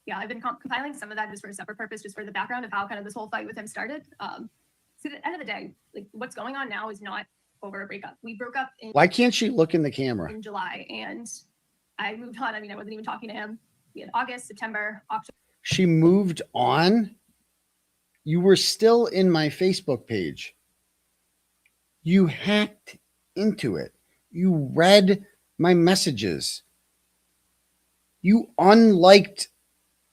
Yeah, I've been compiling some of that just for a separate purpose, just for the background of how kind of this whole fight with him started. So at the end of the day, like, what's going on now is not over a breakup. We broke up in Why can't she look in the camera? In July, and I moved on. I mean, I wasn't even talking to him. We had August, September, October. She moved on? You were still in my Facebook page. You hacked into it. You read my messages. You unliked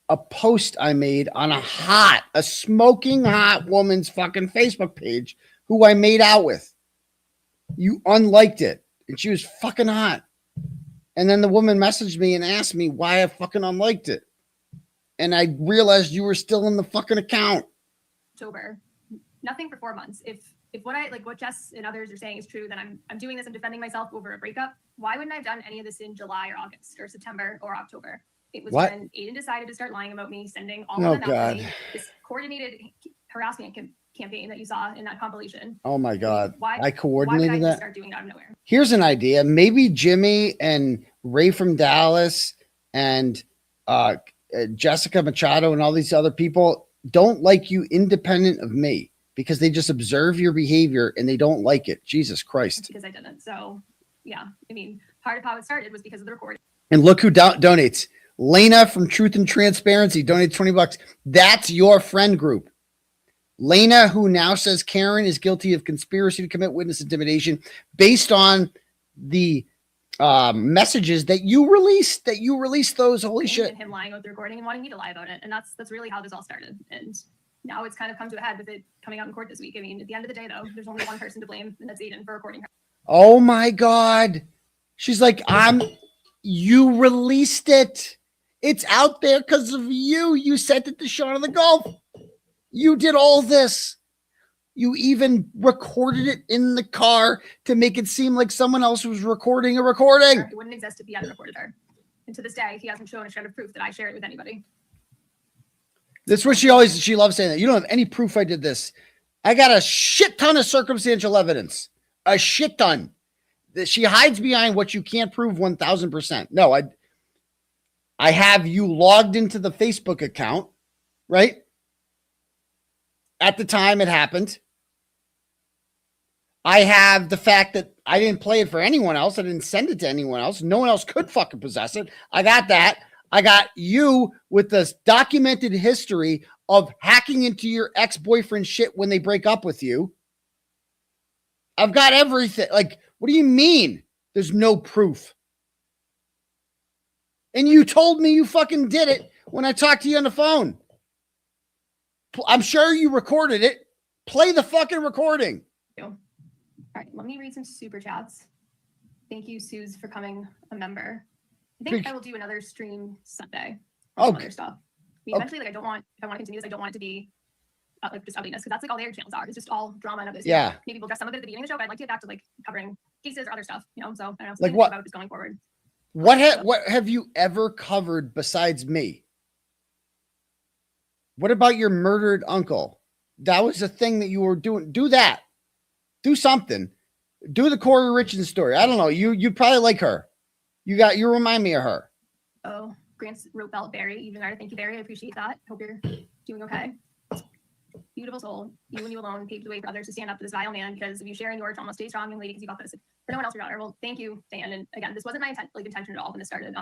a post I made on a smoking hot woman's fucking Facebook page who I made out with. You unliked it, and she was fucking hot. And then the woman messaged me and asked me why I fucking unliked it. And I realized you were still in the fucking account. October. Nothing for 4 months. If if what Jess and others are saying is true, then I'm doing this. I'm defending myself over a breakup. Why wouldn't I have done any of this in July or August or September or October? It was when Aidan decided to start lying about me, sending all of them out to me. This coordinated harassment campaign that you saw in that compilation. Oh my God. I why coordinated would I that. start doing it out of nowhere? Here's an idea. Maybe Jimmy and Ray from Dallas and Jessica Machado and all these other people don't like you independent of me because they just observe your behavior and they don't like it. Jesus Christ. Because I didn't. So yeah, I mean, part of how it started was because of the recording. And look who donates. Lena from Truth and Transparency donates $20. That's your friend group. Lena, who now says Karen is guilty of conspiracy to commit witness intimidation based on the messages that you released, those. Holy shit. And him lying about the recording and wanting me to lie about it. And that's really how this all started. And now it's kind of come to a head with it coming out in court this week. I mean, at the end of the day, though, there's only one person to blame, and that's Aidan for recording her. Oh my God. She's like, you released it. It's out there because of you. You sent it to Sean of the Gulf. You did all this. You even recorded it in the car to make it seem like someone else was recording a recording. It wouldn't exist if he hadn't recorded her. And to this day, he hasn't shown a shred of proof that I shared it with anybody. That's what she loves saying that. You don't have any proof I did this. I got a shit ton of circumstantial evidence. A shit ton. That she hides behind what you can't prove 1000%. No, I have you logged into the Facebook account, right? At the time it happened. I have the fact that I didn't play it for anyone else. I didn't send it to anyone else. No one else could fucking possess it. I got that. I got you with this documented history of hacking into your ex-boyfriend shit when they break up with you. I've got everything. Like, what do you mean there's no proof? And you told me you fucking did it when I talked to you on the phone. I'm sure you recorded it. Play the fucking recording. All right, let me read some super chats. Thank you, Suze, for becoming a member. I think I will do another stream Sunday. Other stuff. I mean, eventually, like, if I want to continue this, I don't want it to be like just ugliness, because that's like all their channels are. It's just all drama and others. Yeah. Maybe we'll address some of it at the beginning of the show, but I'd like to get back to like covering cases or other stuff, you know? So I don't know. Like what? About just going forward. What have you ever covered besides me? What about your murdered uncle? That was the thing that you were doing. Do that. Do something. Do the Corey Richardson story. I don't know. You probably like her. You remind me of her. Oh, Grant's wrote about Barry. Even better. Thank you, Barry. I appreciate that. Hope you're doing okay. Beautiful soul. You and you alone paved the way for others to stand up to this vile man, because of you sharing yours, almost stay strong, young lady, because you got this. For no one else, your daughter. Well, thank you, Dan. And again, this wasn't my intention at all when this started.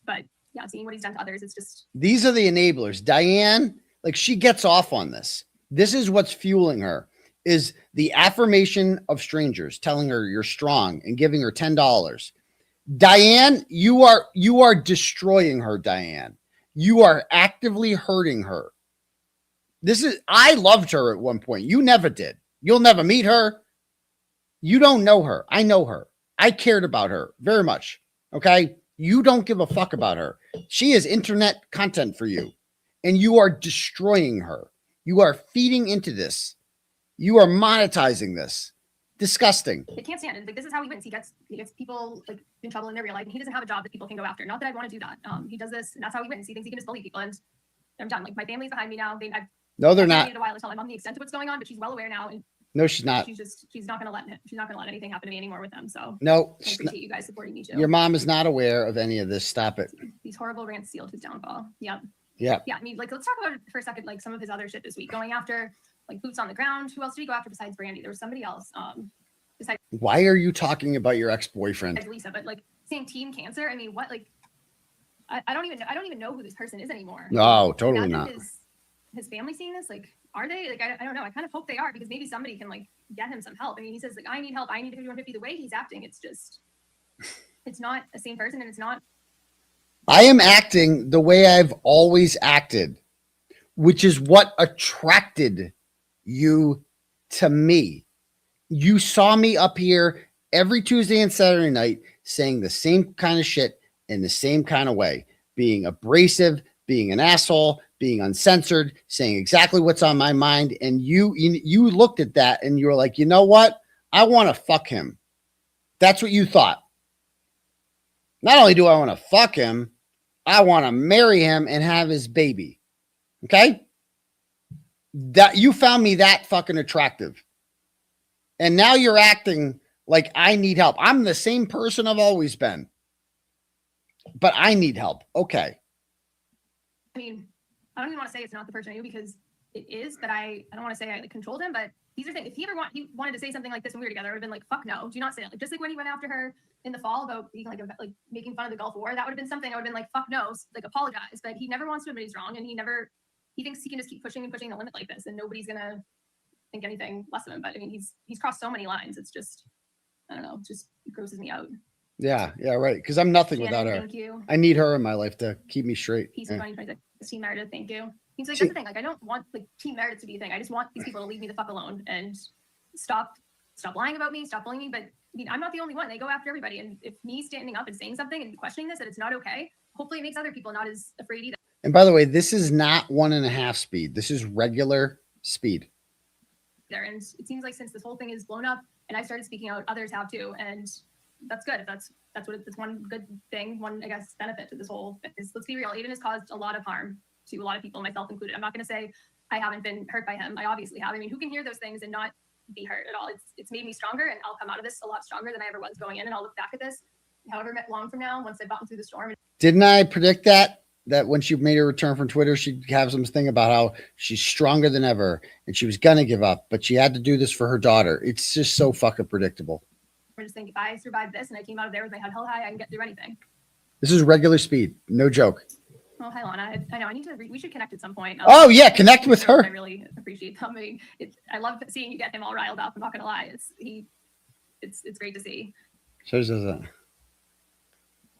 But yeah, seeing what he's done to others, it's just. These are the enablers. Diane, like, she gets off on this. This is what's fueling her, is the affirmation of strangers telling her you're strong and giving her $10. Diane, you are destroying her, Diane. You are actively hurting her. I loved her at one point. You never did. You'll never meet her. You don't know her. I know her. I cared about her very much. Okay. You don't give a fuck about her. She is internet content for you, and you are destroying her. You are feeding into this. You are monetizing this. Disgusting. It can't stand it. Like, this is how he wins. He gets people like in trouble in their real life, and he doesn't have a job that people can go after. Not that I'd want to do that. He does this, and that's how he wins. He thinks he can just bully people, and I'm done. Like, my family's behind me now. No, they're not. A while to tell my mom the extent of what's going on, but she's well aware now. And no, she's not. She's not going to let anything happen to me anymore with them. So no, I appreciate you guys supporting me too. Your mom is not aware of any of this. Stop it. These horrible rants sealed his downfall. Yep. Yeah. Yeah. I mean, like, let's talk about it for a second. Like, some of his other shit this week, going after like boots on the ground. Who else did he go after besides Brandy? There was somebody else. Besides. Why are you talking about your ex-boyfriend? Lisa, but like saying Team Cancer. I mean, what? Like, I don't even know who this person is anymore. No, totally not. His family seeing this, like, are they? Like, I don't know. I kind of hope they are, because maybe somebody can like get him some help. I mean, he says like, I need help. I need 5150. The way he's acting, it's just, it's not the same person, and it's not. I am acting the way I've always acted, which is what attracted you to me. You saw me up here every Tuesday and Saturday night saying the same kind of shit in the same kind of way, being abrasive, being an asshole, being uncensored, saying exactly what's on my mind. And you looked at that and you were like, you know what? I want to fuck him. That's what you thought. Not only do I want to fuck him, I want to marry him and have his baby. Okay? That you found me that fucking attractive. And now you're acting like I need help. I'm the same person I've always been. But I need help. Okay. I mean, I don't even want to say it's not the person I knew because it is, but I don't want to say I like, controlled him, but these are things. If he wanted to say something like this when we were together, I would have been like, fuck no, do not say it. Like, just like when he went after her in the fall about being like making fun of the Gulf War, that would have been something I would have been like, fuck no, like apologize. But he never wants to admit he's wrong, and he thinks he can just keep pushing and pushing the limit like this, and nobody's gonna think anything less of him. But I mean, he's crossed so many lines. It's just, I don't know, it just grosses me out. Yeah, right. Because I'm nothing without her. Thank you. I need her in my life to keep me straight. Peace of 2026. Team Meredith, thank you. He's like, that's the thing. Like, I don't want like Team Meredith to be a thing. I just want these people to leave me the fuck alone and stop lying about me, stop bullying me. But I mean, I'm not the only one. They go after everybody. And if me standing up and saying something and questioning this, that it's not okay, hopefully it makes other people not as afraid either. And by the way, this is not 1.5 speed. This is regular speed. And it seems like since this whole thing is blown up and I started speaking out, others have too. And that's good. That's one good thing. One, I guess, benefit to this whole is, let's be real. Aidan has caused a lot of harm to a lot of people, myself included. I'm not going to say I haven't been hurt by him. I obviously have. I mean, who can hear those things and not be hurt at all? It's made me stronger, and I'll come out of this a lot stronger than I ever was going in. And I'll look back at this, however long from now, once I've gotten through the storm. Didn't I predict that when she made her return from Twitter, she'd have something about how she's stronger than ever and she was going to give up, but she had to do this for her daughter. It's just so fucking predictable. I just think if I survived this and I came out of there with my head held high, I can get through anything. This is regular speed. No joke. Oh, hi, Lana. I know. I need to. We should connect at some point. Oh yeah, connect with her. I really appreciate that. I mean, I love seeing you get him all riled up. I'm not gonna lie. It's great to see. So does that.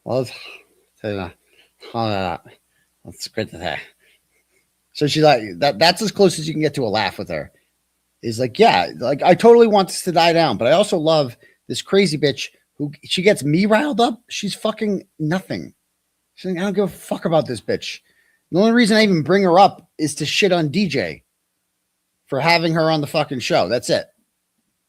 Well, that's great to say. So she's like that. That's as close as you can get to a laugh with her. Is like, yeah, like I totally want this to die down, but I also love this crazy bitch who she gets me riled up. She's fucking nothing. She's like, I don't give a fuck about this bitch. The only reason I even bring her up is to shit on DJ for having her on the fucking show. That's it.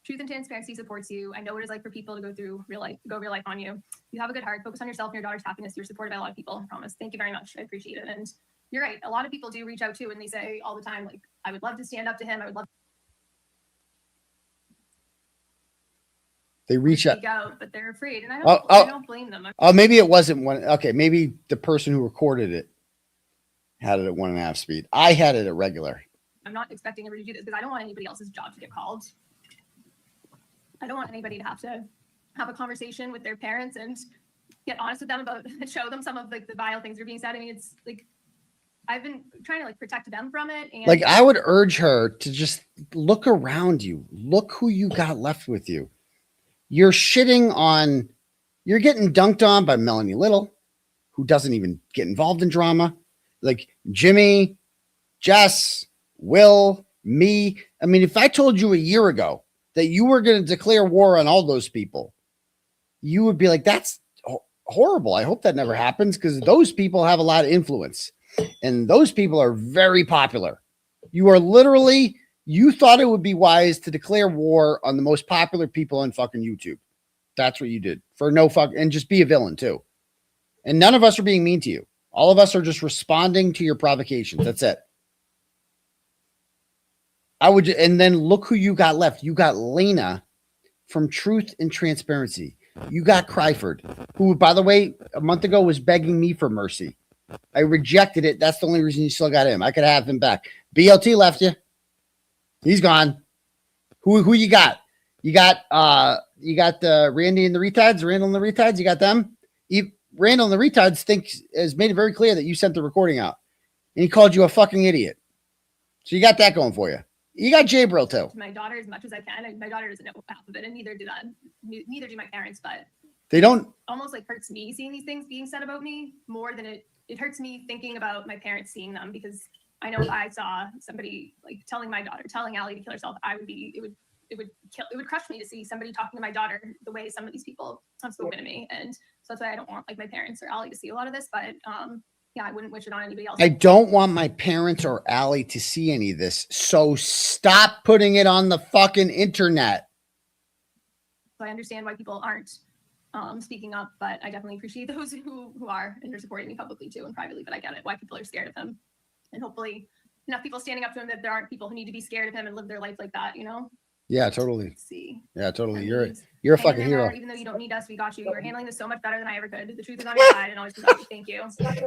Truth and transparency supports you. I know what it's like for people to go through real life on you. You have a good heart. Focus on yourself and your daughter's happiness. You're supported by a lot of people. I promise. Thank you very much. I appreciate it. And you're right. A lot of people do reach out too, and they say all the time, like, I would love to stand up to him. I would love. They reach out, but they're afraid, and I don't blame them. Oh, maybe it wasn't one. Okay, maybe the person who recorded it had it at 1.5 speed. I had it at regular. I'm not expecting everybody to do this because I don't want anybody else's job to get called. I don't want anybody to have a conversation with their parents and get honest with them about, show them some of like the vile things that are being said. I mean, it's like I've been trying to like protect them from it. And like I would urge her to just look around you. Look who you got left with you. You're getting dunked on by Melanie Little, who doesn't even get involved in drama. Like Jimmy, Jess, Will, me. I mean, if I told you a year ago that you were going to declare war on all those people, you would be like, that's horrible. I hope that never happens because those people have a lot of influence and those people are very popular. You are literally... You thought it would be wise to declare war on the most popular people on fucking YouTube. That's what you did for no fuck and just be a villain too. And none of us are being mean to you. All of us are just responding to your provocations. That's it. And then look who you got left. You got Lena from Truth and Transparency. You got Cryford, who, by the way, a month ago was begging me for mercy. I rejected it. That's the only reason you still got him. I could have him back. BLT left you. He's gone. Who you got? You got Randy and the Retards, Randall and the Retards. You got them. Randall and the Retards has made it very clear that you sent the recording out, and he called you a fucking idiot. So you got that going for you. You got Jabril too. My daughter as much as I can. My daughter doesn't know half of it, and neither do my parents. But they don't. Almost like hurts me seeing these things being said about me more than it hurts me thinking about my parents seeing them, because I know if I saw somebody like telling Allie to kill herself, it would crush me to see somebody talking to my daughter the way some of these people have spoken to me. And so that's why I don't want like my parents or Allie to see a lot of this. But Yeah, I wouldn't wish it on anybody else. I don't want my parents or Allie to see any of this. So stop putting it on the fucking internet. So I understand why people aren't speaking up, but I definitely appreciate those who are, and they're supporting me publicly too and privately, but I get it, why people are scared of him. And hopefully enough people standing up to him that there aren't people who need to be scared of him and live their life like that, you know? Yeah, totally. Let's see. Yeah, totally. And You're a hang in fucking there, hero. even though you don't need us, we got you. You're handling this so much better than I ever could. The truth is on your side and always comes out. Thank you.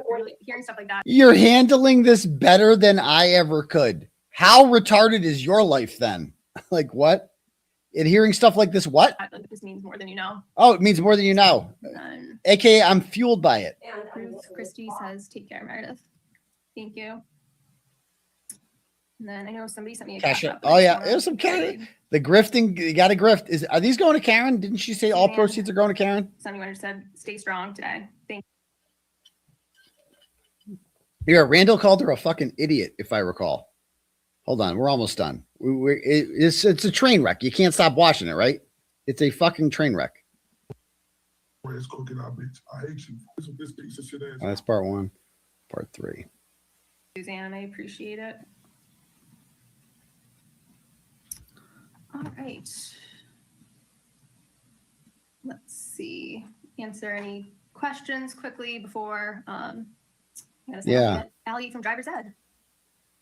Really, hearing stuff like that. You're handling this better than I ever could. How retarded is your life then? Like what? And hearing stuff like this, what? This means more than you know. Oh, it means more than you know. AKA, I'm fueled by it. Ruth Christie says, take care, Meredith. Thank you. And then I know somebody sent me a cash. Oh yeah, there's some cash. The grifting, you got to grift. Are these going to Karen? Didn't she say all proceeds are going to Karen? Sunny Winter said, stay strong today. Thank you. Yeah, Randall called her a fucking idiot, if I recall. Hold on, we're almost done. It's a train wreck. You can't stop watching it, right? It's a fucking train wreck. Where's cooking our bitch? I hate you. This piece of shit ass. Oh, that's part 1. Part 3. Suzanne, I appreciate it. All right. Let's see. Answer any questions quickly before. Yeah. Allie from Driver's Ed.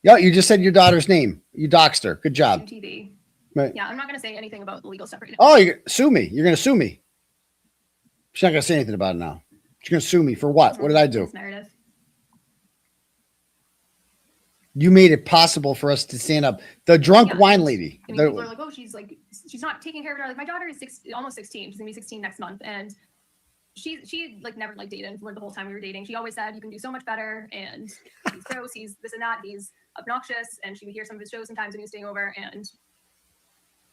Yeah, you just said your daughter's name. You doxed her. Good job. TV. Right. Yeah, I'm not going to say anything about the legal stuff right now. Oh, you sue me. You're going to sue me. She's not going to say anything about it now. She's going to sue me for what? What did I do? Meredith. You made it possible for us to stand up. The drunk wine lady. I mean, people are like, oh, she's not taking care of her. Like, my daughter is almost 16. She's gonna be 16 next month, and she like never liked Aidan for the whole time we were dating. She always said, you can do so much better, and he's gross, he's this and that, he's obnoxious. And she would hear some of his shows sometimes when he was staying over, and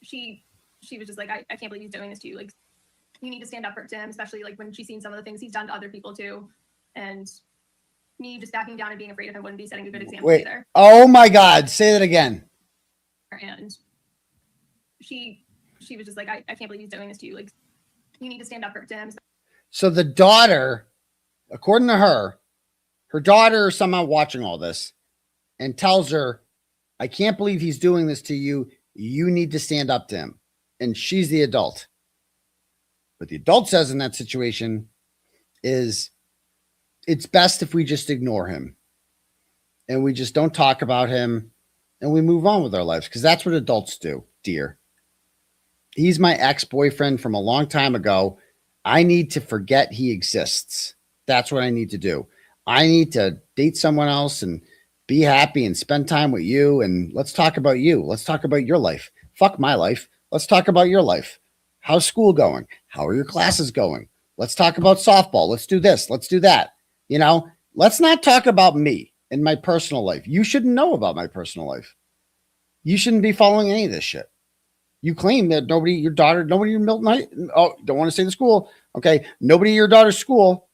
she was just like, I can't believe he's doing this to you. Like, you need to stand up to him, especially like when she's seen some of the things he's done to other people too. And me just backing down and being afraid of him wouldn't be setting a good example either. Oh my God. Say that again. And she was just like, I can't believe he's doing this to you. Like, you need to stand up to him. So the daughter, according to her daughter is somehow watching all this and tells her, I can't believe he's doing this to you. You need to stand up to him. And she's the adult. What the adult says in that situation is, it's best if we just ignore him and we just don't talk about him and we move on with our lives, because that's what adults do, dear. He's my ex-boyfriend from a long time ago. I need to forget he exists. That's what I need to do. I need to date someone else and be happy and spend time with you. And let's talk about you. Let's talk about your life. Fuck my life. Let's talk about your life. How's school going? How are your classes going? Let's talk about softball. Let's do this. Let's do that. You know, let's not talk about me and my personal life. You shouldn't know about my personal life. You shouldn't be following any of this shit. You claim that nobody in Milton Heights. Oh, don't want to say the school. Okay. Nobody in your daughter's school,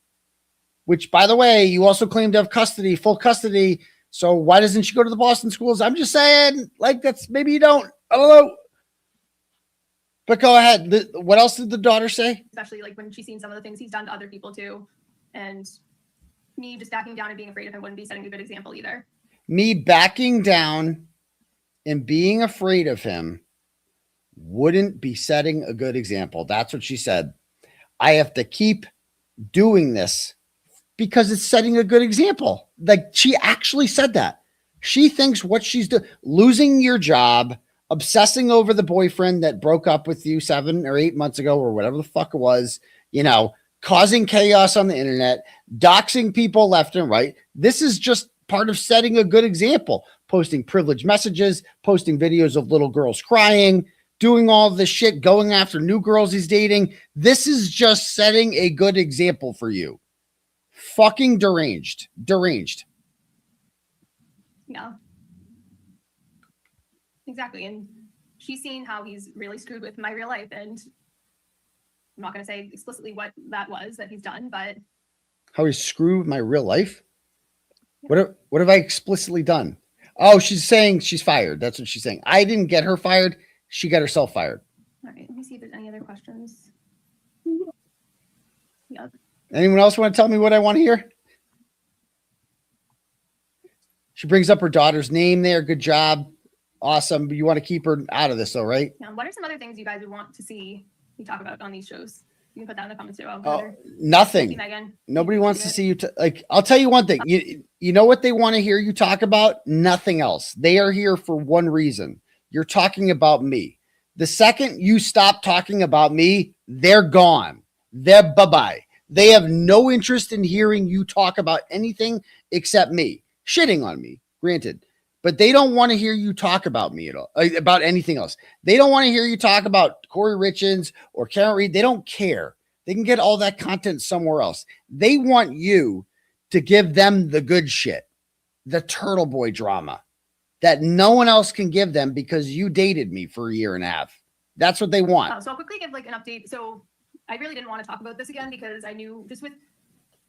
which, by the way, you also claim to have custody, full custody. So why doesn't she go to the Boston schools? I'm just saying, like, that's maybe you don't. I don't know. But go ahead. What else did the daughter say? Especially like when she's seen some of the things he's done to other people too. And me just backing down and being afraid of him wouldn't be setting a good example either. Me backing down and being afraid of him wouldn't be setting a good example. That's what she said. I have to keep doing this because it's setting a good example. Like, she actually said that. She thinks what she's doing, losing your job, obsessing over the boyfriend that broke up with you 7 or 8 months ago or whatever the fuck it was, you know, causing chaos on the internet, doxing people left and right. This is just part of setting a good example, posting privileged messages, posting videos of little girls crying, doing all this shit, going after new girls he's dating. This is just setting a good example for you. Fucking deranged. Yeah. Exactly. And she's seen how he's really screwed with my real life, and I'm not going to say explicitly what that was that he's done, but how he screwed my real life. Yeah. What have I explicitly done? Oh, she's saying she's fired. That's what she's saying. I didn't get her fired. She got herself fired. All right. Let me see if there's any other questions. Yeah. Anyone else want to tell me what I want to hear? She brings up her daughter's name there. Good job. Awesome. But you want to keep her out of this, though, right? Yeah. What are some other things you guys would want to see me talk about on these shows? You can put that in the comments too. Nothing. Megan. Nobody wants to see you. Like, I'll tell you one thing. You know what they want to hear you talk about? Nothing else. They are here for one reason. You're talking about me. The second you stop talking about me, they're gone. They're bye-bye. They have no interest in hearing you talk about anything except me. Shitting on me, granted. But they don't want to hear you talk about me at all, about anything else. They don't want to hear you talk about Corey Richards or Karen Reed. They don't care. They can get all that content somewhere else. They want you to give them the good shit, the Turtle Boy drama that no one else can give them because you dated me for a year and a half. That's what they want. So I'll quickly give like an update. So I really didn't want to talk about this again because I knew just with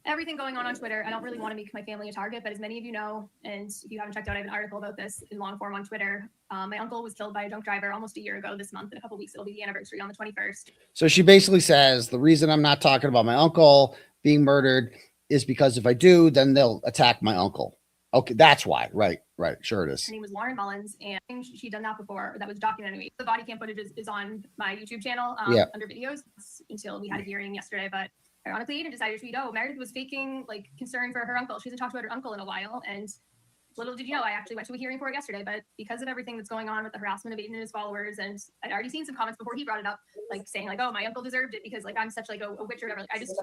everything going on Twitter, I don't really want to make my family a target, but as many of you know, and if you haven't checked out, I have an article about this in long form on Twitter. My uncle was killed by a drunk driver almost a year ago this month. In a couple of weeks, it'll be the anniversary on the 21st. So she basically says the reason I'm not talking about my uncle being murdered is because if I do, then they'll attack my uncle. Okay, that's why. Right. Sure it is. Her name was Lauren Mullins, and she'd done that before. That was documentary. The body cam footage is on my YouTube channel under videos until we had a hearing yesterday, but ironically, Aidan decided to tweet, oh, Meredith was faking like concern for her uncle. She hasn't talked about her uncle in a while. And little did you know, I actually went to a hearing for it yesterday. But because of everything that's going on with the harassment of Aidan and his followers, and I'd already seen some comments before he brought it up, like saying like, oh, my uncle deserved it because like I'm such like a witch or whatever. Like, I didn't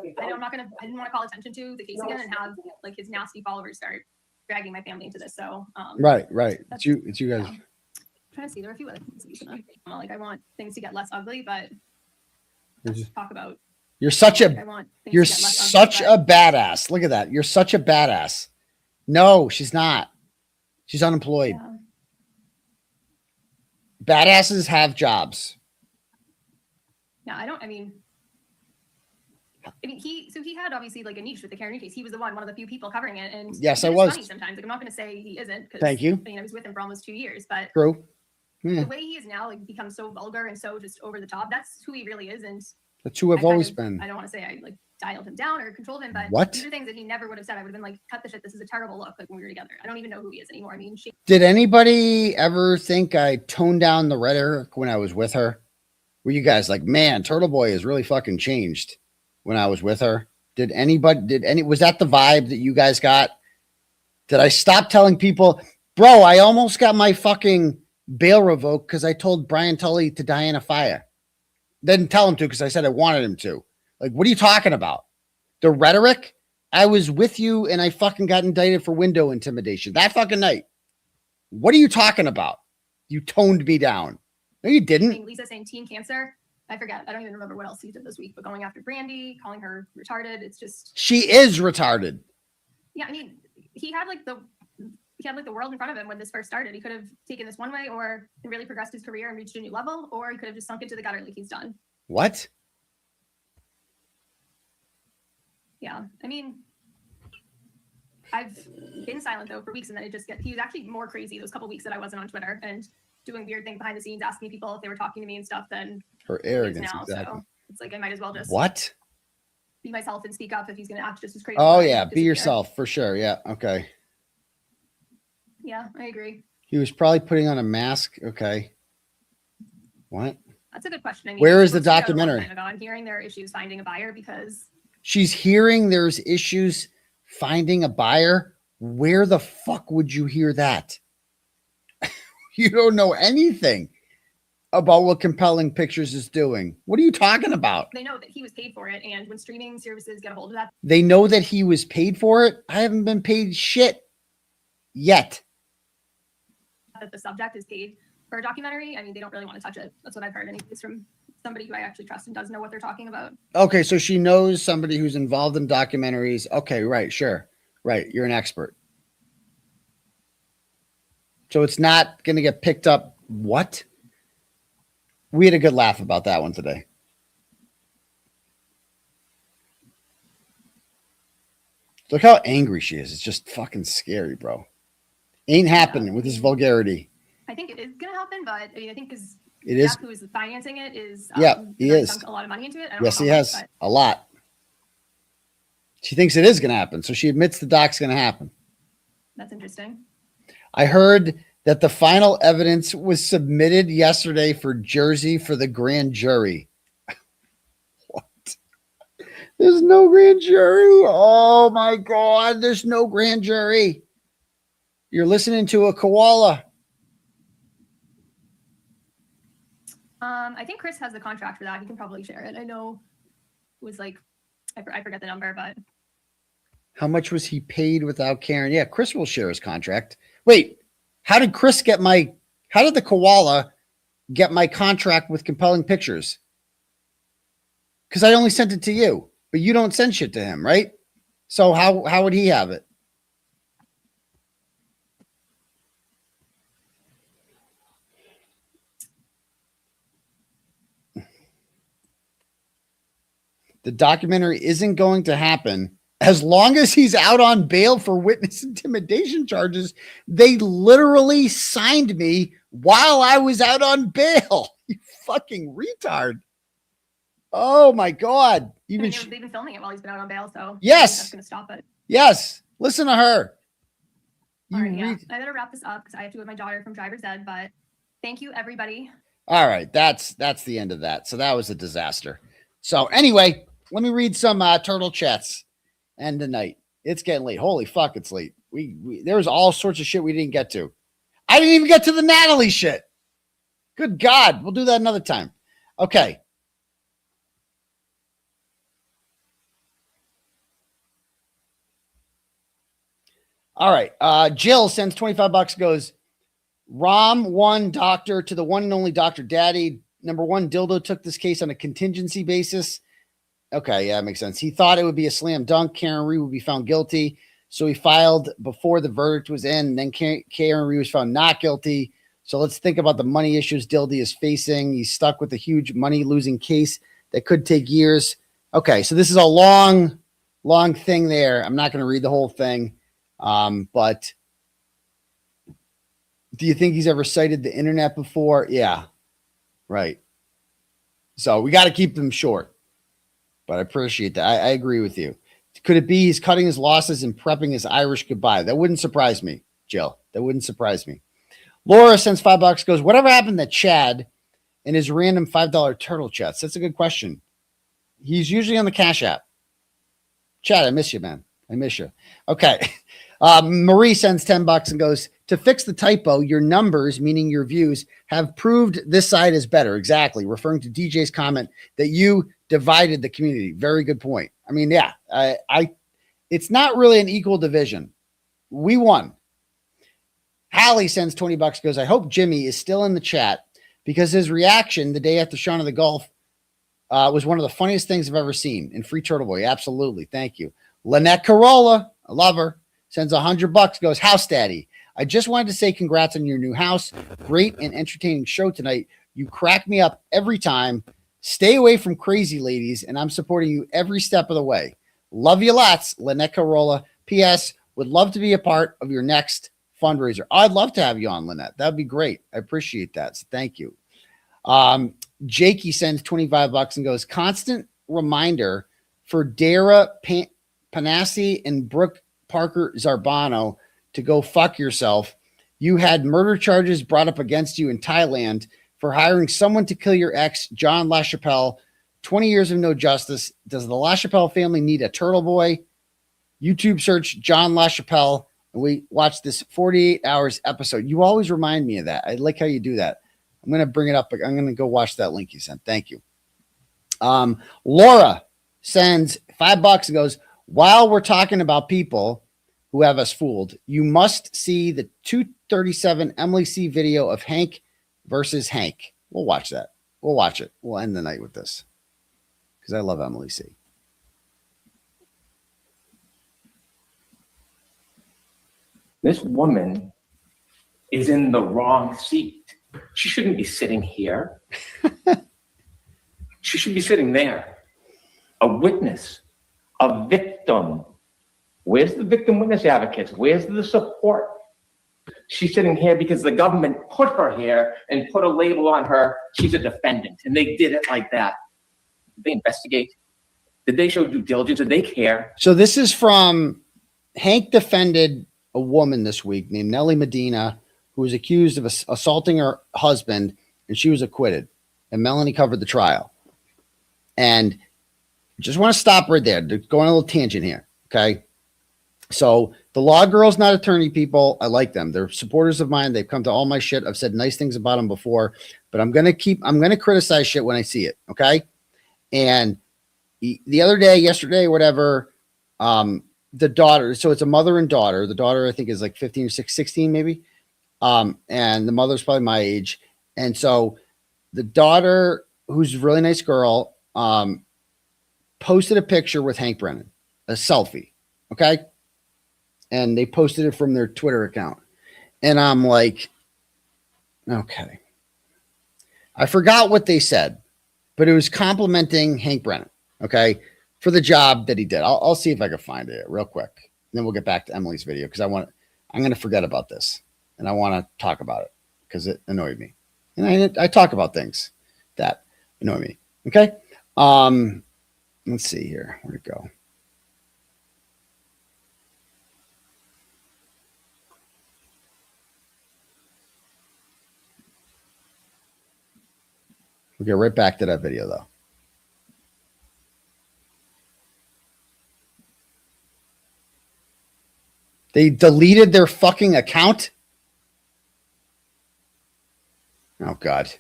want to call attention to the case again and have like his nasty followers start dragging my family into this. So right. It's you guys. Yeah. I'm trying to see, there are a few other things. Like I want things to get less ugly, but let's talk about. You're such a badass. Look at that. You're such a badass. No, she's not. She's unemployed. Yeah. Badasses have jobs. Yeah, I mean, he had obviously like a niche with the Kearney case. He was one of the few people covering it. And yes, I was. Funny sometimes. Like I'm not going to say he isn't. Thank you. I was with him for almost 2 years, but true. Yeah. The way he is now, like become so vulgar and so just over the top. That's who he really is. And that's who I've always been. I don't want to say I like dialed him down or controlled him, but these are things that he never would have said. I would have been like, cut the shit. This is a terrible look. Like when we were together. I don't even know who he is anymore. I mean, did anybody ever think I toned down the rhetoric when I was with her? Were you guys like, man, Turtle Boy has really fucking changed when I was with her? Was that the vibe that you guys got? Did I stop telling people, bro, I almost got my fucking bail revoked because I told Brian Tully to die in a fire. Didn't tell him to because I said I wanted him to. Like, what are you talking about? The rhetoric? I was with you and I fucking got indicted for window intimidation that fucking night. What are you talking about? You toned me down. No, you didn't. Lisa saying teen cancer. I forget. I don't even remember what else he did this week, but going after Brandy, calling her retarded. It's just. She is retarded. Yeah. I mean, he had like the world in front of him when this first started. He could have taken this one way or really progressed his career and reached a new level, or he could have just sunk into the gutter like he's done. What? Yeah. I mean, I've been silent though for weeks, and then he was actually more crazy those couple weeks that I wasn't on Twitter and doing weird things behind the scenes, asking people if they were talking to me and stuff. Then her arrogance. Now, exactly. So it's like I might as well just be myself and speak up if he's going to act just as crazy. Oh yeah, be yourself for sure. Yeah. Okay. Yeah, I agree. He was probably putting on a mask. Okay. What? That's a good question. I mean, where is the documentary? I'm hearing there are issues finding a buyer because she's hearing there's issues finding a buyer. Where the fuck would you hear that? You don't know anything about what Compelling Pictures is doing. What are you talking about? They know that he was paid for it, and when streaming services get a hold of that, they know that he was paid for it. I haven't been paid shit yet. That the subject is paid for a documentary. I mean, they don't really want to touch it. That's what I've heard, anyways, from somebody who I actually trust and does know what they're talking about. Okay, so she knows somebody who's involved in documentaries. Okay, right, sure. Right, you're an expert. So it's not going to get picked up. What? We had a good laugh about that one today. Look how angry she is. It's just fucking scary, bro. Ain't happening with this vulgarity. I think it is going to happen, but I mean, I think because it is who is financing it is he is sunk a lot of money into it. Yes, he has a lot. She thinks it is going to happen, so she admits the doc's going to happen. That's interesting. I heard that the final evidence was submitted yesterday for Jersey for the grand jury. What? There's no grand jury. Oh my God. There's no grand jury. You're listening to a koala. I think Chris has the contract for that. He can probably share it. I know it was like, I forget the number, but. How much was he paid without Karen? Yeah, Chris will share his contract. Wait, how did the koala get my contract with Compelling Pictures? Because I only sent it to you, but you don't send shit to him, right? So how would he have it? The documentary isn't going to happen as long as he's out on bail for witness intimidation charges. They literally signed me while I was out on bail. You fucking retard. Oh my God. They've been filming it while he's been out on bail, so yes, that's going to stop it. Yes. Listen to her. All right, yeah. I better wrap this up because I have to with my daughter from driver's ed, but thank you, everybody. All right. That's the end of that. So that was a disaster. So anyway, let me read some turtle chats. End the night. It's getting late. Holy fuck, it's late. There was all sorts of shit we didn't get to. I didn't even get to the Natalie shit. Good God. We'll do that another time. Okay. All right. Jill sends $25, goes, Rom one doctor to the one and only Dr. Daddy. Number one, Dildo took this case on a contingency basis. Okay, yeah, that makes sense. He thought it would be a slam dunk. Karen Reed would be found guilty. So he filed before the verdict was in. And then Karen Reed was found not guilty. So let's think about the money issues Dildy is facing. He's stuck with a huge money-losing case that could take years. Okay, so this is a long thing there. I'm not going to read the whole thing. But do you think he's ever cited the internet before? Yeah, right. So we got to keep them short. But I appreciate that. I agree with you. Could it be he's cutting his losses and prepping his Irish goodbye? That wouldn't surprise me, Jill. That wouldn't surprise me. Laura sends $5, goes, whatever happened to Chad and his random $5 turtle chats? That's a good question. He's usually on the Cash App. Chad, I miss you, man. I miss you. Okay. Marie sends $10 and goes, to fix the typo, your numbers, meaning your views, have proved this side is better. Exactly. Referring to DJ's comment that you divided the community. Very good point. I mean, yeah, it's not really an equal division. We won. Hallie sends $20, goes, I hope Jimmy is still in the chat because his reaction the day after Shaun of the Gulf was one of the funniest things I've ever seen in Free Turtle Boy. Absolutely. Thank you. Lynette Corolla, I love her, sends $100, goes, House Daddy, I just wanted to say congrats on your new house. Great and entertaining show tonight. You crack me up every time. Stay away from crazy ladies, and I'm supporting you every step of the way. Love you lots, Lynette Corolla. P.S. Would love to be a part of your next fundraiser. I'd love to have you on, Lynette. That'd be great. I appreciate that. So thank you. Jakey sends $25 and goes, constant reminder for Dara Panassi and Brooke Parker Zarbano to go fuck yourself. You had murder charges brought up against you in Thailand for hiring someone to kill your ex, John LaChapelle. 20 years of no justice. Does the LaChapelle family need a turtle boy? YouTube search John LaChapelle, and we watched this 48 hours episode. You always remind me of that. I like how you do that. I'm going to bring it up. I'm going to go watch that link you sent. Thank you. Laura sends $5 and goes, while we're talking about people who have us fooled, you must see the 237 Emily C video of Hank versus Hank. We'll watch that. We'll watch it. We'll end the night with this because I love Emily C. This woman is in the wrong seat. She shouldn't be sitting here. She should be sitting there. A witness, a victim. Where's the victim witness advocates? Where's the support? She's sitting here because the government put her here and put a label on her. She's a defendant. And they did it like that. Did they investigate? Did they show due diligence? Did they care? So this is from Hank defended a woman this week named Nellie Medina who was accused of assaulting her husband, and she was acquitted. And Melanie covered the trial. And just want to stop right there. They're going on a little tangent here. Okay. So the law girls, not attorney people, I like them. They're supporters of mine. They've come to all my shit. I've said nice things about them before, but I'm going to criticize shit when I see it. Okay. And the other day, yesterday, whatever, the daughter, so it's a mother and daughter. The daughter, I think, is like 15 or 16, maybe. And the mother's probably my age. And so the daughter, who's a really nice girl, posted a picture with Hank Brennan, a selfie. Okay. And they posted it from their Twitter account. And I'm like, okay. I forgot what they said, but it was complimenting Hank Brennan, okay, for the job that he did. I'll see if I can find it real quick. And then we'll get back to Emily's video because I'm going to forget about this. And I want to talk about it because it annoyed me. And I talk about things that annoy me. Okay. Let's see here. Where'd it go? We'll get right back to that video, though. They deleted their fucking account? Oh, God.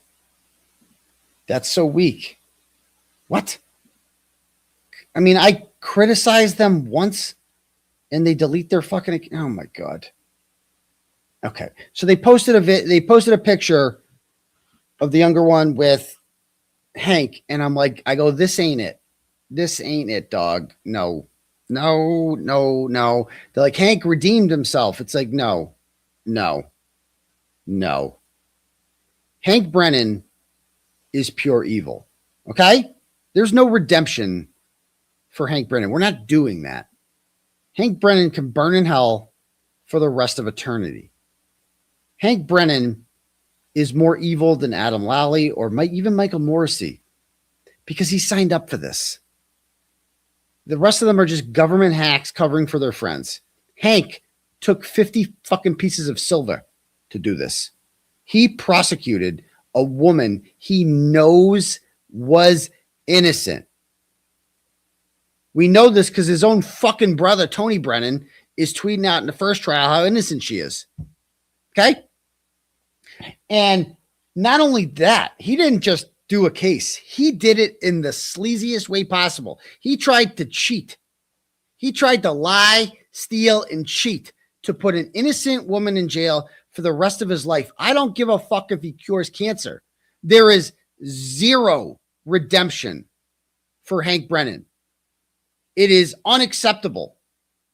That's so weak. What? I mean, I criticized them once, and they delete their fucking account. Oh, my God. Okay. So they posted a picture of the younger one with Hank, and I'm like, I go, this ain't it. This ain't it, dog. No. They're like, Hank redeemed himself. It's like, no. Hank Brennan is pure evil. Okay? There's no redemption for Hank Brennan. We're not doing that. Hank Brennan can burn in hell for the rest of eternity. Hank Brennan is more evil than Adam Lally or even Michael Morrissey because he signed up for this. The rest of them are just government hacks covering for their friends. Hank took 50 fucking pieces of silver to do this. He prosecuted a woman he knows was innocent. We know this because his own fucking brother, Tony Brennan, is tweeting out in the first trial how innocent she is. Okay? And not only that, he didn't just do a case. He did it in the sleaziest way possible. He tried to cheat. He tried to lie, steal, and cheat to put an innocent woman in jail for the rest of his life. I don't give a fuck if he cures cancer. There is zero redemption for Hank Brennan. It is unacceptable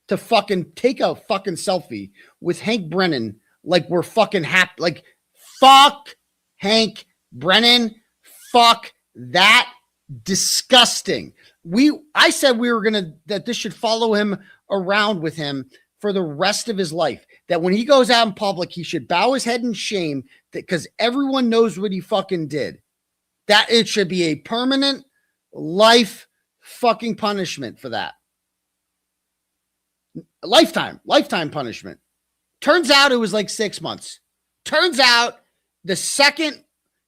to fucking take a fucking selfie with Hank Brennan like we're fucking happy. Like, fuck Hank Brennan. Fuck that. Disgusting. I said that this should follow him around with him for the rest of his life. That when he goes out in public, he should bow his head in shame because everyone knows what he fucking did. That it should be a permanent life fucking punishment for that. Lifetime punishment. Turns out it was like 6 months. Turns out the second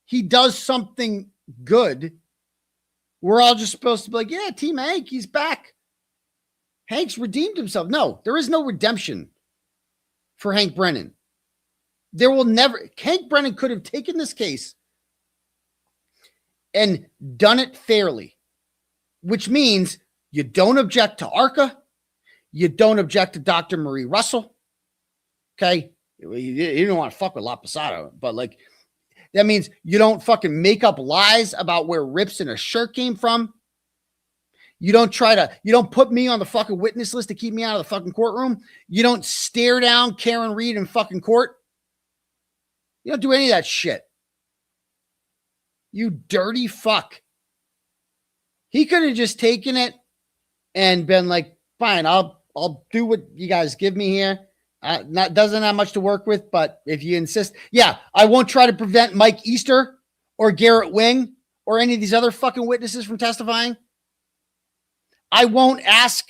he does something good, we're all just supposed to be like, yeah, Team Hank, he's back. Hank's redeemed himself. No, there is no redemption for Hank Brennan. Hank Brennan could have taken this case and done it fairly, which means you don't object to ARCA. You don't object to Dr. Marie Russell. Okay. You don't want to fuck with La Posada, but like, that means you don't fucking make up lies about where rips in a shirt came from. You don't put me on the fucking witness list to keep me out of the fucking courtroom. You don't stare down Karen Reed in fucking court. You don't do any of that shit. You dirty fuck. He could have just taken it and been like, fine, I'll do what you guys give me here. Doesn't have much to work with, but if you insist, yeah, I won't try to prevent Mike Easter or Garrett Wing or any of these other fucking witnesses from testifying. I won't ask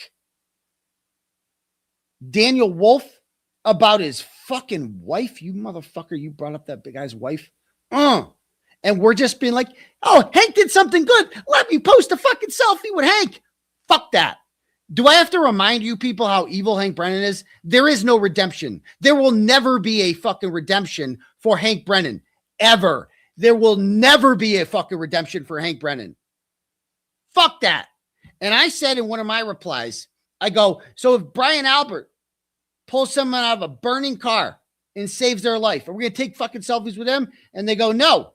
Daniel Wolf about his fucking wife. You motherfucker, you brought up that big guy's wife. And we're just being like, oh, Hank did something good. Let me post a fucking selfie with Hank. Fuck that. Do I have to remind you people how evil Hank Brennan is? There is no redemption. There will never be a fucking redemption for Hank Brennan. Ever. There will never be a fucking redemption for Hank Brennan. Fuck that. And I said in one of my replies, I go, so if Brian Albert pulls someone out of a burning car and saves their life, are we going to take fucking selfies with him? And they go, no.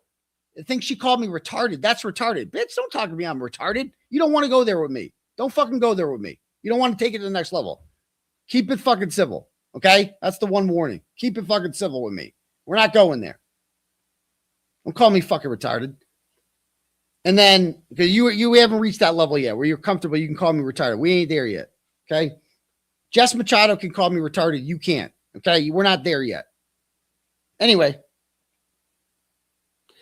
I think she called me retarded. That's retarded. Bitch, don't talk to me. I'm retarded. You don't want to go there with me. Don't fucking go there with me. You don't want to take it to the next level. Keep it fucking civil. Okay? That's the one warning. Keep it fucking civil with me. We're not going there. Don't call me fucking retarded. And then, because you haven't reached that level yet where you're comfortable, you can call me retarded. We ain't there yet. Okay? Jess Machado can call me retarded. You can't. Okay? We're not there yet. Anyway.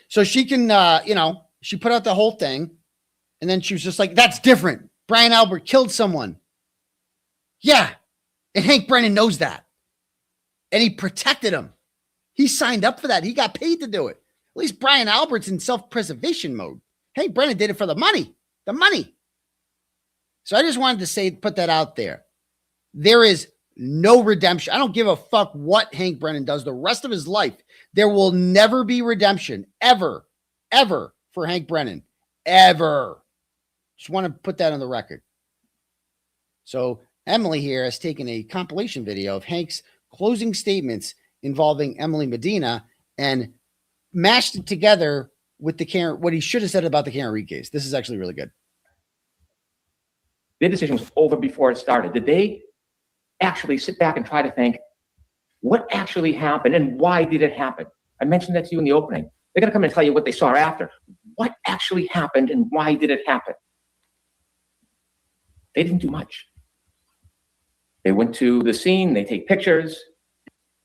So she can, she put out the whole thing. And then she was just like, that's different. Brian Albert killed someone. Yeah. And Hank Brennan knows that. And he protected him. He signed up for that. He got paid to do it. At least Brian Albert's in self-preservation mode. Hank Brennan did it for the money. The money. So I just wanted to put that out there. There is no redemption. I don't give a fuck what Hank Brennan does the rest of his life. There will never be redemption. Ever. Ever for Hank Brennan. Ever. Just want to put that on the record. So Emily here has taken a compilation video of Hank's closing statements involving Emily Medina and mashed it together with what he should have said about the Karen Reed case. This is actually really good. Their decision was over before it started. Did they actually sit back and try to think what actually happened and why did it happen? I mentioned that to you in the opening. They're going to come and tell you what they saw after. What actually happened and why did it happen? They didn't do much. They went to the scene, they take pictures.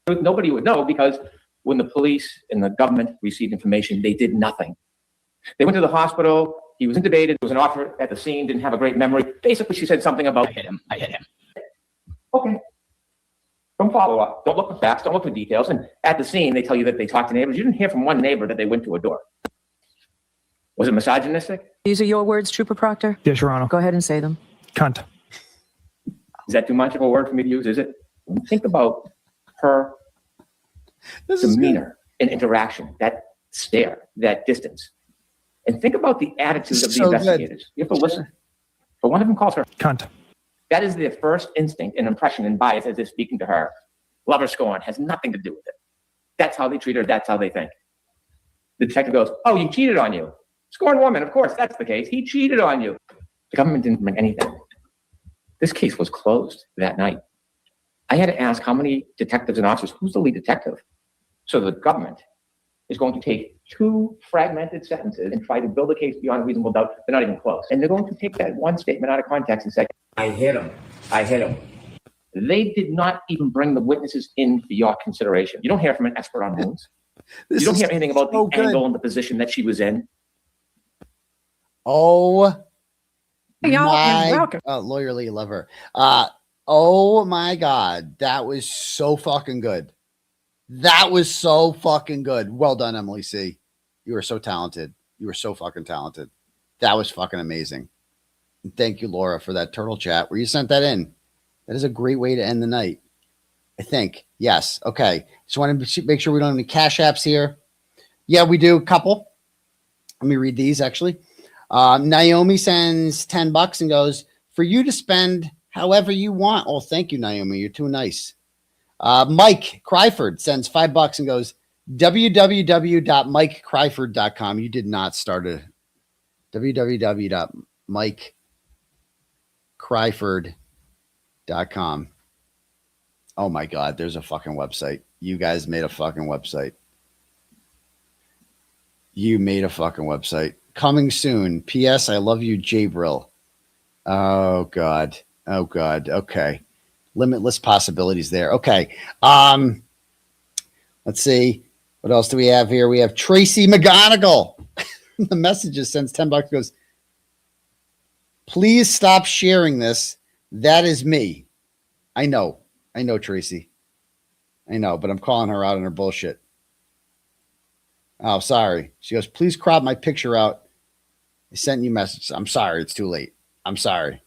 Nobody would know because when the police and the government received information, they did nothing. They went to the hospital, he was intubated, there was an officer at the scene, didn't have a great memory. Basically, she said something about, I hit him. Okay. Don't follow up. Don't look for facts, don't look for details. And at the scene, they tell you that they talked to neighbors. You didn't hear from one neighbor that they went to a door. Was it misogynistic? These are your words, Trooper Proctor? Yes, Your Honor. Go ahead and say them. Cunt. Is that too much of a word for me to use? Is it? Think about her demeanor and interaction, that stare, that distance. And think about the attitude of the investigators. You have to listen. But one of them calls her cunt. That is their first instinct and impression and bias as they're speaking to her. Love or scorn has nothing to do with it. That's how they treat her. That's how they think. The detective goes, oh, he cheated on you. Scorn woman, of course, that's the case. He cheated on you. The government didn't bring anything. This case was closed that night. I had to ask how many detectives and officers, who's the lead detective? So the government is going to take two fragmented sentences and try to build a case beyond a reasonable doubt. They're not even close. And they're going to take that one statement out of context and say, I hit him. I hit him. They did not even bring the witnesses in for your consideration. You don't hear from an expert on wounds. You don't hear anything about the angle and the position that she was in. Oh, my lawyerly lover. Oh my God. That was so fucking good. That was so fucking good. Well done, Emily C. You were so talented. You were so fucking talented. That was fucking amazing. And thank you, Laura, for that turtle chat where you sent that in. That is a great way to end the night. I think. Yes. Okay. Just want to make sure we don't have any cash apps here. Yeah, we do a couple. Let me read these actually. Naomi sends $10 and goes, for you to spend however you want. Oh, thank you, Naomi. You're too nice. Mike Cryford sends $5 and goes, www.mikecryford.com. You did not start a www.mikecryford.com. Oh my God, there's a fucking website. You guys made a fucking website. You made a fucking website. Coming soon. P.S. I love you, Jabril. Oh God. Oh God. Okay. Limitless possibilities there. Okay. Let's see. What else do we have here? We have Tracy McGonigal. The messages sends $10, goes, please stop sharing this. That is me. I know, Tracy. I know, but I'm calling her out on her bullshit. Oh, sorry. She goes, please crop my picture out. I sent you messages. I'm sorry. It's too late. I'm sorry.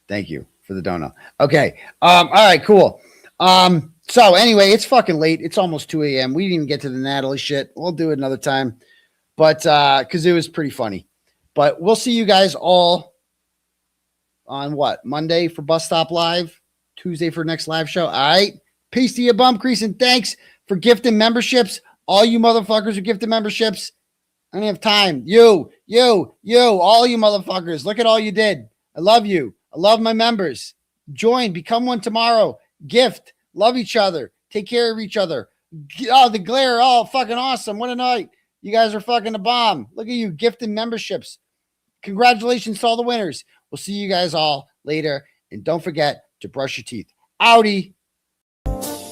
Thank you for the dono. Okay. All right, cool. So anyway, it's fucking late. It's almost 2 a.m. We didn't even get to the Natalie shit. We'll do it another time. But because it was pretty funny. But we'll see you guys all on what? Monday for Bus Stop Live, Tuesday for next live show. All right. Peace to you, bum crease, and thanks for gifting memberships. All you motherfuckers who gifted memberships. I don't have time. You, all you motherfuckers. Look at all you did. I love you. I love my members. Join, become one tomorrow. Gift, love each other. Take care of each other. Oh, the glare. Oh, fucking awesome. What a night. You guys are fucking the bomb. Look at you gifting memberships. Congratulations to all the winners. We'll see you guys all later. And don't forget to brush your teeth. Outie.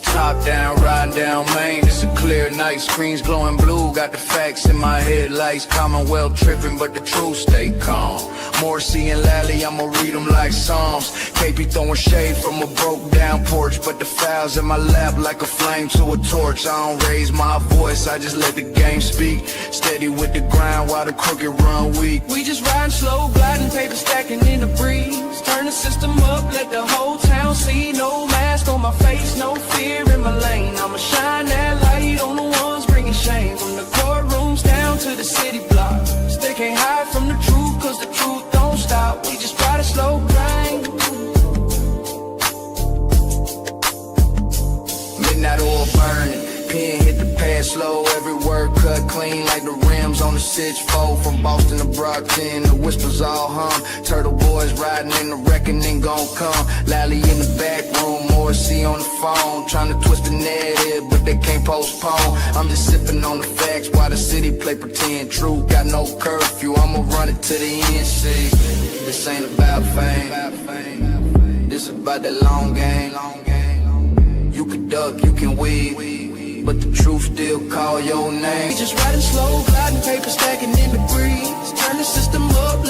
Top down, riding down Main. It's a clear night. Screens glowing blue. Got the facts in my headlights. Commonwealth tripping, but the truth stay calm. Morrissey and Lally, I'ma read them like Psalms. KP throwing shade from a broke down porch, but the files in my lap like a flame to a torch. I don't raise my voice, I just let the game speak. Steady with the grind while the crooked run weak. We just riding slow, gliding, paper stacking in the breeze. Turn the system up, let the whole town see. No mask on my face, no fear in my lane. I'ma shine that light on the ones bringing shame. From the courtrooms down to the city blocks. They can't hide from the truth, cause the truth don't stop. We just ride a slow grind. Midnight oil burning, pen hit the pad slow. Every word cut clean like the rims on the 6-4. From Boston to Brockton, the whispers all hum. Turtle boys riding in the reckoning gon' come. Lally in the back room, Morrissey on the phone. Trying to twist the narrative, but they can't postpone. I'm just sipping on the facts while the city play pretend. True, got no curfew, I'ma run it to the end. See, this ain't about fame. This about that long game. You can duck, you can weave, but the truth still call your name. We just riding slow, gliding, paper stacking in the breeze. Turn the system up,